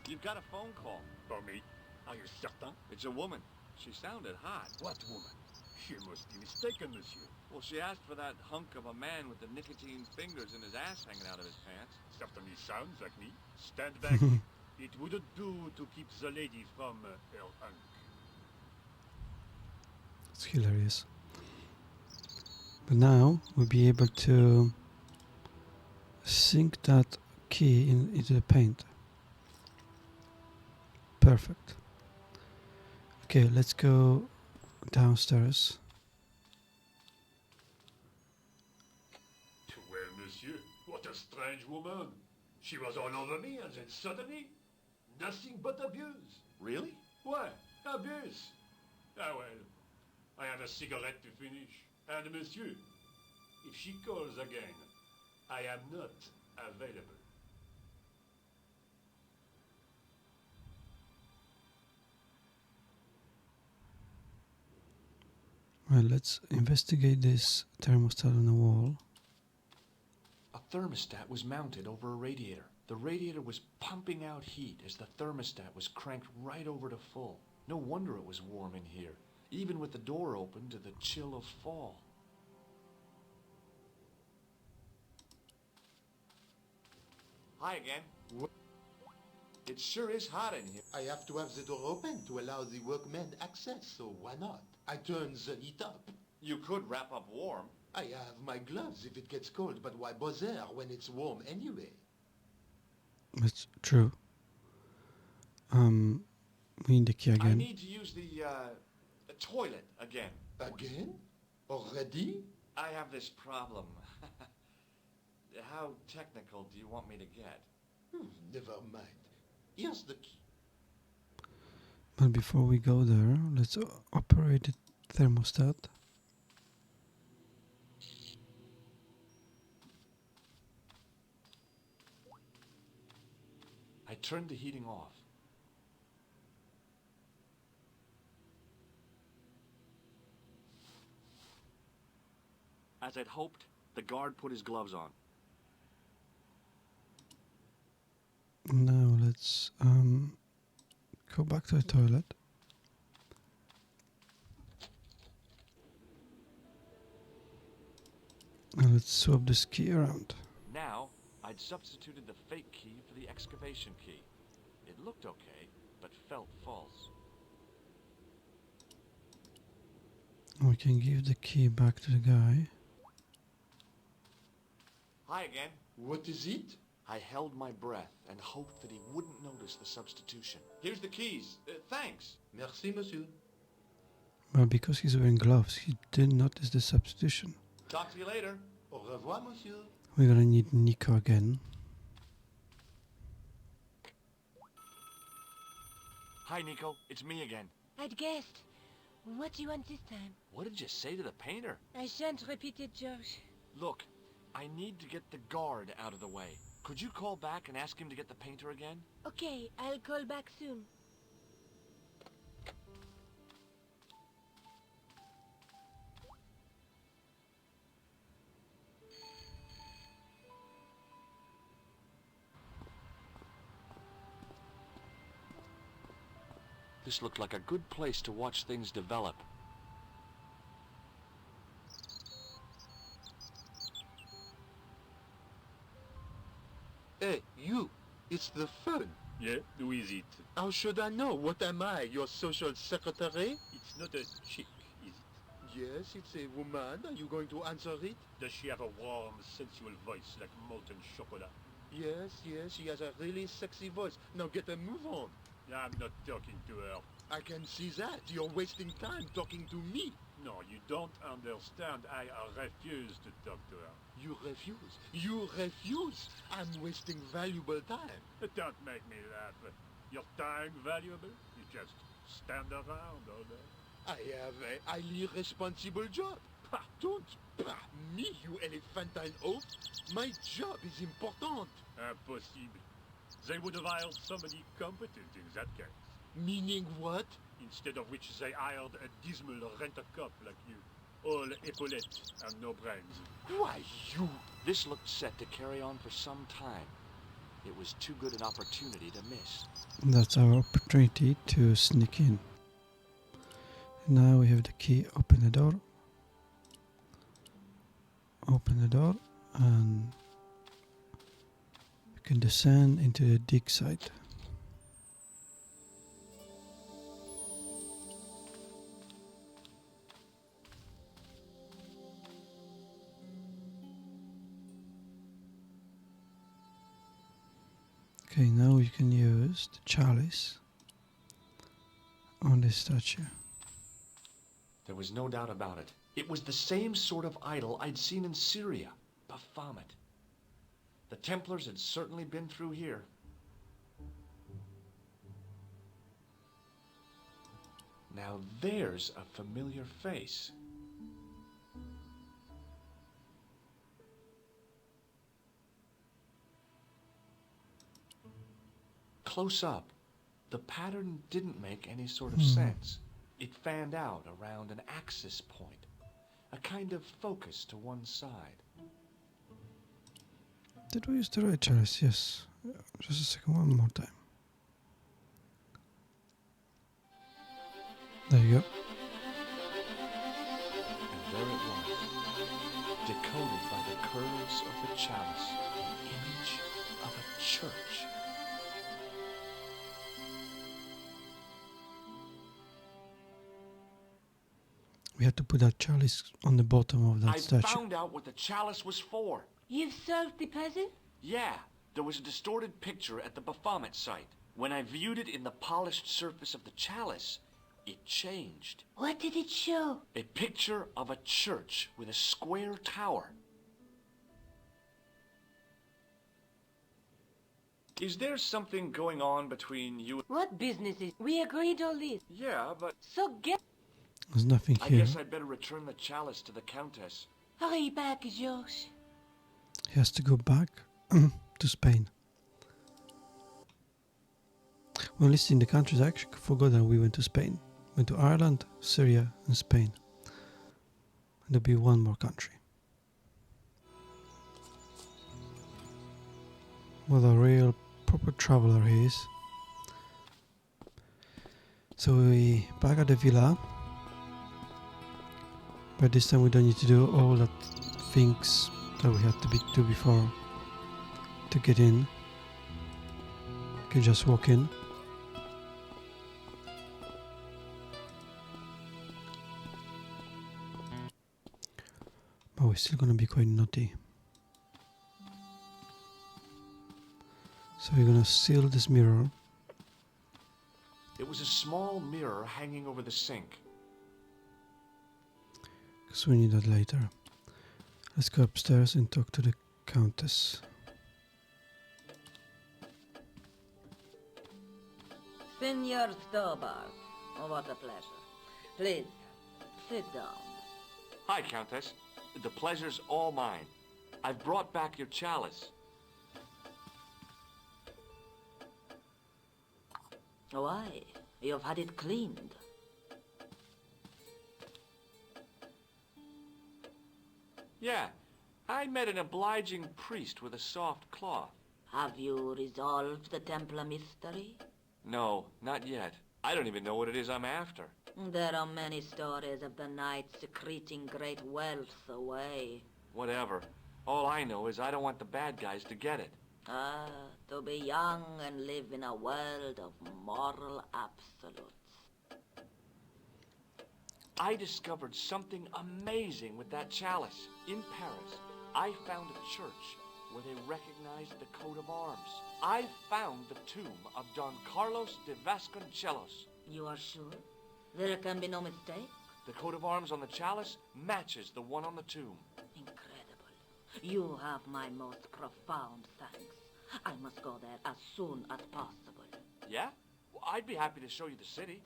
You've got a phone call. For me? Are you certain? It's a woman. She sounded hot. What woman? She must be mistaken, monsieur. Well, she asked for that hunk of a man with the nicotine fingers and his ass hanging out of his pants. Certainly sounds like me. Stand back. It wouldn't do to keep the lady from her hunk. It's hilarious. But now we'll be able to sink that key into the paint. Perfect. Okay, let's go downstairs. Well, monsieur, what a strange woman. She was all over me and then suddenly, nothing but abuse. Really? Why, abuse? Ah well, I have a cigarette to finish. And monsieur, if she calls again, I am not available. Well, let's investigate this thermostat on the wall. A thermostat was mounted over a radiator. The radiator was pumping out heat as the thermostat was cranked right over to full. No wonder it was warm in here, even with the door open to the chill of fall. Hi again. It sure is hot in here. I have to have the door open to allow the workmen access, so why not? I turn the heat up. You could wrap up warm. I have my gloves if it gets cold, but why bother when it's warm anyway? That's true. We need the key I again. need to use the toilet again. Again? Already? I have this problem. How technical do you want me to get? Never mind. Here's the key. But before we go there, let's operate the thermostat. I turned the heating off. As I'd hoped, the guard put his gloves on. Now let's go back to the toilet. And let's swap this key around. Now, I'd substituted the fake key for the excavation key. It looked okay, but felt false. We can give the key back to the guy. Hi again. What is it? I held my breath and hoped that he wouldn't notice the substitution. Here's the keys. Thanks. Merci, monsieur. Well, because he's wearing gloves, he didn't notice the substitution. Talk to you later. Au revoir, monsieur. We're gonna need Nico again. Hi, Nico. It's me again. I'd guessed. What do you want this time? What did you say to the painter? I shan't repeat it, George. Look, I need to get the guard out of the way. Could you call back and ask him to get the painter again? Okay, I'll call back soon. This looked like a good place to watch things develop. Hey, you! It's the phone. Yeah, who is it? How should I know? What am I? Your social secretary? It's not a chick, is it? Yes, it's a woman. Are you going to answer it? Does she have a warm, sensual voice like molten chocolate? Yes, she has a really sexy voice. Now get a move on. I'm not talking to her. I can see that. You're wasting time talking to me. No, you don't understand. I refuse to talk to her. You refuse? You refuse? I'm wasting valuable time. Don't make me laugh. Your time valuable? You just stand around all day. I have a highly responsible job. Don't me, you elephantine oaf. My job is important. Impossible. They would have hired somebody competent in that case. Meaning what? Instead of which they hired a dismal rent-a-cop like you. All epaulettes and no brains. Why, you... This looked set to carry on for some time. It was too good an opportunity to miss. That's our opportunity to sneak in. Now we have the key. Open the door. Open the door, and we can descend into the dig site. Okay, now you can use the chalice on this statue. There was no doubt about it. It was the same sort of idol I'd seen in Syria, Baphomet. The Templars had certainly been through here. Now there's a familiar face. Close up, the pattern didn't make any sort of sense. It fanned out around an axis point, a kind of focus to one side. Did we use the right chalice? Yes. Just a second, one more time. There you go. And there it was, decoded by the curves of the chalice, the image of a church. We had to put that chalice on the bottom of that statue. I found out what the chalice was for. You've solved the puzzle? Yeah, there was a distorted picture at the Baphomet site. When I viewed it in the polished surface of the chalice, it changed. What did it show? A picture of a church with a square tower. Is there something going on between you? What business is? We agreed on this. Yeah, but... So get... There's nothing I here. guess I'd better return the chalice to the Countess. Hurry back, Georges. He has to go back to Spain. When listing the countries, I actually forgot that we went to Spain. Went to Ireland, Syria, and Spain. There'll be one more country. What a real proper traveler he is. So we back at the villa. But this time we don't need to do all that things that we had to do before to get in. You can just walk in. But we're still gonna be quite naughty. So we're gonna seal this mirror. It was a small mirror hanging over the sink. Because we need that later. Let's go upstairs and talk to the Countess. Senor Stobart, oh, what a pleasure. Please, sit down. Hi, Countess. The pleasure's all mine. I've brought back your chalice. Why? You've had it cleaned. Yeah, I met an obliging priest with a soft cloth. Have you resolved the Templar mystery? No, not yet. I don't even know what it is I'm after. There are many stories of the knights secreting great wealth away. Whatever. All I know is I don't want the bad guys to get it. Ah, to be young and live in a world of moral absolutes. I discovered something amazing with that chalice. In Paris, I found a church where they recognized the coat of arms. I found the tomb of Don Carlos de Vasconcelos. You are sure? There can be no mistake? The coat of arms on the chalice matches the one on the tomb. Incredible. You have my most profound thanks. I must go there as soon as possible. Yeah? Well, I'd be happy to show you the city.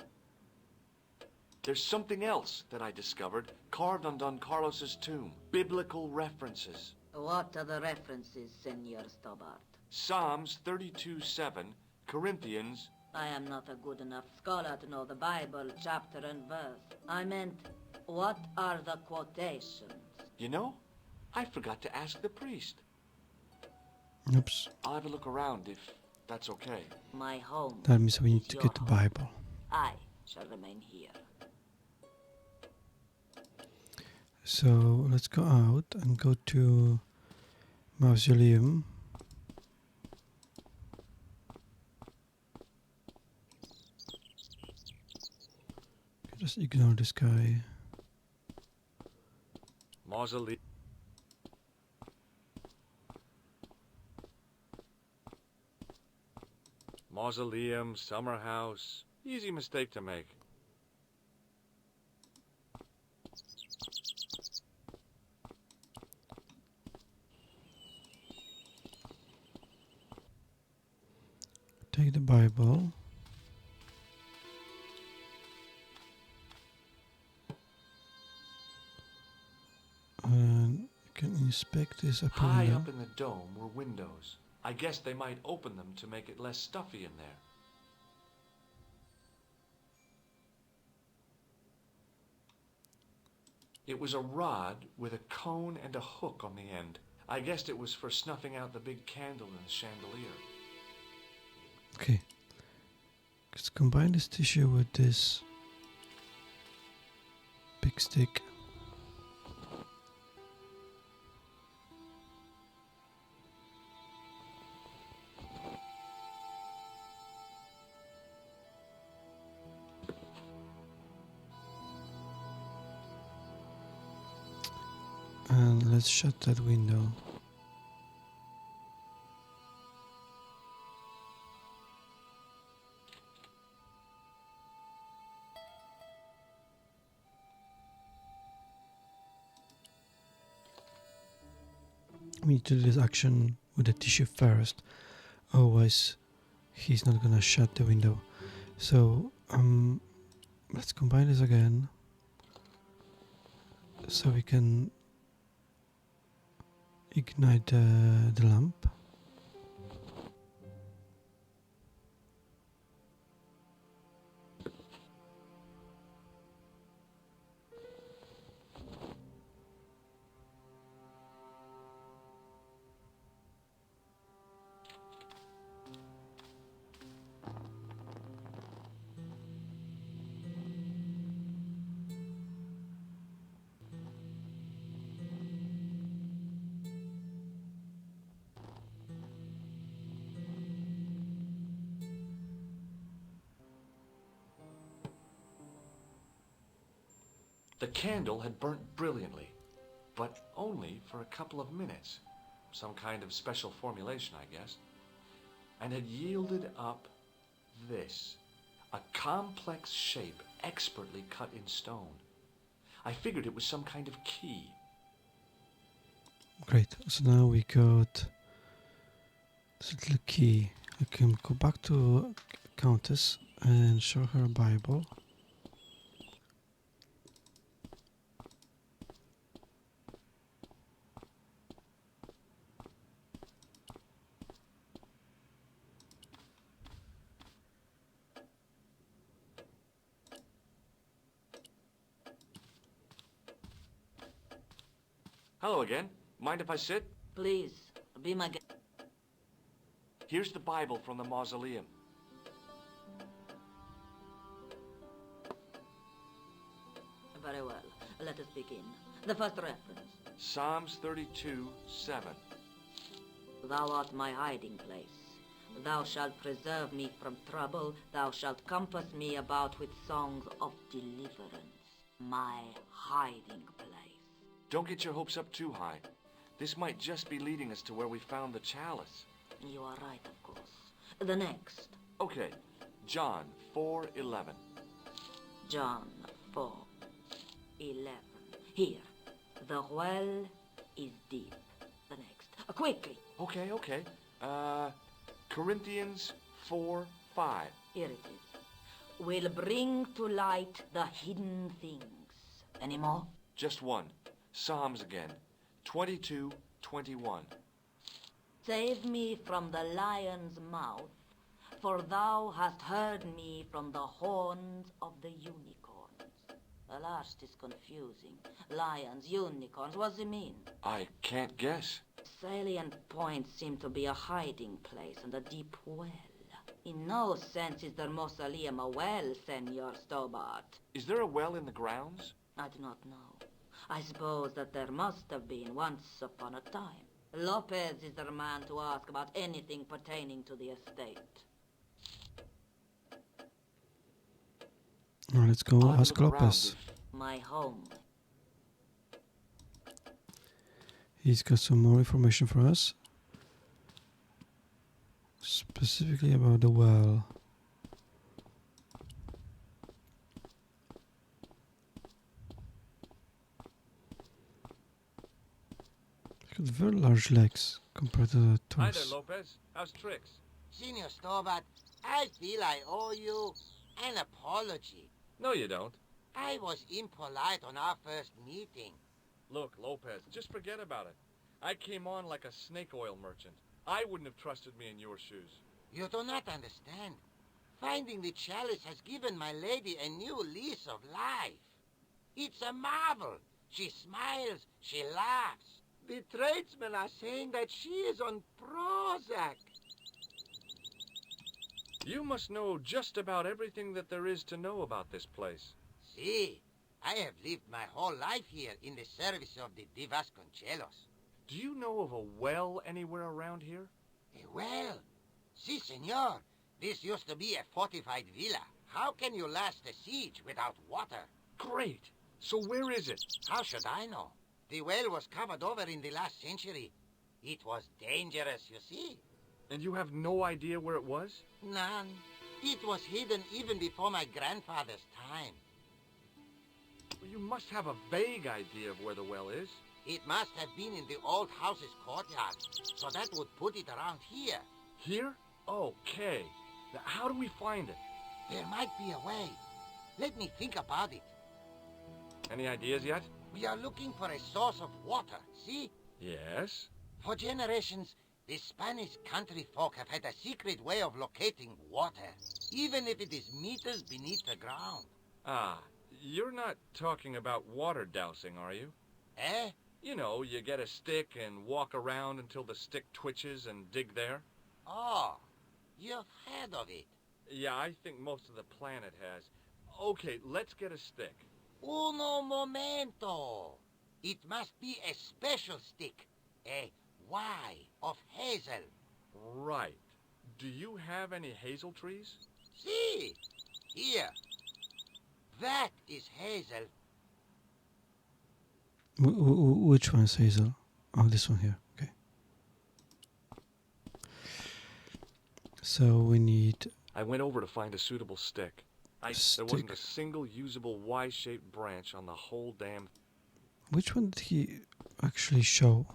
There's something else that I discovered, carved on Don Carlos's tomb. Biblical references. What are the references, Senor Stobart? Psalms 32:7, Corinthians... I am not a good enough scholar to know the Bible, chapter and verse. I meant, what are the quotations? You know, I forgot to ask the priest. Oops. I'll have a look around if that's okay. My home. That means we need to your get the home. Bible. I shall remain here. So let's go out and go to Mausoleum. Just ignore this guy. Mausoleum. Mausoleum, summer house. Easy mistake to make. Take the Bible. And you can inspect this upper High window. up in the dome were windows. I guess they might open them to make it less stuffy in there. It was a rod with a cone and a hook on the end. I guessed it was for snuffing out the big candle in the chandelier. Okay. Let's combine this tissue with this big stick. And let's shut that window. We need to do this action with the tissue first, otherwise he's not gonna shut the window. So let's combine this again so we can ignite the lamp. The candle had burnt brilliantly, but only for a couple of minutes. Some kind of special formulation, I guess. And had yielded up this. A complex shape expertly cut in stone. I figured it was some kind of key. Great, so now we got this little key. I can go back to Countess and show her a Bible. Hello again. Mind if I sit? Please, be my guest. Here's the Bible from the mausoleum. Very well. Let us begin. The first reference. Psalms 32:7. Thou art my hiding place. Thou shalt preserve me from trouble. Thou shalt compass me about with songs of deliverance. My hiding place. Don't get your hopes up too high. This might just be leading us to where we found the chalice. You are right, of course. The next. Okay, John 4:11. John 4:11. Here. The well is deep. The next. Quickly. Okay. Corinthians 4:5. Here it is. Will bring to light the hidden things. Any more? Just one. Psalms again. 22:21. Save me from the lion's mouth, for thou hast heard me from the horns of the unicorns. Alas, 'tis confusing. Lions, unicorns, what's it mean? I can't guess. Salient points seem to be a hiding place and a deep well. In no sense is the mausoleum a well, Senor Stobart. Is there a well in the grounds? I do not know. I suppose that there must have been once upon a time. Lopez is the man to ask about anything pertaining to the estate. Well, let's go ask Lopez. My home. He's got some more information for us. Specifically about the well. He's got very large legs compared to the Hi torso. there, Lopez. How's tricks? Senor Stovat, I feel I owe you an apology. No, you don't. I was impolite on our first meeting. Look, Lopez, just forget about it. I came on like a snake oil merchant. I wouldn't have trusted me in your shoes. You do not understand. Finding the chalice has given my lady a new lease of life. It's a marvel. She smiles, she laughs. The tradesmen are saying that she is on Prozac. You must know just about everything that there is to know about this place. See, I have lived my whole life here in the service of the De Vasconcelos. Do you know of a well anywhere around here? A well? Si, senor. This used to be a fortified villa. How can you last a siege without water? Great. So where is it? How should I know? The well was covered over in the last century. It was dangerous, you see. And you have no idea where it was? None. It was hidden even before my grandfather's time. Well, you must have a vague idea of where the well is. It must have been in the old house's courtyard, so that would put it around here. Here? Okay. Now, how do we find it? There might be a way. Let me think about it. Any ideas yet? We are looking for a source of water, see? Yes? For generations, the Spanish country folk have had a secret way of locating water, even if it is meters beneath the ground. Ah, you're not talking about water dousing, are you? Eh? You know, you get a stick and walk around until the stick twitches and dig there. Oh, you've heard of it. Yeah, I think most of the planet has. Okay, let's get a stick. Uno momento. It must be a special stick. A Y of hazel. Right. Do you have any hazel trees? See? Here. That is hazel. Which one is hazel? Oh, this one here. Okay. So we need... I went over to find a suitable stick. There wasn't a single usable Y-shaped branch on the whole damn... Which one did he actually show?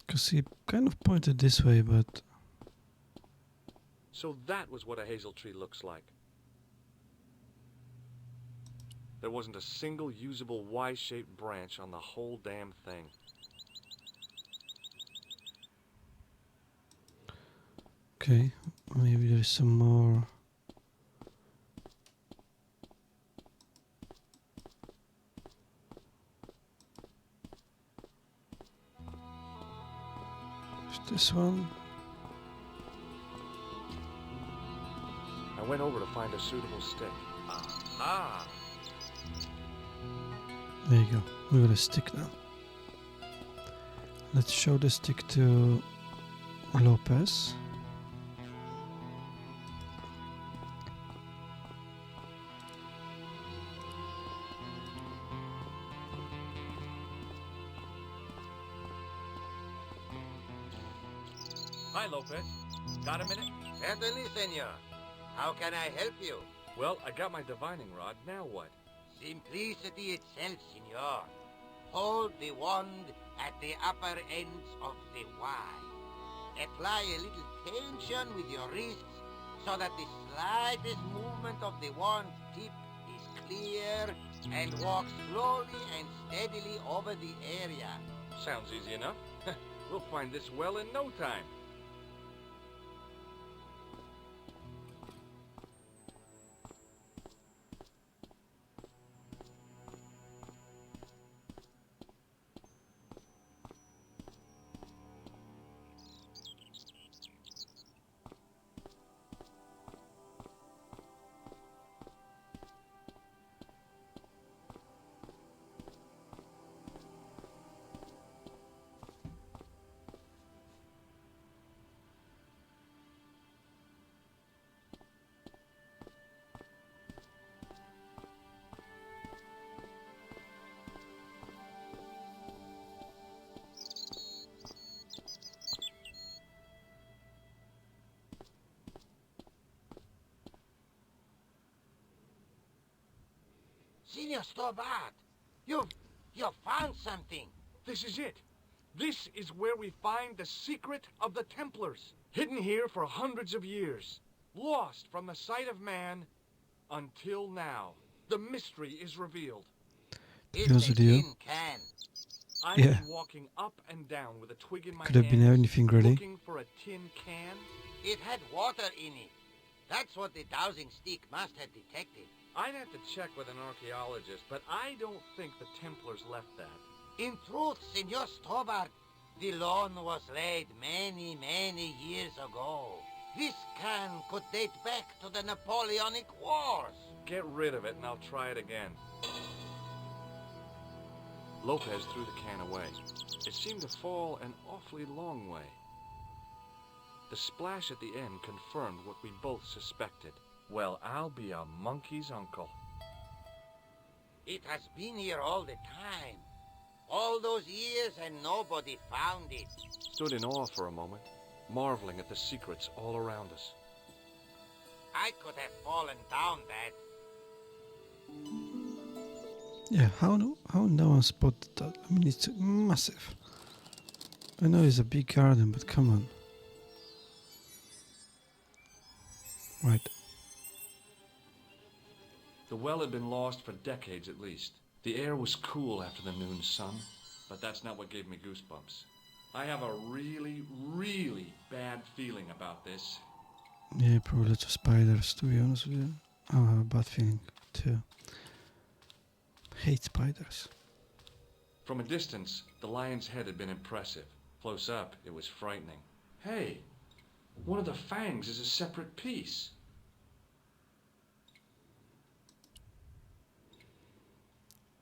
Because he kind of pointed this way, but... So that was what a hazel tree looks like. There wasn't a single usable Y-shaped branch on the whole damn thing. Okay, maybe there's some more... There's this one. I went over to find a suitable stick. Aha! There you go. We got a stick now. Let's show the stick to Lopez. Hi, Lopez. Got a minute? Certainly, senor. How can I help you? Well, I got my divining rod. Now what? Simplicity itself, senor. Hold the wand at the upper ends of the Y. Apply a little tension with your wrists so that the slightest movement of the wand tip is clear and walk slowly and steadily over the area. Sounds easy enough. We'll find this well in no time. Senor Stobart, you've found something. This is it. This is where we find the secret of the Templars. Hidden here for hundreds of years. Lost from the sight of man until now. The mystery is revealed. It's a tin can. I've been walking up and down with a twig in my Could have been hands, anything really. looking for a tin can. It had water in it. That's what the dowsing stick must have detected. I'd have to check with an archaeologist, but I don't think the Templars left that. In truth, Senor Stobart, the loan was laid many, many years ago. This can could date back to the Napoleonic Wars. Get rid of it and I'll try it again. Lopez threw the can away. It seemed to fall an awfully long way. The splash at the end confirmed what we both suspected. Well, I'll be a monkey's uncle. It has been here all the time. All those years and nobody found it. Stood in awe for a moment, marveling at the secrets all around us. I could have fallen down that. Yeah, how no one spotted that? I mean, it's massive. I know it's a big garden, but come on. Right. The well had been lost for decades at least. The air was cool after the noon sun, but that's not what gave me goosebumps. I have a really, really bad feeling about this. Yeah, probably lots of spiders, to be honest with you. I have a bad feeling, too. Hate spiders. From a distance, the lion's head had been impressive. Close up, it was frightening. Hey, one of the fangs is a separate piece.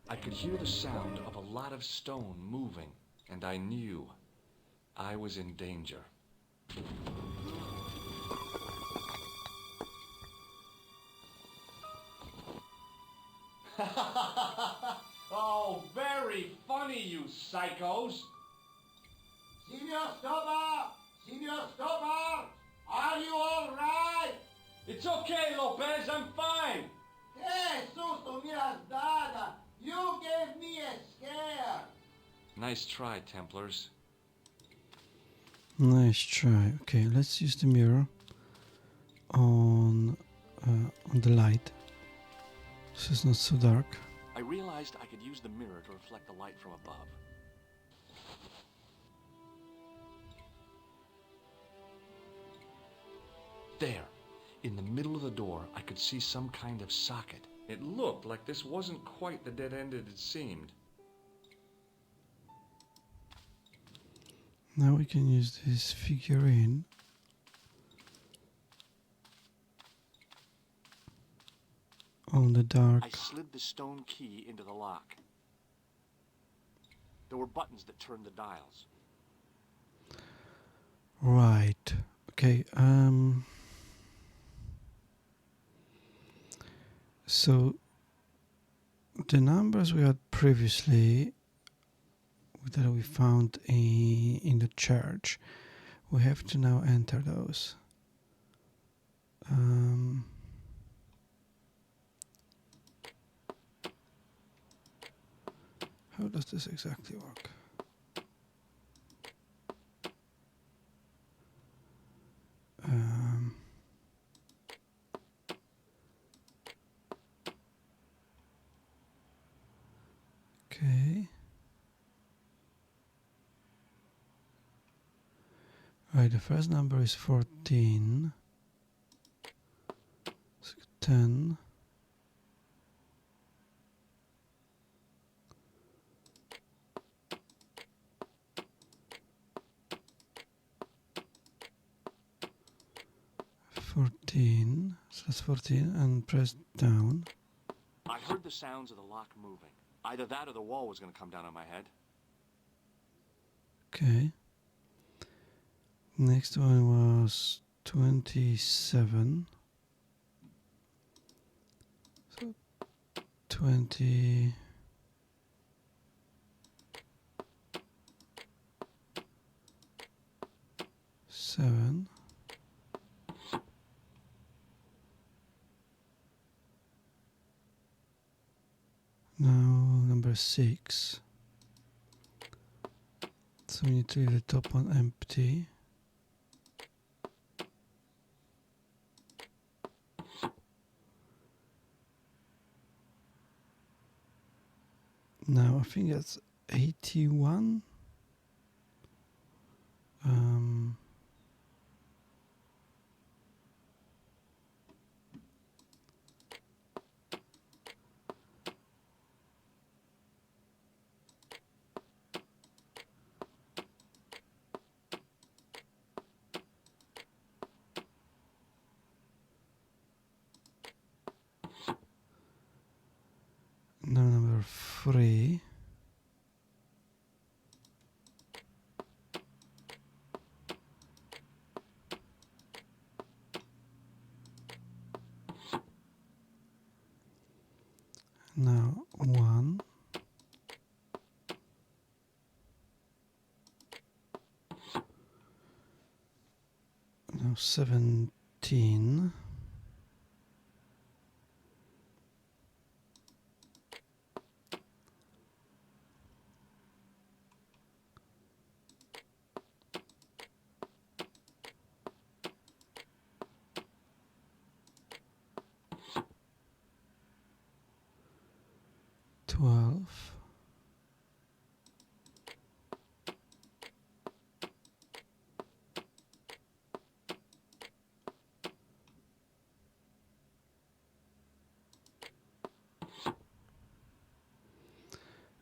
I could hear the sound of a lot of stone moving, and I knew I was in danger. Oh, very funny, you psychos! Senor Stobart! Senor Stobart! Are you all right? It's okay, Lopez, I'm fine! Hey, susto me has dado! You gave me a scare! Nice try, Templars. Nice try. Okay, let's use the mirror on the light, so it's not so dark. I realized I could use the mirror to reflect the light from above. There, in the middle of the door, I could see some kind of socket. It looked like this wasn't quite the dead end it had seemed. Now we can use this figurine on the dark. I slid the stone key into the lock. There were buttons that turned the dials. Right. Okay. So the numbers we had previously that we found in the church, we have to now enter those. How does this exactly work? Okay. Right, the first number is 14. 10. So that's 14, and press down. I heard the sounds of the lock moving. Either that or the wall was going to come down on my head. Okay. Next one was 27. So 20. Seven. Now number 6. So we need to leave the top one empty. Now I think that's 81. Now number 3. Now 1. Now 17.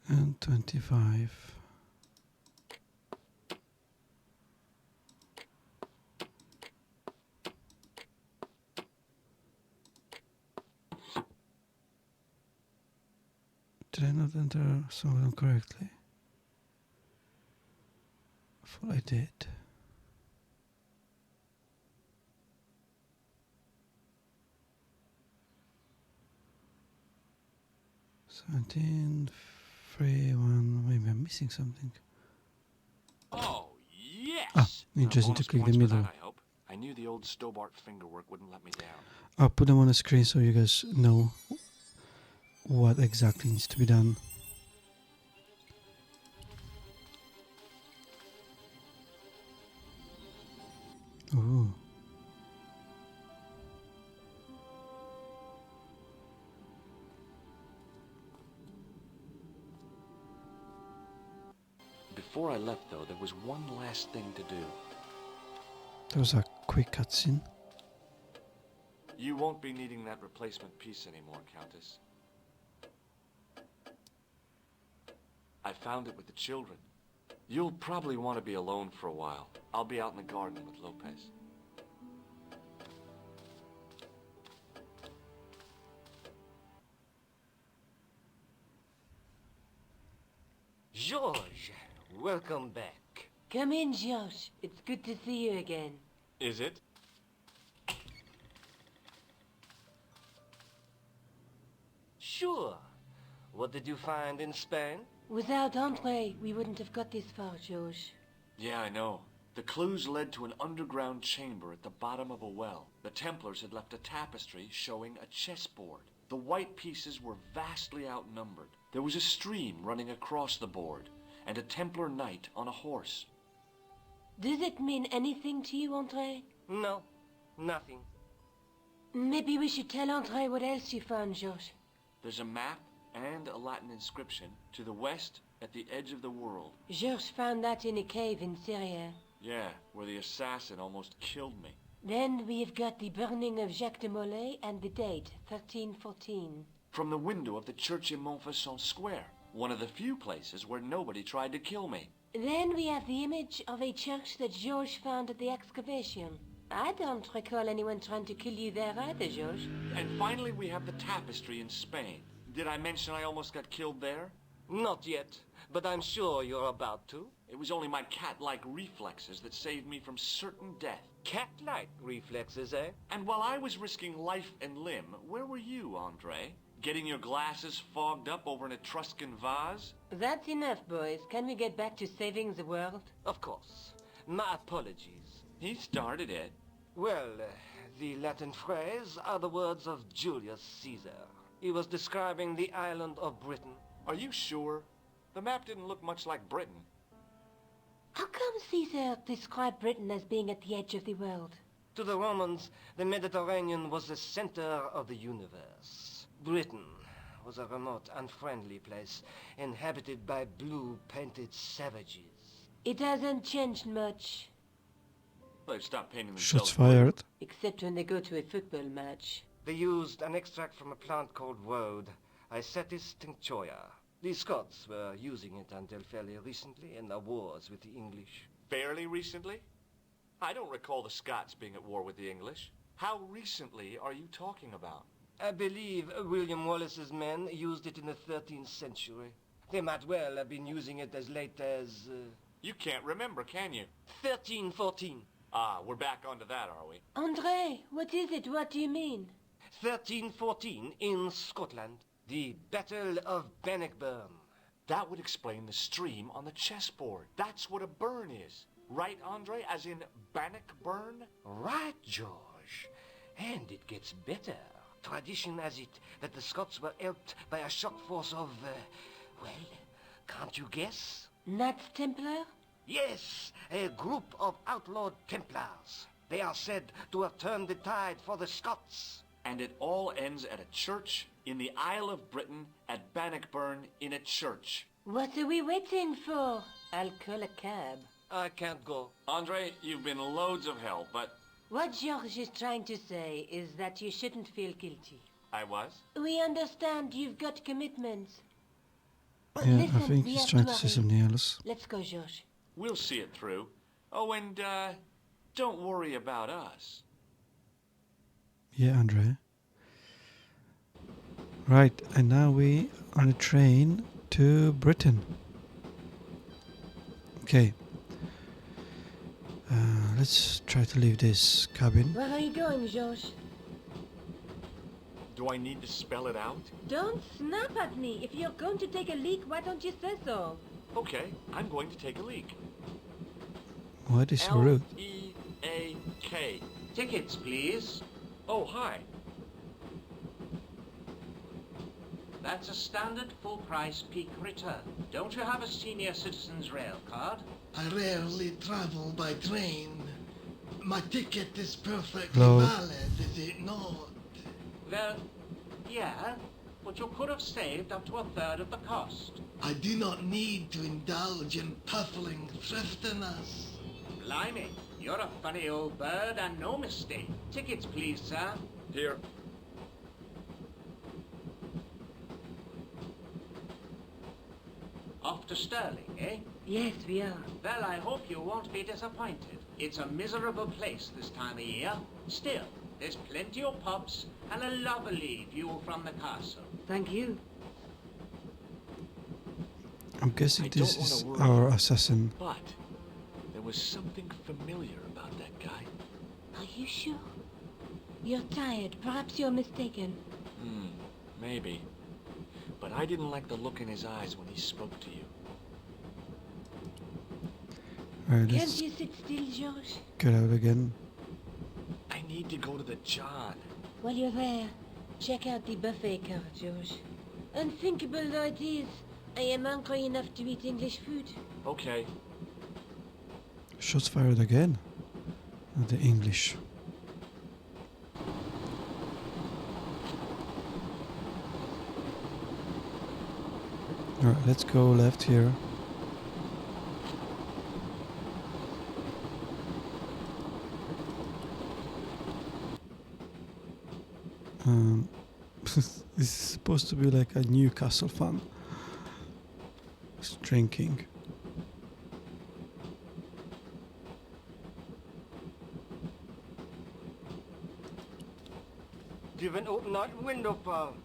And 25. Did I not enter some of them correctly? I thought I did. Maybe I'm missing something. Oh, yes! Ah, interesting to click the middle. I hope. I knew the old Stobart fingerwork wouldn't let me down. I'll put them on the screen so you guys know what exactly needs to be done. Ooh. Before I left, though, there was one last thing to do. That was a quick cutscene. You won't be needing that replacement piece anymore, Countess. I found it with the children. You'll probably want to be alone for a while. I'll be out in the garden with Lopez. George, welcome back. Come in, Josh. It's good to see you again. Is it? Sure. What did you find in Spain? Without Andre, we wouldn't have got this far, Josh. Yeah, I know. The clues led to an underground chamber at the bottom of a well. The Templars had left a tapestry showing a chessboard. The white pieces were vastly outnumbered. There was a stream running across the board, and a Templar knight on a horse. Does it mean anything to you, Andre? No, nothing. Maybe we should tell Andre what else you found, Josh. There's a map and a Latin inscription to the west at the edge of the world. Georges found that in a cave in Syria. Yeah, where the assassin almost killed me. Then we have got the burning of Jacques de Molay and the date, 1314. From the window of the church in Montfaucon Square, one of the few places where nobody tried to kill me. Then we have the image of a church that Georges found at the excavation. I don't recall anyone trying to kill you there either, Georges. And finally we have the tapestry in Spain. Did I mention I almost got killed there? Not yet, but I'm sure you're about to. It was only my cat-like reflexes that saved me from certain death. Cat-like reflexes, eh? And while I was risking life and limb, where were you, Andre? Getting your glasses fogged up over an Etruscan vase? That's enough, boys. Can we get back to saving the world? Of course. My apologies. He started it. Well, the Latin phrase are the words of Julius Caesar. He was describing the island of Britain. Are you sure? The map didn't look much like Britain. How come Caesar described Britain as being at the edge of the world? To the Romans, the Mediterranean was the center of the universe. Britain was a remote, unfriendly place, inhabited by blue-painted savages. It hasn't changed much. They've stopped painting Shots themselves blue. fired. Except when they go to a football match. They used an extract from a plant called woad, Isetis tinctoria. The Scots were using it until fairly recently in the wars with the English. Fairly recently? I don't recall the Scots being at war with the English. How recently are you talking about? I believe William Wallace's men used it in the 13th century. They might well have been using it as late as... You can't remember, can you? 1314. Ah, we're back onto that, are we? André, what is it? What do you mean? 1314 in Scotland. The Battle of Bannockburn. That would explain the stream on the chessboard. That's what a burn is. Right, Andre? As in Bannockburn? Right, George. And it gets better. Tradition has it that the Scots were helped by a shock force of, well, can't you guess? Knights Templar? Yes, a group of outlawed Templars. They are said to have turned the tide for the Scots. And it all ends at a church in the Isle of Britain at Bannockburn in a church. What are we waiting for? I'll call a cab. I can't go. Andre, you've been loads of help, but... What George is trying to say is that you shouldn't feel guilty. I was? We understand you've got commitments. But Yeah, listen, I think we he's have trying to to say hurry. something else. Let's go, George. We'll see it through. Oh, and, don't worry about us. Yeah, Andre. Right, and now we on a train to Britain. Okay. Let's try to leave this cabin. Where are you going, George? Do I need to spell it out? Don't snap at me. If you're going to take a leak, why don't you say so? Okay, I'm going to take a leak. What is so rude? L-E-A-K. Tickets, please. Oh, hi. That's a standard full-price peak return. Don't you have a senior citizen's rail card? I rarely travel by train. My ticket is perfectly Hello. valid, is it not? Well, yeah, but you could have saved up to a third of the cost. I do not need to indulge in puffling thriftiness. Blimey, you're a funny old bird and no mistake. Tickets, please, sir. Here. Off to Stirling, eh? Yes, we are. Well, I hope you won't be disappointed. It's a miserable place this time of year. Still, there's plenty of pubs and a lovely view from the castle. Thank you. I'm guessing I this don't is wanna worry our assassin. But there was something familiar about that guy. Are you sure? You're tired. Perhaps you're mistaken. Maybe. But I didn't like the look in his eyes when he spoke to you. Alright, Can't let's you sit still, George? get out again. I need to go to the John. While you're there, check out the buffet car, George. Unthinkable though it is, I am hungry enough to eat English food. Okay. Shots fired again. The English. Alright, let's go left here. This is supposed to be like a Newcastle fun. It's drinking. You haven't opened that window, pal.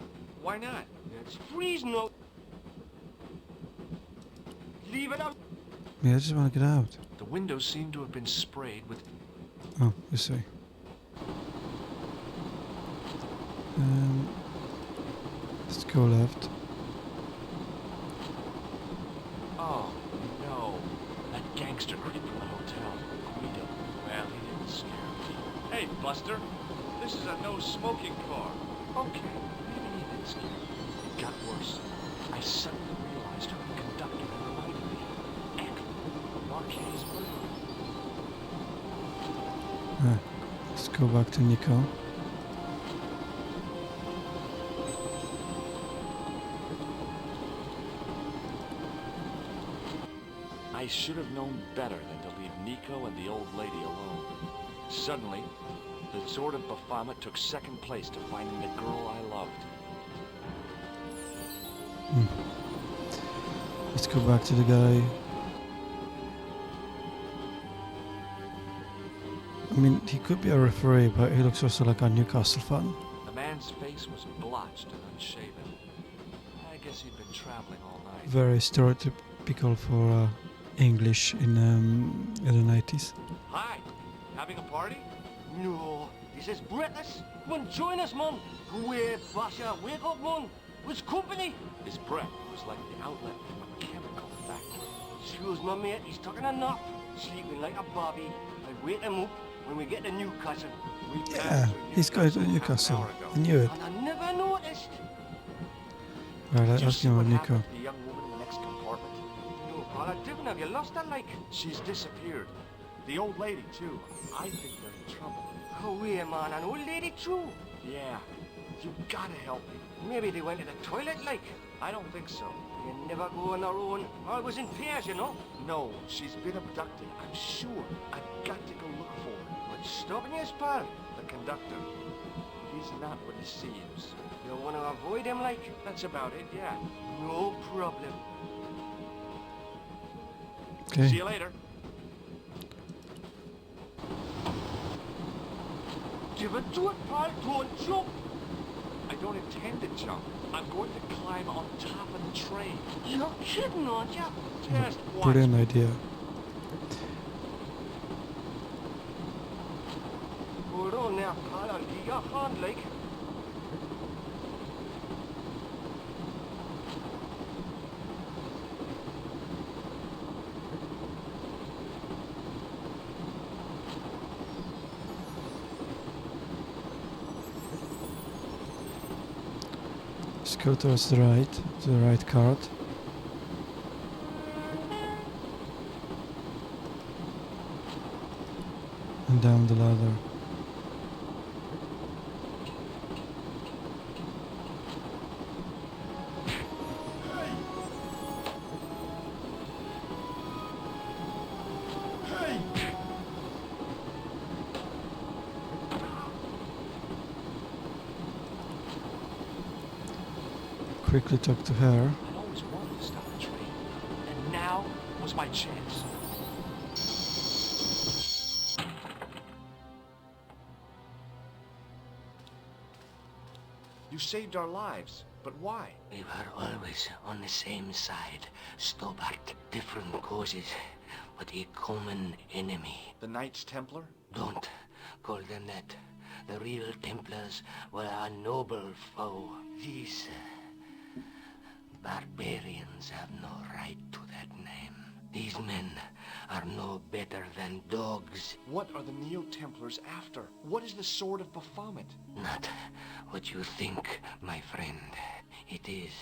Why not? It's freezing out. Leave it out. Yeah, I just want to get out. The windows seem to have been sprayed with... Oh, this way. Let's go left. Oh, no. That gangster creep from the hotel. Guido. Well, he didn't scare me. Hey, Buster. This is a no-smoking car. Okay, maybe he didn't scared. It got worse. I suddenly realized who the conductor had reminded me. And Marquet's murderer. Let's go back to Nico. I should have known better than to leave Nico and the old lady alone. Suddenly, the Sword of Baphomet took second place to finding the girl I loved. Let's go back to the guy. I mean, he could be a referee, but he looks also like a Newcastle fan. The man's face was blotched and unshaven. I guess he'd been traveling all night. Very stereotypical for English in the 90s. Hi! Having a party? No, this is breakfast. Come on, join us, man. Wake, Basha, wake up, man. What's company? His breath was like the outlet from a chemical factory. Excuse my mate, he's taking a nap. Sleeping like a bobby. I'll wake him up when we get to Newcastle. Yeah, he's going to Newcastle. I knew it. And I never noticed. Right, let's ask him about Nico. The young woman in the next compartment? No, Paula, didn't have you lost her, like? She's disappeared. The old lady, too. I think they're in trouble. Oh, yeah, man, an old lady, too. Yeah. You gotta help me. Maybe they went to the toilet, like. I don't think so. You never go on their own. Always in pairs, you know. No, she's been abducted. I'm sure. I've got to go look for her. What's stopping you, pal? The conductor. He's not what he seems. You want to avoid him, like? That's about it, yeah. No problem. Okay. See you later. Give it to it, pal. Don't jump. I don't intend to jump. I'm going to climb on top of the train. You're kidding, aren't you? Just watch. Brilliant idea. Hold on now, pal. I'll give you a hand, like. Let's go towards the right card. And down the ladder. Quickly talk to her. I always wanted to stop the train. And now was my chance. You saved our lives, but why? We were always on the same side. Stobart, different causes, but a common enemy. The Knights Templar? Don't call them that. The real Templars were a noble foe. These barbarians have no right to that name. These men are no better than dogs. What are the Neo-Templars after? What is the Sword of Baphomet? Not what you think, my friend. It is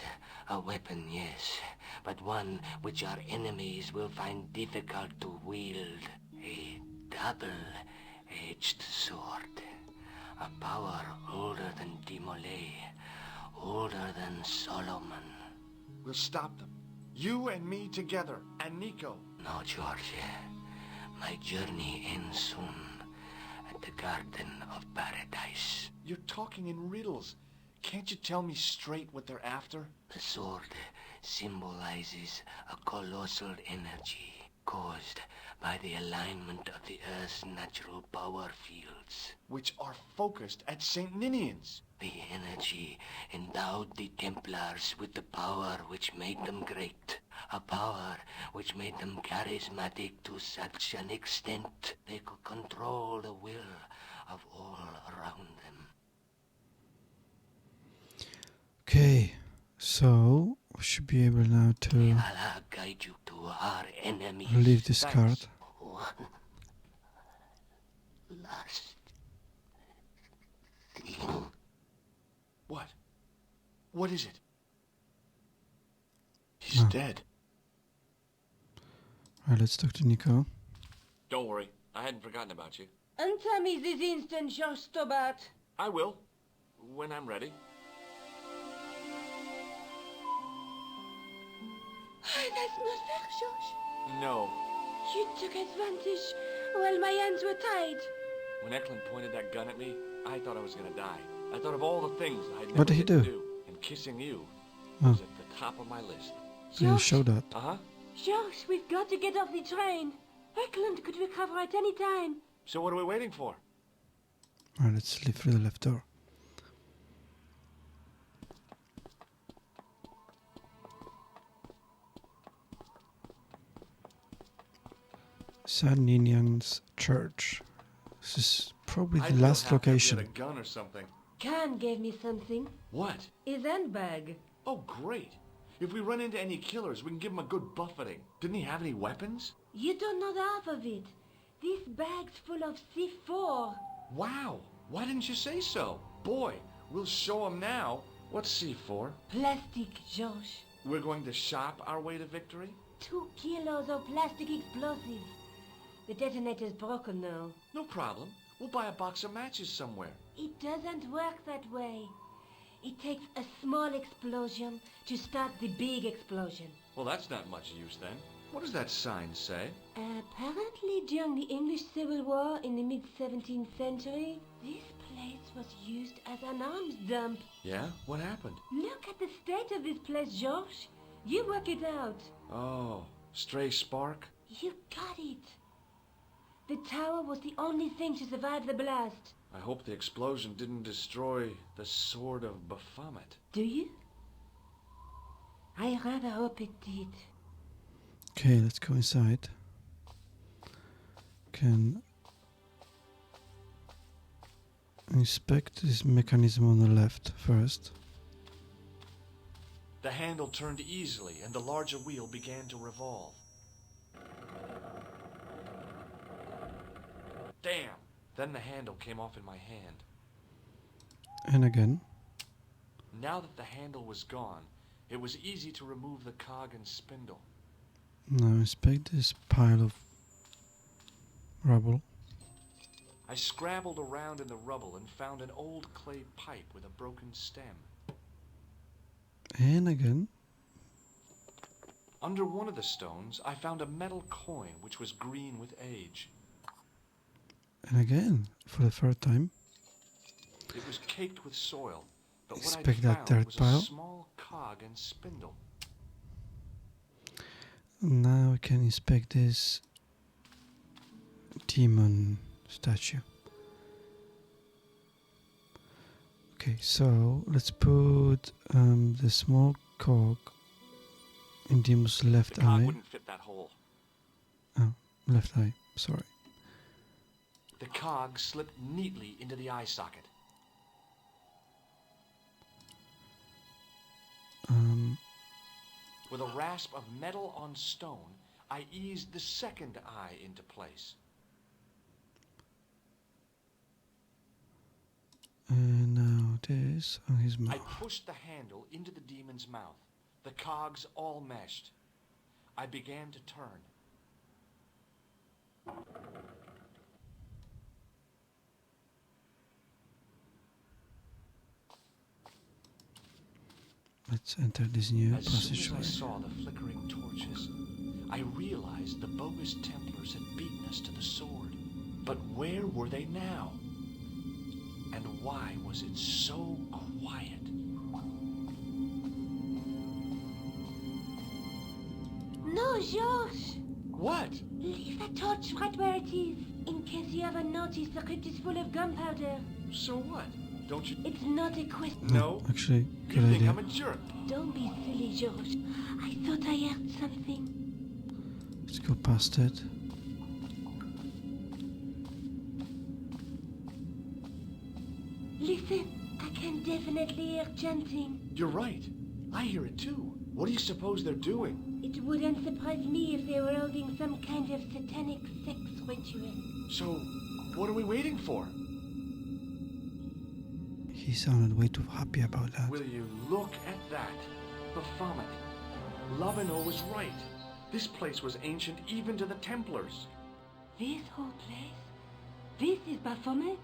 a weapon, yes, but one which our enemies will find difficult to wield. A double-edged sword. A power older than Dimolay, older than Solomon. We'll stop them. You and me together, and Nico. No, George. My journey ends soon at the Garden of Paradise. You're talking in riddles. Can't you tell me straight what they're after? The sword symbolizes a colossal energy caused by the alignment of the Earth's natural power fields. Which are focused at St. Ninian's. The energy endowed the Templars with the power which made them great. A power which made them charismatic to such an extent they could control the will of all around them. Okay, so we should be able now to Allah guide you to our enemies. leave this card. One last thing. What? What is it? He's dead. Alright, let's talk to Nico. Don't worry. I hadn't forgotten about you. Answer me this instant, George Stobart. I will. When I'm ready. That's not fair, George. No. You took advantage while my hands were tied. When Eklund pointed that gun at me, I thought I was gonna die. I thought of all the things I'd never What did he get to do? And kissing you Oh. was at the top of my list. You show that. Uh-huh. George, we've got to get off the train. Eklund could recover at any time. So what are we waiting for? Alright, let's leave through the left door. San Ninian's Church. This is probably the last location. A gun or something. Khan gave me something. What? His handbag. Oh, great. If we run into any killers, we can give them a good buffeting. Didn't he have any weapons? You don't know the half of it. This bag's full of C4. Wow. Why didn't you say so? Boy, we'll show them now. What's C4? Plastic, George. We're going to shop our way to victory? 2 kilos of plastic explosive. The detonator's broken now. No problem. We'll buy a box of matches somewhere. It doesn't work that way. It takes a small explosion to start the big explosion. Well, that's not much use then. What does that sign say? Apparently during the English Civil War in the mid-17th century, this place was used as an arms dump. Yeah? What happened? Look at the state of this place, George. You work it out. Oh, stray spark? You got it. The tower was the only thing to survive the blast. I hope the explosion didn't destroy the Sword of Baphomet. Do you? I rather hope it did. Okay, let's go inside. Can inspect this mechanism on the left first. The handle turned easily and the larger wheel began to revolve. Damn! Then the handle came off in my hand. And again. Now that the handle was gone, it was easy to remove the cog and spindle. Now inspect this pile of rubble. I scrambled around in the rubble and found an old clay pipe with a broken stem. And again. Under one of the stones, I found a metal coin which was green with age. And again, for the third time. It was caked with soil, but what I Inspect that found third was pile. a small cog and spindle. Now we can inspect this demon statue. Okay, so let's put the small cog in Demon's left The cog eye. wouldn't fit that hole. Oh, left eye, sorry. The cog slipped neatly into the eye socket. With a rasp of metal on stone, I eased the second eye into place. And now this on his I mouth. pushed the handle into the demon's mouth. The cogs all meshed. I began to turn. Let's enter this new As soon as I passageway. saw the flickering torches, I realized the bogus Templars had beaten us to the sword. But where were they now? And why was it so quiet? No, George! What? Leave the torch right where it is. In case you haven't noticed, the crypt is full of gunpowder. So what? Don't you... It's not a question. No? Actually, You good think idea. I'm a jerk? Don't be silly, George. I thought I heard something. Let's go past it. Listen, I can definitely hear chanting. You're right. I hear it too. What do you suppose they're doing? It wouldn't surprise me if they were holding some kind of satanic sex ritual. So, what are we waiting for? He sounded way too happy about that. Will you look at that? Baphomet. Lovino was right. This place was ancient even to the Templars. This whole place? This is Baphomet?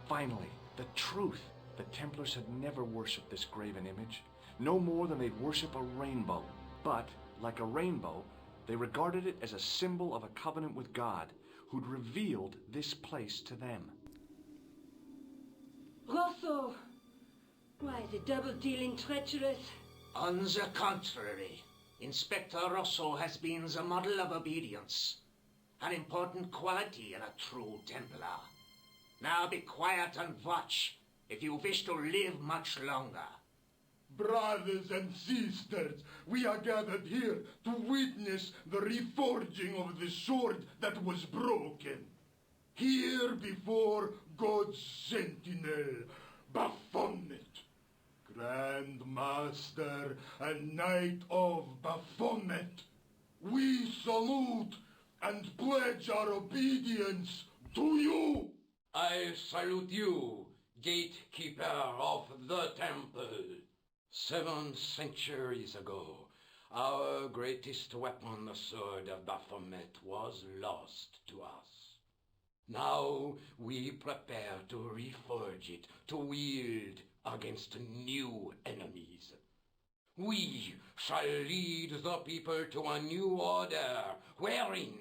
Finally, the truth. The Templars had never worshipped this graven image, no more than they'd worship a rainbow. But, like a rainbow, they regarded it as a symbol of a covenant with God, who'd revealed this place to them. Rosso! Why, the double-dealing treacherous? On the contrary, Inspector Rosso has been the model of obedience, an important quality in a true Templar. Now be quiet and watch, if you wish to live much longer. Brothers and sisters, we are gathered here to witness the reforging of the sword that was broken. Here before God's sentinel, Baphomet, Grand Master and Knight of Baphomet, we salute and pledge our obedience to you. I salute you, gatekeeper of the temple. 7 centuries ago, our greatest weapon, the sword of Baphomet, was lost to us. Now we prepare to reforge it, to wield against new enemies. We shall lead the people to a new order, wherein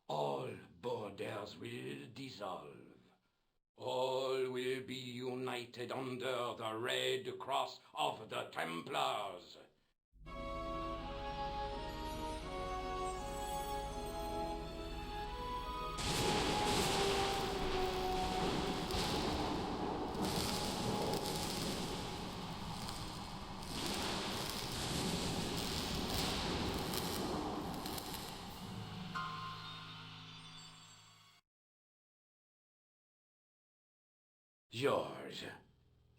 all borders will dissolve. All will be united under the red cross of the Templars. George,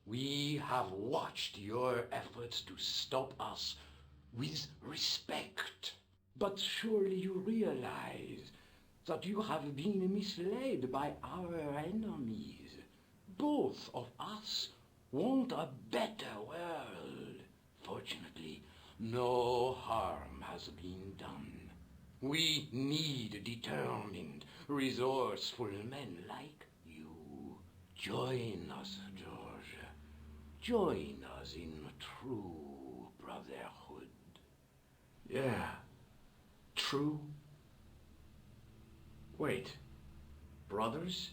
we have watched your efforts to stop us with respect. But surely you realize that you have been misled by our enemies. Both of us want a better world. Fortunately, no harm has been done. We need determined, resourceful men like you. Join us, George. Join us in true brotherhood. Yeah. True? Wait. Brothers?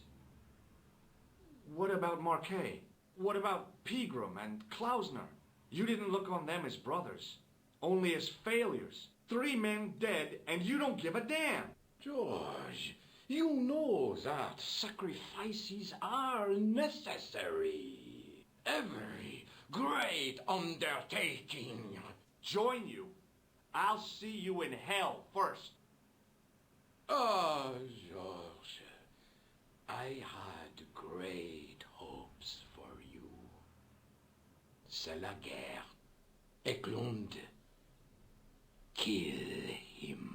What about Marquet? What about Pegram and Klausner? You didn't look on them as brothers, only as failures. 3 men dead, and you don't give a damn. George, you know that sacrifices are necessary. Every great undertaking. Join you? I'll see you in hell first. Ah, George, I had great hopes for you. C'est la guerre. Eklund, kill him.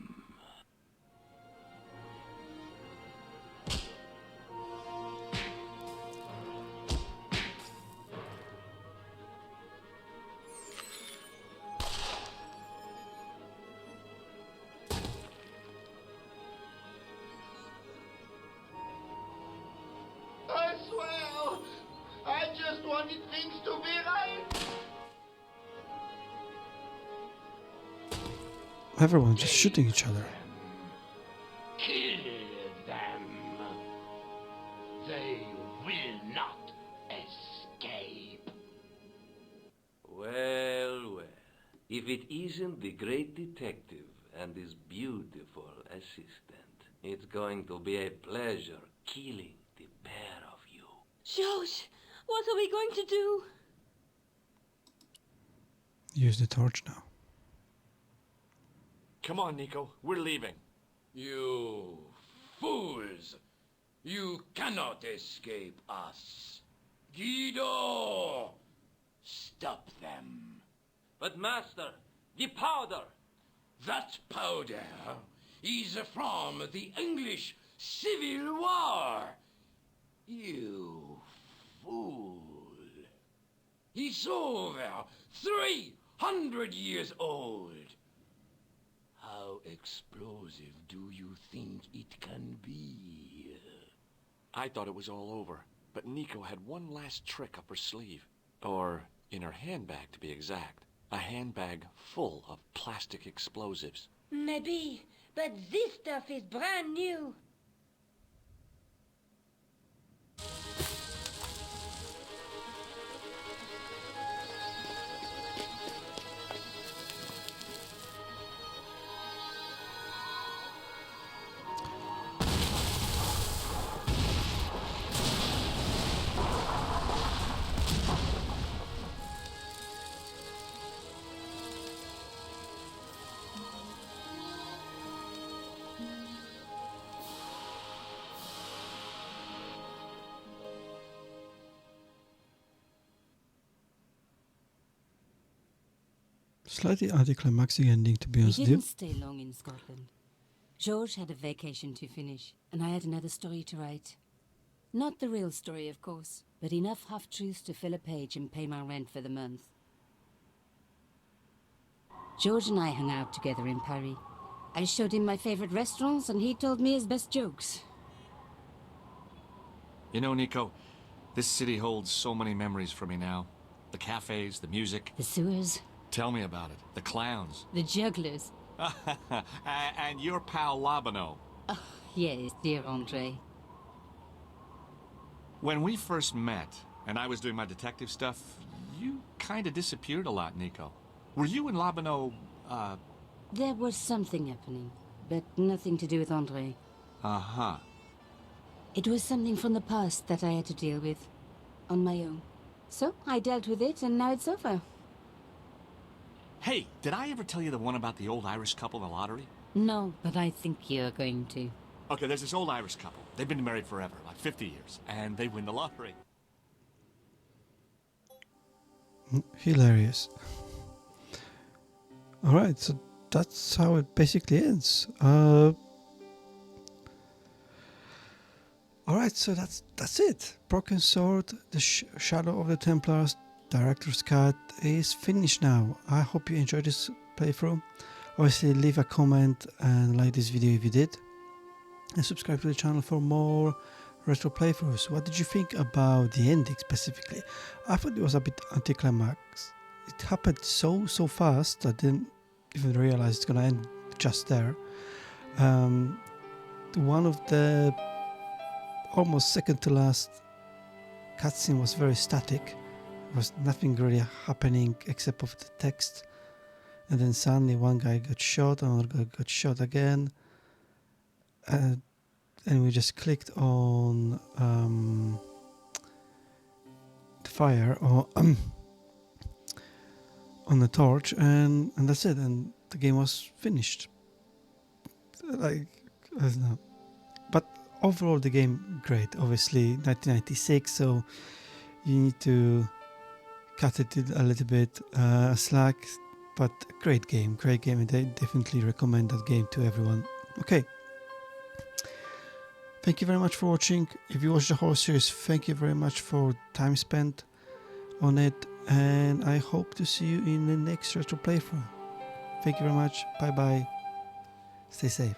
I swear, I just wanted things to be right. Everyone's just shooting each other. Kill them. They will not escape. Well, well. If it isn't the great detective and his beautiful assistant, it's going to be a pleasure killing the pair of you. George, what are we going to do? Use the torch now. Come on, Nico. We're leaving. You fools! You cannot escape us. Guido! Stop them. But master, the powder! That powder is from the English Civil War. You fool. It's over. 300 years old. How explosive do you think it can be? I thought it was all over, but Nico had one last trick up her sleeve. Or in her handbag, to be exact. A handbag full of plastic explosives. Maybe, but this stuff is brand new. Slightly anticlimactic ending, to be honest We with you. didn't stay long in Scotland. George had a vacation to finish, and I had another story to write. Not the real story, of course, but enough half-truths to fill a page and pay my rent for the month. George and I hung out together in Paris. I showed him my favorite restaurants, and he told me his best jokes. You know, Nico, this city holds so many memories for me now. The cafes, the music. The sewers. Tell me about it. The clowns. The jugglers. And your pal Labano. Oh, yes, dear Andre. When we first met, and I was doing my detective stuff, you kind of disappeared a lot, Nico. Were you and Labano, There was something happening, but nothing to do with Andre. Uh-huh. It was something from the past that I had to deal with, on my own. So, I dealt with it, and now it's over. Hey, did I ever tell you the one about the old Irish couple in the lottery? No, but I think you're going to. Okay, there's this old Irish couple. They've been married forever, like 50 years, and they win the lottery. Hilarious. Alright, so that's how it basically ends. Alright, so that's it. Broken Sword, the Shadow of the Templars, Director's Cut is finished now. I hope you enjoyed this playthrough. Obviously leave a comment and like this video if you did. And subscribe to the channel for more retro playthroughs. What did you think about the ending specifically? I thought it was a bit anticlimax. It happened so fast I didn't even realize it's gonna end just there. One of the almost second to last cutscene was very static. There was nothing really happening except of the text, and then suddenly one guy got shot, another guy got shot again, and we just clicked on the fire or on the torch, and that's it, and the game was finished. Like, I don't know. But overall the game great. Obviously 1996, so you need to cut it a little bit slack, but great game, and I definitely recommend that game to everyone. Okay, thank you very much for watching. If you watched the whole series, thank you very much for time spent on it, and I hope to see you in the next retro playthrough. Thank you very much, bye bye, stay safe.